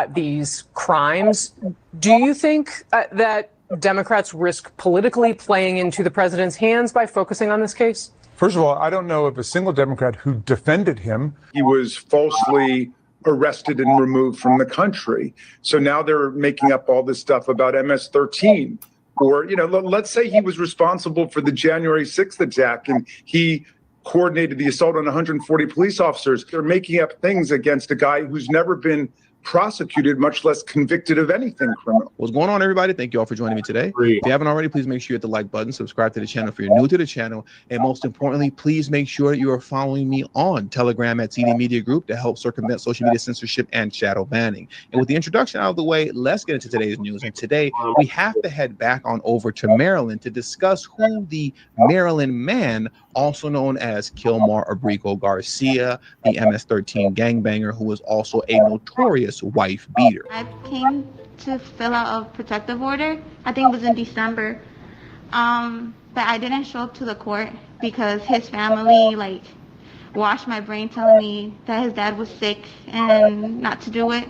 these crimes. Do you think that Democrats risk politically playing into the president's hands by focusing on this case? First of all, I don't know of a single Democrat who defended him. He was falsely arrested and removed from the country. So now they're making up all this stuff about MS-13. Or, let's say he was responsible for the January 6th attack and he coordinated the assault on 140 police officers. They're making up things against a guy who's never been prosecuted, much less convicted of anything criminal. What's going on, everybody? Thank you all for joining me today. If you haven't already, please make sure you hit the like button, subscribe to the channel if you're new to the channel, and most importantly, please make sure that you are following me on Telegram at TD Media Group to help circumvent social media censorship and shadow banning. And with the introduction out of the way, let's get into today's news. And today, we have to head back on over to Maryland to discuss who the Maryland man, also known as Kilmar Abrego Garcia, the MS-13 gangbanger who was also a notorious wife beater. I came to fill out a protective order. I think it was in December. But I didn't show up to the court because his family like washed my brain telling me that his dad was sick and not to do it.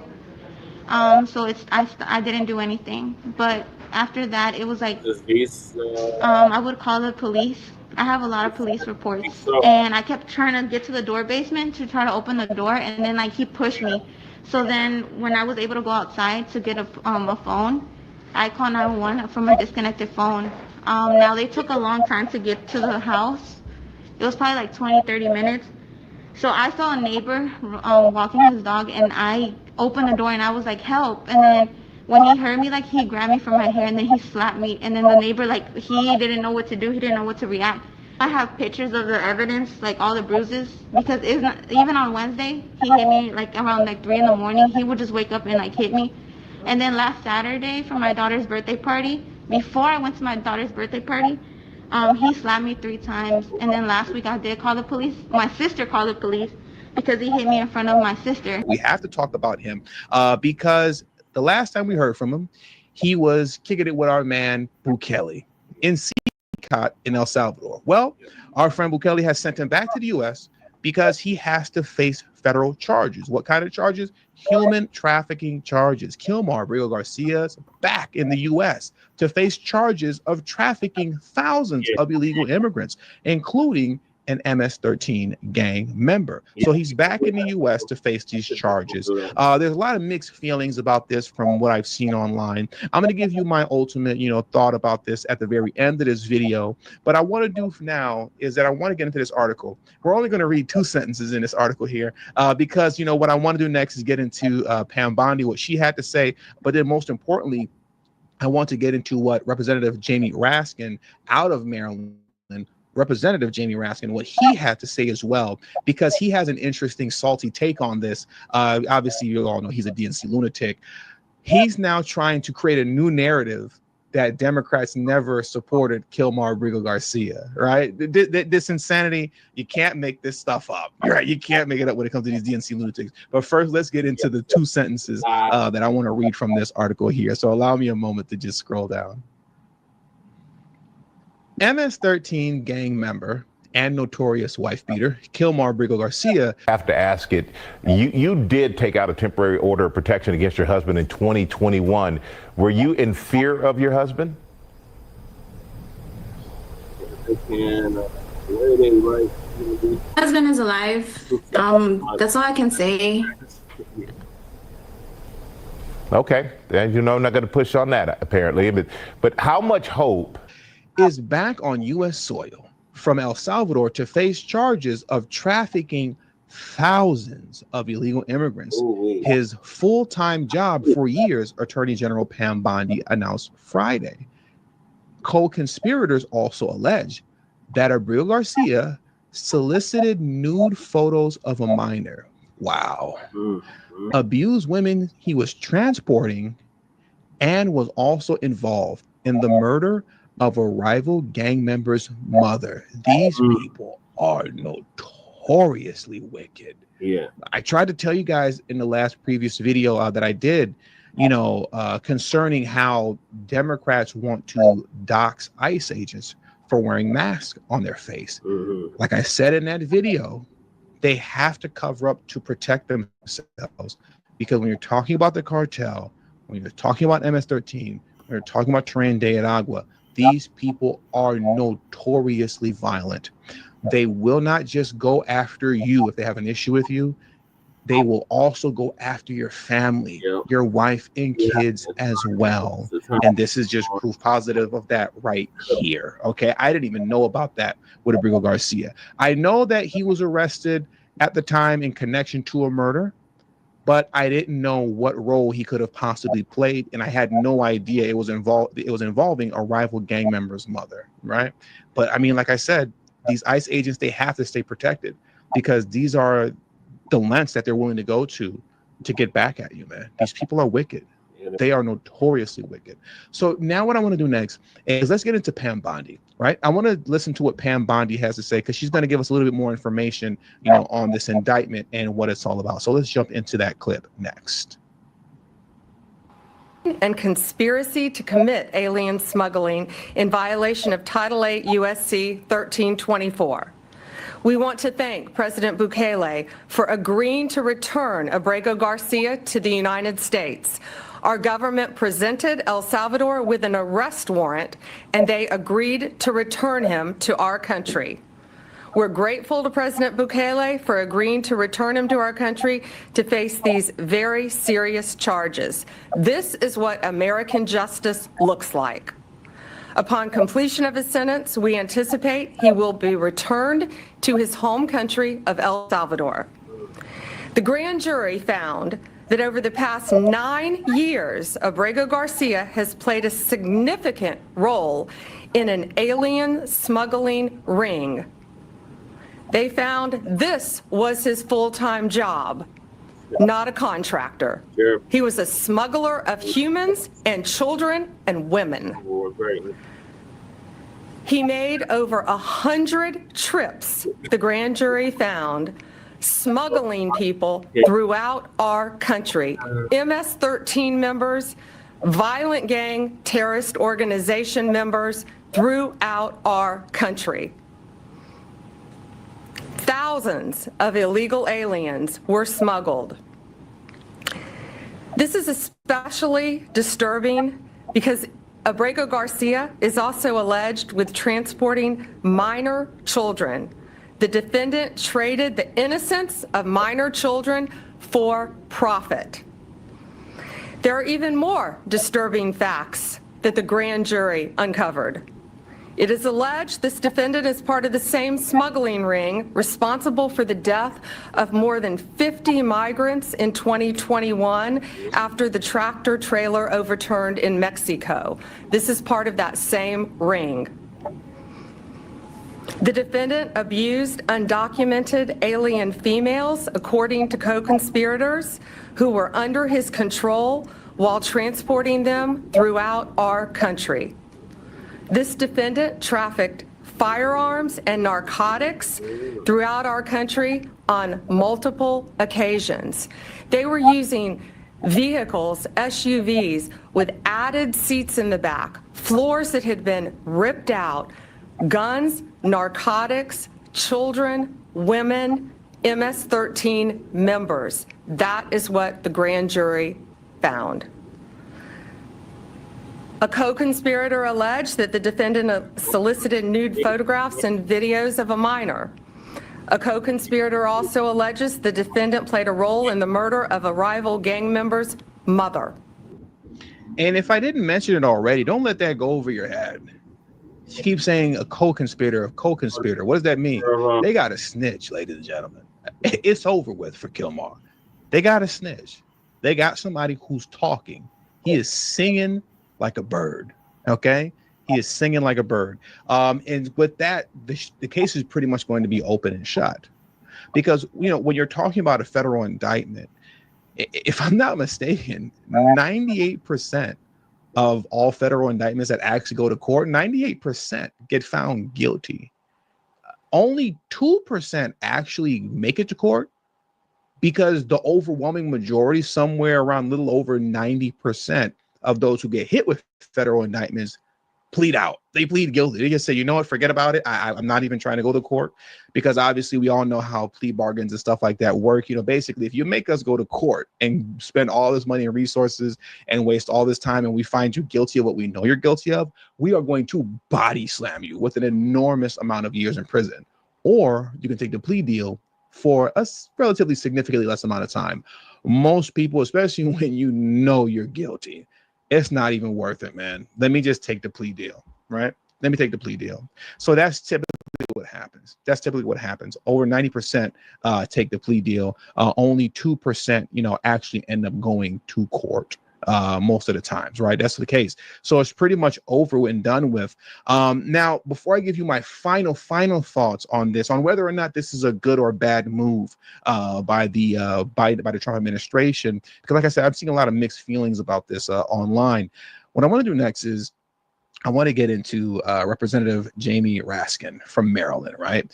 So I didn't do anything. But after that, it was like I would call the police. I have a lot of police reports, and I kept trying to get to the door basement to try to open the door, and then like he pushed me. So then when I was able to go outside to get a phone, I called 911 from a disconnected phone. Now they took a long time to get to the house. It was probably like 20-30 minutes. So I saw a neighbor walking his dog, and I opened the door and I was like, help. And then when he heard me, like he grabbed me from my hair and then he slapped me. And then the neighbor, like he didn't know what to do. He didn't know what to react. I have pictures of the evidence, like all the bruises, because even on Wednesday, he hit me like around like 3 in the morning. He would just wake up and like hit me. And then last Saturday for my daughter's birthday party, before I went to my daughter's birthday party, he slapped me 3 times. And then last week I did call the police. My sister called the police because he hit me in front of my sister. We have to talk about him because the last time we heard from him, he was kicking it with our man Bukele in in El Salvador. Well, our friend Bukele has sent him back to the U.S. because he has to face federal charges. What kind of charges? Human trafficking charges. Kilmar, Abrego, Garcia is back in the U.S. to face charges of trafficking thousands of illegal immigrants, including an MS-13 gang member. So he's back in the U.S. to face these charges. There's a lot of mixed feelings about this from what I've seen online. I'm going to give you my ultimate, thought about this at the very end of this video. But I want to do now is that I want to get into this article. We're only going to read 2 sentences in this article here because, what I want to do next is get into Pam Bondi, what she had to say. But then most importantly, I want to get into what Representative Jamie Raskin out of Maryland, Representative Jamie Raskin, what he had to say as well, because he has an interesting, salty take on this. Obviously, you all know he's a DNC lunatic. He's now trying to create a new narrative that Democrats never supported Kilmar Abrego Garcia, right? This insanity, you can't make this stuff up, right? You can't make it up when it comes to these DNC lunatics. But first, let's get into the 2 sentences that I want to read from this article here. So allow me a moment to just scroll down. MS-13 gang member and notorious wife beater Kilmar Abrego Garcia. I have to ask it. You did take out a temporary order of protection against your husband in 2021. Were you in fear of your husband? Husband is alive. That's all I can say. Okay, and I'm not going to push on that apparently. But how much hope is back on U.S. soil from El Salvador to face charges of trafficking thousands of illegal immigrants? His full-time job for years, Attorney General Pam Bondi announced Friday. Co-conspirators also allege that Abrego Garcia solicited nude photos of a minor. Wow. Abused women he was transporting, and was also involved in the murder of a rival gang member's mother. These people are notoriously wicked. Yeah. I tried to tell you guys in the last previous video that I did, concerning how Democrats want to dox ICE agents for wearing masks on their face. Like I said in that video, they have to cover up to protect themselves, because when you're talking about the cartel, when you're talking about MS-13, when you're talking about Tren de Aragua, these people are notoriously violent. They will not just go after you if they have an issue with you. They will also go after your family, your wife and kids as well. And this is just proof positive of that right here. Okay, I didn't even know about that with Abrego Garcia. I know that he was arrested at the time in connection to a murder, but I didn't know what role he could have possibly played, and I had no idea it was involving a rival gang member's mother, right? But I mean, like I said, these ICE agents, they have to stay protected, because these are the lengths that they're willing to go to get back at you, man. These people are wicked. They are notoriously wicked. So now what I want to do next is let's get into Pam Bondi, right? I want to listen to what Pam Bondi has to say, because she's going to give us a little bit more information, on this indictment and what it's all about. So let's jump into that clip next. and conspiracy to commit alien smuggling in violation of Title 8 USC 1324. We want to thank President Bukele for agreeing to return Abrego Garcia to the United States. Our government presented El Salvador with an arrest warrant, and they agreed to return him to our country. We're grateful to President Bukele for agreeing to return him to our country to face these very serious charges. This is what American justice looks like. Upon completion of his sentence, we anticipate he will be returned to his home country of El Salvador. The grand jury found that over the past 9 years, Abrego Garcia has played a significant role in an alien smuggling ring. They found this was his full-time job, not a contractor. He was a smuggler of humans and children and women. He made over 100 trips, the grand jury found, smuggling people throughout our country. MS-13 members, violent gang terrorist organization members throughout our country. Thousands of illegal aliens were smuggled. This is especially disturbing because Abrego Garcia is also alleged with transporting minor children. The defendant traded the innocence of minor children for profit. There are even more disturbing facts that the grand jury uncovered. It is alleged this defendant is part of the same smuggling ring responsible for the death of more than 50 migrants in 2021 after the tractor trailer overturned in Mexico. This is part of that same ring. The defendant abused undocumented alien females, according to co-conspirators, who were under his control while transporting them throughout our country. This defendant trafficked firearms and narcotics throughout our country on multiple occasions. They were using vehicles, SUVs, with added seats in the back, floors that had been ripped out, guns, narcotics, children, women, MS-13 members. That is what the grand jury found. A co-conspirator alleged that the defendant solicited nude photographs and videos of a minor. A co-conspirator also alleges the defendant played a role in the murder of a rival gang member's mother. And if I didn't mention it already, don't let that go over your head. You keep saying a co-conspirator of co-conspirator. What does that mean? They got a snitch, ladies and gentlemen. It's over with for Kilmar. They got a snitch. They got somebody who's talking. He is singing like a bird. Okay, he is singing like a bird. And with that, the case is pretty much going to be open and shut, because when you're talking about a federal indictment, if I'm not mistaken, 98% of all federal indictments that actually go to court, 98% get found guilty. Only 2% actually make it to court, because the overwhelming majority, somewhere around a little over 90% of those who get hit with federal indictments, plead out. They plead guilty. They just say, you know what, forget about it. I'm not even trying to go to court, because obviously we all know how plea bargains and stuff like that work. Basically, if you make us go to court and spend all this money and resources and waste all this time, and we find you guilty of what we know you're guilty of, we are going to body slam you with an enormous amount of years in prison. Or you can take the plea deal for a relatively significantly less amount of time. Most people, especially when you know you're guilty, it's not even worth it, man. Let me just take the plea deal, right? Let me take the plea deal. So that's typically what happens. That's typically what happens. Over 90% take the plea deal. Only 2%, actually end up going to court most of the times, right? That's the case. So it's pretty much over and done with. Now, before I give you my final thoughts on this, on whether or not this is a good or bad move by the Trump administration, because like I said, I've seen a lot of mixed feelings about this online. What I want to do next is I want to get into Representative Jamie Raskin from Maryland, right?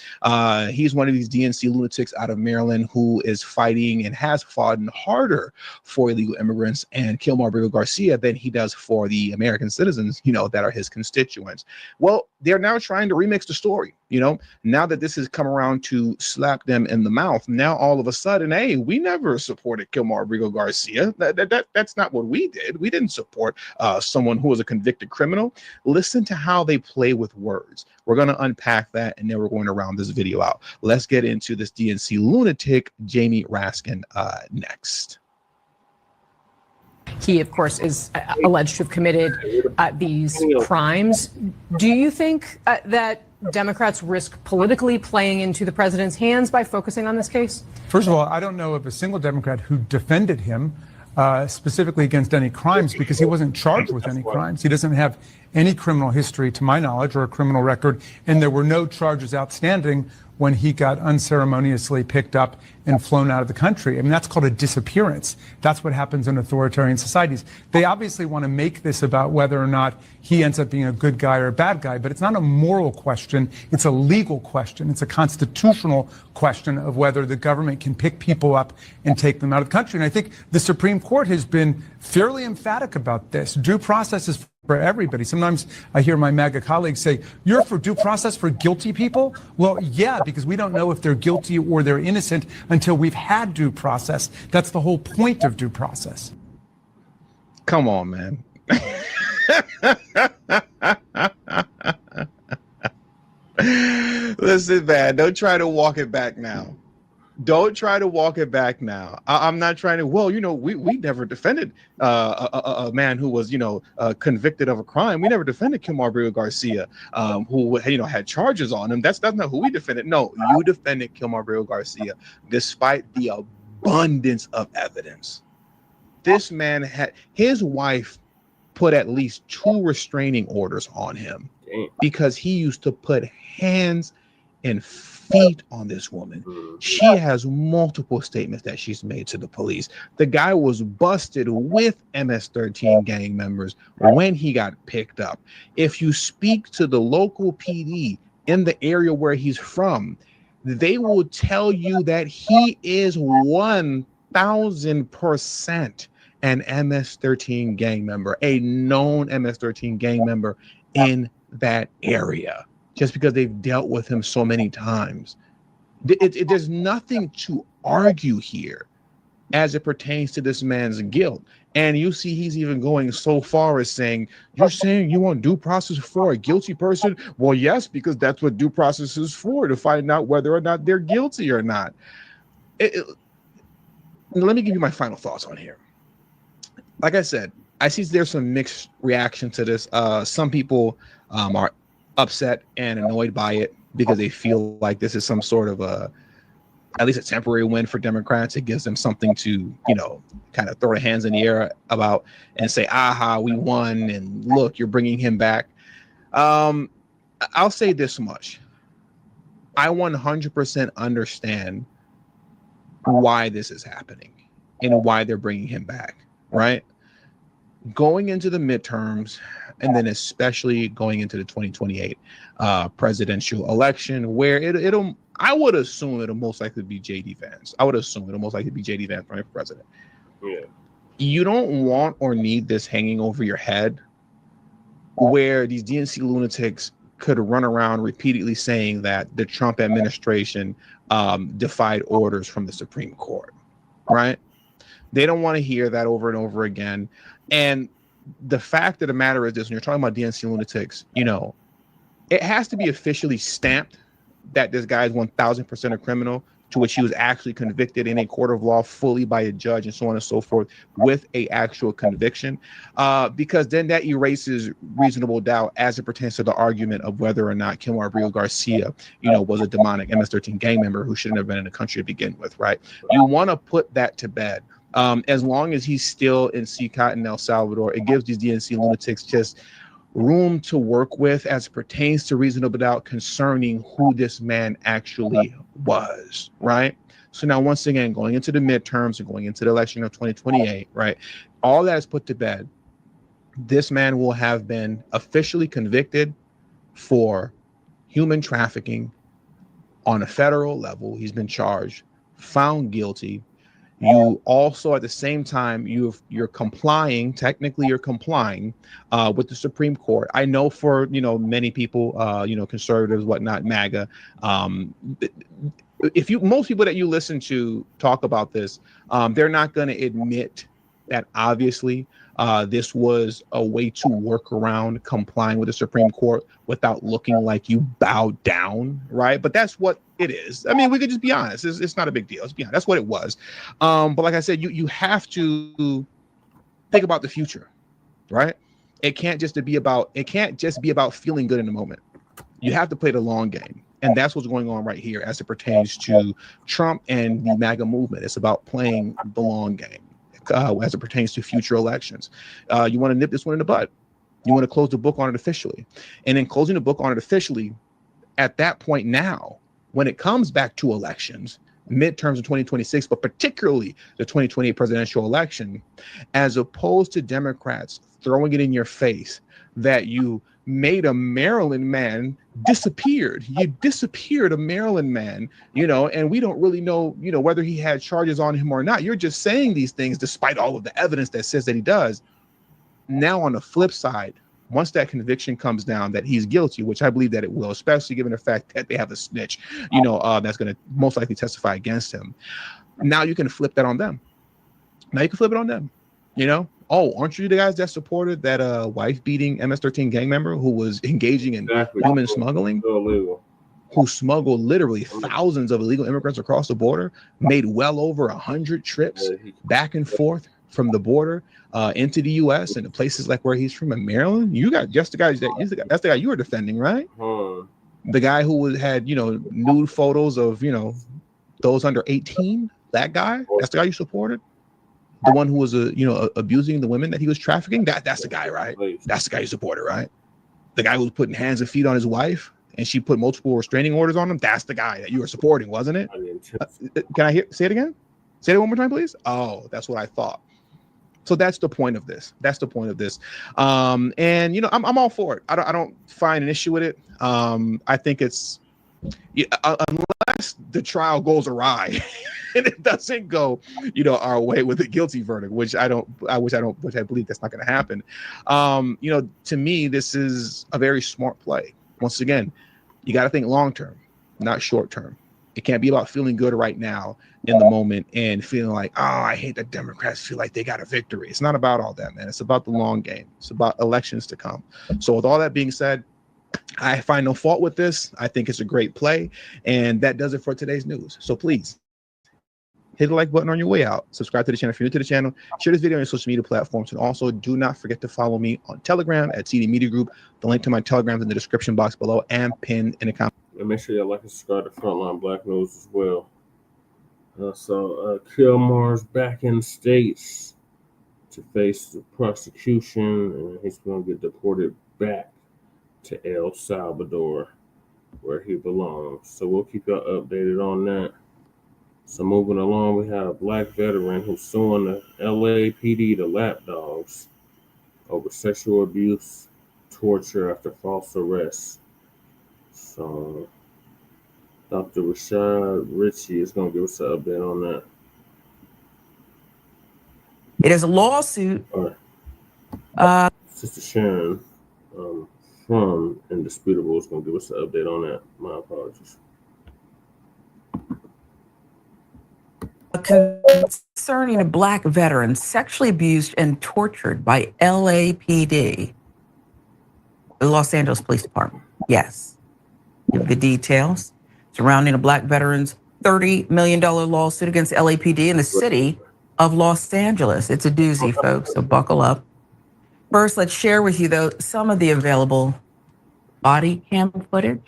He's one of these DNC lunatics out of Maryland who is fighting and has fought harder for illegal immigrants and Kilmar Garcia than he does for the American citizens, that are his constituents. Well, they're now trying to remix the story, now that this has come around to slap them in the mouth. Now, all of a sudden, hey, we never supported Kilmar Garcia. That's not what we did. We didn't support someone who was a convicted criminal. Listen to how they play with words. We're going to unpack that, and then we're going to round this video out. Let's get into this DNC lunatic, Jamie Raskin, next. He, of course, is alleged to have committed these crimes. Do you think that Democrats risk politically playing into the president's hands by focusing on this case? First of all, I don't know of a single Democrat who defended him specifically against any crimes, because he wasn't charged with any crimes. He doesn't have any criminal history, to my knowledge, or a criminal record, and there were no charges outstanding when he got unceremoniously picked up and flown out of the country. I mean, that's called a disappearance. That's what happens in authoritarian societies. They obviously want to make this about whether or not he ends up being a good guy or a bad guy, but it's not a moral question. It's a legal question. It's a constitutional question of whether the government can pick people up and take them out of the country. And I think the Supreme Court has been fairly emphatic about this. Due process is for everybody. Sometimes I hear my MAGA colleagues say, you're for due process for guilty people? Well, yeah, because we don't know if they're guilty or they're innocent until we've had due process. That's the whole point of due process. Come on, man. Listen, man, don't try to walk it back now. Don't try to walk it back now. I'm not trying to, we never defended a man who was, convicted of a crime. We never defended Kilmar Garcia, who, had charges on him. That's not who we defended. No, you defended Kilmar Garcia despite the abundance of evidence. This man had, his wife put at least 2 restraining orders on him because he used to put hands and feet on this woman. She has multiple statements that she's made to the police. The guy was busted with MS-13 gang members when he got picked up. If you speak to the local PD in the area where he's from, they will tell you that he is 1,000% an MS-13 gang member, a known MS-13 gang member in that area, just because they've dealt with him so many times. There's nothing to argue here as it pertains to this man's guilt. And you see he's even going so far as saying, you're saying you want due process for a guilty person? Well, yes, because that's what due process is for, to find out whether or not they're guilty or not. Let me give you my final thoughts on here. Like I said, I see there's some mixed reaction to this. Some people are upset and annoyed by it because they feel like this is some sort of at least a temporary win for Democrats. It gives them something to, kind of throw their hands in the air about and say, aha, we won, and look, you're bringing him back. I'll say this much. I 100% understand why this is happening and why they're bringing him back, right? Going into the midterms, and then especially going into the 2028 presidential election, where I would assume it'll most likely be J.D. Vance. I would assume it'll most likely be J.D. Vance running for president. Yeah. You don't want or need this hanging over your head, where these DNC lunatics could run around repeatedly saying that the Trump administration defied orders from the Supreme Court, right? They don't want to hear that over and over again. And the fact of the matter is this: when you're talking about DNC lunatics, it has to be officially stamped that this guy is 1,000% a criminal, to which he was actually convicted in a court of law fully by a judge and so on and so forth, with a actual conviction, because then that erases reasonable doubt as it pertains to the argument of whether or not Kilmar Garcia, was a demonic MS-13 gang member who shouldn't have been in the country to begin with, right? You want to put that to bed. As long as he's still in CCOT in El Salvador, it gives these DNC lunatics just room to work with as it pertains to reasonable doubt concerning who this man actually was, right? So now, once again, going into the midterms and going into the election of 2028, right, all that is put to bed. this man will have been officially convicted for human trafficking on a federal level. He's been charged, found guilty. You also, at the same time, you're complying. Technically, you're complying with the Supreme Court. I know for many people, conservatives, whatnot, MAGA. Most people that you listen to talk about this, they're not going to admit that obviously this was a way to work around complying with the Supreme Court without looking like you bowed down, right? But that's what it is. I mean, we could just be honest. It's not a big deal. Let's be honest. That's what it was. But like I said, you have to think about the future, right? It can't just be about feeling good in the moment. You have to play the long game. And that's what's going on right here as it pertains to Trump and the MAGA movement. It's about playing the long game as it pertains to future elections. You want to nip this one in the bud. You want to close the book on it officially. And in closing the book on it officially, at that point now, when it comes back to elections, midterms in 2026, but particularly the 2028 presidential election, as opposed to Democrats throwing it in your face that you made a Maryland man disappeared. You disappeared a Maryland man, and we don't really know, whether he had charges on him or not. You're just saying these things despite all of the evidence that says that he does. Now, on the flip side, once that conviction comes down that he's guilty, which I believe that it will, especially given the fact that they have a snitch, that's going to most likely testify against him. Now you can flip that on them. Now you can flip it on them. Oh, aren't you the guys that supported that wife-beating MS-13 gang member who was engaging in human smuggling? Illegal. Who smuggled literally thousands of illegal immigrants across the border, made well over 100 trips back and forth from the border into the U.S. and the places like where he's from in Maryland? You got just the guy that's the guy you were defending, right? The guy who had nude photos of those under 18. That guy, that's the guy you supported. The one who was abusing the women that he was trafficking. That's the guy, right? That's the guy you supported, right? The guy who was putting hands and feet on his wife, and she put multiple restraining orders on him. That's the guy that you were supporting, wasn't it? Can I say it again? Say it one more time, please. Oh, that's what I thought. So that's the point of this. And I'm all for it. I don't find an issue with it. I think it's unless the trial goes awry and it doesn't go, our way with a guilty verdict, which I believe that's not going to happen. To me, this is a very smart play. Once again, you got to think long term, not short term. It can't be about feeling good right now in the moment and feeling like, oh, I hate that Democrats feel like they got a victory. It's not about all that, man. It's about the long game. It's about elections to come. So with all that being said, I find no fault with this. I think it's a great play. And that does it for today's news. So please hit the like button on your way out. Subscribe to the channel if you're new to the channel. Share this video on your social media platforms. And also do not forget to follow me on Telegram at CD Media Group. The link to my Telegram is in the description box below and pinned in the comment. And make sure you like and subscribe to Frontline Black News as well. Kilmar's back in the States to face the prosecution, and he's going to get deported back to El Salvador, where he belongs. So we'll keep y'all updated on that. So moving along, we have a black veteran who's suing the LAPD, the lapdogs, over sexual abuse, torture after false arrest. So Dr. Rashad Ritchie is going to give us an update on that. It is a lawsuit. All right. Sister Sharon from Indisputable is going to give us an update on that. My apologies. Concerning a black veteran sexually abused and tortured by LAPD, the Los Angeles Police Department. Yes. The details surrounding a black veteran's $30 million lawsuit against LAPD in the city of Los Angeles. It's a doozy, folks, so buckle up. First, let's share with you, though, some of the available body cam footage.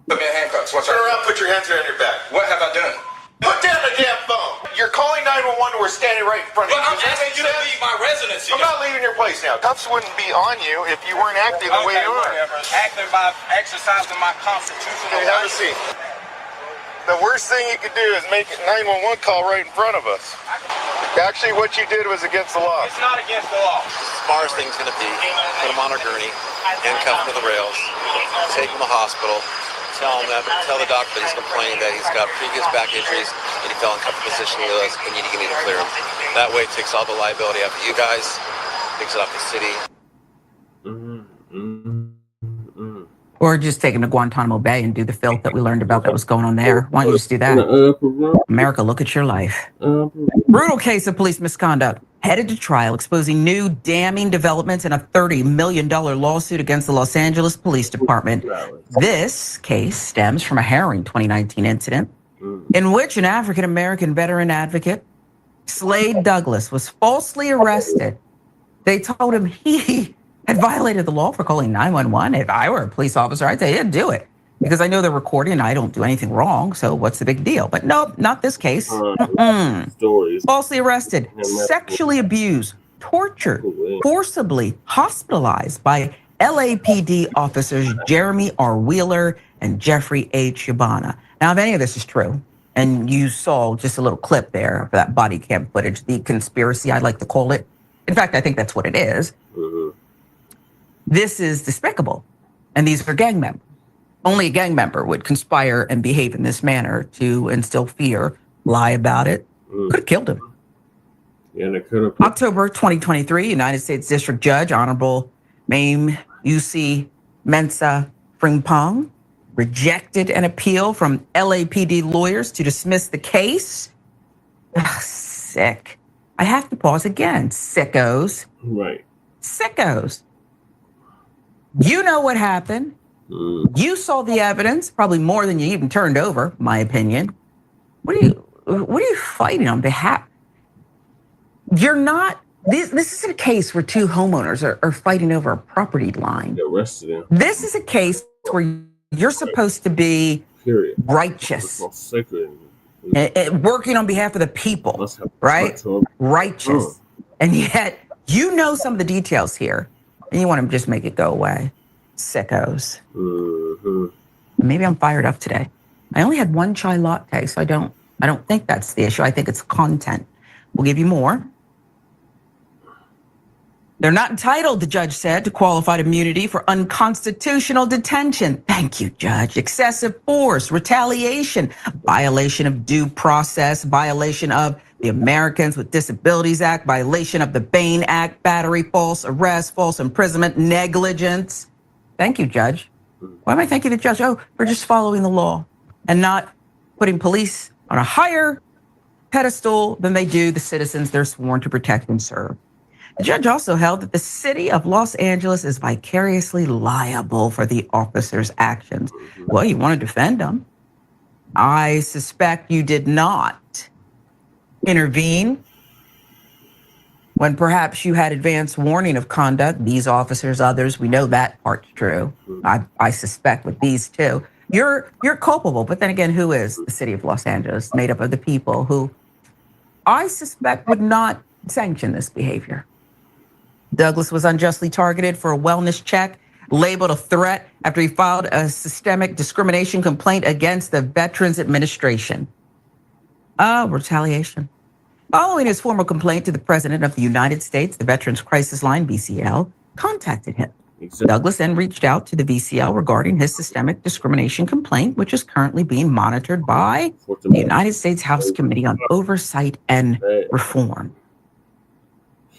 Put me in handcuffs. Turn around, put your hands behind your back. What have I done? Put down the damn phone. You're calling 911. We're standing right in front of you. But I'm asking you to leave my residency. I'm not leaving your place now. Cuffs wouldn't be on you if you weren't acting the way you are. Acting by exercising my constitutional right. Have a seat. The worst thing you could do is make a 911 call right in front of us. Actually, what you did was against the law. It's not against the law. The smartest thing's going to be put him on a gurney, handcuff him to the rails, take him to the hospital, tell the doctor that he's complaining that he's got previous back injuries and he fell in comfortable position with us, and you need to clear him. That way it takes all the liability off of you guys, takes it off the city. Or just take him to Guantanamo Bay and do the filth that we learned about that was going on there. Why don't you just do that? America, look at your life. Brutal case of police misconduct. Headed to trial, exposing new damning developments in a $30 million lawsuit against the Los Angeles Police Department. This case stems from a harrowing 2019 incident in which an African-American veteran advocate, Slade Douglas, was falsely arrested. They told him he had violated the law for calling 911. If I were a police officer, I'd say, yeah, do it. Because I know they're recording and I don't do anything wrong, so what's the big deal? But nope, not this case. Falsely arrested, sexually abused, tortured, forcibly hospitalized by LAPD officers Jeremy R. Wheeler and Jeffrey H. Yabana. Now, if any of this is true, and you saw just a little clip there of that body cam footage, the conspiracy, I like to call it. In fact, I think that's what it is. This is despicable, and these are gang members. Only a gang member would conspire and behave in this manner to instill fear, lie about it. Could have killed him. Yeah, they could have. October 2023, United States District Judge Honorable Mame UC Mensah Frimpong rejected an appeal from LAPD lawyers to dismiss the case. Ugh, sick. I have to pause again. Sickos. Right. Sickos. You know what happened. You saw the evidence, probably more than you even turned over, my opinion. What are you fighting on behalf? You're not, this is a case where two homeowners are fighting over a property line. Arrested. This is a case where you're supposed to be righteous. Working on behalf of the people, right? Righteous. And yet, you know some of the details here, and you want to just make it go away. Sickos. Maybe I'm fired up today. I only had one chai latte, so I don't think that's the issue. I think it's content. We'll give you more. They're not entitled, the judge said, to qualified immunity for unconstitutional detention. Thank you, Judge. Excessive force, retaliation, violation of due process, violation of the Americans with Disabilities Act, violation of the Bain Act, battery, false arrest, false imprisonment, negligence. Thank you, Judge. Why am I thanking the judge? Oh, for just following the law and not putting police on a higher pedestal than they do the citizens they're sworn to protect and serve. The judge also held that the city of Los Angeles is vicariously liable for the officers' actions. Well, you want to defend them. I suspect you did not intervene when perhaps you had advance warning of conduct. These officers, others, we know that part's true. I suspect with these two. You're culpable, but then again, who is the city of Los Angeles? Made up of the people who I suspect would not sanction this behavior. Douglas was unjustly targeted for a wellness check, labeled a threat after he filed a systemic discrimination complaint against the Veterans Administration. Retaliation. Following his formal complaint to the President of the United States, the Veterans Crisis Line, VCL, contacted him. Douglas then reached out to the VCL regarding his systemic discrimination complaint, which is currently being monitored by the United States House Committee on Oversight and Reform.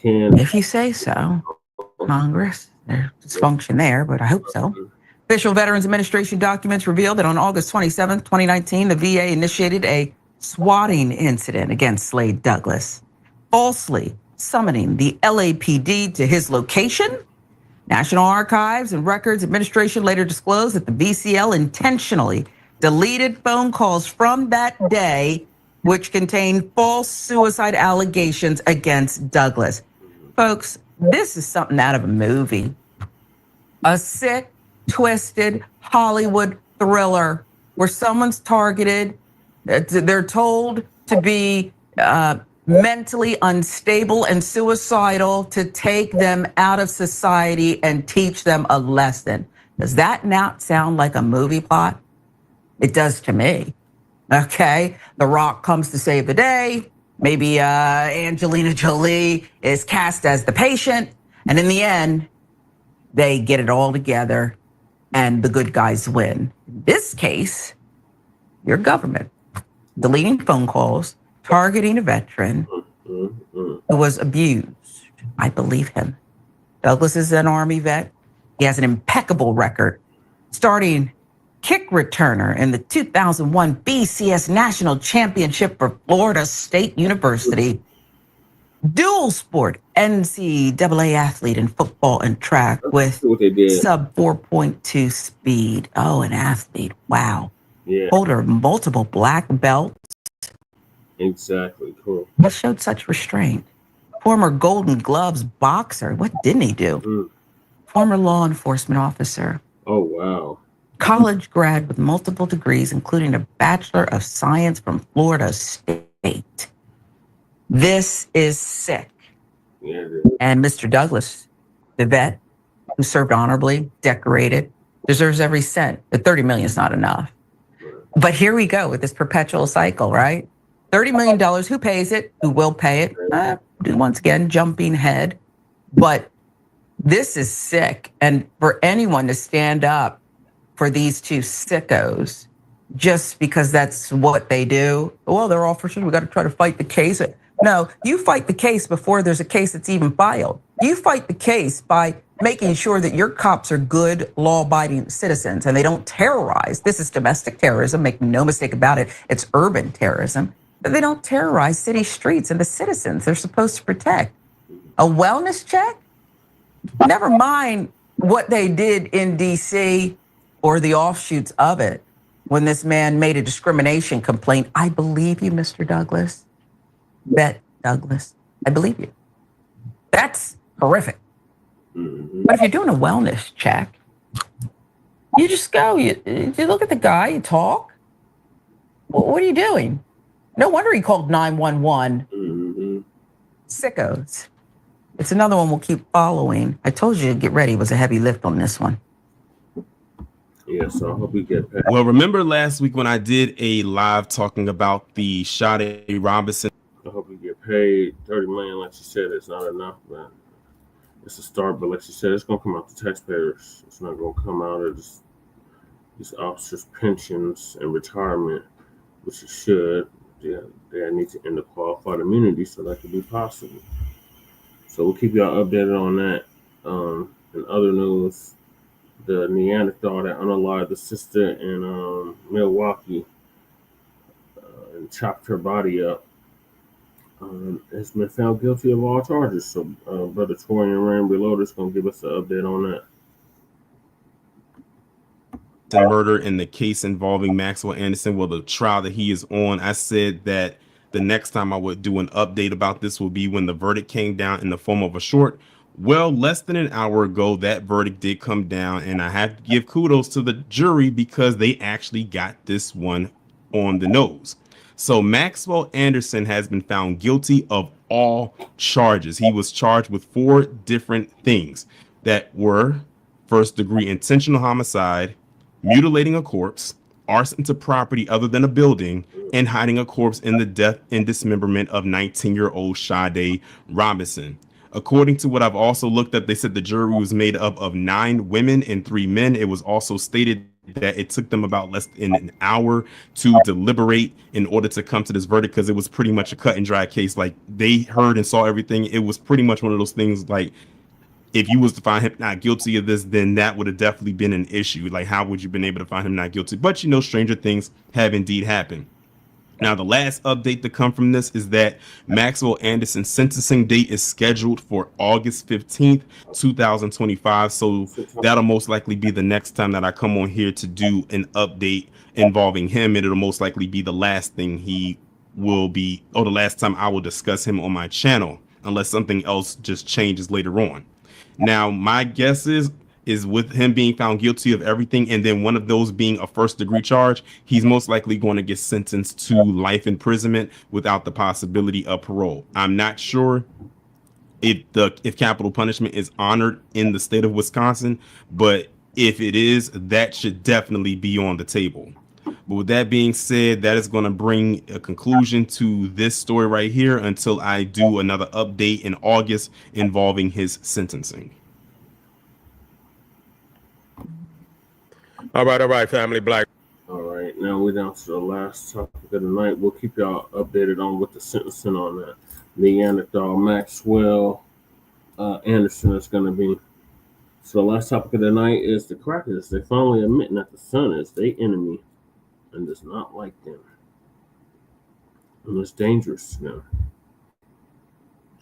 If you say so, Congress, there's dysfunction there, but I hope so. Official Veterans Administration documents reveal that on August 27, 2019, the VA initiated a swatting incident against Slade Douglas, falsely summoning the LAPD to his location. National Archives and Records Administration later disclosed that the VCL intentionally deleted phone calls from that day, which contained false suicide allegations against Douglas. Folks, this is something out of a movie. A sick, twisted Hollywood thriller where someone's targeted. They're told to be mentally unstable and suicidal to take them out of society and teach them a lesson. Does that not sound like a movie plot? It does to me. Okay, The Rock comes to save the day. Maybe Angelina Jolie is cast as the patient, and in the end, they get it all together and the good guys win. In this case, your government deleting phone calls, targeting a veteran who was abused. I believe him. Douglas is an Army vet. He has an impeccable record, starting kick returner in the 2001 BCS National Championship for Florida State University, dual sport NCAA athlete in football and track with sub 4.2 speed. Oh, an athlete. Wow. Yeah. Holder of multiple black belts. Exactly. Cool. What showed such restraint? Former Golden Gloves boxer. What didn't he do? Former law enforcement officer. Oh, wow. College grad with multiple degrees, including a Bachelor of Science from Florida State. This is sick. Yeah, and Mr. Douglas, the vet who served honorably, decorated, deserves every cent. The $30 million is not enough. But here we go with this perpetual cycle, right? $30 million, who pays it? Who will pay it? Once again, jumping ahead. But this is sick. And for anyone to stand up for these two sickos, just because that's what they do, well, they're officers, we got to try to fight the case. No, you fight the case before there's a case that's even filed. You fight the case by making sure that your cops are good, law-abiding citizens and they don't terrorize. This is domestic terrorism, make no mistake about it. It's urban terrorism. But they don't terrorize city streets and the citizens they're supposed to protect. A wellness check? Never mind what they did in D.C. or the offshoots of it when this man made a discrimination complaint. I believe you, Mr. Douglas. Bet Douglas, I believe you. That's horrific. But if you're doing a wellness check, you just go, you look at the guy, you talk. What are you doing? No wonder he called 911. Sickos. It's another one we'll keep following. I told you to get ready. It was a heavy lift on this one. Yeah, so I hope we get that. Well, remember last week when I did a live talking about the Sade Robinson? I hope we get paid. 30 million, like she said, it's not enough, man. It's a start, but like she said, it's gonna come out to taxpayers. It's not gonna come out of these officers' pensions and retirement, which it should. Yeah, they need to end the qualified immunity so that could be possible. So we'll keep y'all updated on that. In other news, the Neanderthal that unalived the sister in Milwaukee and chopped her body up has been found guilty of all charges. So Brother Torian Rand Reloader is going to give us an update on that. The murder in the case involving Maxwell Anderson, well, the trial that he is on, I said that the next time I would do an update about this will be when the verdict came down in the form of a short. Well, less than an hour ago, that verdict did come down, and I have to give kudos to the jury because they actually got this one on the nose. So Maxwell Anderson has been found guilty of all charges. He was charged with 4 different things that were first-degree intentional homicide, mutilating a corpse, arson to property other than a building, and hiding a corpse in the death and dismemberment of 19-year-old Sade Robinson. According to what I've also looked up, they said the jury was made up of 9 women and 3 men. It was also stated that it took them about less than an hour to deliberate in order to come to this verdict because it was pretty much a cut and dry case. Like, they heard and saw everything. It was pretty much one of those things like, if you was to find him not guilty of this, then that would have definitely been an issue. Like, how would you been able to find him not guilty? But, you know, stranger things have indeed happened. Now, the last update to come from this is that Maxwell Anderson's sentencing date is scheduled for August 15th, 2025. So that'll most likely be the next time that I come on here to do an update involving him. And it'll most likely be the last thing he will be, or the last time I will discuss him on my channel, unless something else just changes later on. Now, my guess is with him being found guilty of everything, and then one of those being a first-degree charge, he's most likely going to get sentenced to life imprisonment without the possibility of parole. I'm not sure if capital punishment is honored in the state of Wisconsin, but if it is, that should definitely be on the table. But with that being said, that is going to bring a conclusion to this story right here until I do another update in August involving his sentencing. All right, family Black. All right, now we're down to the last topic of the night. We'll keep y'all updated on what the sentencing on that Neanderthal Maxwell Anderson is going to be. So the last topic of the night is the crackers. They finally admitting that the sun is their enemy and does not like them. And it's dangerous to them.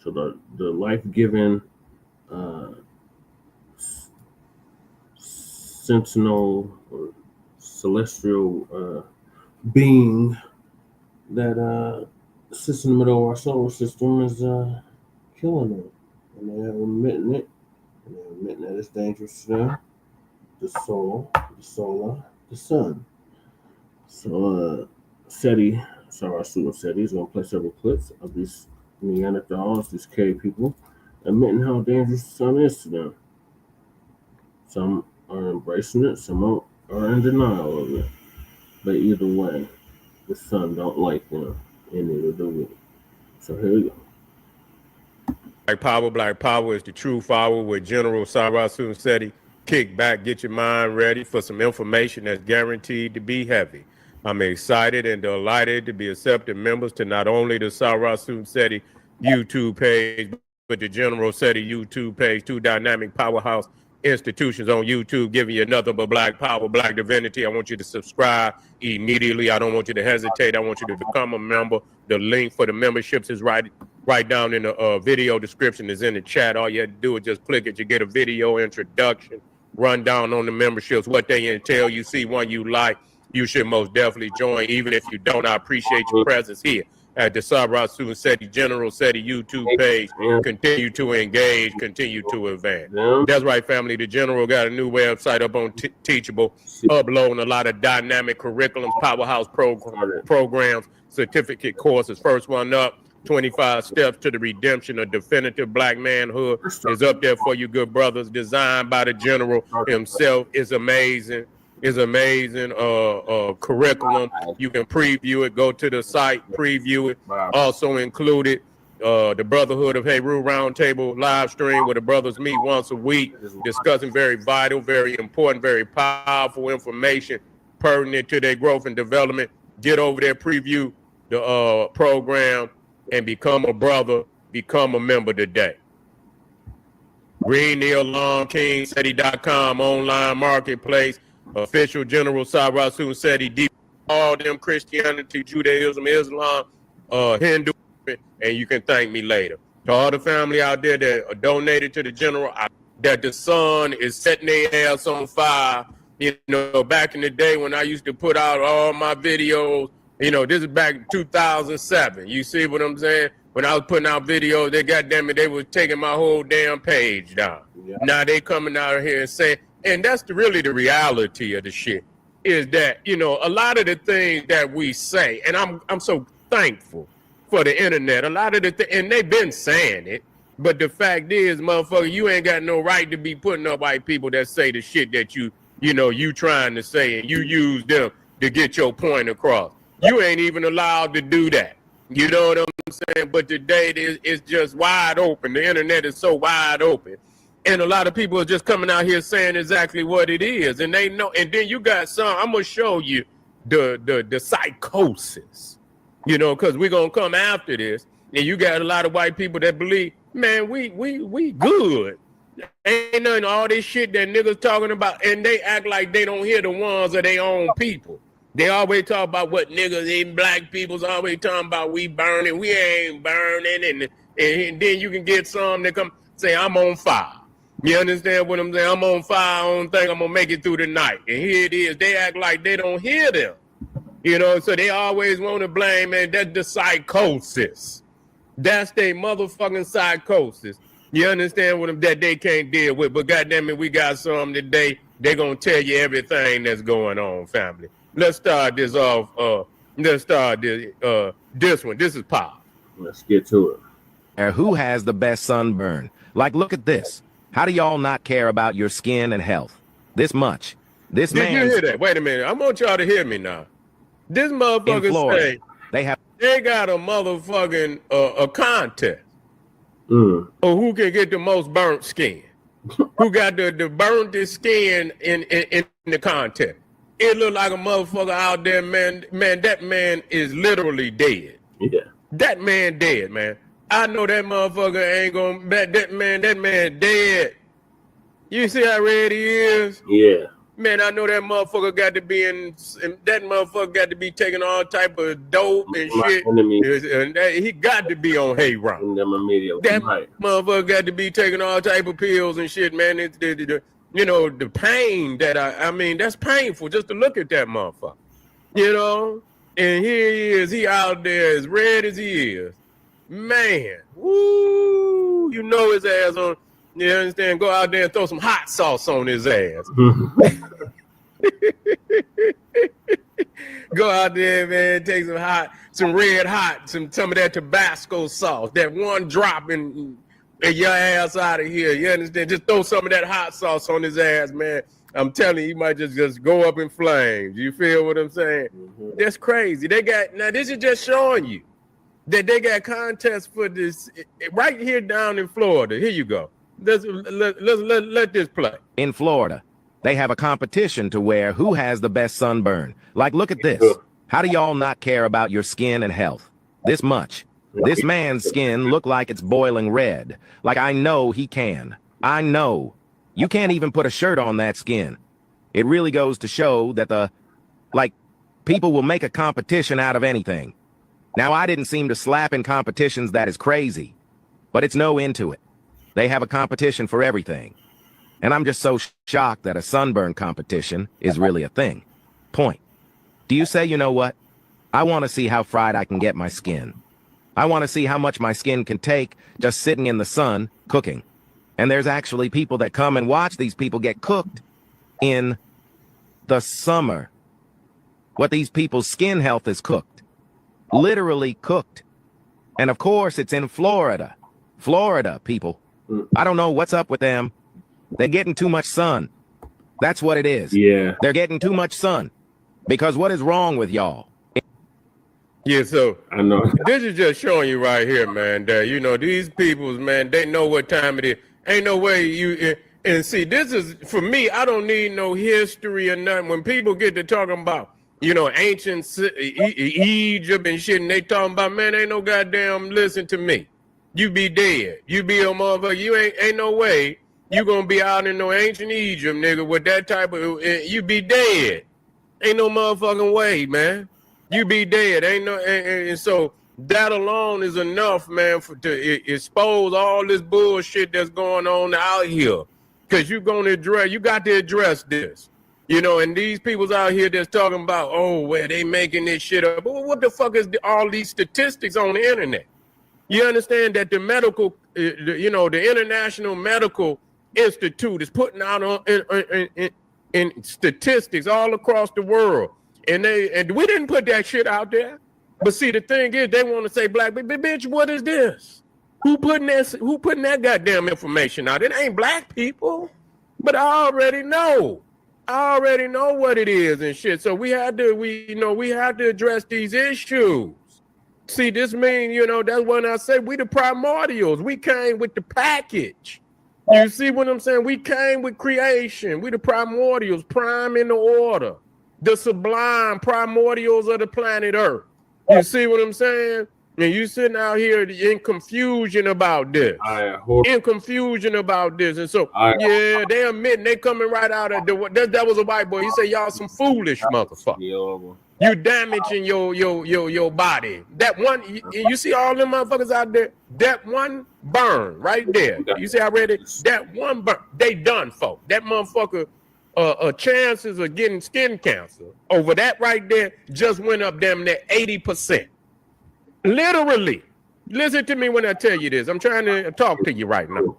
So the life-giving sentinel or celestial being that sits in the middle of our solar system is killing them. And they are admitting it. And they're admitting that it's dangerous to them. The soul, the solar, the sun. So SETI, Sarah Susan SETI is going to play several clips of these Neanderthals, these cave people, admitting how dangerous the sun is to them. Some are embracing it, some are in denial of it. But either way, the sun don't like them, and neither do we. So here we go. Black Power is the true power with General Sarah Susan SETI. Kick back, get your mind ready for some information that's guaranteed to be heavy. I'm excited and delighted to be accepted members to not only the Sarah Susan SETI YouTube page, but the General SETI YouTube page, two dynamic powerhouse institutions on YouTube giving you nothing but Black Power, Black Divinity. I want you to subscribe immediately. I don't want you to hesitate. I want you to become a member. The link for the memberships is right down in the video description, is in the chat. All you have to do is just click it. You get a video introduction, rundown on the memberships, what they entail. You see one you like, you should most definitely join. Even if you don't, I appreciate your presence here at the Sarah Susan SETI General SETI YouTube page. Continue to engage, continue to advance. That's right, family. The General got a new website up on Teachable, uploading a lot of dynamic curriculums, powerhouse programs, certificate courses. First one up, 25 Steps to the Redemption of Definitive Black Manhood, is up there for you, good brothers. Designed by the General himself. Is amazing. Is amazing curriculum. You can preview it. Go to the site, preview it. Also included the Brotherhood of Heru Roundtable live stream where the brothers meet once a week, discussing very vital, very important, very powerful information pertinent to their growth and development. Get over there, preview the program, and become a brother, become a member today. Green Neil Long King SETI.com online marketplace. Official General Sarah Susan SETI, all them Christianity, Judaism, Islam, Hindu, and you can thank me later. To all the family out there that are donated to the General, that the sun is setting their ass on fire. You know, back in the day when I used to put out all my videos, you know, this is back in 2007. You see what I'm saying? When I was putting out videos, they goddamn it, they was taking my whole damn page down. Yeah. Now they coming out here and saying, and that's really the reality of the shit, is that, you know, a lot of the things that we say, and I'm so thankful for the internet, a lot of the and they've been saying it, but the fact is, motherfucker, you ain't got no right to be putting up white people that say the shit that you know, you trying to say, and you use them to get your point across. You ain't even allowed to do that. You know what I'm saying? But today it's just wide open. The internet is so wide open. And a lot of people are just coming out here saying exactly what it is. And they know. And then you got some, I'm going to show you the psychosis, you know, because we're going to come after this. And you got a lot of white people that believe, man, we good. Ain't nothing, all this shit that niggas talking about. And they act like they don't hear the ones of their own people. They always talk about what niggas and black people's always talking about, we burning. We ain't burning. And then you can get some that come say, I'm on fire. You understand what I'm saying? I'm on fire. I don't think I'm going to make it through the night. And here it is. They act like they don't hear them. You know, so they always want to blame, man. That's the psychosis. That's their motherfucking psychosis. You understand what that they can't deal with. But goddamn it, we got some today. They're going to tell you everything that's going on, family. Let's start this off. Let's start this one. This is Pop. Let's get to it. Who has the best sunburn? Like, look at this. How do y'all not care about your skin and health? This much. This man. Did you hear that? Wait a minute. I want y'all to hear me now. This motherfucker In Florida, say they got a motherfucking a contest of who can get the most burnt skin. Who got the burntest skin in the contest. It look like a motherfucker out there, man. Man, that man is literally dead. Yeah. That man dead, man. I know that motherfucker ain't gonna, that man dead. You see how red he is? Yeah. Man, I know that motherfucker got to be that motherfucker got to be taking all type of dope and shit. And he got to be on hayride. That motherfucker got to be taking all type of pills and shit, man. You know, the pain that I mean, that's painful just to look at that motherfucker. You know? And here he is, he out there as red as he is. Man, woo, you know his ass on. You understand? Go out there and throw some hot sauce on his ass. Go out there, man, take some red hot, some of that Tabasco sauce, that one drop and your ass out of here. You understand? Just throw some of that hot sauce on his ass, man. I'm telling you, he might just go up in flames. You feel what I'm saying? That's crazy. Now this is just showing you that they got contests for this right here down in Florida. Here you go. Let this play. In Florida, they have a competition to where who has the best sunburn. Like, look at this. How do y'all not care about your skin and health? This much. This man's skin look like it's boiling red. Like, I know he can. I know. You can't even put a shirt on that skin. It really goes to show that people will make a competition out of anything. Now, I didn't seem to slap in competitions that is crazy, but it's no end to it. They have a competition for everything. And I'm just so shocked that a sunburn competition is really a thing. Point. Do you say, you know what? I want to see how fried I can get my skin. I want to see how much my skin can take just sitting in the sun cooking. And there's actually people that come and watch these people get cooked in the summer. What these people's skin health is cooked. Literally cooked. And of course, it's in Florida. Florida, people. I don't know what's up with them. They're getting too much sun. That's what it is. Yeah. They're getting too much sun. Because what is wrong with y'all? Yeah, so I know. This is just showing you right here, man, that, you know, these peoples, man, they know what time it is. Ain't no way you, and see, this is, for me, I don't need no history or nothing. When people get to talking about, you know, ancient Egypt and shit, and they talking about, man, ain't no goddamn, listen to me. You be dead. You be a motherfucker. You ain't no way you gonna be out in no ancient Egypt, nigga, with that type of, you be dead. Ain't no motherfucking way, man. You be dead. Ain't no, and so that alone is enough, man, to expose all this bullshit that's going on out here. Cause you got to address this. You know, and these people's out here that's talking about, oh, well, they making this shit up. But what the fuck is all these statistics on the internet? You understand that the medical, you know, the International Medical Institute is putting out in statistics all across the world. And we didn't put that shit out there. But see, the thing is, they want to say, black, bitch, what is this? Who putting that goddamn information out? It ain't black people. But I already know. I already know what it is and shit. So we had to address these issues. See, this means, you know, that's when I say we the primordials. We came with the package. You see what I'm saying? We came with creation. We the primordials, prime in the order. The sublime primordials of the planet Earth. You see what I'm saying? And you sitting out here in confusion about this. In confusion about this. And so, yeah, they admitting they coming right out of that was a white boy. He said, y'all some foolish motherfuckers. You damaging your body. That one, you see all them motherfuckers out there? That one burn right there. You see how I read it? That one burn, they done, folk. That motherfucker, chances of getting skin cancer over that right there just went up damn near 80%. Literally. Listen to me when I tell you this. I'm trying to talk to you right now.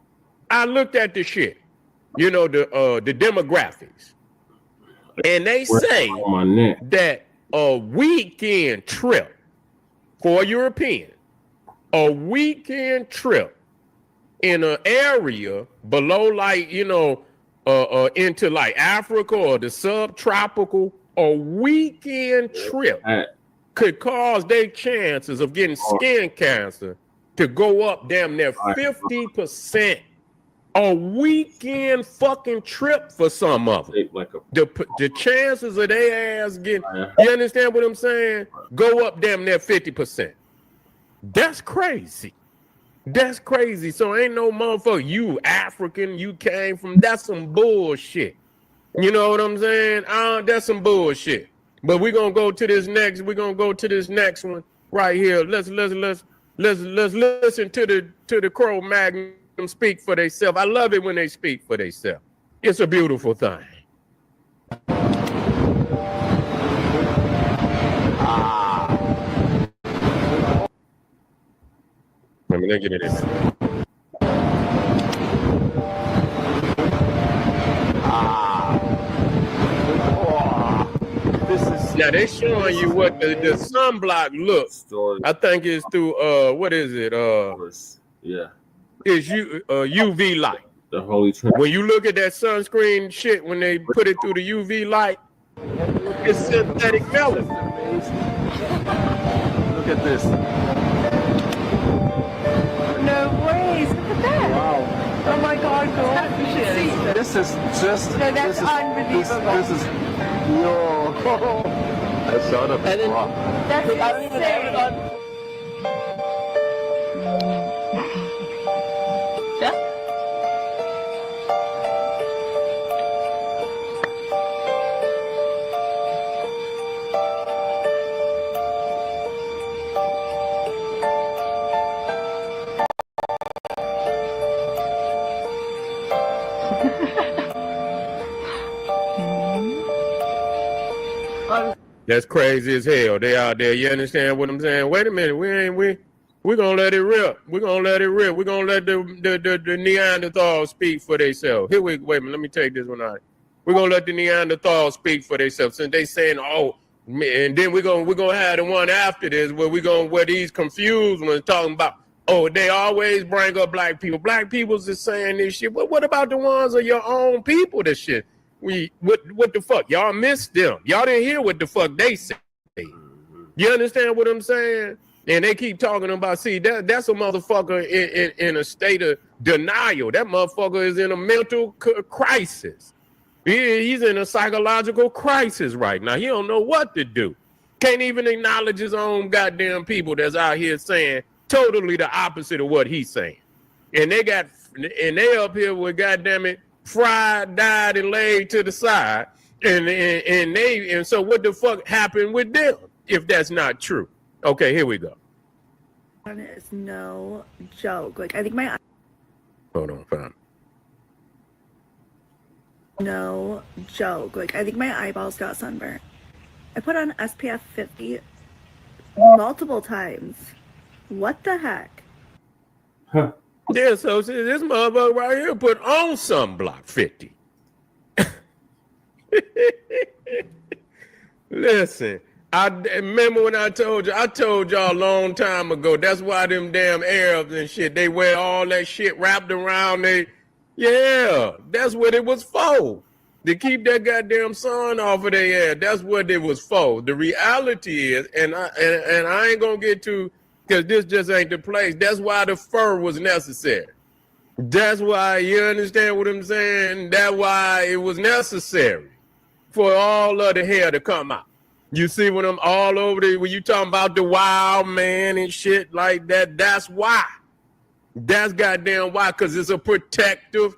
I looked at the shit, you know, the demographics. And they say that a weekend trip for a European, a weekend trip in an area below, like, you know, into like Africa or the subtropical a weekend trip could cause their chances of getting skin cancer to go up damn near 50%. A weekend fucking trip for some of them. The chances of their ass getting, you understand what I'm saying? Go up damn near 50%. That's crazy. That's crazy. So ain't no motherfucker, you African, you came from, that's some bullshit. You know what I'm saying? That's some bullshit. But we're gonna go to this next, one right here. Let's listen to the Cro-Magnon speak for themselves. I love it when they speak for themselves. It's a beautiful thing. Let me get it in there. Now they're showing you what the sunblock looks. I think it's through what is it? Yeah. It's UV light. The Holy Trinity. When you look at that sunscreen shit, when they put it through the UV light, it's synthetic melanin. Look at this. No ways. Look at that. Wow. Oh my God, gorgeous. This is just. No, that's unbelievable. This is. Yo. I saw the. That's insane. That's crazy as hell. They out there. You understand what I'm saying? Wait a minute. We're gonna let it rip. We're gonna let it rip. We're gonna let the Neanderthals speak for themselves. Here wait a minute, let me take this one out. We're gonna let the Neanderthals speak for themselves. Since they saying, oh, and then we're gonna have the one after this where these confused ones talking about, oh, they always bring up black people. Black people's just saying this shit. But what about the ones of your own people? This shit. What the fuck? Y'all missed them. Y'all didn't hear what the fuck they said. You understand what I'm saying? And they keep talking about, see, that's a motherfucker in a state of denial. That motherfucker is in a mental crisis. He's in a psychological crisis right now. He don't know what to do. Can't even acknowledge his own goddamn people that's out here saying totally the opposite of what he's saying. And they up here with goddamn it, fried, died, and laid to the side, and so what the fuck happened with them if that's not true? Okay, here we go. It's no joke. Like I think my hold on, fam. No joke. Like I think my eyeballs got sunburnt. I put on SPF 50 multiple times. What the heck? Huh. Yeah, so see, this motherfucker right here put on sunblock 50. Listen, I remember when I told y'all a long time ago, that's why them damn Arabs and shit, they wear all that shit wrapped around yeah, that's what it was for. To keep that goddamn sun off of their head. That's what it was for. The reality is, and I ain't gonna get to, because this just ain't the place. That's why the fur was necessary. That's why, you understand what I'm saying? That's why it was necessary for all of the hair to come out. You see when I'm all over when you talking about the wild man and shit like that, that's why. That's goddamn why, because it's a protective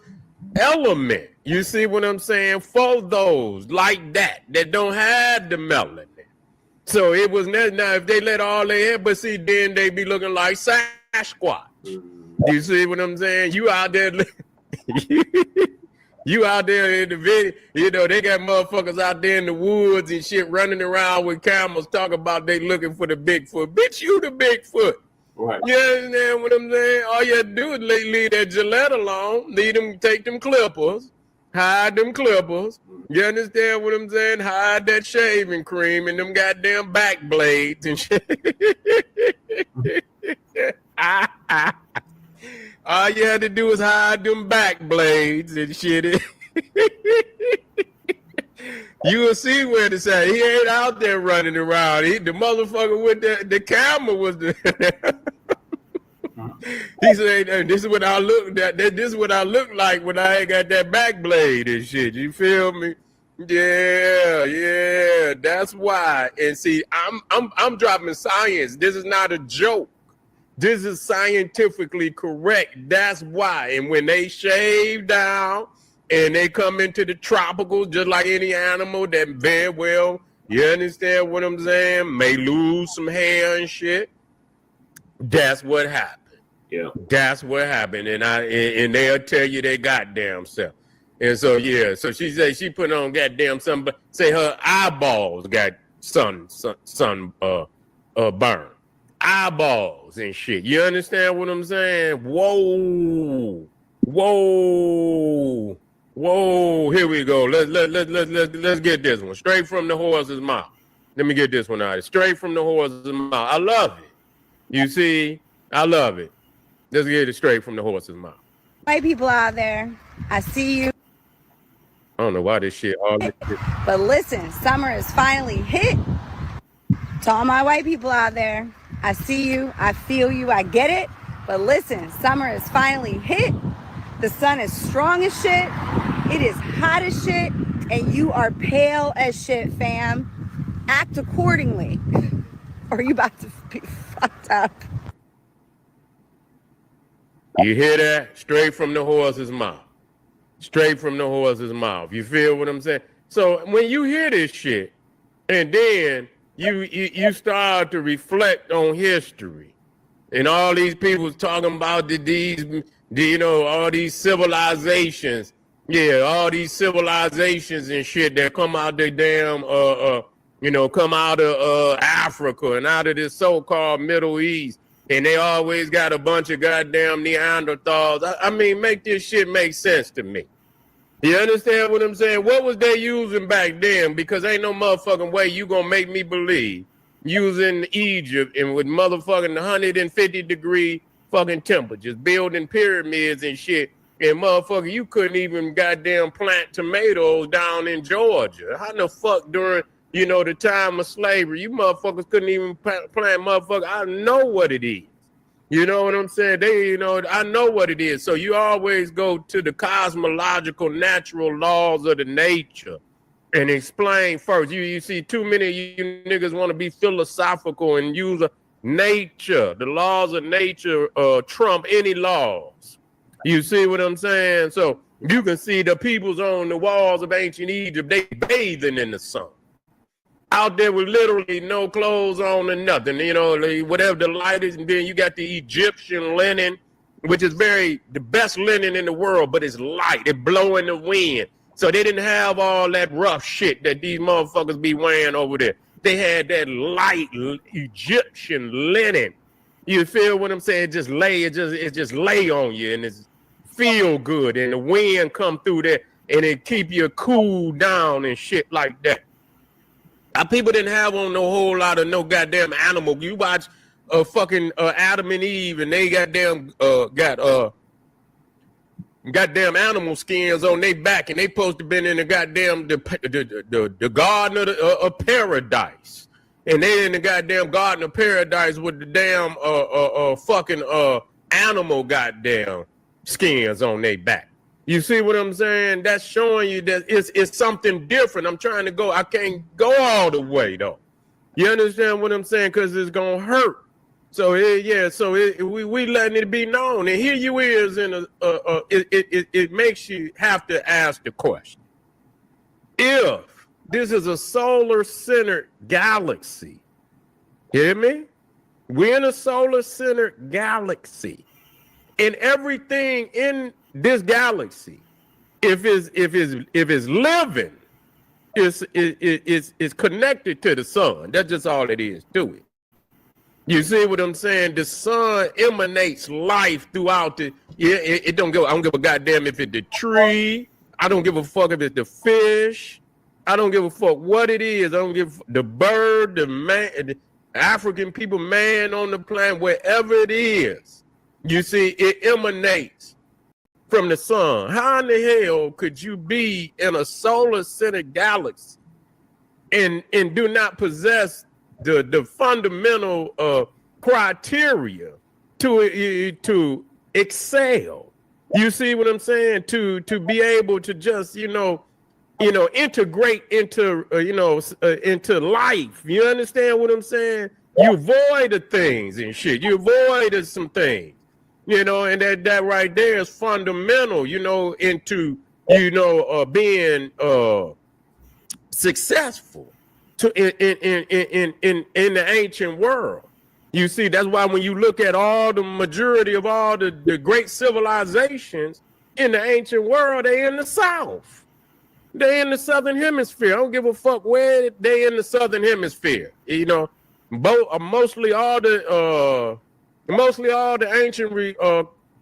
element. You see what I'm saying? For those like that don't have the melanin. So it was now if they let all their hair, but see, then they be looking like Sasquatch. You see what I'm saying? You out there, you out there in the video, you know, they got motherfuckers out there in the woods and shit running around with cameras talking about they looking for the Bigfoot. Bitch, you the Bigfoot. Right. You understand what I'm saying? All you have to do is leave that Gillette alone, take them clippers, hide them clippers. You understand what I'm saying? Hide that shaving cream and them goddamn back blades and shit. All you had to do is hide them back blades and shit. You will see where to say he ain't out there running around. The motherfucker with the camera was the. He said, hey, "This is what I look. This is what I look like when I ain't got that back blade and shit." You feel me? Yeah. That's why. And see, I'm dropping science. This is not a joke. This is scientifically correct. That's why. And when they shave down and they come into the tropical, just like any animal that very well, you understand what I'm saying, may lose some hair and shit. That's what happened. Yeah. That's what happened. And they'll tell you their goddamn self. And so, yeah. So she said she put on goddamn something, but say her eyeballs got sun burn. Eyeballs and shit. You understand what I'm saying? Whoa. Here we go. Let's get this one straight from the horse's mouth. Let me get this one out. Straight from the horse's mouth. I love it. You see, I love it. Let's get it straight from the horse's mouth. White people out there, I see you. I don't know why this shit. But listen, summer is finally hit. To all my white people out there, I see you, I feel you, I get it. But listen, summer is finally hit. The sun is strong as shit. It is hot as shit. And you are pale as shit, fam. Act accordingly. Or you about to be fucked up. You hear that? Straight from the horse's mouth. Straight from the horse's mouth. You feel what I'm saying? So when you hear this shit, and then you start to reflect on history, and all these people talking about all these civilizations, all these civilizations and shit that come out the damn come out of Africa and out of this so-called Middle East, and they always got a bunch of goddamn Neanderthals. I mean, make this shit make sense to me. You understand what I'm saying? What was they using back then? Because ain't no motherfucking way you gonna make me believe using Egypt and with motherfucking 150-degree fucking temperatures, building pyramids and shit, and motherfucker, you couldn't even goddamn plant tomatoes down in Georgia. How the fuck during the time of slavery, you motherfuckers couldn't even plant motherfucker. I know what it is. You know what I'm saying? I know what it is. So you always go to the cosmological, natural laws of the nature and explain first. You see too many of you niggas want to be philosophical and use nature. The laws of nature trump any laws. You see what I'm saying? So you can see the peoples on the walls of ancient Egypt, they bathing in the sun. Out there with literally no clothes on and nothing, whatever the light is. And then you got the Egyptian linen, which is the best linen in the world, but it's light. It blow in the wind. So they didn't have all that rough shit that these motherfuckers be wearing over there. They had that light Egyptian linen. You feel what I'm saying? It just lay on you and it's feel good. And the wind come through there and it keep you cool down and shit like that. People didn't have on no whole lot of no goddamn animal. You watch fucking Adam and Eve, and they goddamn goddamn animal skins on their back, and they supposed to been in the goddamn the garden of paradise, and they in the goddamn garden of paradise with the damn fucking animal goddamn skins on their back. You see what I'm saying? That's showing you that it's something different. I'm trying to go. I can't go all the way though. You understand what I'm saying? Because it's gonna hurt. So we letting it be known. And here you is in it makes you have to ask the question: if this is a solar-centered galaxy, hear me? We're in a solar-centered galaxy, and everything in this galaxy, if it's living, it's connected to the sun. That's just all it is to it. You see what I'm saying? The sun emanates life throughout it don't go. I don't give a goddamn if it's the tree. I don't give a fuck if it's the fish. I don't give a fuck what it is. I don't give the bird, the man, the African people, man on the planet, wherever it is. You see, it emanates from the sun. How in the hell could you be in a solar-centered galaxy and do not possess the fundamental criteria to excel. You see what I'm saying? To be able to just integrate into into life. You understand what I'm saying? You avoid the things and shit. You avoided some things, and that right there is fundamental, into being successful in the ancient world. You see, that's why when you look at all the majority of all the great civilizations in the ancient world, they in the South. They in the Southern Hemisphere. I don't give a fuck where they in the Southern Hemisphere. Mostly all the ancient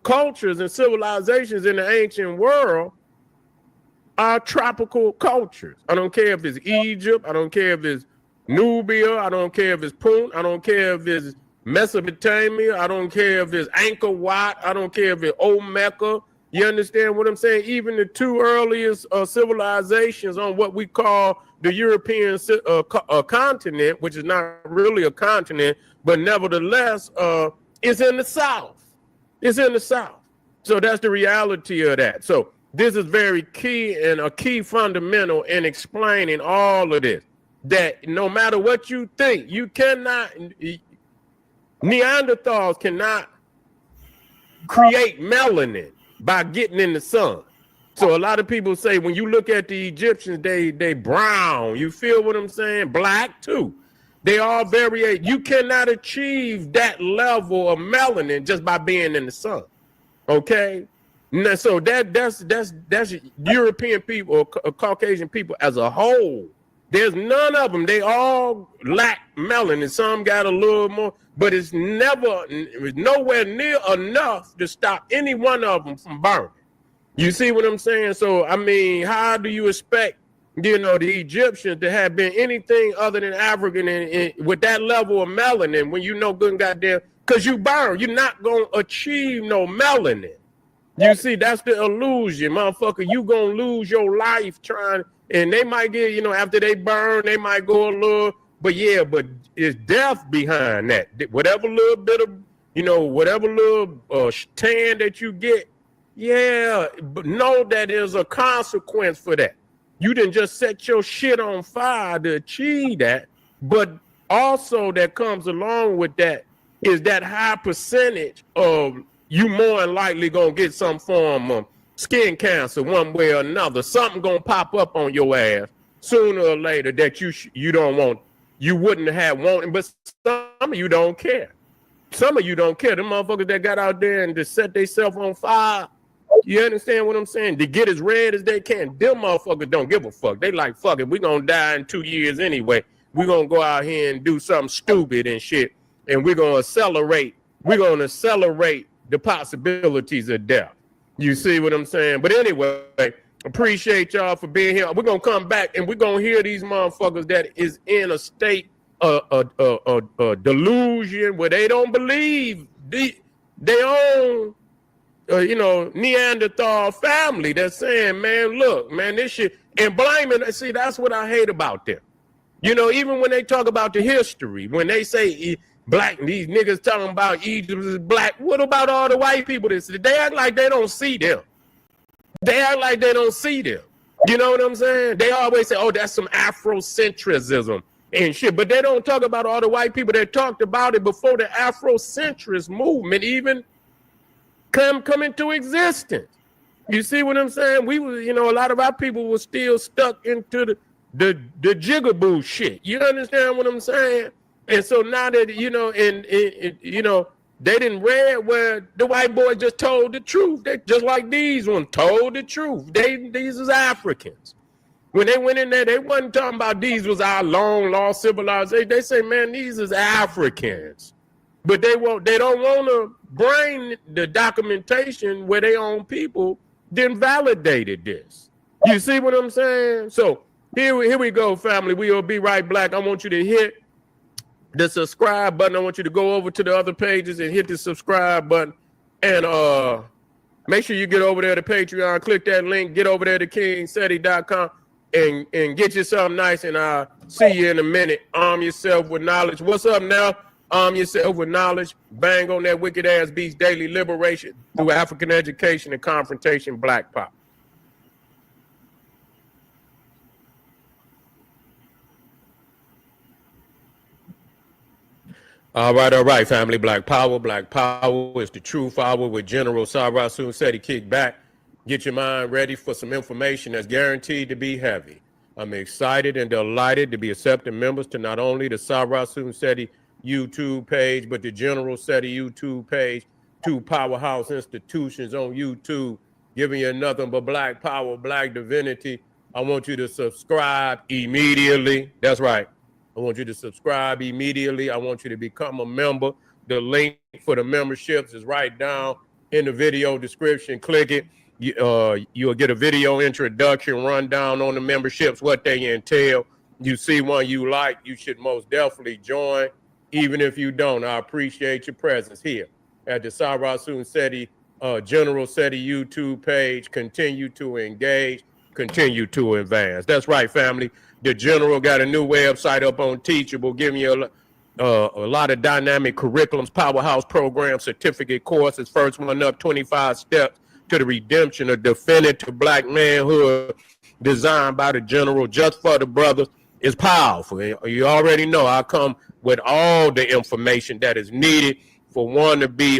cultures and civilizations in the ancient world are tropical cultures. I don't care if it's Egypt. I don't care if it's Nubia. I don't care if it's Punt. I don't care if it's Mesopotamia. I don't care if it's Angkor Wat. I don't care if it's Old Mecca. You understand what I'm saying? Even the two earliest civilizations on what we call the European continent, which is not really a continent, but nevertheless, it's in the South. It's in the South. So that's the reality of that. So this is very key and a key fundamental in explaining all of this. That no matter what you think, you cannot, Neanderthals cannot create melanin by getting in the sun. So a lot of people say when you look at the Egyptians, they brown. You feel what I'm saying? Black too. They all very, you cannot achieve that level of melanin just by being in the sun. Okay? Now, so that's European people or Caucasian people as a whole. There's none of them. They all lack melanin. Some got a little more, but it's nowhere near enough to stop any one of them from burning. You see what I'm saying? So, I mean, how do you expect, the Egyptians to have been anything other than African with that level of melanin when good and goddamn, because you burn. You're not going to achieve no melanin. You see, that's the illusion, motherfucker. You going to lose your life trying. And they might get, after they burn, they might go a little, but it's death behind that. Whatever little bit of, whatever little tan that you get, but know that there's a consequence for that. You didn't just set your shit on fire to achieve that, but also that comes along with that is that high percentage of you more than likely gonna get some form of skin cancer one way or another. Something gonna pop up on your ass sooner or later that you don't want, you wouldn't have wanted, but some of you don't care. Some of you don't care. The motherfuckers that got out there and just set themselves on fire, you understand what I'm saying? To get as red as they can. Them motherfuckers don't give a fuck. They like, fuck it, we gonna die in 2 years anyway. We're gonna go out here and do something stupid and shit, and we're gonna accelerate the possibilities of death. You see what I'm saying? But anyway, appreciate y'all for being here. We're gonna come back and we're gonna hear these motherfuckers that is in a state of delusion where they don't believe they own Neanderthal family that's saying, man, look, man, this shit, and blaming. See, that's what I hate about them. Even when they talk about the history, when they say black, these niggas talking about Egypt is black, what about all the white people that say? They act like they don't see them. They act like they don't see them. You know what I'm saying? They always say, oh, that's some Afrocentrism and shit, but they don't talk about all the white people that talked about it before the Afrocentrist movement even come into existence. You see what I'm saying? We were, a lot of our people were still stuck into the jigaboo shit. You understand what I'm saying? And so now that, they didn't read where the white boys just told the truth. They just like these ones told the truth. These is Africans. When they went in there, they wasn't talking about these was our long lost civilization. They say, man, these is Africans. But they don't want to bring the documentation where their own people then validated this. You see what I'm saying? So here we go, family. We'll be right back. I want you to hit the subscribe button. I want you to go over to the other pages and hit the subscribe button. And make sure you get over there to Patreon. Click that link. Get over there to KingSeti.com. and get you something nice, and I'll see you in a minute. Arm yourself with knowledge. What's up now? Arm yourself with knowledge. Bang on that wicked ass beast. Daily liberation through African education and confrontation. Black Pop. All right, family. Black Power is the truth hour with General Sarah Soon-Seti. Kick back. Get your mind ready for some information that's guaranteed to be heavy. I'm excited and delighted to be accepting members to not only the Sarah Soon-Seti YouTube page, but the General Seti YouTube page, 2 powerhouse institutions on YouTube, giving you nothing but black power, black divinity. I want you to subscribe immediately. That's right. I want you to subscribe immediately. I want you to become a member. The link for the memberships is right down in the video description. Click it. You'll get a video introduction, rundown on the memberships, what they entail. You see one you like, you should most definitely join. Even if you don't, I appreciate your presence here at the Sarah Soon-Seti General Seti YouTube page. Continue to engage, continue to advance. That's right, family. The General got a new website up on Teachable, giving you a lot of dynamic curriculums, powerhouse programs, certificate courses. First one up, 25 steps to the redemption of definitive black manhood, designed by the General just for the brothers, is powerful. You already know I come with all the information that is needed for one to be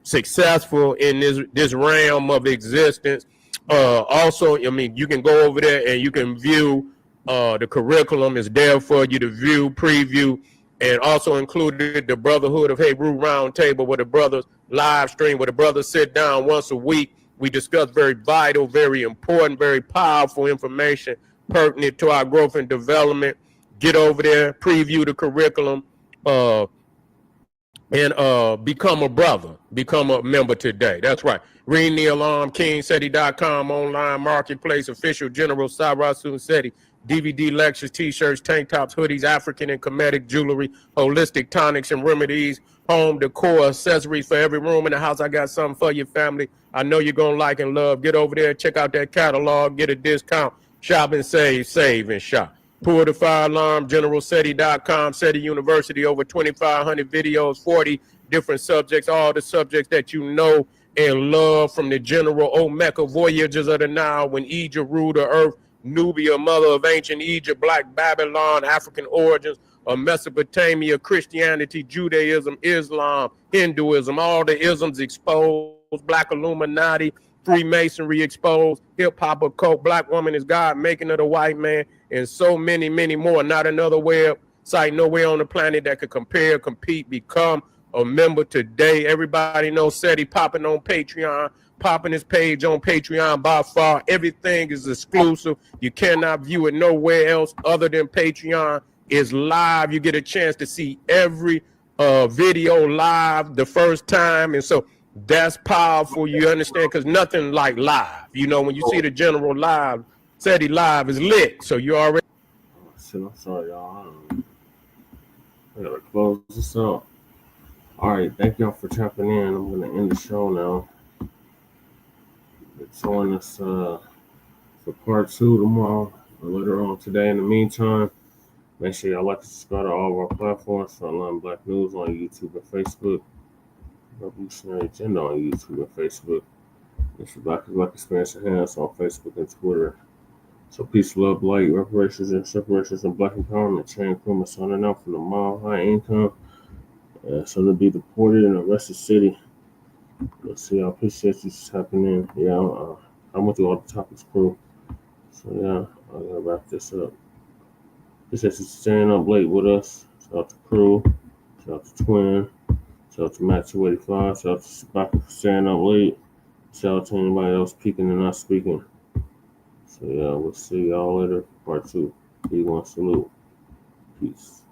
successful in this realm of existence. Also, I mean, you can go over there and you can view the curriculum is there for you to view, preview, and also included the Brotherhood of Hebrew Roundtable, where the brothers live stream, where the brothers sit down once a week. We discuss very vital, very important, very powerful information pertinent to our growth and development. Get over there, preview the curriculum, and become a brother, become a member today. That's right. Ring the alarm, KingSeti.com, online marketplace, official General Sarah Soon-Seti. DVD lectures, t-shirts, tank tops, hoodies, African and Kemetic jewelry, holistic tonics and remedies, home decor, accessories for every room in the house. I got something for your family. I know you're going to like and love. Get over there, check out that catalog, get a discount. Shop and save and shop. Pull the fire alarm, GeneralSeti.com, Seti University, over 2,500 videos, 40 different subjects, all the subjects that you know and love, from the General Omeka, Voyagers of the Nile, when Egypt ruled the earth, Nubia, mother of ancient Egypt, Black Babylon, African origins of Mesopotamia, Christianity, Judaism, Islam, Hinduism, all the isms exposed, Black Illuminati, Freemasonry exposed, hip-hop occult, Black woman is God, making of the white man, and so many, many more. Not another website nowhere on the planet that could compare, compete, become a member today. Everybody knows Seti popping on Patreon, popping his page on Patreon by far. Everything is exclusive. You cannot view it nowhere else other than Patreon. It's live. You get a chance to see every video live the first time. And so that's powerful, you understand, because nothing like live. You know, when you see the General live, Seti live is lit. So you already... I'm sorry, y'all. I gotta close this out. All right, thank y'all for tapping in. I'm gonna end the show now. Join us for part 2 tomorrow or later on today. In the meantime, make sure y'all like and subscribe to all of our platforms, Frontline Black News on YouTube and Facebook, Revolutionary Agenda on YouTube and Facebook. It's the Black Experience Enhanced on Facebook and Twitter. So peace, love, light, reparations and separations, and Black empowerment. Chan Kuma signing out from the Mile High Income. So to be deported in a rested city. Let's see, I appreciate you tapping in. Yeah, I went through all the topics, crew. So yeah, I'm gonna wrap this up. Appreciate you staying up late with us. Shout out to crew. Shout out to Twin. Shout out to Matt 285. Shout out to Bacc for staying up late. Shout out to anybody else peeking and not speaking. So yeah, we'll see y'all later. Part 2. B1 salute. Peace.